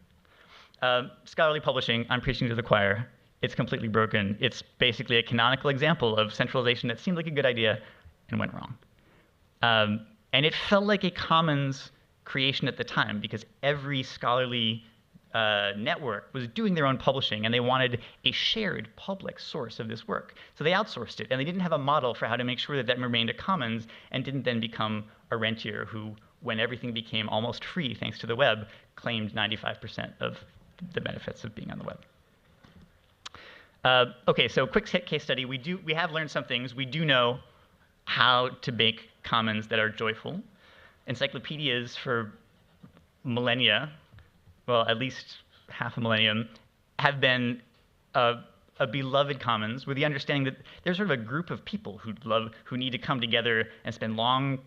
Scholarly publishing, I'm preaching to the choir. It's completely broken. It's basically a canonical example of centralization that seemed like a good idea and went wrong. And it felt like a commons creation at the time because every scholarly network was doing their own publishing, and they wanted a shared public source of this work. So they outsourced it, and they didn't have a model for how to make sure that that remained a commons and didn't then become a rentier who, when everything became almost free thanks to the web, claimed 95% of the benefits of being on the web. Okay, so quick case study. We have learned some things. We do know how to make commons that are joyful. Encyclopedias for millennia, well, at least half a millennium, have been a beloved commons with the understanding that there's sort of a group of people who need to come together and spend long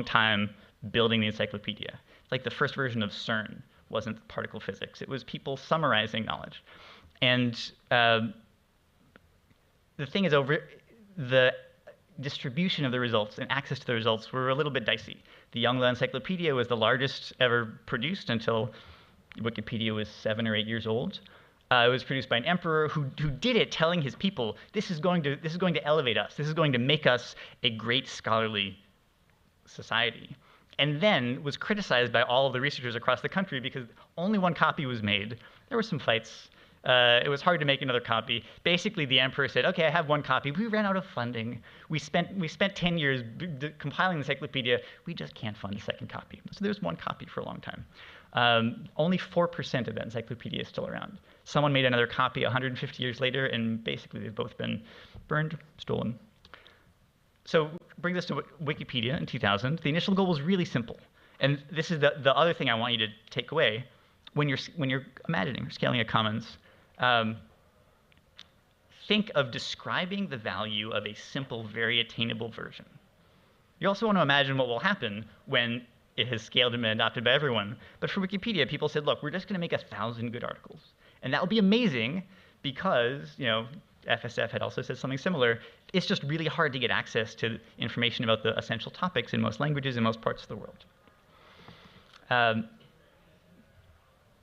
time building the encyclopedia. Like the first version of CERN wasn't particle physics. It was people summarizing knowledge. And the thing is, the distribution of the results and access to the results were a little bit dicey. The Youngla Encyclopedia was the largest ever produced until Wikipedia was 7 or 8 years old. It was produced by an emperor who did it telling his people, this is going to elevate us. This is going to make us a great scholarly society. And then was criticized by all of the researchers across the country because only one copy was made. There were some fights. It was hard to make another copy. Basically, the emperor said, okay, I have one copy. We ran out of funding. We spent 10 years compiling the encyclopedia. We just can't fund a second copy. So there's one copy for a long time. Only 4% of that encyclopedia is still around. Someone made another copy 150 years later, and basically they've both been burned, stolen. So bring this to Wikipedia in 2000. The initial goal was really simple. And this is the other thing I want you to take away. When you're imagining or scaling a commons, think of describing the value of a simple, very attainable version. You also want to imagine what will happen when it has scaled and been adopted by everyone. But for Wikipedia, people said, look, we're just going to make 1,000 good articles. And that will be amazing because, FSF had also said something similar. It's just really hard to get access to information about the essential topics in most languages in most parts of the world.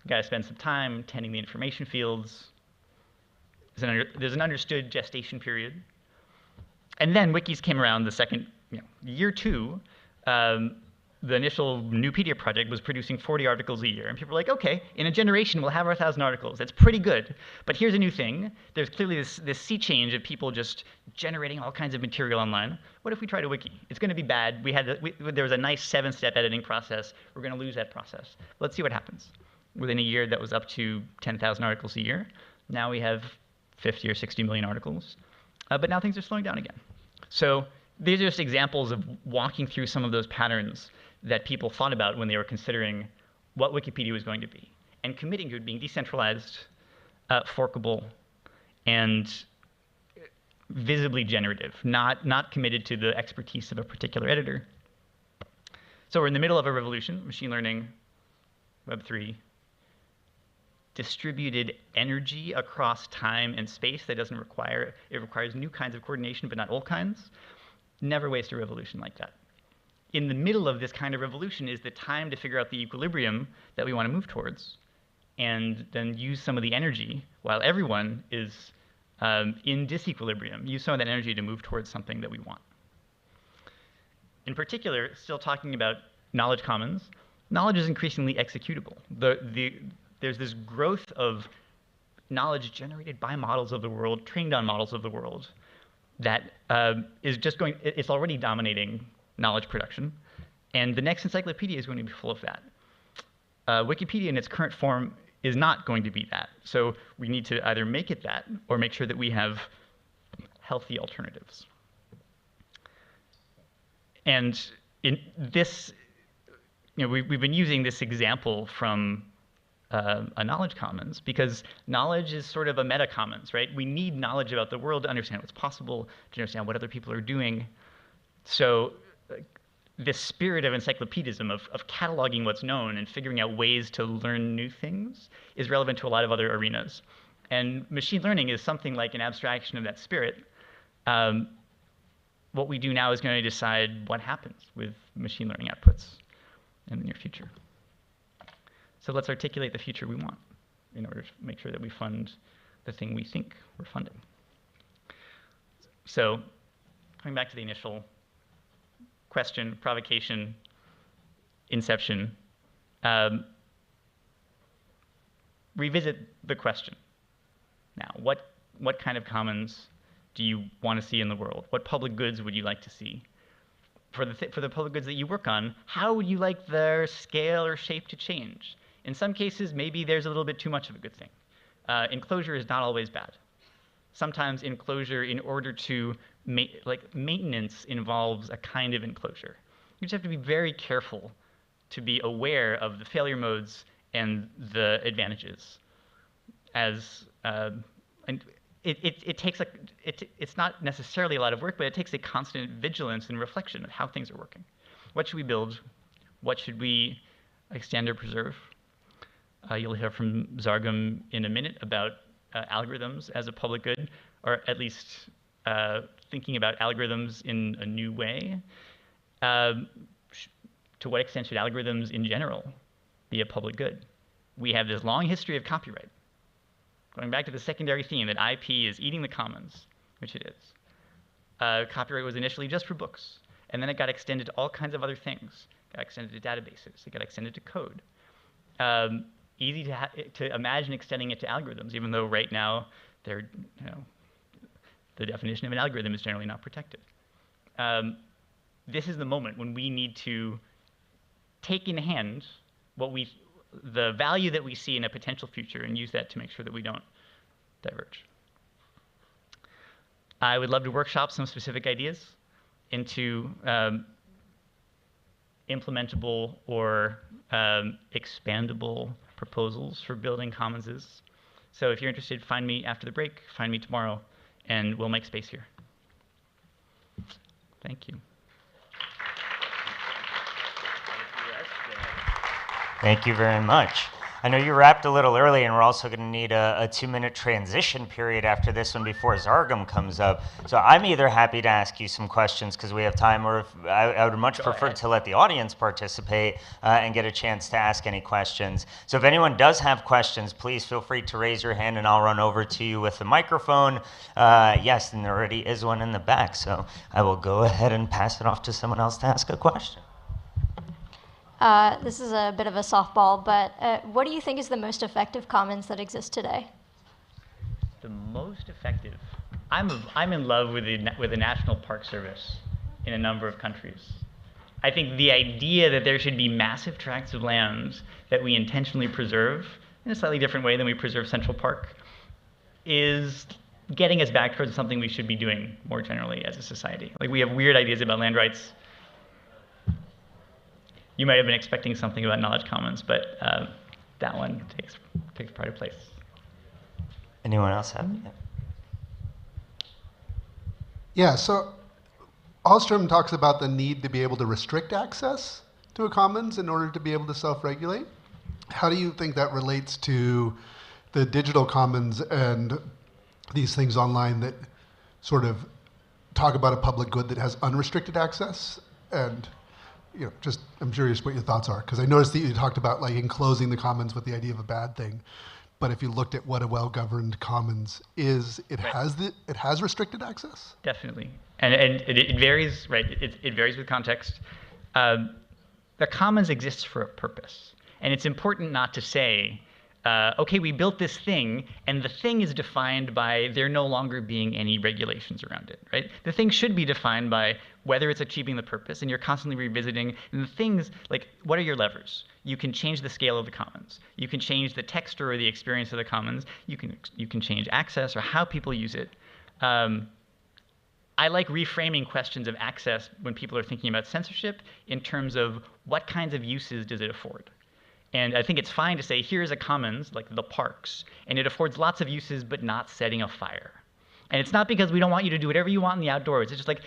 You got to spend some time tending the information fields. There's an understood gestation period. And then wikis came around the second, year 2. The initial Nupedia project was producing 40 articles a year. And people were like, okay, in a generation, we'll have our 1,000 articles. That's pretty good. But here's a new thing. There's clearly this sea change of people just generating all kinds of material online. What if we tried a wiki? It's going to be bad. There was a nice 7-step editing process. We're going to lose that process. Let's see what happens. Within a year, that was up to 10,000 articles a year. Now we have 50 or 60 million articles. But now things are slowing down again. So these are just examples of walking through some of those patterns that people thought about when they were considering what Wikipedia was going to be, and committing to it being decentralized, forkable, and visibly generative, not committed to the expertise of a particular editor. So we're in the middle of a revolution: machine learning, Web3, distributed energy across time and space that doesn't require, it requires new kinds of coordination, but not old kinds. Never waste a revolution like that. In the middle of this kind of revolution is the time to figure out the equilibrium that we want to move towards, and then use some of the energy while everyone is in disequilibrium, use some of that energy to move towards something that we want. In particular, still talking about knowledge commons, knowledge is increasingly executable. There's this growth of knowledge generated by models of the world, trained on models of the world, that is just going, it's already dominating knowledge production. And the next encyclopedia is going to be full of that. Wikipedia in its current form is not going to be that. So we need to either make it that or make sure that we have healthy alternatives. And in this, we've been using this example from a knowledge commons because knowledge is sort of a meta commons, right? We need knowledge about the world to understand what's possible, to understand what other people are doing. So this spirit of encyclopedism, of cataloging what's known and figuring out ways to learn new things, is relevant to a lot of other arenas. And machine learning is something like an abstraction of that spirit. What we do now is going to decide what happens with machine learning outputs in the near future. So let's articulate the future we want in order to make sure that we fund the thing we think we're funding. So coming back to the initial question, provocation, inception, revisit the question. Now, what kind of commons do you want to see in the world? What public goods would you like to see? For the public goods that you work on, how would you like their scale or shape to change? In some cases, maybe there's a little bit too much of a good thing. Enclosure is not always bad. Sometimes enclosure, in order to maintenance involves a kind of enclosure. You just have to be very careful to be aware of the failure modes and the advantages. As and it takes it's not necessarily a lot of work, but it takes a constant vigilance and reflection of how things are working. What should we build? What should we extend or preserve? You'll hear from Zheng in a minute about algorithms as a public good, or at least thinking about algorithms in a new way. To what extent should algorithms in general be a public good? We have this long history of copyright. Going back to the secondary theme that IP is eating the commons, which it is. Copyright was initially just for books, and then it got extended to all kinds of other things. It got extended to databases. It got extended to code. Easy to imagine extending it to algorithms, even though right now they're, the definition of an algorithm is generally not protected. This is the moment when we need to take in hand the value that we see in a potential future and use that to make sure that we don't diverge. I would love to workshop some specific ideas into implementable or expandable proposals for building commonses. So if you're interested, find me after the break, find me tomorrow, and we'll make space here. Thank you. Thank you very much. I know you wrapped a little early, and we're also going to need a 2-minute transition period after this one before Zheng comes up. So I'm either happy to ask you some questions because we have time, or if I would much prefer to let the audience participate and get a chance to ask any questions. So if anyone does have questions, please feel free to raise your hand, and I'll run over to you with the microphone. Yes, and there already is one in the back, so I will go ahead and pass it off to someone else to ask a question. This is a bit of a softball, but what do you think is the most effective commons that exist today? The most effective? I'm in love with the National Park Service in a number of countries. I think the idea that there should be massive tracts of land that we intentionally preserve in a slightly different way than we preserve Central Park is getting us back towards something we should be doing more generally as a society. Like, we have weird ideas about land rights. You might have been expecting something about knowledge commons, but that one takes pride of place. Anyone else have? Yeah, so Alstrom talks about the need to be able to restrict access to a commons in order to be able to self-regulate. How do you think that relates to the digital commons and these things online that sort of talk about a public good that has unrestricted access? And just I'm curious what your thoughts are, because I noticed that you talked about like enclosing the commons with the idea of a bad thing. But if you looked at what a well-governed commons is, it has restricted access. Definitely, and it varies, right? It varies with context. The commons exists for a purpose, and it's important not to say, okay, we built this thing, and the thing is defined by there no longer being any regulations around it, right? The thing should be defined by whether it's achieving the purpose, and you're constantly revisiting. And the things, like, what are your levers? You can change the scale of the commons. You can change the texture or the experience of the commons. You can change access or how people use it. I like reframing questions of access when people are thinking about censorship in terms of what kinds of uses does it afford. And I think it's fine to say, here's a commons, like the parks, and it affords lots of uses, but not setting a fire. And it's not because we don't want you to do whatever you want in the outdoors. It's just like,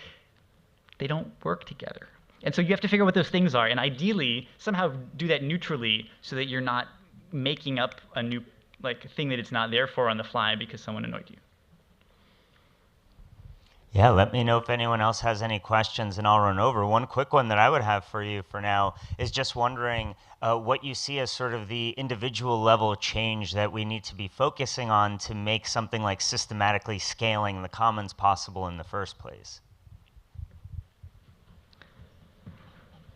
they don't work together. And so you have to figure out what those things are, and ideally, somehow do that neutrally so that you're not making up a new thing that it's not there for on the fly because someone annoyed you. Yeah, let me know if anyone else has any questions, and I'll run over. One quick one that I would have for you for now is just wondering what you see as sort of the individual level change that we need to be focusing on to make something like systematically scaling the commons possible in the first place.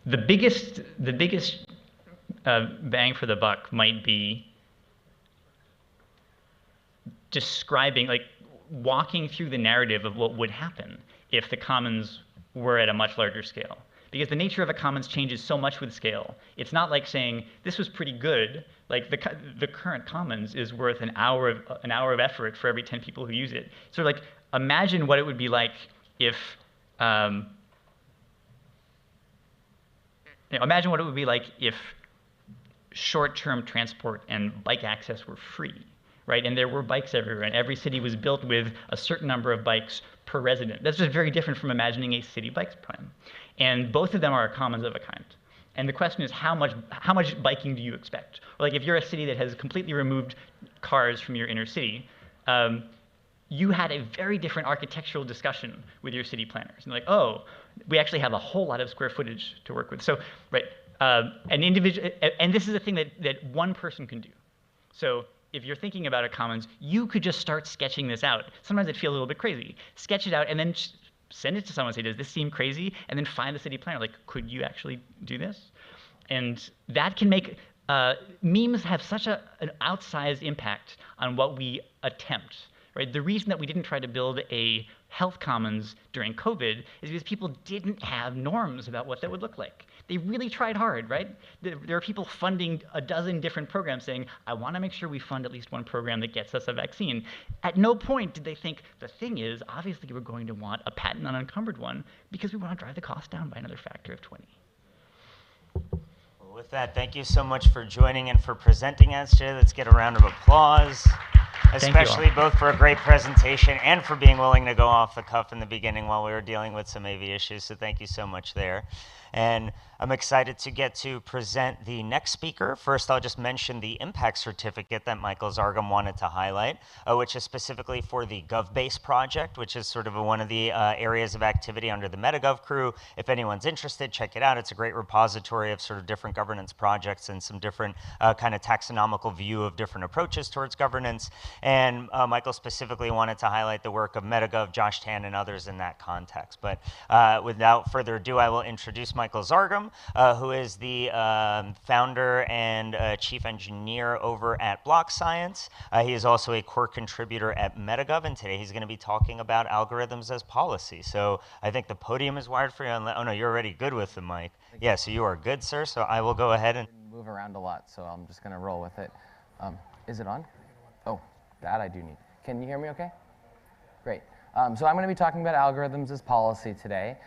The biggest bang for the buck might be describing, like, walking through the narrative of what would happen if the commons were at a much larger scale. Because the nature of a commons changes so much with scale. It's not like saying, this was pretty good. Like, the current commons is worth an hour of effort for every 10 people who use it. So, like, imagine what it would be like if, imagine what it would be like if short-term transport and bike access were free, right? And there were bikes everywhere, and every city was built with a certain number of bikes per resident. That's just very different from imagining a city bikes plan. And both of them are commons of a kind. And the question is, how much biking do you expect? Or, like, if you're a city that has completely removed cars from your inner city, you had a very different architectural discussion with your city planners. And like, oh, we actually have a whole lot of square footage to work with. So, right, an individual, and this is a thing that one person can do. So if you're thinking about a commons, you could just start sketching this out. Sometimes it feels a little bit crazy. Sketch it out and then send it to someone and say, does this seem crazy? And then find the city planner, like, could you actually do this? And that can make, memes have such an outsized impact on what we attempt. Right? The reason that we didn't try to build a health commons during COVID is because people didn't have norms about what that would look like. They really tried hard, right? There are people funding a dozen different programs saying, I want to make sure we fund at least one program that gets us a vaccine. At no point did they think, the thing is, obviously we're going to want a patent unencumbered one because we want to drive the cost down by another factor of 20. Well, with that, thank you so much for joining and for presenting us today. Let's get a round of applause. Especially both for a great presentation and for being willing to go off the cuff in the beginning while we were dealing with some AV issues. So thank you so much there. And I'm excited to get to present the next speaker. First, I'll just mention the impact certificate that Michael Zargam wanted to highlight, which is specifically for the GovBase project, which is sort of one of the areas of activity under the MetaGov crew. If anyone's interested, check it out. It's a great repository of sort of different governance projects and some different kind of taxonomical view of different approaches towards governance. And Michael specifically wanted to highlight the work of MetaGov, Josh Tan, and others in that context. But without further ado, I will introduce Michael Zargum, who is the founder and chief engineer over at Block Science. He is also a core contributor at MetaGov, and today he's going to be talking about algorithms as policy. So I think the podium is wired for you. Oh no, you're already good with the mic. Yeah, so you are good, sir. So I will go ahead and move around a lot, so I'm just going to roll with it. Is it on? Oh, that I do need. Can you hear me okay? Great. So I'm going to be talking about algorithms as policy today.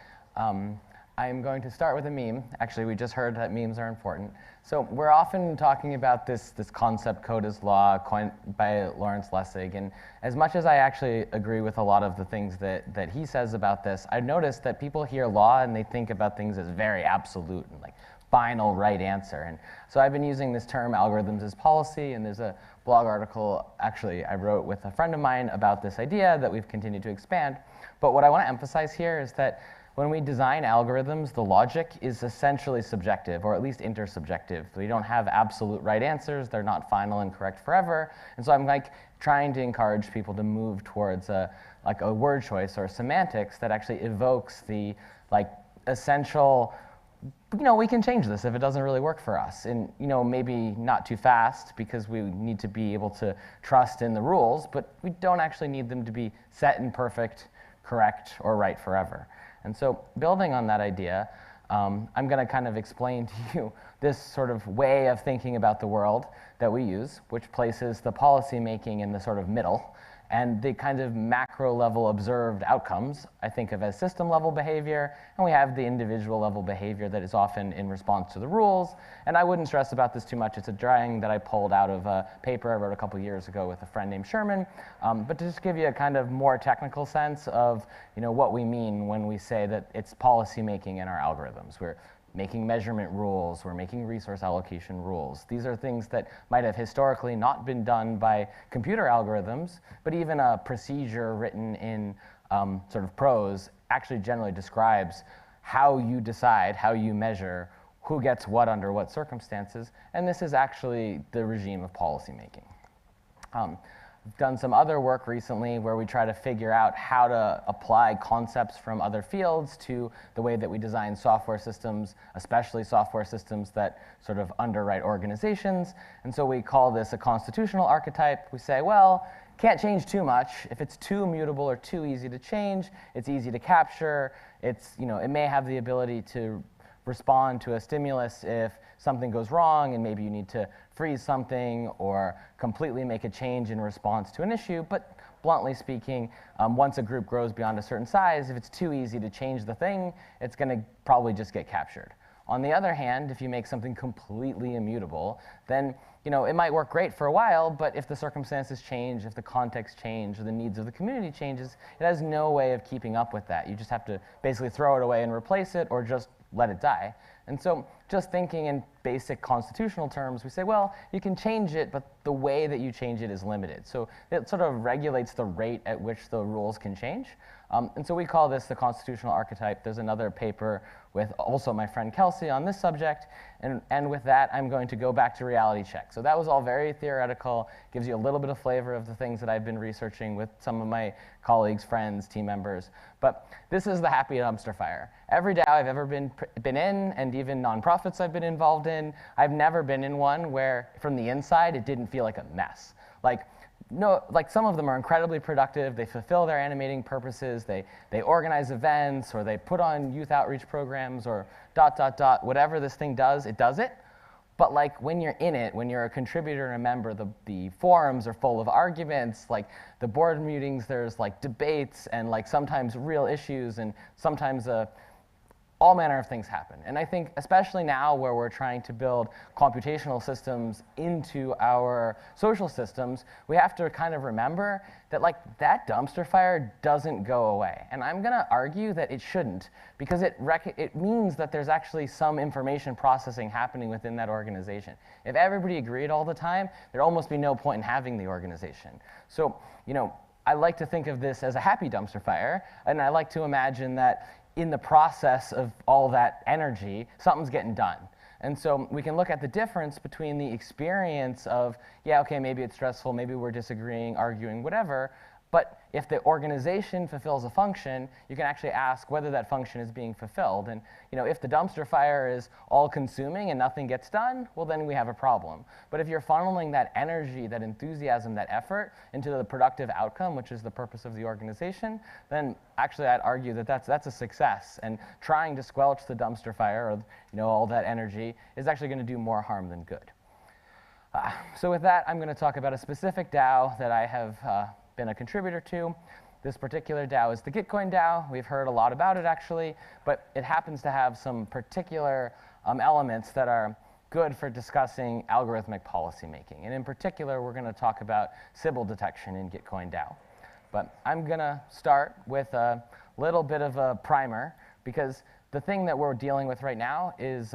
I'm going to start with a meme. Actually, we just heard that memes are important. So we're often talking about this concept code as law, coined by Lawrence Lessig. And as much as I actually agree with a lot of the things that he says about this, I've noticed that people hear law and they think about things as very absolute and like final right answer. And so I've been using this term algorithms as policy, and there's a blog article actually I wrote with a friend of mine about this idea that we've continued to expand. But what I want to emphasize here is that when we design algorithms, the logic is essentially subjective, or at least intersubjective. We don't have absolute right answers. They're not final and correct forever. And so I'm like trying to encourage people to move towards a word choice or semantics that actually evokes the essential, we can change this if it doesn't really work for us. And maybe not too fast, because we need to be able to trust in the rules, but we don't actually need them to be set and perfect, correct, or right forever. And so building on that idea, I'm going to kind of explain to you this sort of way of thinking about the world that we use, which places the policy making in the sort of middle, and the kind of macro level observed outcomes I think of as system level behavior, and we have the individual level behavior that is often in response to the rules. And I wouldn't stress about this too much. It's a drawing that I pulled out of a paper I wrote a couple years ago with a friend named Sherman. But to just give you a kind of more technical sense of what we mean when we say that it's policy making in our algorithms. We're making measurement rules, we're making resource allocation rules. These are things that might have historically not been done by computer algorithms, but even a procedure written in sort of prose actually generally describes how you decide, how you measure, who gets what under what circumstances, and this is actually the regime of policymaking. We've done some other work recently where we try to figure out how to apply concepts from other fields to the way that we design software systems, especially software systems that sort of underwrite organizations. And so we call this a constitutional archetype. We say, well, can't change too much. If it's too immutable or too easy to change, it's easy to capture. It may have the ability to respond to a stimulus if something goes wrong and maybe you need to freeze something or completely make a change in response to an issue. But bluntly speaking, once a group grows beyond a certain size, if it's too easy to change the thing, it's going to probably just get captured. On the other hand, if you make something completely immutable, then it might work great for a while, but if the circumstances change, if the context change, or the needs of the community changes, it has no way of keeping up with that. You just have to basically throw it away and replace it, or just let it die. And so just thinking in basic constitutional terms, we say, well, you can change it, but the way that you change it is limited. So it sort of regulates the rate at which the rules can change. And so we call this the constitutional archetype. There's another paper with also my friend Kelsey on this subject. And with that, I'm going to go back to reality check. So that was all very theoretical, gives you a little bit of flavor of the things that I've been researching with some of my colleagues, friends, team members. But this is the happy dumpster fire. Every DAO I've ever been in, and even nonprofits I've been involved in, I've never been in one where from the inside it didn't feel like a mess. Like some of them are incredibly productive. They fulfill their animating purposes. They organize events, or they put on youth outreach programs, or ... Whatever this thing does, it does it. But when you're in it, when you're a contributor and a member, the forums are full of arguments. The board meetings, there's debates and sometimes real issues, and sometimes all manner of things happen. And I think especially now where we're trying to build computational systems into our social systems, we have to kind of remember that that dumpster fire doesn't go away. And I'm going to argue that it shouldn't, because it means that there's actually some information processing happening within that organization. If everybody agreed all the time, there'd almost be no point in having the organization. So, I like to think of this as a happy dumpster fire, and I like to imagine that in the process of all that energy, something's getting done. And so we can look at the difference between the experience of, yeah, okay, maybe it's stressful, maybe we're disagreeing, arguing, whatever, but if the organization fulfills a function, you can actually ask whether that function is being fulfilled. And if the dumpster fire is all-consuming and nothing gets done, well, then we have a problem. But if you're funneling that energy, that enthusiasm, that effort into the productive outcome, which is the purpose of the organization, then actually I'd argue that that's a success. And trying to squelch the dumpster fire, or all that energy, is actually going to do more harm than good. So with that, I'm going to talk about a specific DAO that I have been a contributor to. This particular DAO is the Gitcoin DAO. We've heard a lot about it, actually, but it happens to have some particular elements that are good for discussing algorithmic policymaking. And in particular, we're going to talk about Sybil detection in Gitcoin DAO. But I'm going to start with a little bit of a primer, because the thing that we're dealing with right now is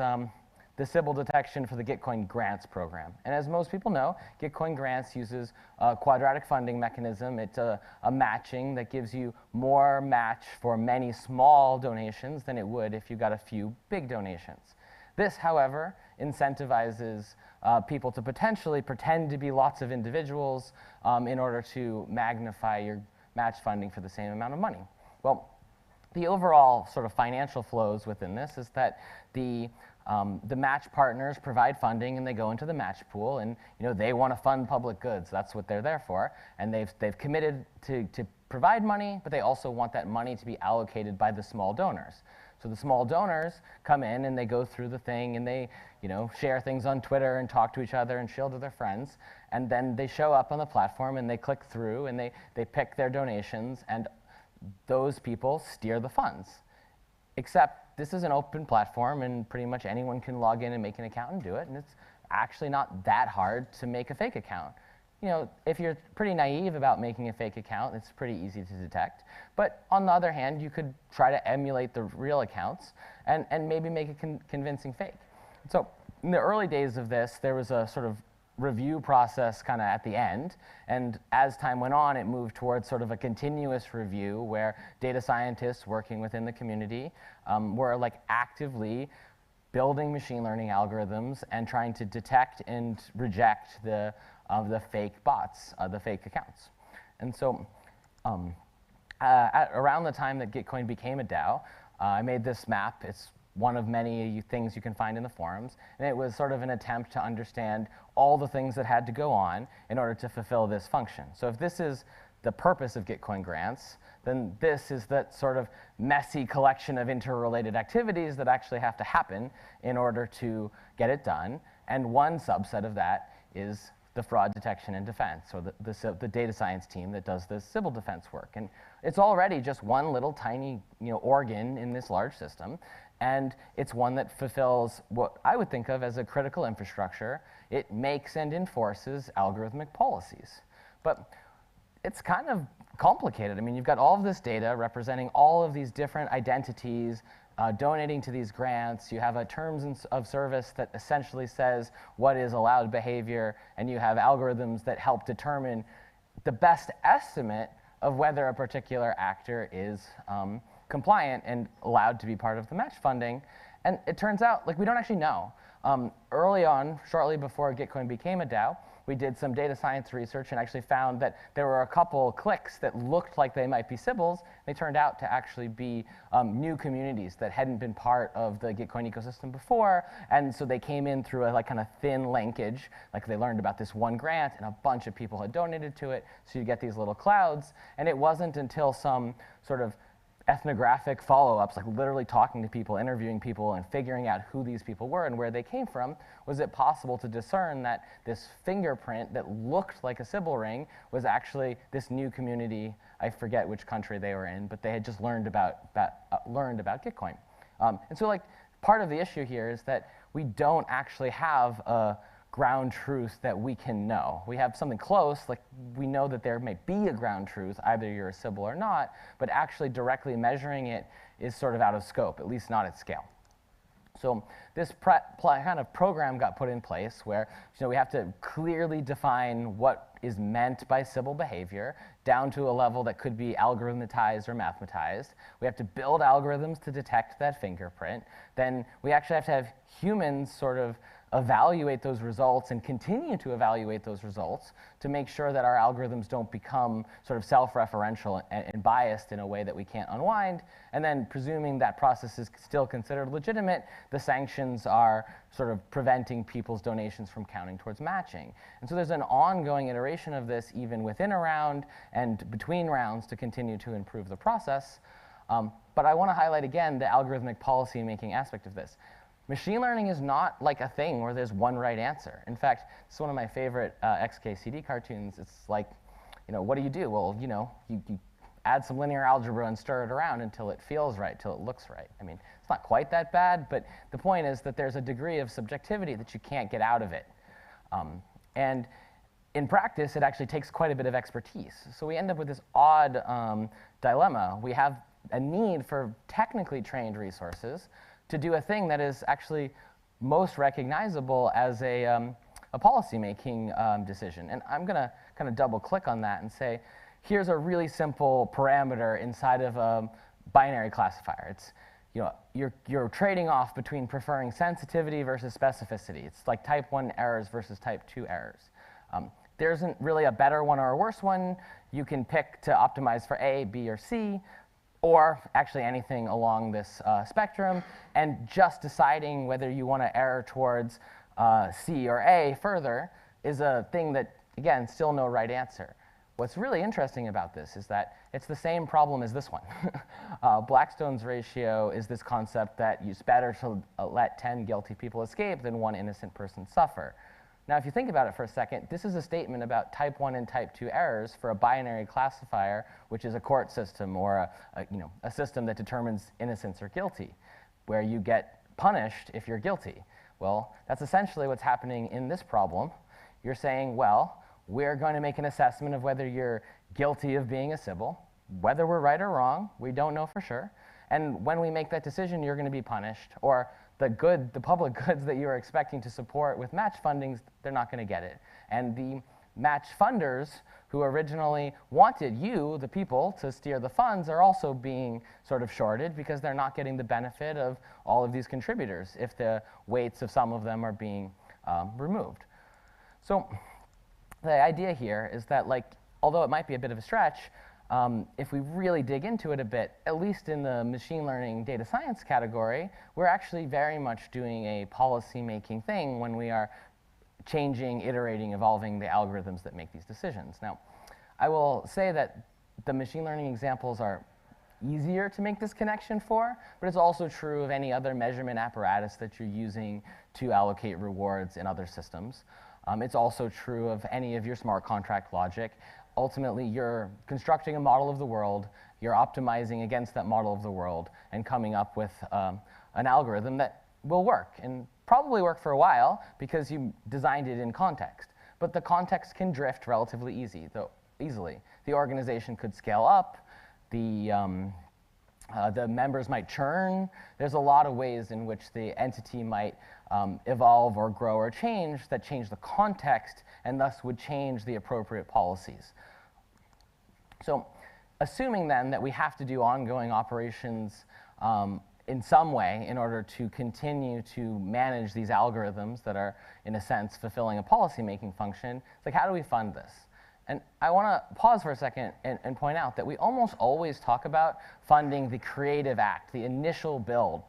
the Sybil detection for the Gitcoin grants program. And as most people know, Gitcoin grants uses a quadratic funding mechanism. It's a matching that gives you more match for many small donations than it would if you got a few big donations. This, however, incentivizes people to potentially pretend to be lots of individuals in order to magnify your match funding for the same amount of money. Well, the overall sort of financial flows within this is that the match partners provide funding, and they go into the match pool, and they want to fund public goods. That's what they're there for, and they've committed to provide money, but they also want that money to be allocated by the small donors. So the small donors come in and they go through the thing, and they share things on Twitter and talk to each other and shield to their friends, and then they show up on the platform and they click through and they pick their donations, and those people steer the funds. Except this is an open platform, and pretty much anyone can log in and make an account and do it, and it's actually not that hard to make a fake account. If you're pretty naive about making a fake account, it's pretty easy to detect. But on the other hand, you could try to emulate the real accounts and maybe make a convincing fake. So in the early days of this, there was a sort of review process kind of at the end, and as time went on, it moved towards sort of a continuous review where data scientists working within the community were actively building machine learning algorithms and trying to detect and reject the fake bots, the fake accounts. And so around the time that Gitcoin became a DAO, I made this map. It's one of many things you can find in the forums. And it was sort of an attempt to understand all the things that had to go on in order to fulfill this function. So if this is the purpose of Gitcoin grants, then this is that sort of messy collection of interrelated activities that actually have to happen in order to get it done. And one subset of that is the fraud detection and defense, or the data science team that does this Sybil defense work. And it's already just one little tiny organ in this large system. And it's one that fulfills what I would think of as a critical infrastructure. It makes and enforces algorithmic policies. But it's kind of complicated. I mean, you've got all of this data representing all of these different identities donating to these grants. You have a terms of service that essentially says what is allowed behavior, and you have algorithms that help determine the best estimate of whether a particular actor is compliant and allowed to be part of the match funding. And it turns out, we don't actually know. Early on, shortly before Gitcoin became a DAO, we did some data science research and actually found that there were a couple clicks that looked like they might be Sybils. They turned out to actually be new communities that hadn't been part of the Gitcoin ecosystem before. And so they came in through a kind of thin linkage. They learned about this one grant, and a bunch of people had donated to it. So you get these little clouds. And it wasn't until some sort of ethnographic follow-ups, literally talking to people, interviewing people, and figuring out who these people were and where they came from, was it possible to discern that this fingerprint that looked like a Sybil ring was actually this new community. I forget which country they were in, but they had just learned about Gitcoin. And so part of the issue here is that we don't actually have a ground truth that we can know. We have something close, we know that there may be a ground truth, either you're a Sybil or not, but actually directly measuring it is sort of out of scope, at least not at scale. So this kind of program got put in place where we have to clearly define what is meant by Sybil behavior down to a level that could be algorithmatized or mathematized. We have to build algorithms to detect that fingerprint. Then we actually have to have humans sort of evaluate those results and continue to evaluate those results to make sure that our algorithms don't become sort of self-referential and biased in a way that we can't unwind. And then presuming that process is still considered legitimate, the sanctions are sort of preventing people's donations from counting towards matching. And so there's an ongoing iteration of this even within a round and between rounds to continue to improve the process. But I want to highlight again the algorithmic policy-making aspect of this. Machine learning is not like a thing where there's one right answer. In fact, it's one of my favorite XKCD cartoons. It's like, what do you do? Well, you add some linear algebra and stir it around until it feels right, till it looks right. I mean, it's not quite that bad, but the point is that there's a degree of subjectivity that you can't get out of it. And in practice, it actually takes quite a bit of expertise. So we end up with this odd dilemma. We have a need for technically trained resources to do a thing that is actually most recognizable as a policy-making decision. And I'm going to kind of double-click on that and say, here's a really simple parameter inside of a binary classifier. It's, you're trading off between preferring sensitivity versus specificity. It's like type 1 errors versus type 2 errors. There isn't really a better one or a worse one. You can pick to optimize for A, B, or C, or actually anything along this spectrum, and just deciding whether you want to err towards C or A further is a thing that, again, still no right answer. What's really interesting about this is that it's the same problem as this one. Blackstone's ratio is this concept that it's better to let 10 guilty people escape than 1 innocent person suffer. Now, if you think about it for a second, this is a statement about type 1 and type 2 errors for a binary classifier, which is a court system or a system that determines innocence or guilty, where you get punished if you're guilty. Well, that's essentially what's happening in this problem. You're saying, well, we're going to make an assessment of whether you're guilty of being a Sybil. Whether we're right or wrong, we don't know for sure. And when we make that decision, you're going to be punished. Or the public goods that you're expecting to support with match fundings, they're not going to get it. And the match funders who originally wanted you, the people, to steer the funds are also being sort of shorted because they're not getting the benefit of all of these contributors if the weights of some of them are being removed. So the idea here is that, although it might be a bit of a stretch, if we really dig into it a bit, at least in the machine learning data science category, we're actually very much doing a policy-making thing when we are changing, iterating, evolving the algorithms that make these decisions. Now, I will say that the machine learning examples are easier to make this connection for, but it's also true of any other measurement apparatus that you're using to allocate rewards in other systems. It's also true of any of your smart contract logic. Ultimately, you're constructing a model of the world, you're optimizing against that model of the world, and coming up with an algorithm that will work, and probably work for a while because you designed it in context. But the context can drift relatively easily. The organization could scale up, the members might churn. There's a lot of ways in which the entity might evolve or grow or change that change the context and thus would change the appropriate policies. So assuming then that we have to do ongoing operations in some way in order to continue to manage these algorithms that are, in a sense, fulfilling a policy-making function, it's like, how do we fund this? And I want to pause for a second and point out that we almost always talk about funding the creative act, the initial build.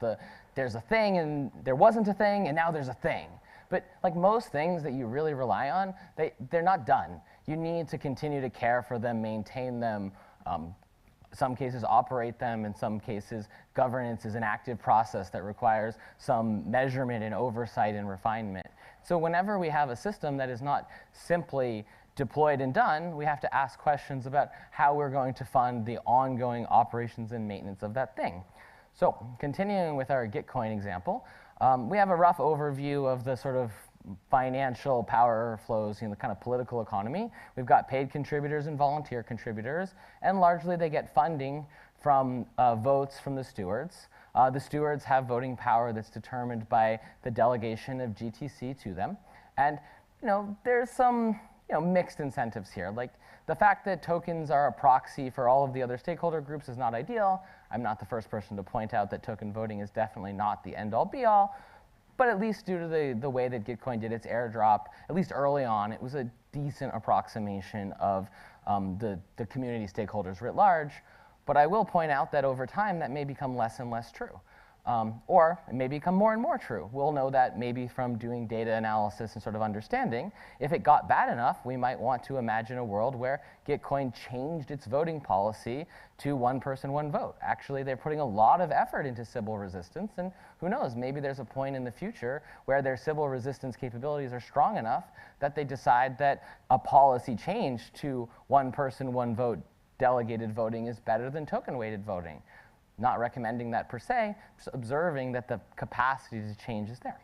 There's a thing, and there wasn't a thing, and now there's a thing. But like most things that you really rely on, they're not done. You need to continue to care for them, maintain them, some cases operate them, in some cases governance is an active process that requires some measurement and oversight and refinement. So whenever we have a system that is not simply deployed and done, we have to ask questions about how we're going to fund the ongoing operations and maintenance of that thing. So continuing with our Gitcoin example, we have a rough overview of the sort of financial power flows in the kind of political economy. We've got paid contributors and volunteer contributors, and largely they get funding from votes from the stewards. The stewards have voting power that's determined by the delegation of GTC to them. And there's some mixed incentives here. Like the fact that tokens are a proxy for all of the other stakeholder groups is not ideal. I'm not the first person to point out that token voting is definitely not the end-all be-all. But at least due to the way that Gitcoin did its airdrop, at least early on, it was a decent approximation of the community stakeholders writ large. But I will point out that over time, that may become less and less true. Or it may become more and more true. We'll know that maybe from doing data analysis and sort of understanding. If it got bad enough, we might want to imagine a world where Gitcoin changed its voting policy to one person, one vote. Actually, they're putting a lot of effort into Sybil resistance, and who knows, maybe there's a point in the future where their Sybil resistance capabilities are strong enough that they decide that a policy change to one person, one vote delegated voting is better than token-weighted voting. Not recommending that per se, just observing that the capacity to change is there.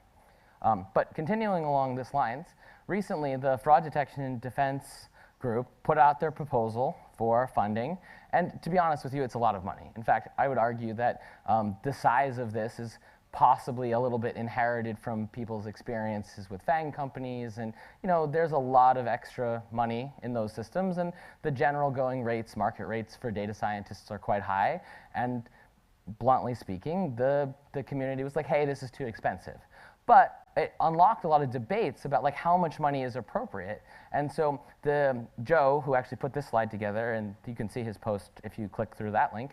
But continuing along this lines, recently the Fraud Detection and Defense group put out their proposal for funding. And to be honest with you, it's a lot of money. In fact, I would argue that the size of this is possibly a little bit inherited from people's experiences with FANG companies. And there's a lot of extra money in those systems. And the general going rates, market rates for data scientists are quite high. And bluntly speaking, the community was like, hey, this is too expensive. But it unlocked a lot of debates about how much money is appropriate. And so Joe, who actually put this slide together, and you can see his post if you click through that link,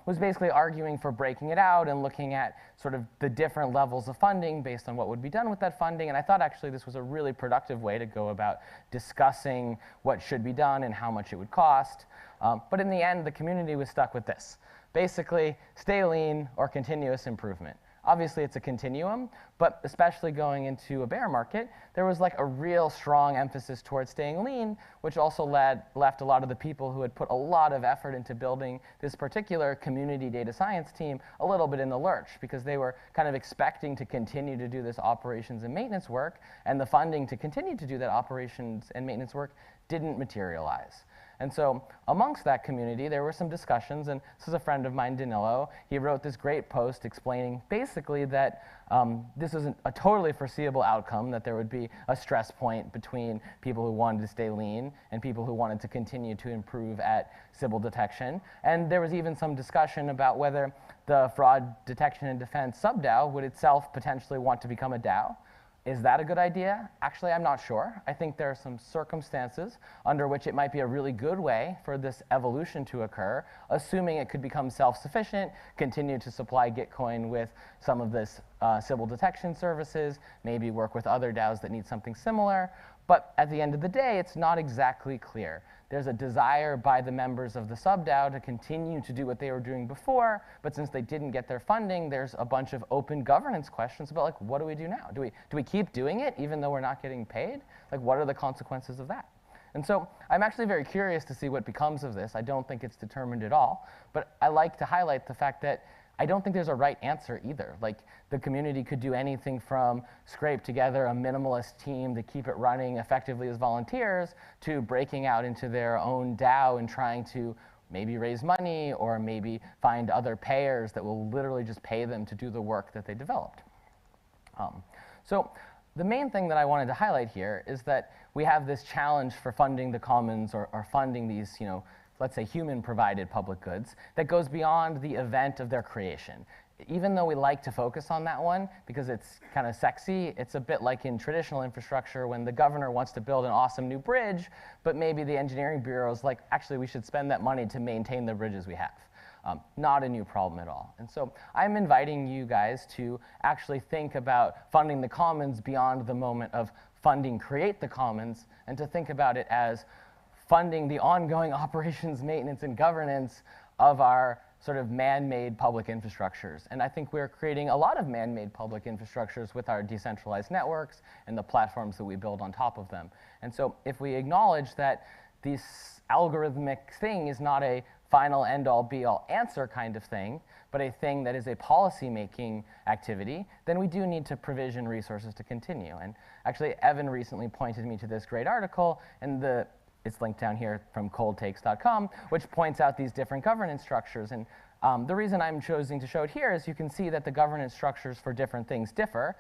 was basically arguing for breaking it out and looking at sort of the different levels of funding based on what would be done with that funding. And I thought actually this was a really productive way to go about discussing what should be done and how much it would cost. But in the end, the community was stuck with this. Basically, stay lean or continuous improvement. Obviously, it's a continuum, but especially going into a bear market, there was a real strong emphasis towards staying lean, which also left a lot of the people who had put a lot of effort into building this particular community data science team a little bit in the lurch, because they were kind of expecting to continue to do this operations and maintenance work, and the funding to continue to do that operations and maintenance work didn't materialize. And so amongst that community, there were some discussions, and this is a friend of mine, Danilo. He wrote this great post explaining basically that this was a totally foreseeable outcome, that there would be a stress point between people who wanted to stay lean and people who wanted to continue to improve at Sybil detection. And there was even some discussion about whether the Fraud Detection and Defense sub-DAO would itself potentially want to become a DAO. Is that a good idea? Actually, I'm not sure. I think there are some circumstances under which it might be a really good way for this evolution to occur, assuming it could become self-sufficient, continue to supply Gitcoin with some of this Sybil detection services, maybe work with other DAOs that need something similar. But at the end of the day, it's not exactly clear. There's a desire by the members of the sub-DAO to continue to do what they were doing before, but since they didn't get their funding, there's a bunch of open governance questions about what do we do now? Do we keep doing it even though we're not getting paid? What are the consequences of that? And so I'm actually very curious to see what becomes of this. I don't think it's determined at all, but I like to highlight the fact that I don't think there's a right answer either. The community could do anything from scrape together a minimalist team to keep it running effectively as volunteers to breaking out into their own DAO and trying to maybe raise money or maybe find other payers that will literally just pay them to do the work that they developed. So the main thing that I wanted to highlight here is that we have this challenge for funding the commons or funding these, let's say, human-provided public goods that goes beyond the event of their creation. Even though we like to focus on that one because it's kind of sexy, it's a bit like in traditional infrastructure when the governor wants to build an awesome new bridge, but maybe the engineering bureau is like, actually, we should spend that money to maintain the bridges we have. Not a new problem at all. And so I'm inviting you guys to actually think about funding the commons beyond the moment of funding create the commons, and to think about it as funding the ongoing operations, maintenance, and governance of our sort of man-made public infrastructures. And I think we're creating a lot of man-made public infrastructures with our decentralized networks and the platforms that we build on top of them. And so if we acknowledge that this algorithmic thing is not a final end-all, be-all answer kind of thing, but a thing that is a policy-making activity, then we do need to provision resources to continue. And actually, Evan recently pointed me to this great article, and it's linked down here from coldtakes.com, which points out these different governance structures. And The reason I'm choosing to show it here is you can see that the governance structures for different things differ.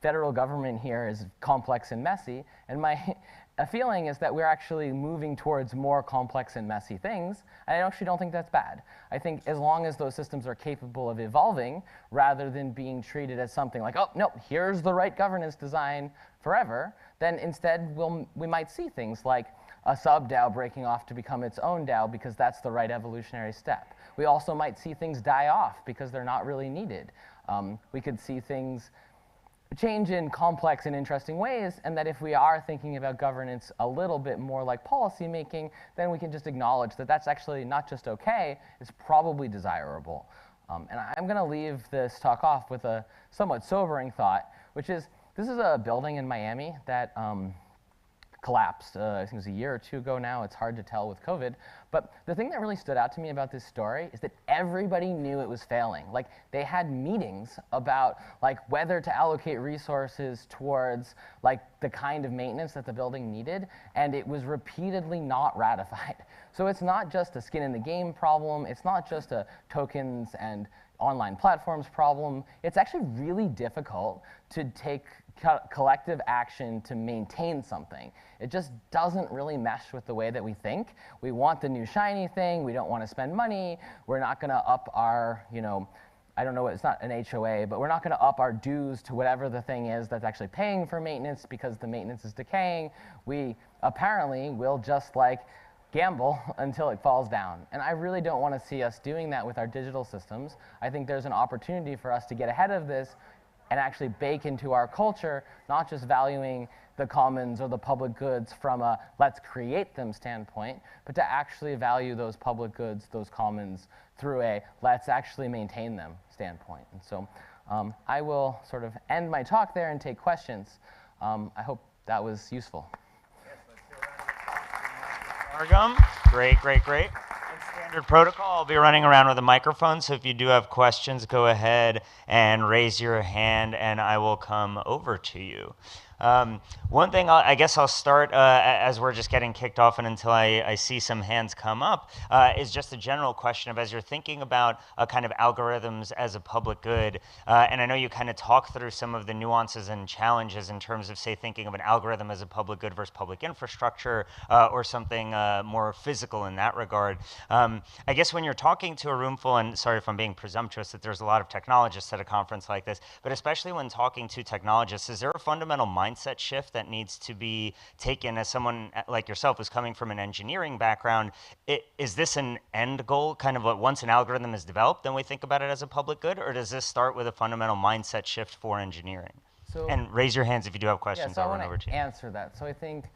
Federal government here is complex and messy, and my feeling is that we're actually moving towards more complex and messy things, and I actually don't think that's bad. I think as long as those systems are capable of evolving, rather than being treated as something like, oh, no, here's the right governance design forever, then instead we might see things like a sub-DAO breaking off to become its own DAO because that's the right evolutionary step. We also might see things die off because they're not really needed. We could see things change in complex and interesting ways, and that if we are thinking about governance a little bit more like policy making, then we can just acknowledge that that's actually not just okay, it's probably desirable. And I'm going to leave this talk off with a somewhat sobering thought, which is this is a building in Miami that collapsed, I think it was a year or two ago now. It's hard to tell with COVID. But the thing that really stood out to me about this story is that everybody knew it was failing. Like, they had meetings about like whether to allocate resources towards like the kind of maintenance that the building needed, and it was repeatedly not ratified. So it's not just a skin in the game problem. It's not just a tokens and online platforms problem. It's actually really difficult to take collective action to maintain something. It just doesn't really mesh with the way that we think. We want the new shiny thing. We don't want to spend money. We're not going to up our, I don't know, it's not an HOA, but we're not going to up our dues to whatever the thing is that's actually paying for maintenance because the maintenance is decaying. We apparently will just like gamble until it falls down. And I really don't want to see us doing that with our digital systems. I think there's an opportunity for us to get ahead of this and actually bake into our culture, not just valuing the commons or the public goods from a let's create them standpoint, but to actually value those public goods, those commons, through a let's actually maintain them standpoint. And so I will sort of end my talk there and take questions. I hope that was useful. Great, great, great. In standard protocol, I'll be running around with a microphone, so if you do have questions, go ahead and raise your hand, and I will come over to you. One thing I guess I'll start as we're just getting kicked off and until I see some hands come up is just a general question of as you're thinking about kind of algorithms as a public good, and I know you kind of talk through some of the nuances and challenges in terms of, say, thinking of an algorithm as a public good versus public infrastructure or something more physical in that regard. I guess when you're talking to a room full, and sorry if I'm being presumptuous that there's a lot of technologists at a conference like this, but especially when talking to technologists, is there a fundamental mindset shift that needs to be taken as someone like yourself who's coming from an engineering background? Is this an end goal, kind of once an algorithm is developed, then we think about it as a public good, or does this start with a fundamental mindset shift for engineering? And raise your hands if you do have questions. Yeah, so I'll run over to you. Answer that. So I think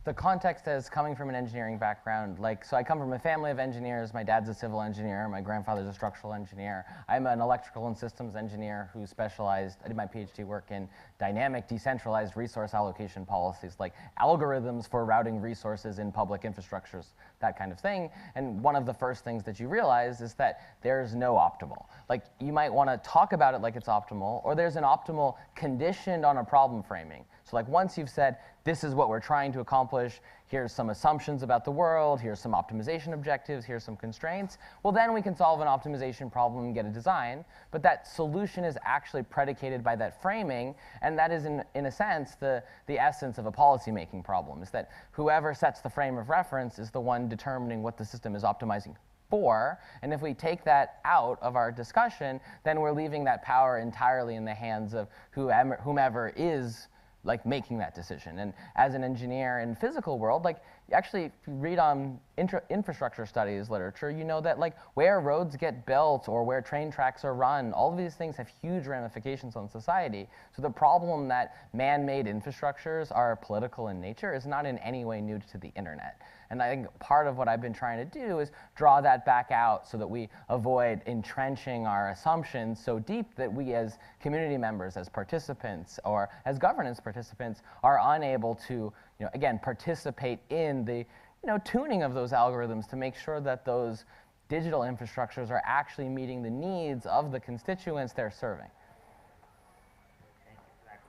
the context as coming from an engineering background, so I come from a family of engineers. My dad's a civil engineer. My grandfather's a structural engineer. I'm an electrical and systems engineer who specialized, I did my PhD work in dynamic decentralized resource allocation policies, like algorithms for routing resources in public infrastructures, that kind of thing. And one of the first things that you realize is that there's no optimal. Like, you might want to talk about it like it's optimal, or there's an optimal conditioned on a problem framing. So like once you've said, this is what we're trying to accomplish, here's some assumptions about the world, here's some optimization objectives, here's some constraints, well then we can solve an optimization problem and get a design. But that solution is actually predicated by that framing, and that is in a sense the essence of a policy-making problem, is that whoever sets the frame of reference is the one determining what the system is optimizing for. And if we take that out of our discussion, then we're leaving that power entirely in the hands of whomever is like making that decision. And as an engineer in physical world, like actually if you read on infrastructure studies literature, you know that like where roads get built or where train tracks are run, all of these things have huge ramifications on society. So the problem that man-made infrastructures are political in nature is not in any way new to the internet. And I think part of what I've been trying to do is draw that back out so that we avoid entrenching our assumptions so deep that we as community members, as participants, or as governance participants are unable to, again, participate in the tuning of those algorithms to make sure that those digital infrastructures are actually meeting the needs of the constituents they're serving.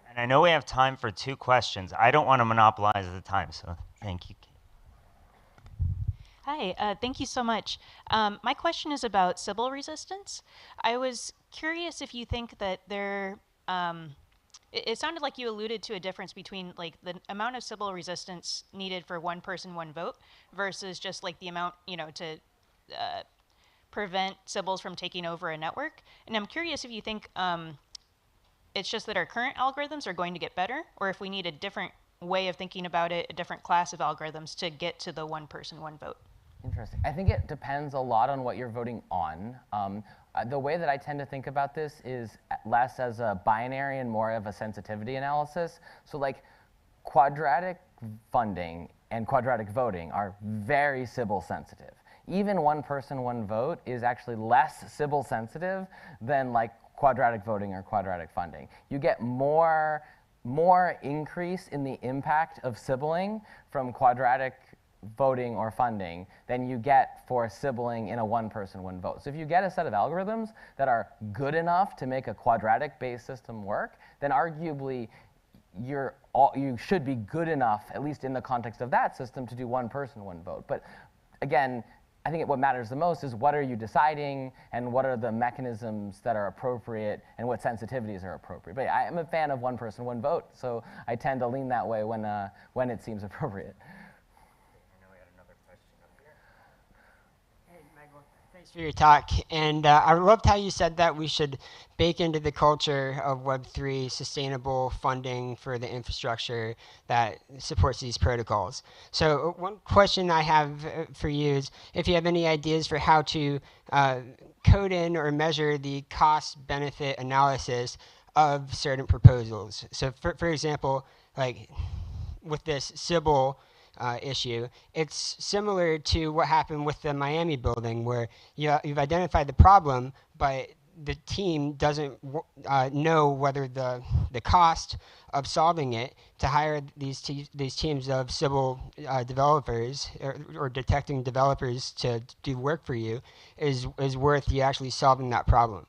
And I know we have time for 2 questions. I don't want to monopolize the time, so thank you. Hi, thank you so much. My question is about Sybil resistance. I was curious if you think that there, it sounded like you alluded to a difference between like the amount of Sybil resistance needed for one person, one vote versus just like the amount, you know, to prevent Sybils from taking over a network. And I'm curious if you think it's just that our current algorithms are going to get better, or if we need a different way of thinking about it, a different class of algorithms to get to the one person, one vote. Interesting. I think it depends a lot on what you're voting on. The way that I tend to think about this is less as a binary and more of a sensitivity analysis. So like quadratic funding and quadratic voting are very Sybil sensitive. Even one person, one vote is actually less Sybil sensitive than like quadratic voting or quadratic funding. You get more increase in the impact of Sybiling from quadratic voting or funding than you get for Sybiling in a one person, one vote. So if you get a set of algorithms that are good enough to make a quadratic-based system work, then arguably you should be good enough, at least in the context of that system, to do one person, one vote. But again, I think what matters the most is what are you deciding and what are the mechanisms that are appropriate and what sensitivities are appropriate. But I am a fan of one person, one vote, so I tend to lean that way when it seems appropriate. Thanks for your talk. And I loved how you said that we should bake into the culture of Web3 sustainable funding for the infrastructure that supports these protocols. So one question I have for you is if you have any ideas for how to code in or measure the cost-benefit analysis of certain proposals. So for example, like with this Sybil issue, it's similar to what happened with the Miami building, where you've identified the problem, but the team doesn't know whether the cost of solving it to hire these teams of Sybil developers or detecting developers to do work for you is worth you actually solving that problem.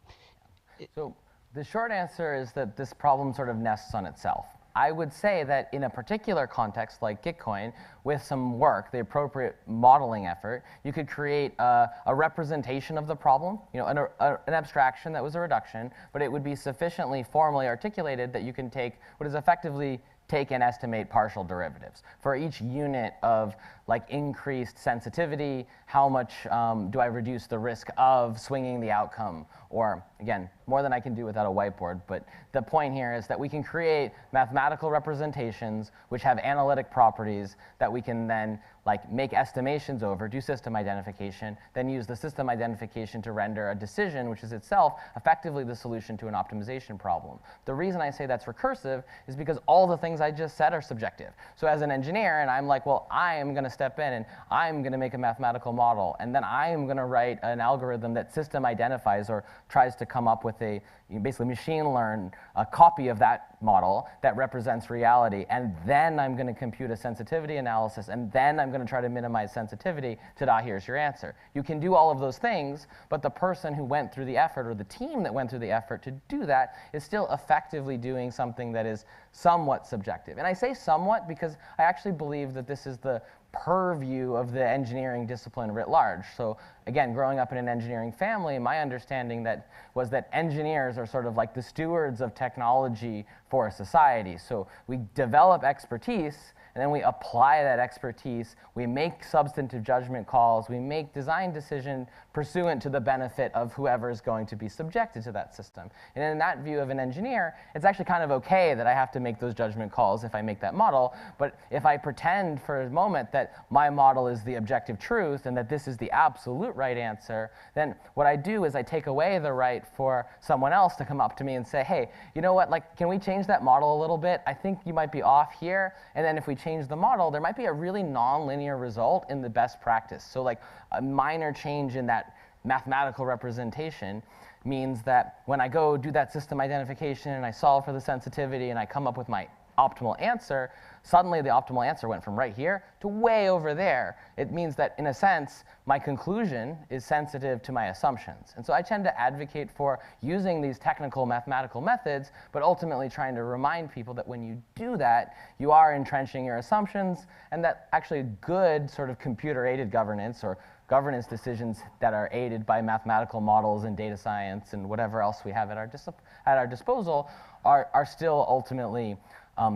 So the short answer is that this problem sort of nests on itself. I would say that in a particular context like Gitcoin, with some work, the appropriate modeling effort, you could create a representation of the problem, you know, an abstraction that was a reduction, but it would be sufficiently formally articulated that you can take what is effectively take and estimate partial derivatives. For each unit of like increased sensitivity, how much do I reduce the risk of swinging the outcome? Or again, more than I can do without a whiteboard, but the point here is that we can create mathematical representations which have analytic properties that we can then like make estimations over, do system identification, then use the system identification to render a decision, which is itself effectively the solution to an optimization problem. The reason I say that's recursive is because all the things I just said are subjective. So as an engineer, and I'm like, well, I am going to step in and I'm going to make a mathematical model, and then I am going to write an algorithm that system identifies or tries to come up with a basically machine learn a copy of that model that represents reality, and then I'm going to compute a sensitivity analysis, and then I'm going to try to minimize sensitivity. Ta-da, here's your answer. You can do all of those things, but the person who went through the effort, or the team that went through the effort to do that, is still effectively doing something that is somewhat subjective. And I say somewhat because I actually believe that this is the purview of the engineering discipline writ large. So again, growing up in an engineering family, my understanding was that engineers are sort of like the stewards of technology for society. So we develop expertise, and then we apply that expertise. We make substantive judgment calls. We make design decisions pursuant to the benefit of whoever is going to be subjected to that system. And in that view of an engineer, it's actually kind of okay that I have to make those judgment calls if I make that model. But if I pretend for a moment that my model is the objective truth and that this is the absolute right answer, then what I do is I take away the right for someone else to come up to me and say, hey, you know what, like, can we change that model a little bit? I think you might be off here. And then if we change the model, there might be a really non-linear result in the best practice. So like a minor change in that mathematical representation means that when I go do that system identification and I solve for the sensitivity and I come up with my optimal answer, suddenly the optimal answer went from right here to way over there. It means that, in a sense, my conclusion is sensitive to my assumptions. And so I tend to advocate for using these technical mathematical methods, but ultimately trying to remind people that when you do that, you are entrenching your assumptions, and that actually good sort of computer-aided governance or governance decisions that are aided by mathematical models and data science and whatever else we have at our disposal are still ultimately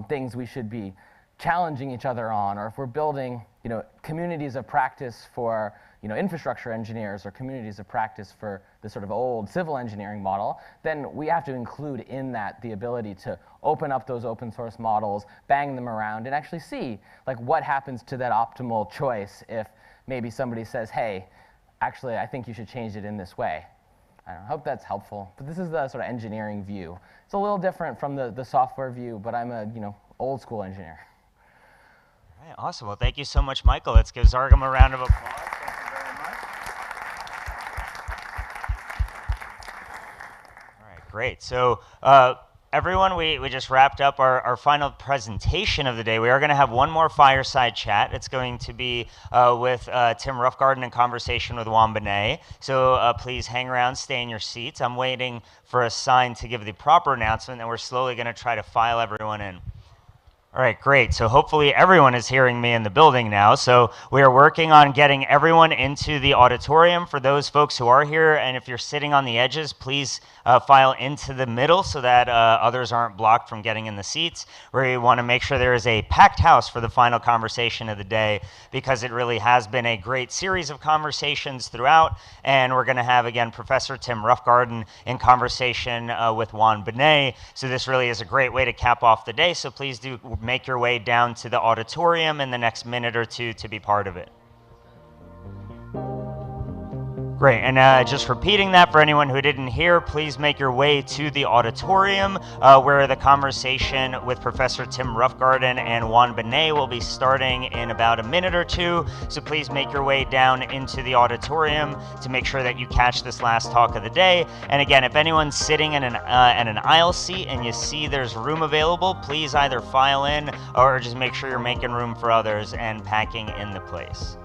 things we should be challenging each other on. Or if we're building communities of practice for infrastructure engineers or communities of practice for the sort of old civil engineering model, then we have to include in that the ability to open up those open source models, bang them around, and actually see like what happens to that optimal choice if maybe somebody says, hey, actually, I think you should change it in this way. I hope that's helpful. But this is the sort of engineering view. It's a little different from the software view, but I'm a old school engineer. All right, awesome. Well, thank you so much, Michael. Let's give Zargam a round of applause. Thank you very much. All right, great. So everyone, we just wrapped up our final presentation of the day. We are going to have one more fireside chat. It's going to be with Tim Roughgarden in conversation with Juan Benet. So please hang around, stay in your seats. I'm waiting for a sign to give the proper announcement, and we're slowly going to try to file everyone in. All right, great. So hopefully everyone is hearing me in the building now. So we are working on getting everyone into the auditorium. For those folks who are here, and if you're sitting on the edges, please file into the middle so that others aren't blocked from getting in the seats. We want to make sure there is a packed house for the final conversation of the day, because it really has been a great series of conversations throughout. And we're going to have, again, Professor Tim Roughgarden in conversation with Juan Benet. So this really is a great way to cap off the day. So please do make your way down to the auditorium in the next minute or two to be part of it. Great, and just repeating that for anyone who didn't hear, please make your way to the auditorium where the conversation with Professor Tim Roughgarden and Juan Benet will be starting in about a minute or two. So please make your way down into the auditorium to make sure that you catch this last talk of the day. And again, if anyone's sitting in an aisle seat and you see there's room available, please either file in or just make sure you're making room for others and packing in the place.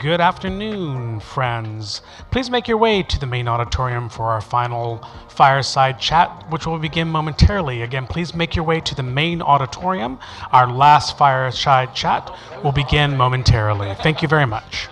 Good afternoon, friends. Please make your way to the main auditorium for our final fireside chat, which will begin momentarily. Again, please make your way to the main auditorium. Our last fireside chat will begin momentarily. Thank you very much.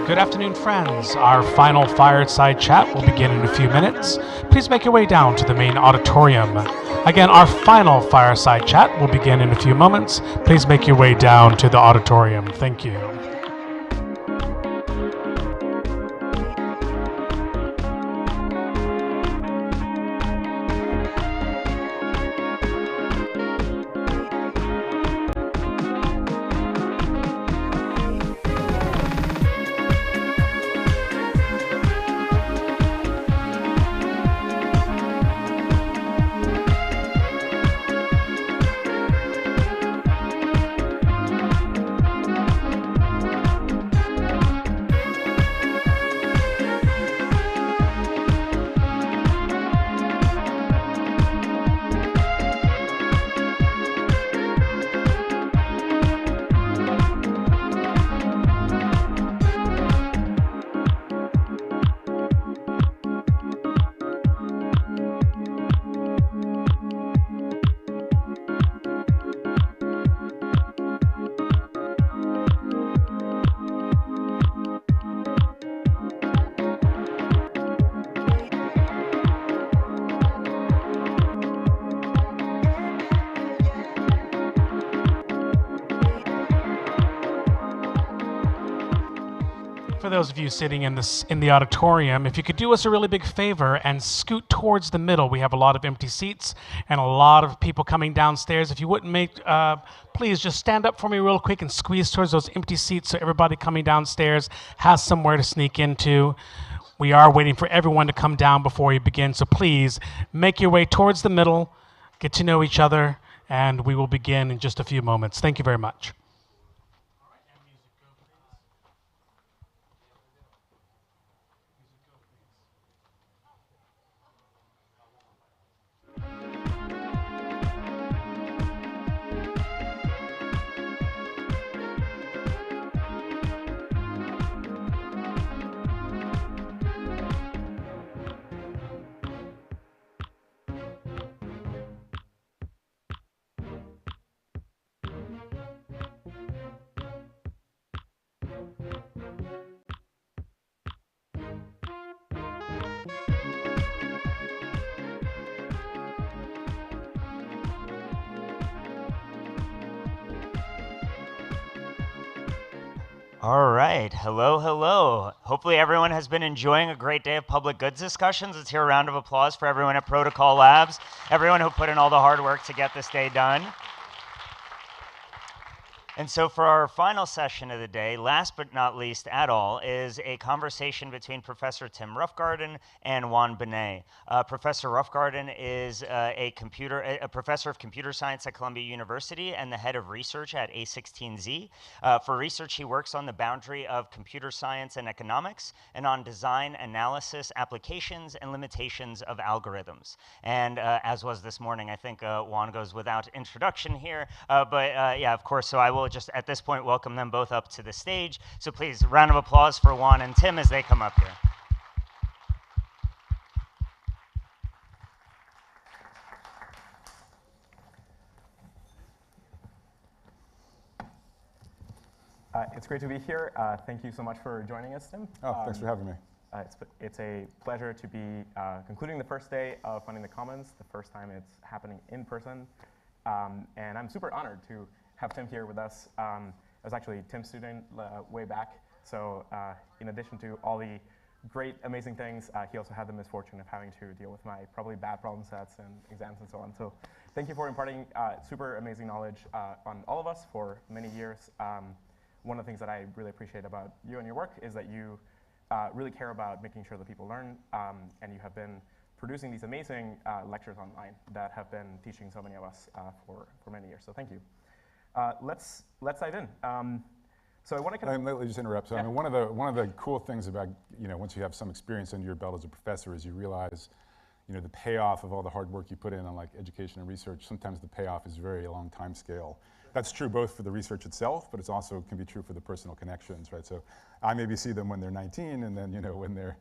Good afternoon, friends. Our final fireside chat will begin in a few minutes. Please make your way down to the main auditorium. Again, our final fireside chat will begin in a few moments. Please make your way down to the auditorium. Thank you. For those of you sitting in the auditorium, if you could do us a really big favor and scoot towards the middle. We have a lot of empty seats and a lot of people coming downstairs. If you wouldn't please just stand up for me real quick and squeeze towards those empty seats so everybody coming downstairs has somewhere to sneak into. We are waiting for everyone to come down before we begin, so please make your way towards the middle, get to know each other, and we will begin in just a few moments. Thank you very much. All right, hello, hello. Hopefully everyone has been enjoying a great day of public goods discussions. Let's hear a round of applause for everyone at Protocol Labs, everyone who put in all the hard work to get this day done. And so for our final session of the day, last but not least at all, is a conversation between Professor Tim Roughgarden and Juan Benet. Professor Roughgarden is a professor of computer science at Columbia University and the head of research at A16Z. For research, he works on the boundary of computer science and economics, and on design, analysis, applications, and limitations of algorithms. And as was this morning, I think Juan goes without introduction here, but yeah, of course, so I will just at this point welcome them both up to the stage. So please, round of applause for Juan and Tim as they come up here. It's great to be here. Thank you so much for joining us, Tim. Oh, thanks for having me. It's a pleasure to be concluding the first day of Funding the Commons, the first time it's happening in person. And I'm super honored to have Tim here with us. I was actually Tim's student way back. So in addition to all the great, amazing things, he also had the misfortune of having to deal with my probably bad problem sets and exams and so on. So thank you for imparting super amazing knowledge on all of us for many years. One of the things that I really appreciate about you and your work is that you really care about making sure that people learn, and you have been producing these amazing lectures online that have been teaching so many of us for many years. So thank you. Let's dive in. So I want to Let me just interrupt. So, yeah. I mean, one of the cool things about, once you have some experience under your belt as a professor is you realize, the payoff of all the hard work you put in on like education and research, sometimes the payoff is very long time scale. That's true both for the research itself, but it's also can be true for the personal connections, right? So I maybe see them when they're 19, and then, when they're,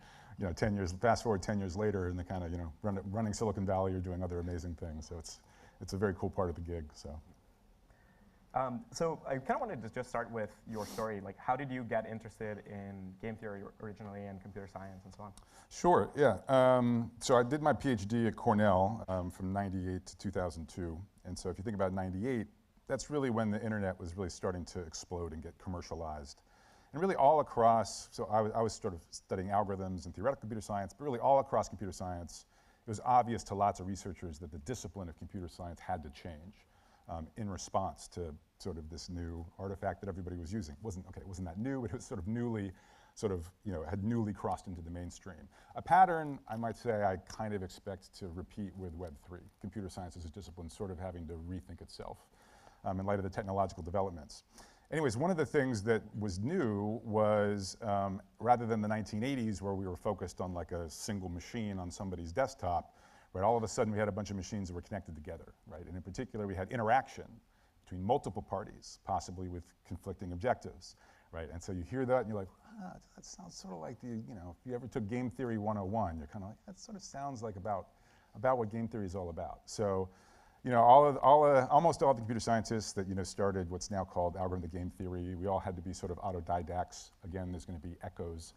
10 years, fast forward 10 years later, and they're kind of, running Silicon Valley or doing other amazing things. So it's a very cool part of the gig, so. So I kind of wanted to just start with your story. Like, how did you get interested in game theory originally and computer science and so on? Sure, yeah. So I did my PhD at Cornell from 98 to 2002. And so if you think about 98, that's really when the internet was really starting to explode and get commercialized. And really all across, so I was sort of studying algorithms and theoretical computer science, but really all across computer science, it was obvious to lots of researchers that the discipline of computer science had to change in response to sort of this new artifact that everybody was using. It wasn't that new, but it was sort of newly, had newly crossed into the mainstream. A pattern, I might say, I kind of expect to repeat with Web3. Computer science as a discipline sort of having to rethink itself in light of the technological developments. Anyways, one of the things that was new was rather than the 1980s where we were focused on like a single machine on somebody's desktop, right, all of a sudden we had a bunch of machines that were connected together, right? And in particular, we had interaction between multiple parties, possibly with conflicting objectives, right? And so you hear that and you're like, that sounds sort of like if you ever took Game Theory 101, you're kind of like, that sort of sounds like about what game theory is all about. So, almost all the computer scientists that, started what's now called algorithmic game theory, we all had to be sort of autodidacts. Again, there's going to be echoes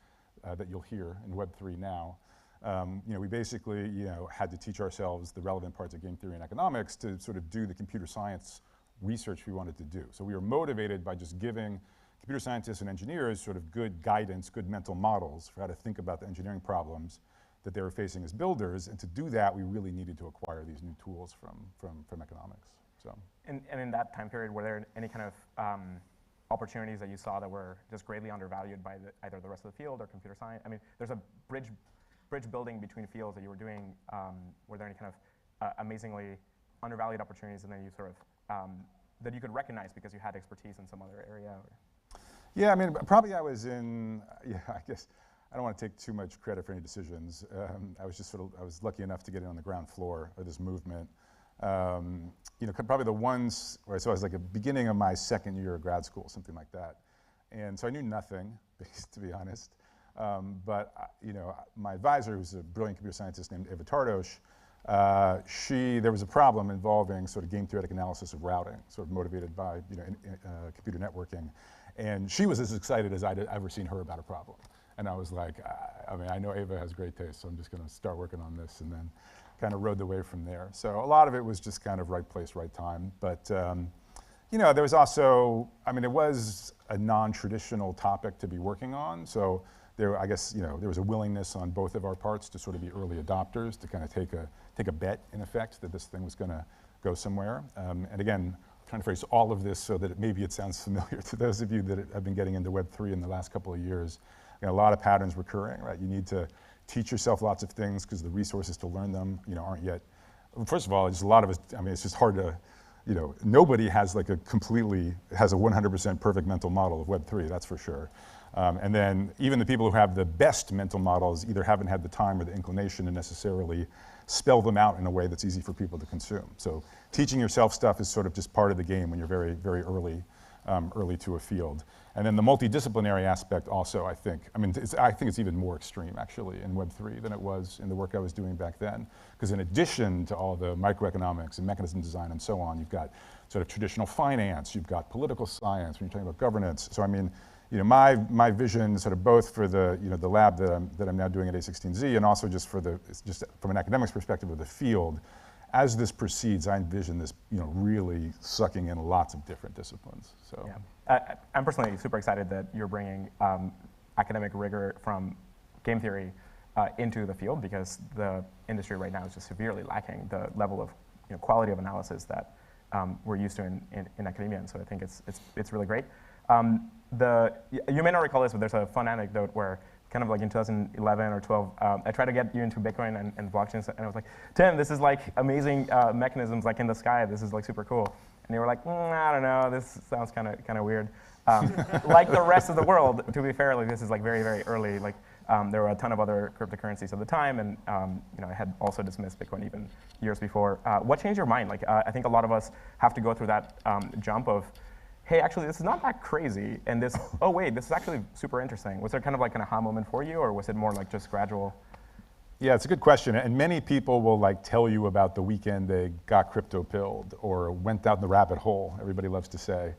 that you'll hear in Web3 now. We basically, had to teach ourselves the relevant parts of game theory and economics to sort of do the computer science research we wanted to do. So we were motivated by just giving computer scientists and engineers sort of good guidance, good mental models for how to think about the engineering problems that they were facing as builders. And to do that, we really needed to acquire these new tools from economics. So. And in that time period, were there any kind of opportunities that you saw that were just greatly undervalued by either the rest of the field or computer science? I mean, there's a bridge building between fields that you were doing. Were there any kind of amazingly undervalued opportunities, and then you sort of that you could recognize because you had expertise in some other area? Or? Yeah, I mean, probably I was in. Yeah, I guess I don't want to take too much credit for any decisions. I was just I was lucky enough to get in on the ground floor of this movement. Probably the ones where so I was like at the beginning of my second year of grad school, something like that, and so I knew nothing, to be honest. But my advisor, who's a brilliant computer scientist named Eva Tardosh, there was a problem involving sort of game theoretic analysis of routing, sort of motivated by computer networking, and she was as excited as I'd ever seen her about a problem. And I was like, I know Eva has great taste, so I'm just going to start working on this, and then kind of rode the wave from there. So a lot of it was just kind of right place, right time. But you know, there was also, I mean, it was a non-traditional topic to be working on. So there, I guess, you know, there was a willingness on both of our parts to sort of be early adopters, to kind of take a bet, in effect, that this thing was going to go somewhere. And again, I'm trying to phrase all of this so that maybe it sounds familiar to those of you that have been getting into Web3 in the last couple of years. You know, a lot of patterns recurring, right? You need to teach yourself lots of things because the resources to learn them, you know, aren't yet. First of all, just a lot of us, I mean, it's just hard to, you know, nobody has like a 100% perfect mental model of Web3, that's for sure. And then even the people who have the best mental models either haven't had the time or the inclination to necessarily spell them out in a way that's easy for people to consume. So teaching yourself stuff is sort of just part of the game when you're very, very early to a field. And then the multidisciplinary aspect also, I think, I mean, I think it's even more extreme actually in Web3 than it was in the work I was doing back then. Because in addition to all the microeconomics and mechanism design and so on, you've got sort of traditional finance, you've got political science when you're talking about governance. So I mean, you know, my vision sort of both for the, you know, the lab that I'm now doing at A16Z and also just from an academics perspective of the field, as this proceeds, I envision this, you know, really sucking in lots of different disciplines. So. Yeah. I'm personally super excited that you're bringing academic rigor from game theory into the field, because the industry right now is just severely lacking the level of, you know, quality of analysis that we're used to in academia. And so I think it's really great. You may not recall this, but there's a fun anecdote where kind of like in 2011 or 12, I tried to get you into Bitcoin and blockchains, and I was like, Tim, this is like amazing mechanisms like in the sky. This is like super cool. And they were like, I don't know, this sounds kind of weird. Like the rest of the world, to be fair, like this is like very, very early. Like there were a ton of other cryptocurrencies at the time, and you know, I had also dismissed Bitcoin even years before. What changed your mind? Like I think a lot of us have to go through that jump of, hey, actually, this is not that crazy, and this, oh wait, this is actually super interesting. Was there kind of like an aha moment for you, or was it more like just gradual? Yeah, it's a good question, and many people will like tell you about the weekend they got crypto pilled or went down the rabbit hole, everybody loves to say.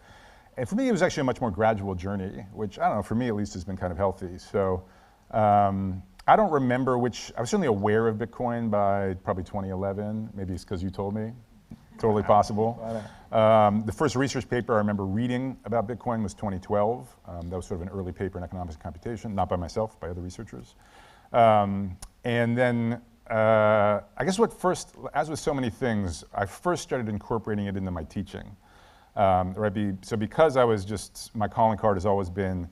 And for me, it was actually a much more gradual journey, which, I don't know, for me at least has been kind of healthy. So I don't remember I was certainly aware of Bitcoin by probably 2011, maybe it's because you told me. Totally possible. The first research paper I remember reading about Bitcoin was 2012. That was sort of an early paper in economics and computation, not by myself, by other researchers. And then I guess as with so many things, I first started incorporating it into my teaching. Right? So because my calling card has always been,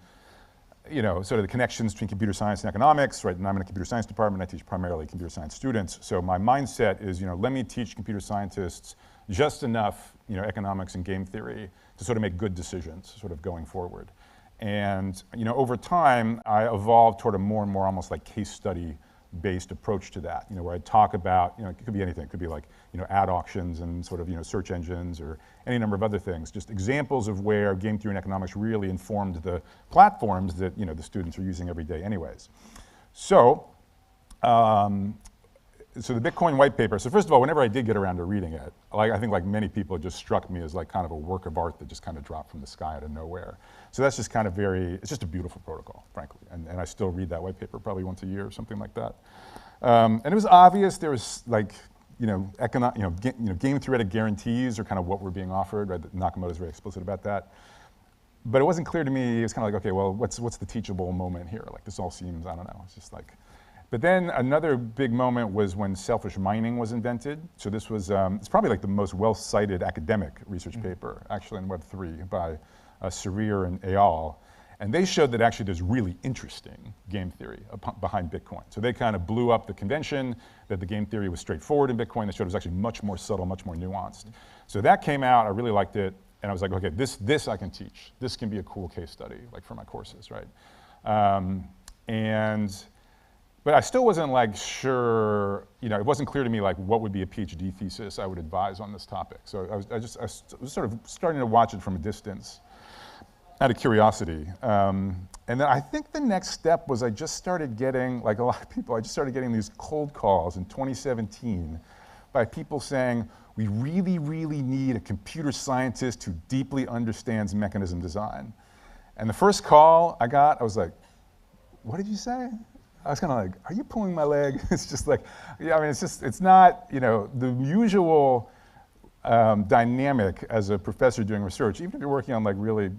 you know, sort of the connections between computer science and economics, right? And I'm in a computer science department, I teach primarily computer science students. So my mindset is, you know, let me teach computer scientists just enough, you know, economics and game theory to sort of make good decisions sort of going forward. And, you know, over time, I evolved toward a more and more almost like case study based approach to that, you know, where I talk about, you know, it could be anything. It could be like, you know, ad auctions and sort of, you know, search engines or any number of other things, just examples of where game theory and economics really informed the platforms that, you know, the students are using every day anyways. So, so the Bitcoin white paper, so first of all, whenever I did get around to reading it, I think like many people, it just struck me as like kind of a work of art that just kind of dropped from the sky out of nowhere. So that's just kind of it's just a beautiful protocol, frankly. And I still read that white paper probably once a year or something like that. And it was obvious there was like, game theoretic guarantees are kind of what were being offered, right? Nakamoto's very explicit about that. But it wasn't clear to me, it was kind of like, okay, well, what's the teachable moment here? Like this all seems, I don't know, it's just like. But then another big moment was when selfish mining was invented. So this was, it's probably like the most well-cited academic research paper, actually in Web3 by Sarir and al. And they showed that actually there's really interesting game theory behind Bitcoin. So they kind of blew up the convention that the game theory was straightforward in Bitcoin. They showed it was actually much more subtle, much more nuanced. So that came out, I really liked it. And I was like, okay, this I can teach. This can be a cool case study, like for my courses, right? But I still wasn't like sure, you know, it wasn't clear to me like what would be a PhD thesis I would advise on this topic. So I was sort of starting to watch it from a distance out of curiosity. And then I think the next step was I just started getting, like a lot of people, I just started getting these cold calls in 2017 by people saying, we really, really need a computer scientist who deeply understands mechanism design. And the first call I got, I was like, what did you say? I was kind of like, are you pulling my leg? It's just like, yeah, I mean, it's not, you know, the usual dynamic as a professor doing research, even if you're working on like really,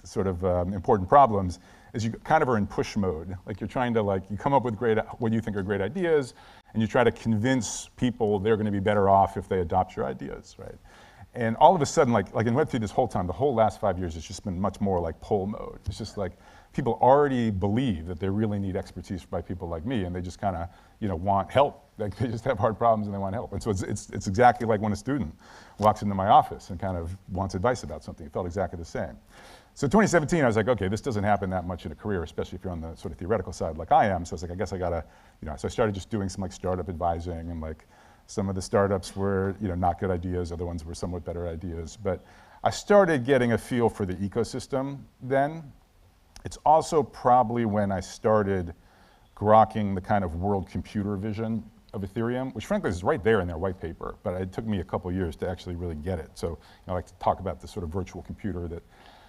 sort of important problems, is you kind of are in push mode. Like you're trying to you come up with what you think are great ideas, and you try to convince people they're going to be better off if they adopt your ideas, right? And all of a sudden, like in Web3 this whole time, the whole last 5 years, it's just been much more like pull mode. It's just like people already believe that they really need expertise by people like me, and they just kind of, want help. Like they just have hard problems and they want help. And so it's exactly like when a student walks into my office and kind of wants advice about something. It felt exactly the same. So 2017, I was like, okay, this doesn't happen that much in a career, especially if you're on the sort of theoretical side like I am. So I was like, I guess I gotta, so I started just doing some like startup advising, and like some of the startups were, not good ideas, other ones were somewhat better ideas. But I started getting a feel for the ecosystem then. It's also probably when I started grokking the kind of world computer vision of Ethereum, which frankly is right there in their white paper, but it took me a couple years to actually really get it. So I like to talk about this sort of virtual computer that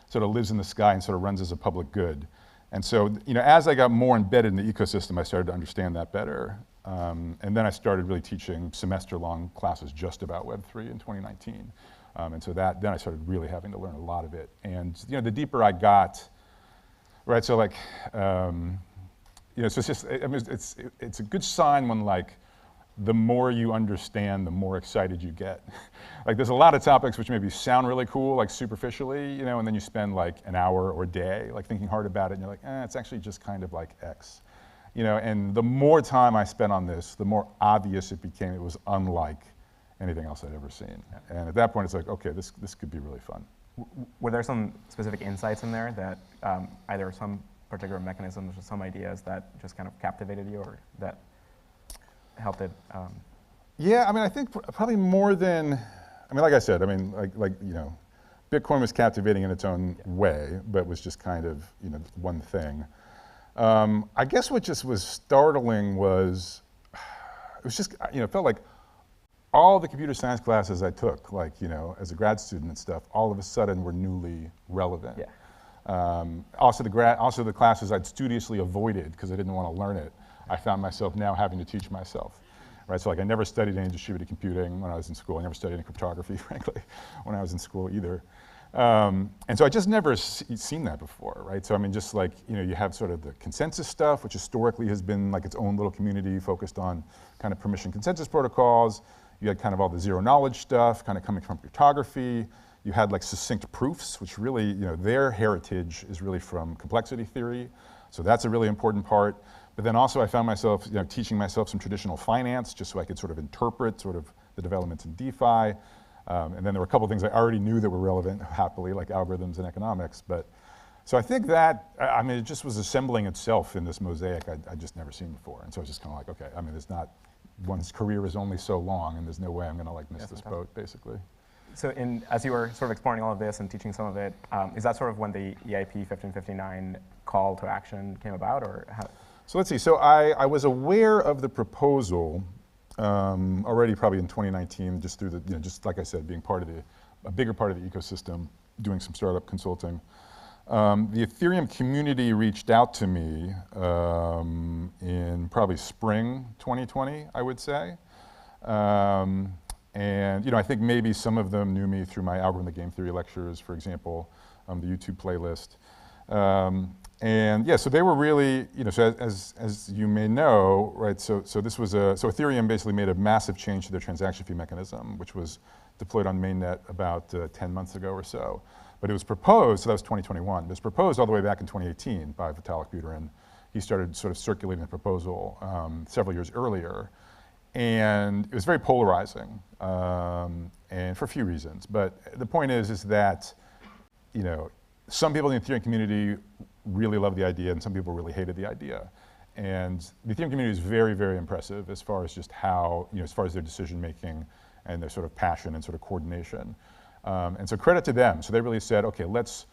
sort of lives in the sky and sort of runs as a public good. And so, as I got more embedded in the ecosystem, I started to understand that better. And then I started really teaching semester-long classes just about Web3 in 2019. And so then I started really having to learn a lot of it. And the deeper I got, right? So like, so it's just, it's a good sign when like the more you understand, the more excited you get. Like there's a lot of topics which maybe sound really cool, like superficially, and then you spend like an hour or a day like thinking hard about it, and you're like, it's actually just kind of like X. And the more time I spent on this, the more obvious it became it was unlike anything else I'd ever seen. And at that point, it's like, okay, this could be really fun. Were there some specific insights in there that either some particular mechanisms or some ideas that just kind of captivated you, or that helped it? Yeah, I think probably more than, like I said, Bitcoin was captivating in its own way, but was just kind of, one thing. I guess what just was startling was, it was just, it felt like all the computer science classes I took, as a grad student and stuff, all of a sudden were newly relevant. Yeah. Also the classes I'd studiously avoided because I didn't want to learn it, I found myself now having to teach myself. Right, so I never studied any distributed computing when I was in school. I never studied any cryptography, frankly, when I was in school either. And so I just never seen that before, right? So just you have sort of the consensus stuff, which historically has been like its own little community focused on kind of permission consensus protocols. You had kind of all the zero knowledge stuff kind of coming from cryptography. You had like succinct proofs, which really, their heritage is really from complexity theory. So that's a really important part. But then also I found myself teaching myself some traditional finance just so I could sort of interpret sort of the developments in DeFi. And then there were a couple of things I already knew that were relevant, happily, like algorithms and economics. But so I think that, it just was assembling itself in this mosaic I'd just never seen before. And so I was just kind of like, okay, there's not, one's career is only so long, and there's no way I'm going to miss this boat, basically. So as you were sort of exploring all of this and teaching some of it, is that sort of when the EIP 1559 call to action came about, or how? So let's see. So I was aware of the proposal already probably in 2019, just through the, just like I said, being part of a bigger part of the ecosystem, doing some startup consulting. The Ethereum community reached out to me in probably spring 2020, I would say. And I think maybe some of them knew me through my algorithmic game theory lectures, for example, the YouTube playlist. And yeah, so they were really, so as you may know, right, so this was so Ethereum basically made a massive change to their transaction fee mechanism, which was deployed on mainnet about 10 months ago or so. But it was proposed, so that was 2021, it was proposed all the way back in 2018 by Vitalik Buterin. He started sort of circulating the proposal several years earlier. And it was very polarizing, and for a few reasons. But the point is that, some people in the Ethereum community really loved the idea, and some people really hated the idea. And the Ethereum community is very, very impressive as far as just how, as far as their decision making and their sort of passion and sort of coordination. And so credit to them. So they really said, okay, let's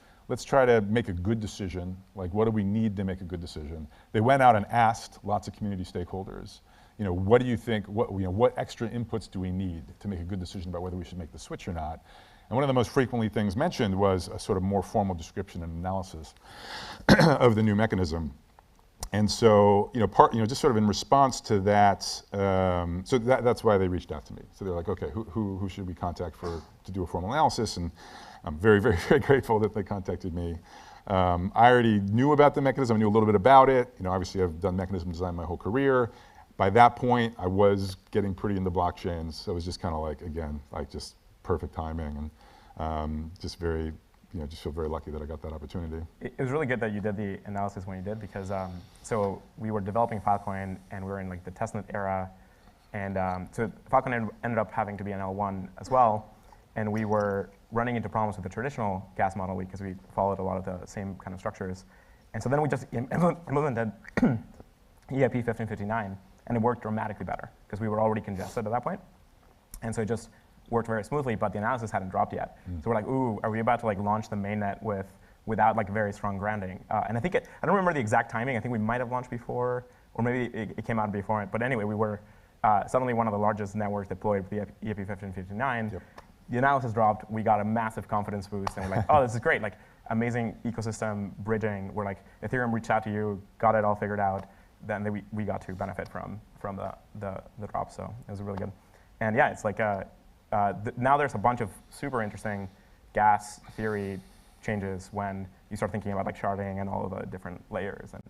try to make a good decision. Like, what do we need to make a good decision? They went out and asked lots of community stakeholders, what do you think, what extra inputs do we need to make a good decision about whether we should make the switch or not? And one of the most frequently things mentioned was a sort of more formal description and analysis of the new mechanism. And so, just sort of in response to that, so that's why they reached out to me. So they're like, okay, who should we contact to do a formal analysis? And I'm very, very, very grateful that they contacted me. I already knew about the mechanism. I knew a little bit about it. Obviously I've done mechanism design my whole career. By that point, I was getting pretty into blockchains. So it was just kind of like, again, like just perfect timing, and just very, just feel very lucky that I got that opportunity. It was really good that you did the analysis when you did, because so we were developing Filecoin and we were in like the testnet era, and so Filecoin ended up having to be an L1 as well, and we were running into problems with the traditional gas model because we followed a lot of the same kind of structures, and so then we just implemented EIP 1559, and it worked dramatically better because we were already congested at that point, and so it just worked very smoothly, but the analysis hadn't dropped yet. So we're like, ooh, are we about to like launch the mainnet without like very strong grounding? And I think I don't remember the exact timing. I think we might have launched before, or maybe it came out before it. But anyway, we were suddenly one of the largest networks deployed with the EIP 1559. Yep. The analysis dropped. We got a massive confidence boost, and we're like, oh, this is great! Like amazing ecosystem bridging. We're like, Ethereum reached out to you, got it all figured out. Then we got to benefit from the drop. So it was really good. And yeah, it's like now there's a bunch of super interesting gas theory changes when you start thinking about like sharding and all of the different layers. And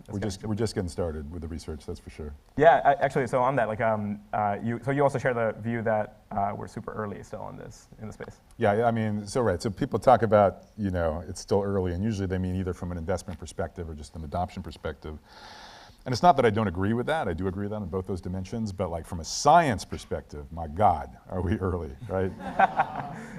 we're just getting started with the research, that's for sure. Yeah, actually, so on that, like, you also share the view that we're super early still in the space. Yeah, I mean, so right. So people talk about it's still early, and usually they mean either from an investment perspective or just an adoption perspective. And it's not that I don't agree with that. I do agree with that on both those dimensions. But like from a science perspective, my God, are we early, right?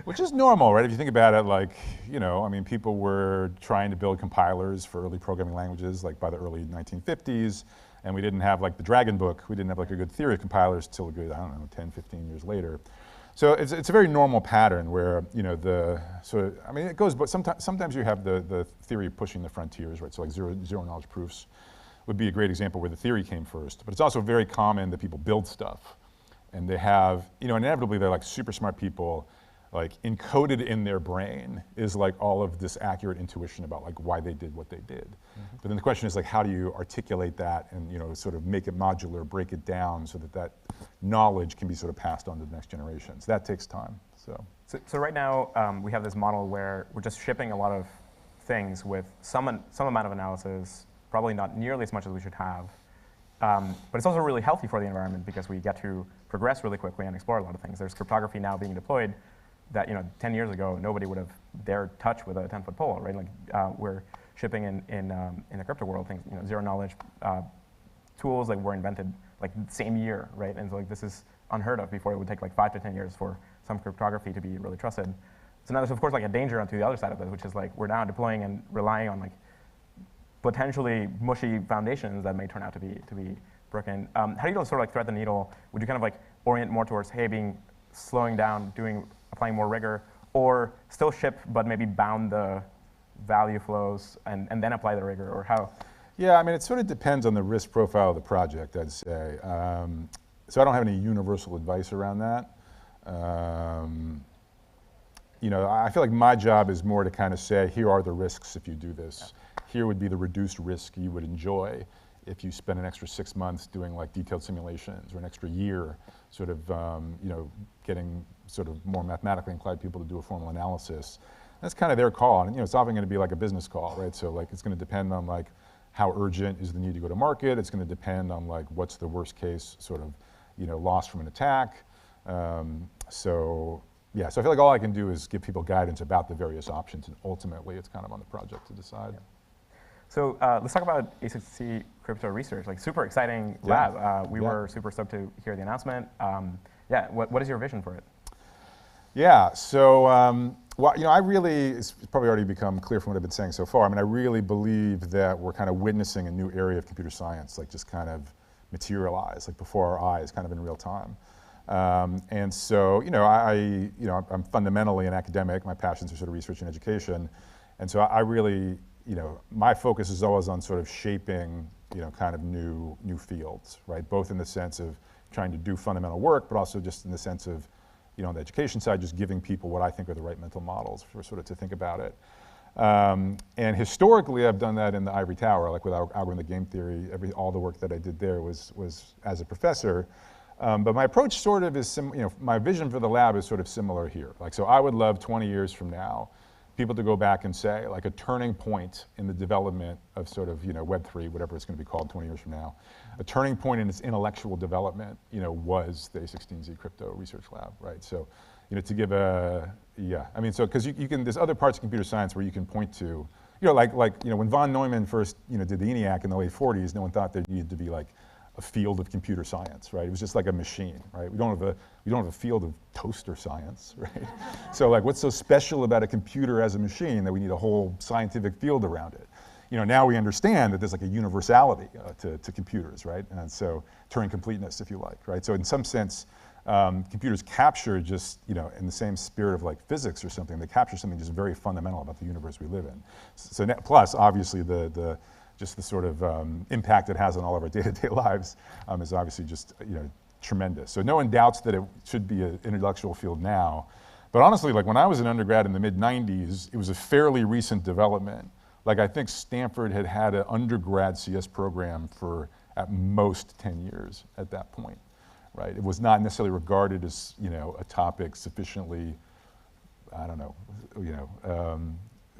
Which is normal, right? If you think about it, like, I mean, people were trying to build compilers for early programming languages, like by the early 1950s. And we didn't have like the Dragon book. We didn't have like a good theory of compilers till a good, I don't know, 10, 15 years later. So it's a very normal pattern where, I mean, it goes, but sometimes you have the theory pushing the frontiers, right? So like zero knowledge proofs would be a great example where the theory came first. But it's also very common that people build stuff, and they have, inevitably they're like super smart people, like encoded in their brain is like all of this accurate intuition about like why they did what they did. Mm-hmm. But then the question is like, how do you articulate that and sort of make it modular, break it down so that knowledge can be sort of passed on to the next generations? That takes time, so. So right now we have this model where we're just shipping a lot of things with some amount of analysis, probably not nearly as much as we should have. But it's also really healthy for the environment because we get to progress really quickly and explore a lot of things. There's cryptography now being deployed that 10 years ago nobody would have dared touch with a 10-foot pole, right? Like we're shipping in the crypto world things, zero knowledge tools that were invented like the same year, right? And so like this is unheard of before. It would take like 5 to 10 years for some cryptography to be really trusted. So now there's of course like a danger onto the other side of this, which is like we're now deploying and relying on like potentially mushy foundations that may turn out to be broken. How do you sort of like thread the needle? Would you kind of like orient more towards, hey, slowing down, applying more rigor, or still ship but maybe bound the value flows and then apply the rigor, or how? Yeah, I mean, it sort of depends on the risk profile of the project, I'd say. So I don't have any universal advice around that. I feel like my job is more to kind of say, here are the risks if you do this. Yeah. Here would be the reduced risk you would enjoy if you spend an extra 6 months doing like detailed simulations, or an extra year sort of, getting sort of more mathematically inclined people to do a formal analysis. That's kind of their call. And it's often going to be like a business call, right? So like it's going to depend on like how urgent is the need to go to market. It's going to depend on like what's the worst case sort of, loss from an attack. So I feel like all I can do is give people guidance about the various options, and ultimately it's kind of on the project to decide. Yeah. So let's talk about A6C crypto research, like super exciting lab. We were super stoked to hear the announcement. What is your vision for it? Yeah, so I really, it's probably already become clear from what I've been saying so far. I mean, I really believe that we're kind of witnessing a new area of computer science, like just kind of materialize, like before our eyes, kind of in real time. And so, I'm fundamentally an academic. My passions are sort of research and education. And so I really, my focus is always on sort of shaping, kind of new fields, right? Both in the sense of trying to do fundamental work, but also just in the sense of, on the education side, just giving people what I think are the right mental models for sort of to think about it. And historically, I've done that in the ivory tower, like with algorithmic game theory. All the work that I did there was as a professor. But my approach sort of is, my vision for the lab is sort of similar here. Like, so I would love 20 years from now, people to go back and say, like, a turning point in the development of sort of, Web3, whatever it's going to be called 20 years from now. A turning point in its intellectual development, was the A16Z crypto research lab, right? So, to give so because you can, there's other parts of computer science where you can point to, like when von Neumann first, did the ENIAC in the late 40s, no one thought there needed to be like a field of computer science, right? It was just like a machine, right? We don't have a field of toaster science, right? So like, what's so special about a computer as a machine that we need a whole scientific field around it? Now we understand that there's like a universality to computers, right? And so Turing completeness, if you like, right? So in some sense, computers capture just, in the same spirit of like physics or something, they capture something just very fundamental about the universe we live in. So plus, obviously, just the sort of impact it has on all of our day-to-day lives is obviously just, tremendous. So no one doubts that it should be an intellectual field now. But honestly, like when I was an undergrad in the mid-90s, it was a fairly recent development. Like I think Stanford had an undergrad CS program for at most 10 years at that point, right? It was not necessarily regarded as, a topic sufficiently, I don't know,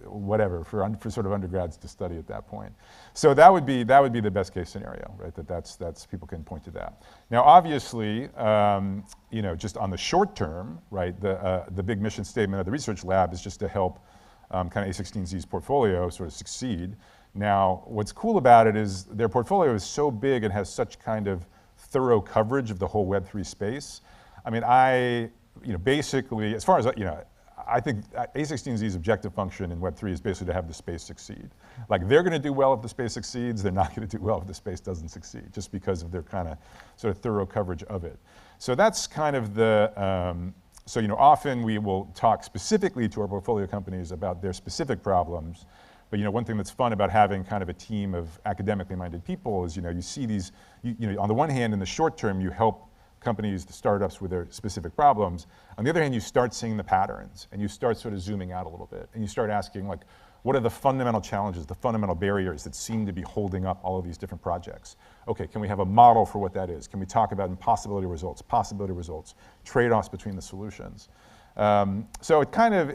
whatever, for sort of undergrads to study at that point. So that would be the best case scenario, right? That's people can point to that. Now, obviously, just on the short term, right? The big mission statement of the research lab is just to help kind of A16Z's portfolio sort of succeed. Now, what's cool about it is their portfolio is so big and has such kind of thorough coverage of the whole Web3 space. I mean, basically, as far as, I think A16Z's objective function in Web3 is basically to have the space succeed. Like, they're going to do well if the space succeeds. They're not going to do well if the space doesn't succeed, just because of their kind of sort of thorough coverage of it. So that's kind of the, often we will talk specifically to our portfolio companies about their specific problems. But one thing that's fun about having kind of a team of academically minded people is, you see these, on the one hand, in the short term, you help companies, the startups with their specific problems. On the other hand, you start seeing the patterns and you start sort of zooming out a little bit and you start asking, like, what are the fundamental challenges, the fundamental barriers that seem to be holding up all of these different projects? Okay, can we have a model for what that is? Can we talk about impossibility results, possibility results, trade-offs between the solutions? So it kind of,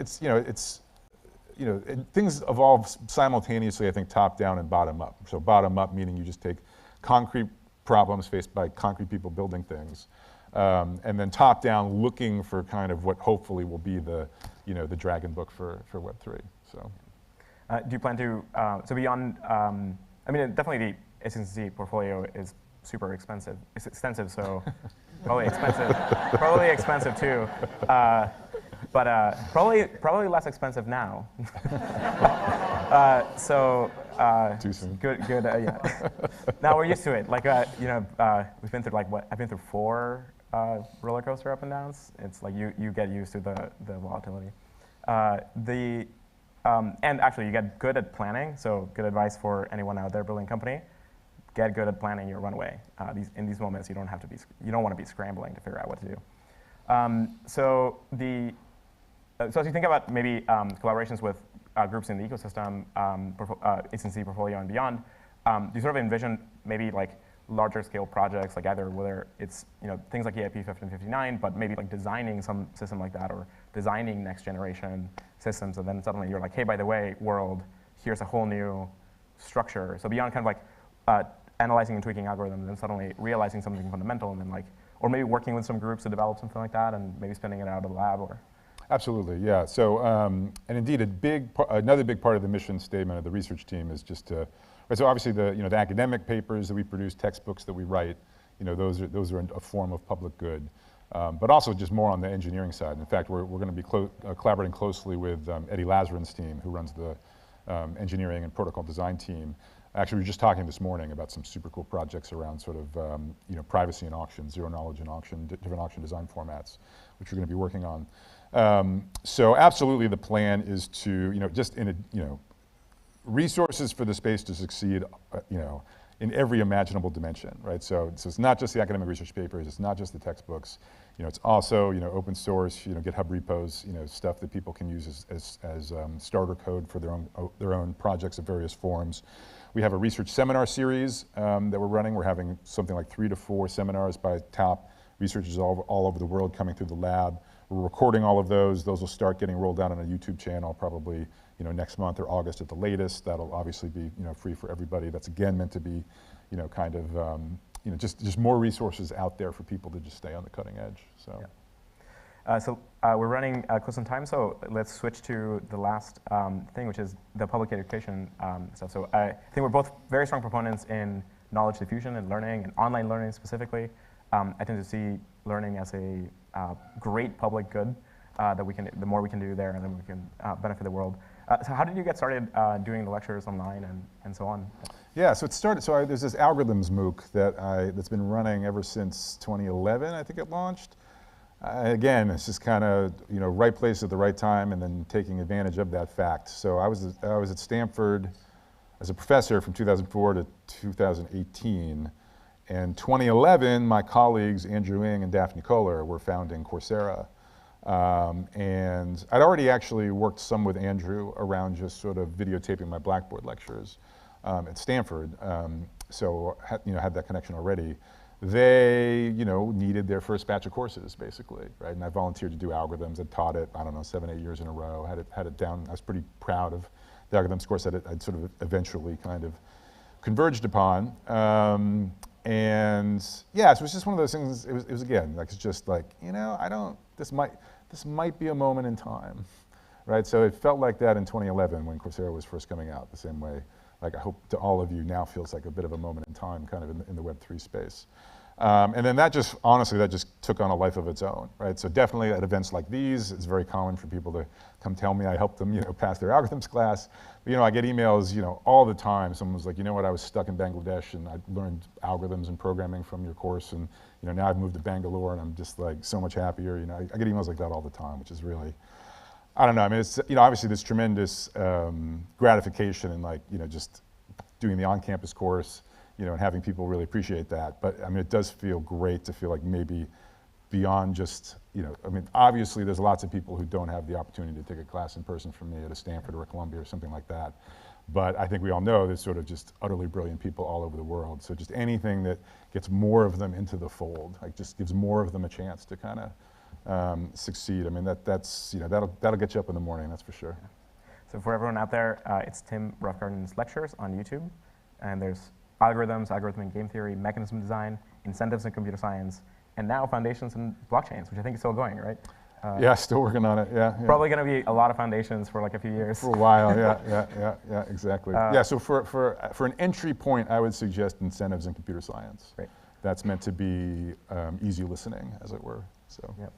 things evolve simultaneously, I think, top down and bottom up. So bottom up meaning you just take concrete problems faced by concrete people building things. And then top down looking for kind of what hopefully will be the, the dragon book for Web3, so. Do you plan to, so beyond, I mean, definitely the A16Z portfolio is super expensive. It's extensive, so probably expensive too. But probably less expensive now. Too soon. Good, yeah. Now we're used to it. Like, we've been through like what? I've been through 4 roller coaster up and downs. It's like you get used to the volatility. And actually, you get good at planning. So good advice for anyone out there building a company: get good at planning your runway. In these moments, you don't want to be scrambling to figure out what to do. So as you think about maybe collaborations with groups in the ecosystem, A16Z portfolio and beyond, do you sort of envision maybe like larger scale projects, like either whether it's things like EIP 1559, but maybe like designing some system like that, or designing next generation systems, and then suddenly you're like, hey, by the way, world, here's a whole new structure. So beyond kind of like analyzing and tweaking algorithms, and suddenly realizing something fundamental, and then like, or maybe working with some groups to develop something like that, and maybe spinning it out of the lab, or. Absolutely, yeah. So, and indeed, another big part of the mission statement of the research team is just to, so obviously the academic papers that we produce, textbooks that we write, those are a form of public good, but also just more on the engineering side. In fact, we're going to be collaborating closely with Eddie Lazarin's team, who runs the engineering and protocol design team. Actually, we were just talking this morning about some super cool projects around sort of privacy in auction, zero knowledge in auction, different auction design formats, which we're going to be working on. So absolutely, the plan is to, just in resources for the space to succeed, in every imaginable dimension, right? So it's not just the academic research papers, it's not just the textbooks, it's also, open source, GitHub repos, stuff that people can use as starter code for their own projects of various forms. We have a research seminar series that we're running. We're having something like 3 to 4 seminars by top researchers all over the world coming through the lab. We're recording all of those. Those will start getting rolled out on a YouTube channel probably next month or August at the latest. That'll obviously be free for everybody. That's again meant to be kind of just more resources out there for people to just stay on the cutting edge. So. Yeah. We're running close on time, so let's switch to the last thing, which is the public education stuff. So I think we're both very strong proponents in knowledge diffusion and learning, and online learning specifically. I tend to see learning as a great public good that the more we can do there, and then we can benefit the world. So how did you get started doing the lectures online and so on? Yeah, so it started, there's this algorithms MOOC that's been running ever since 2011, I think it launched. Again, it's just kind of, right place at the right time and then taking advantage of that fact. So I was at Stanford as a professor from 2004 to 2018. And 2011, my colleagues, Andrew Ng and Daphne Kohler, were founding Coursera. And I'd already actually worked some with Andrew around just sort of videotaping my Blackboard lectures at Stanford. So had that connection already. They, needed their first batch of courses, basically, right? And I volunteered to do algorithms. I taught it, 7, 8 years in a row. Had it down. I was pretty proud of the algorithms course that I'd sort of eventually kind of converged upon. And yeah, so it was just one of those things. It was again, like, it's just like, this might be a moment in time, right? So it felt like that in 2011 when Coursera was first coming out, the same way, like, I hope to all of you now feels like a bit of a moment in time kind of in the Web3 space. And then that just took on a life of its own, right? So definitely at events like these, it's very common for people to come tell me I helped them, pass their algorithms class. But, I get emails, all the time. Someone's like, what, I was stuck in Bangladesh and I learned algorithms and programming from your course, and, now I've moved to Bangalore and I'm just like so much happier. I get emails like that all the time, which is really, I don't know. I mean, it's, obviously there's tremendous gratification in, like, just doing the on-campus course, and having people really appreciate that. But I mean, it does feel great to feel like maybe beyond just, obviously there's lots of people who don't have the opportunity to take a class in person from me at a Stanford or a Columbia or something like that. But I think we all know there's sort of just utterly brilliant people all over the world. So just anything that gets more of them into the fold, like, just gives more of them a chance to kind of succeed. I mean, that's that'll get you up in the morning, that's for sure. So for everyone out there, it's Tim Roughgarden's lectures on YouTube, and there's algorithms, algorithmic game theory, mechanism design, incentives in computer science, and now foundations in blockchains, which I think is still going, right? Yeah, still working on it, yeah. Probably going to be a lot of foundations for like a few years. For a while, yeah, exactly. Yeah, so for an entry point, I would suggest incentives in computer science. Great. That's meant to be easy listening, as it were, so. Yep.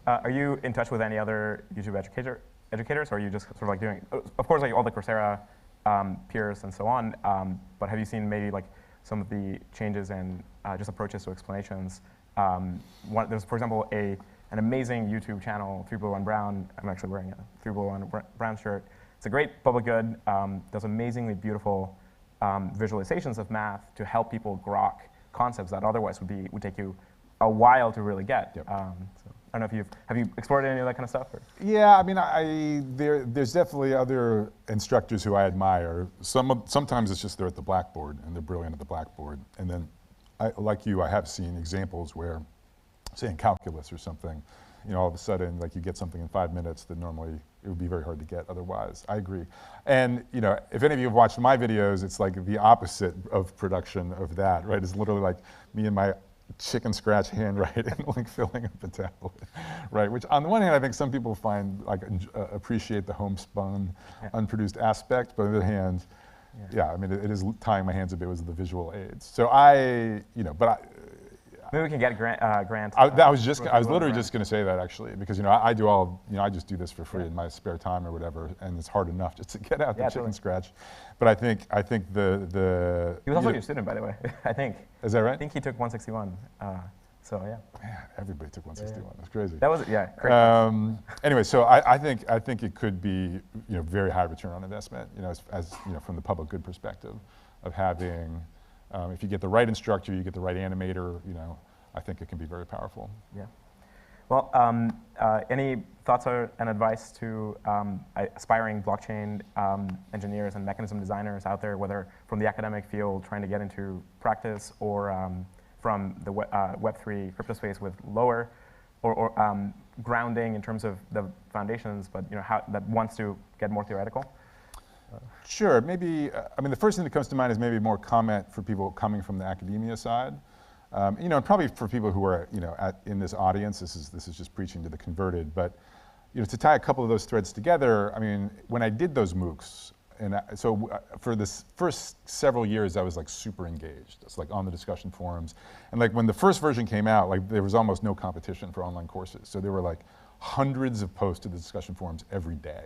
Are you in touch with any other YouTube educators, or are you just sort of like doing, of course, like all the Coursera peers and so on, but have you seen maybe like some of the changes in just approaches to explanations? There's, for example, an amazing YouTube channel, 3Blue1 Brown. I'm actually wearing a 3Blue1 Brown shirt. It's a great public good, does amazingly beautiful visualizations of math to help people grok concepts that otherwise would take you a while to really get. Yep. So I don't know if have you explored any of that kind of stuff? Or? Yeah, I mean, there's definitely other instructors who I admire. Sometimes it's just they're at the blackboard and they're brilliant at the blackboard. And then, like you, I have seen examples where, say in calculus or something, all of a sudden, like, you get something in 5 minutes that normally it would be very hard to get otherwise. I agree. And if any of you have watched my videos, it's like the opposite of production of that, right? It's literally like me and my chicken scratch handwriting, like filling up a tablet, right? Which on the one hand, I think some people find, like, appreciate the homespun, unproduced aspect, but on the other hand, I mean, it is tying my hands a bit with the visual aids. So maybe we can get a grant. I was literally just going to say that, actually, because I do I just do this for free in my spare time or whatever, and it's hard enough just to get out the chicken scratch. But I think the he was also your student, by the way. I think. Is that right? I think he took 161. So yeah. Man, everybody took 161. That's crazy. That was great. Anyway, so I think it could be very high return on investment. As from the public good perspective of having If you get the right instructor, you get the right animator, I think it can be very powerful. Yeah. Well, any thoughts and advice to aspiring blockchain engineers and mechanism designers out there, whether from the academic field trying to get into practice or from the Web3 crypto space with lower or grounding in terms of the foundations, but how that wants to get more theoretical? Sure. Maybe, the first thing that comes to mind is maybe more comment for people coming from the academia side. And probably for people who are, in this audience, this is just preaching to the converted. But, to tie a couple of those threads together, when I did those MOOCs, for this first several years, I was like super engaged. It's like on the discussion forums, and like when the first version came out, like there was almost no competition for online courses. So there were like hundreds of posts to the discussion forums every day,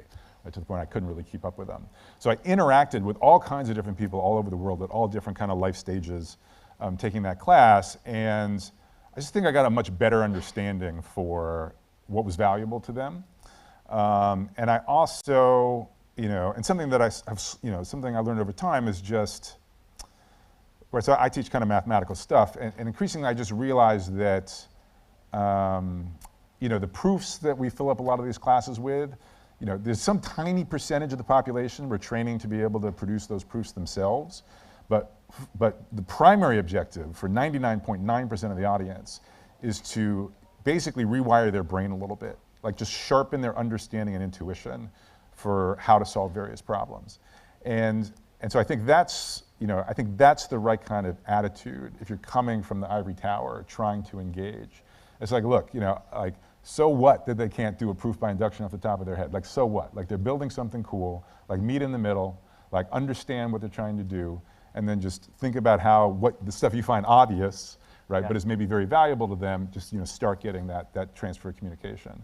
to the point I couldn't really keep up with them. So I interacted with all kinds of different people all over the world at all different kind of life stages. Taking that class, and I just think I got a much better understanding for what was valuable to them. And I also, and something that I have, something I learned over time is just, so I teach kind of mathematical stuff, and increasingly I just realized that, the proofs that we fill up a lot of these classes with, there's some tiny percentage of the population we're training to be able to produce those proofs themselves. But the primary objective for 99.9% of the audience is to basically rewire their brain a little bit, like just sharpen their understanding and intuition for how to solve various problems. And so I think that's, the right kind of attitude if you're coming from the ivory tower trying to engage. It's like, look, so what that they can't do a proof by induction off the top of their head? Like, so what? Like, they're building something cool, like meet in the middle, like understand what they're trying to do, and then just think about what the stuff you find obvious, right, but is maybe very valuable to them, just start getting that transfer of communication.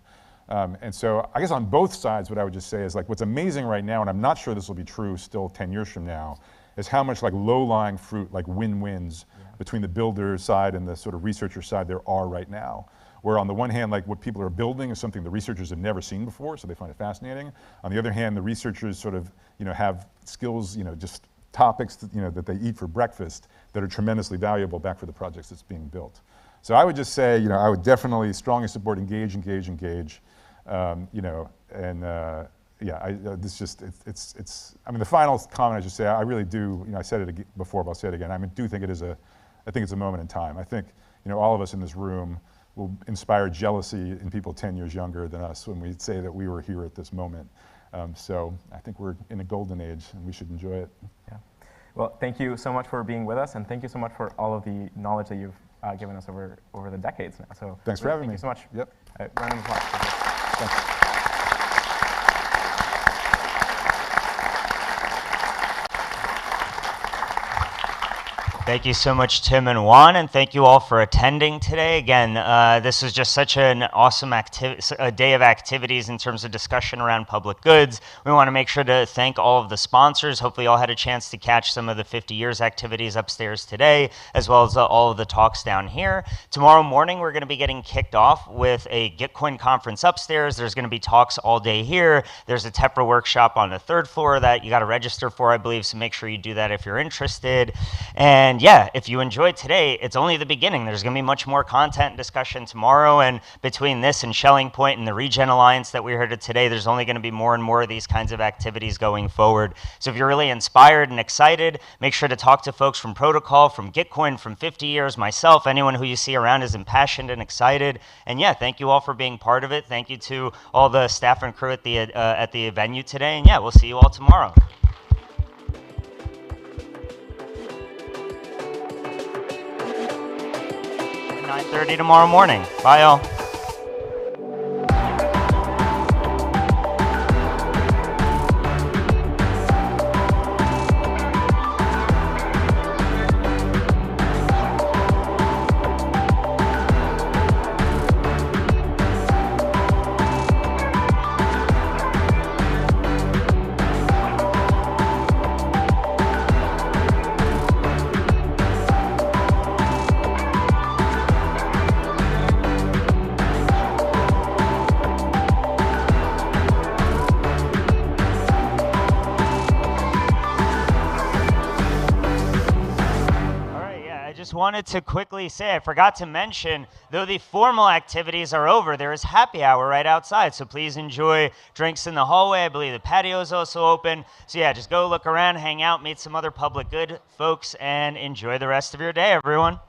And so I guess on both sides, what I would just say is like what's amazing right now, and I'm not sure this will be true still 10 years from now, is how much like low-lying fruit, like win-wins between the builder side and the sort of researcher side there are right now. Where on the one hand, like what people are building is something the researchers have never seen before, so they find it fascinating. On the other hand, the researchers sort of, have skills, just topics that they eat for breakfast that are tremendously valuable back for the projects that's being built. So I would just say, I would definitely strongly support engage. The final comment I should say, I really do, I said it before, but I'll say it again. I do think I think it's a moment in time. I think, all of us in this room will inspire jealousy in people 10 years younger than us when we say that we were here at this moment. So I think we're in a golden age and we should enjoy it. Yeah. Well, thank you so much for being with us, and thank you so much for all of the knowledge that you've given us over the decades now. So thanks for having me. Thank you so much. Yep. Round of applause. Thanks. Thank you so much, Tim and Juan, and thank you all for attending today. Again, this was just such an awesome day of activities in terms of discussion around public goods. We want to make sure to thank all of the sponsors. Hopefully you all had a chance to catch some of the 50 years activities upstairs today, as well as all of the talks down here. Tomorrow morning, we're going to be getting kicked off with a Gitcoin conference upstairs. There's going to be talks all day here. There's a TEPRA workshop on the 3rd floor that you got to register for, I believe, so make sure you do that if you're interested. And yeah, if you enjoyed today, it's only the beginning. There's going to be much more content discussion tomorrow, and between this and Shelling Point and the Regen Alliance that we heard of today, there's only going to be more and more of these kinds of activities going forward. So if you're really inspired and excited, make sure to talk to folks from Protocol, from Gitcoin, from 50 Years, myself, anyone who you see around is impassioned and excited. And yeah, thank you all for being part of it. Thank you to all the staff and crew at the venue today. And yeah, we'll see you all tomorrow. 9:30 tomorrow morning. Bye, all. just wanted to quickly say, I forgot to mention, though the formal activities are over, there is happy hour right outside. So please enjoy drinks in the hallway. I believe the patio is also open. So yeah, just go look around, hang out, meet some other public good folks, and enjoy the rest of your day, everyone.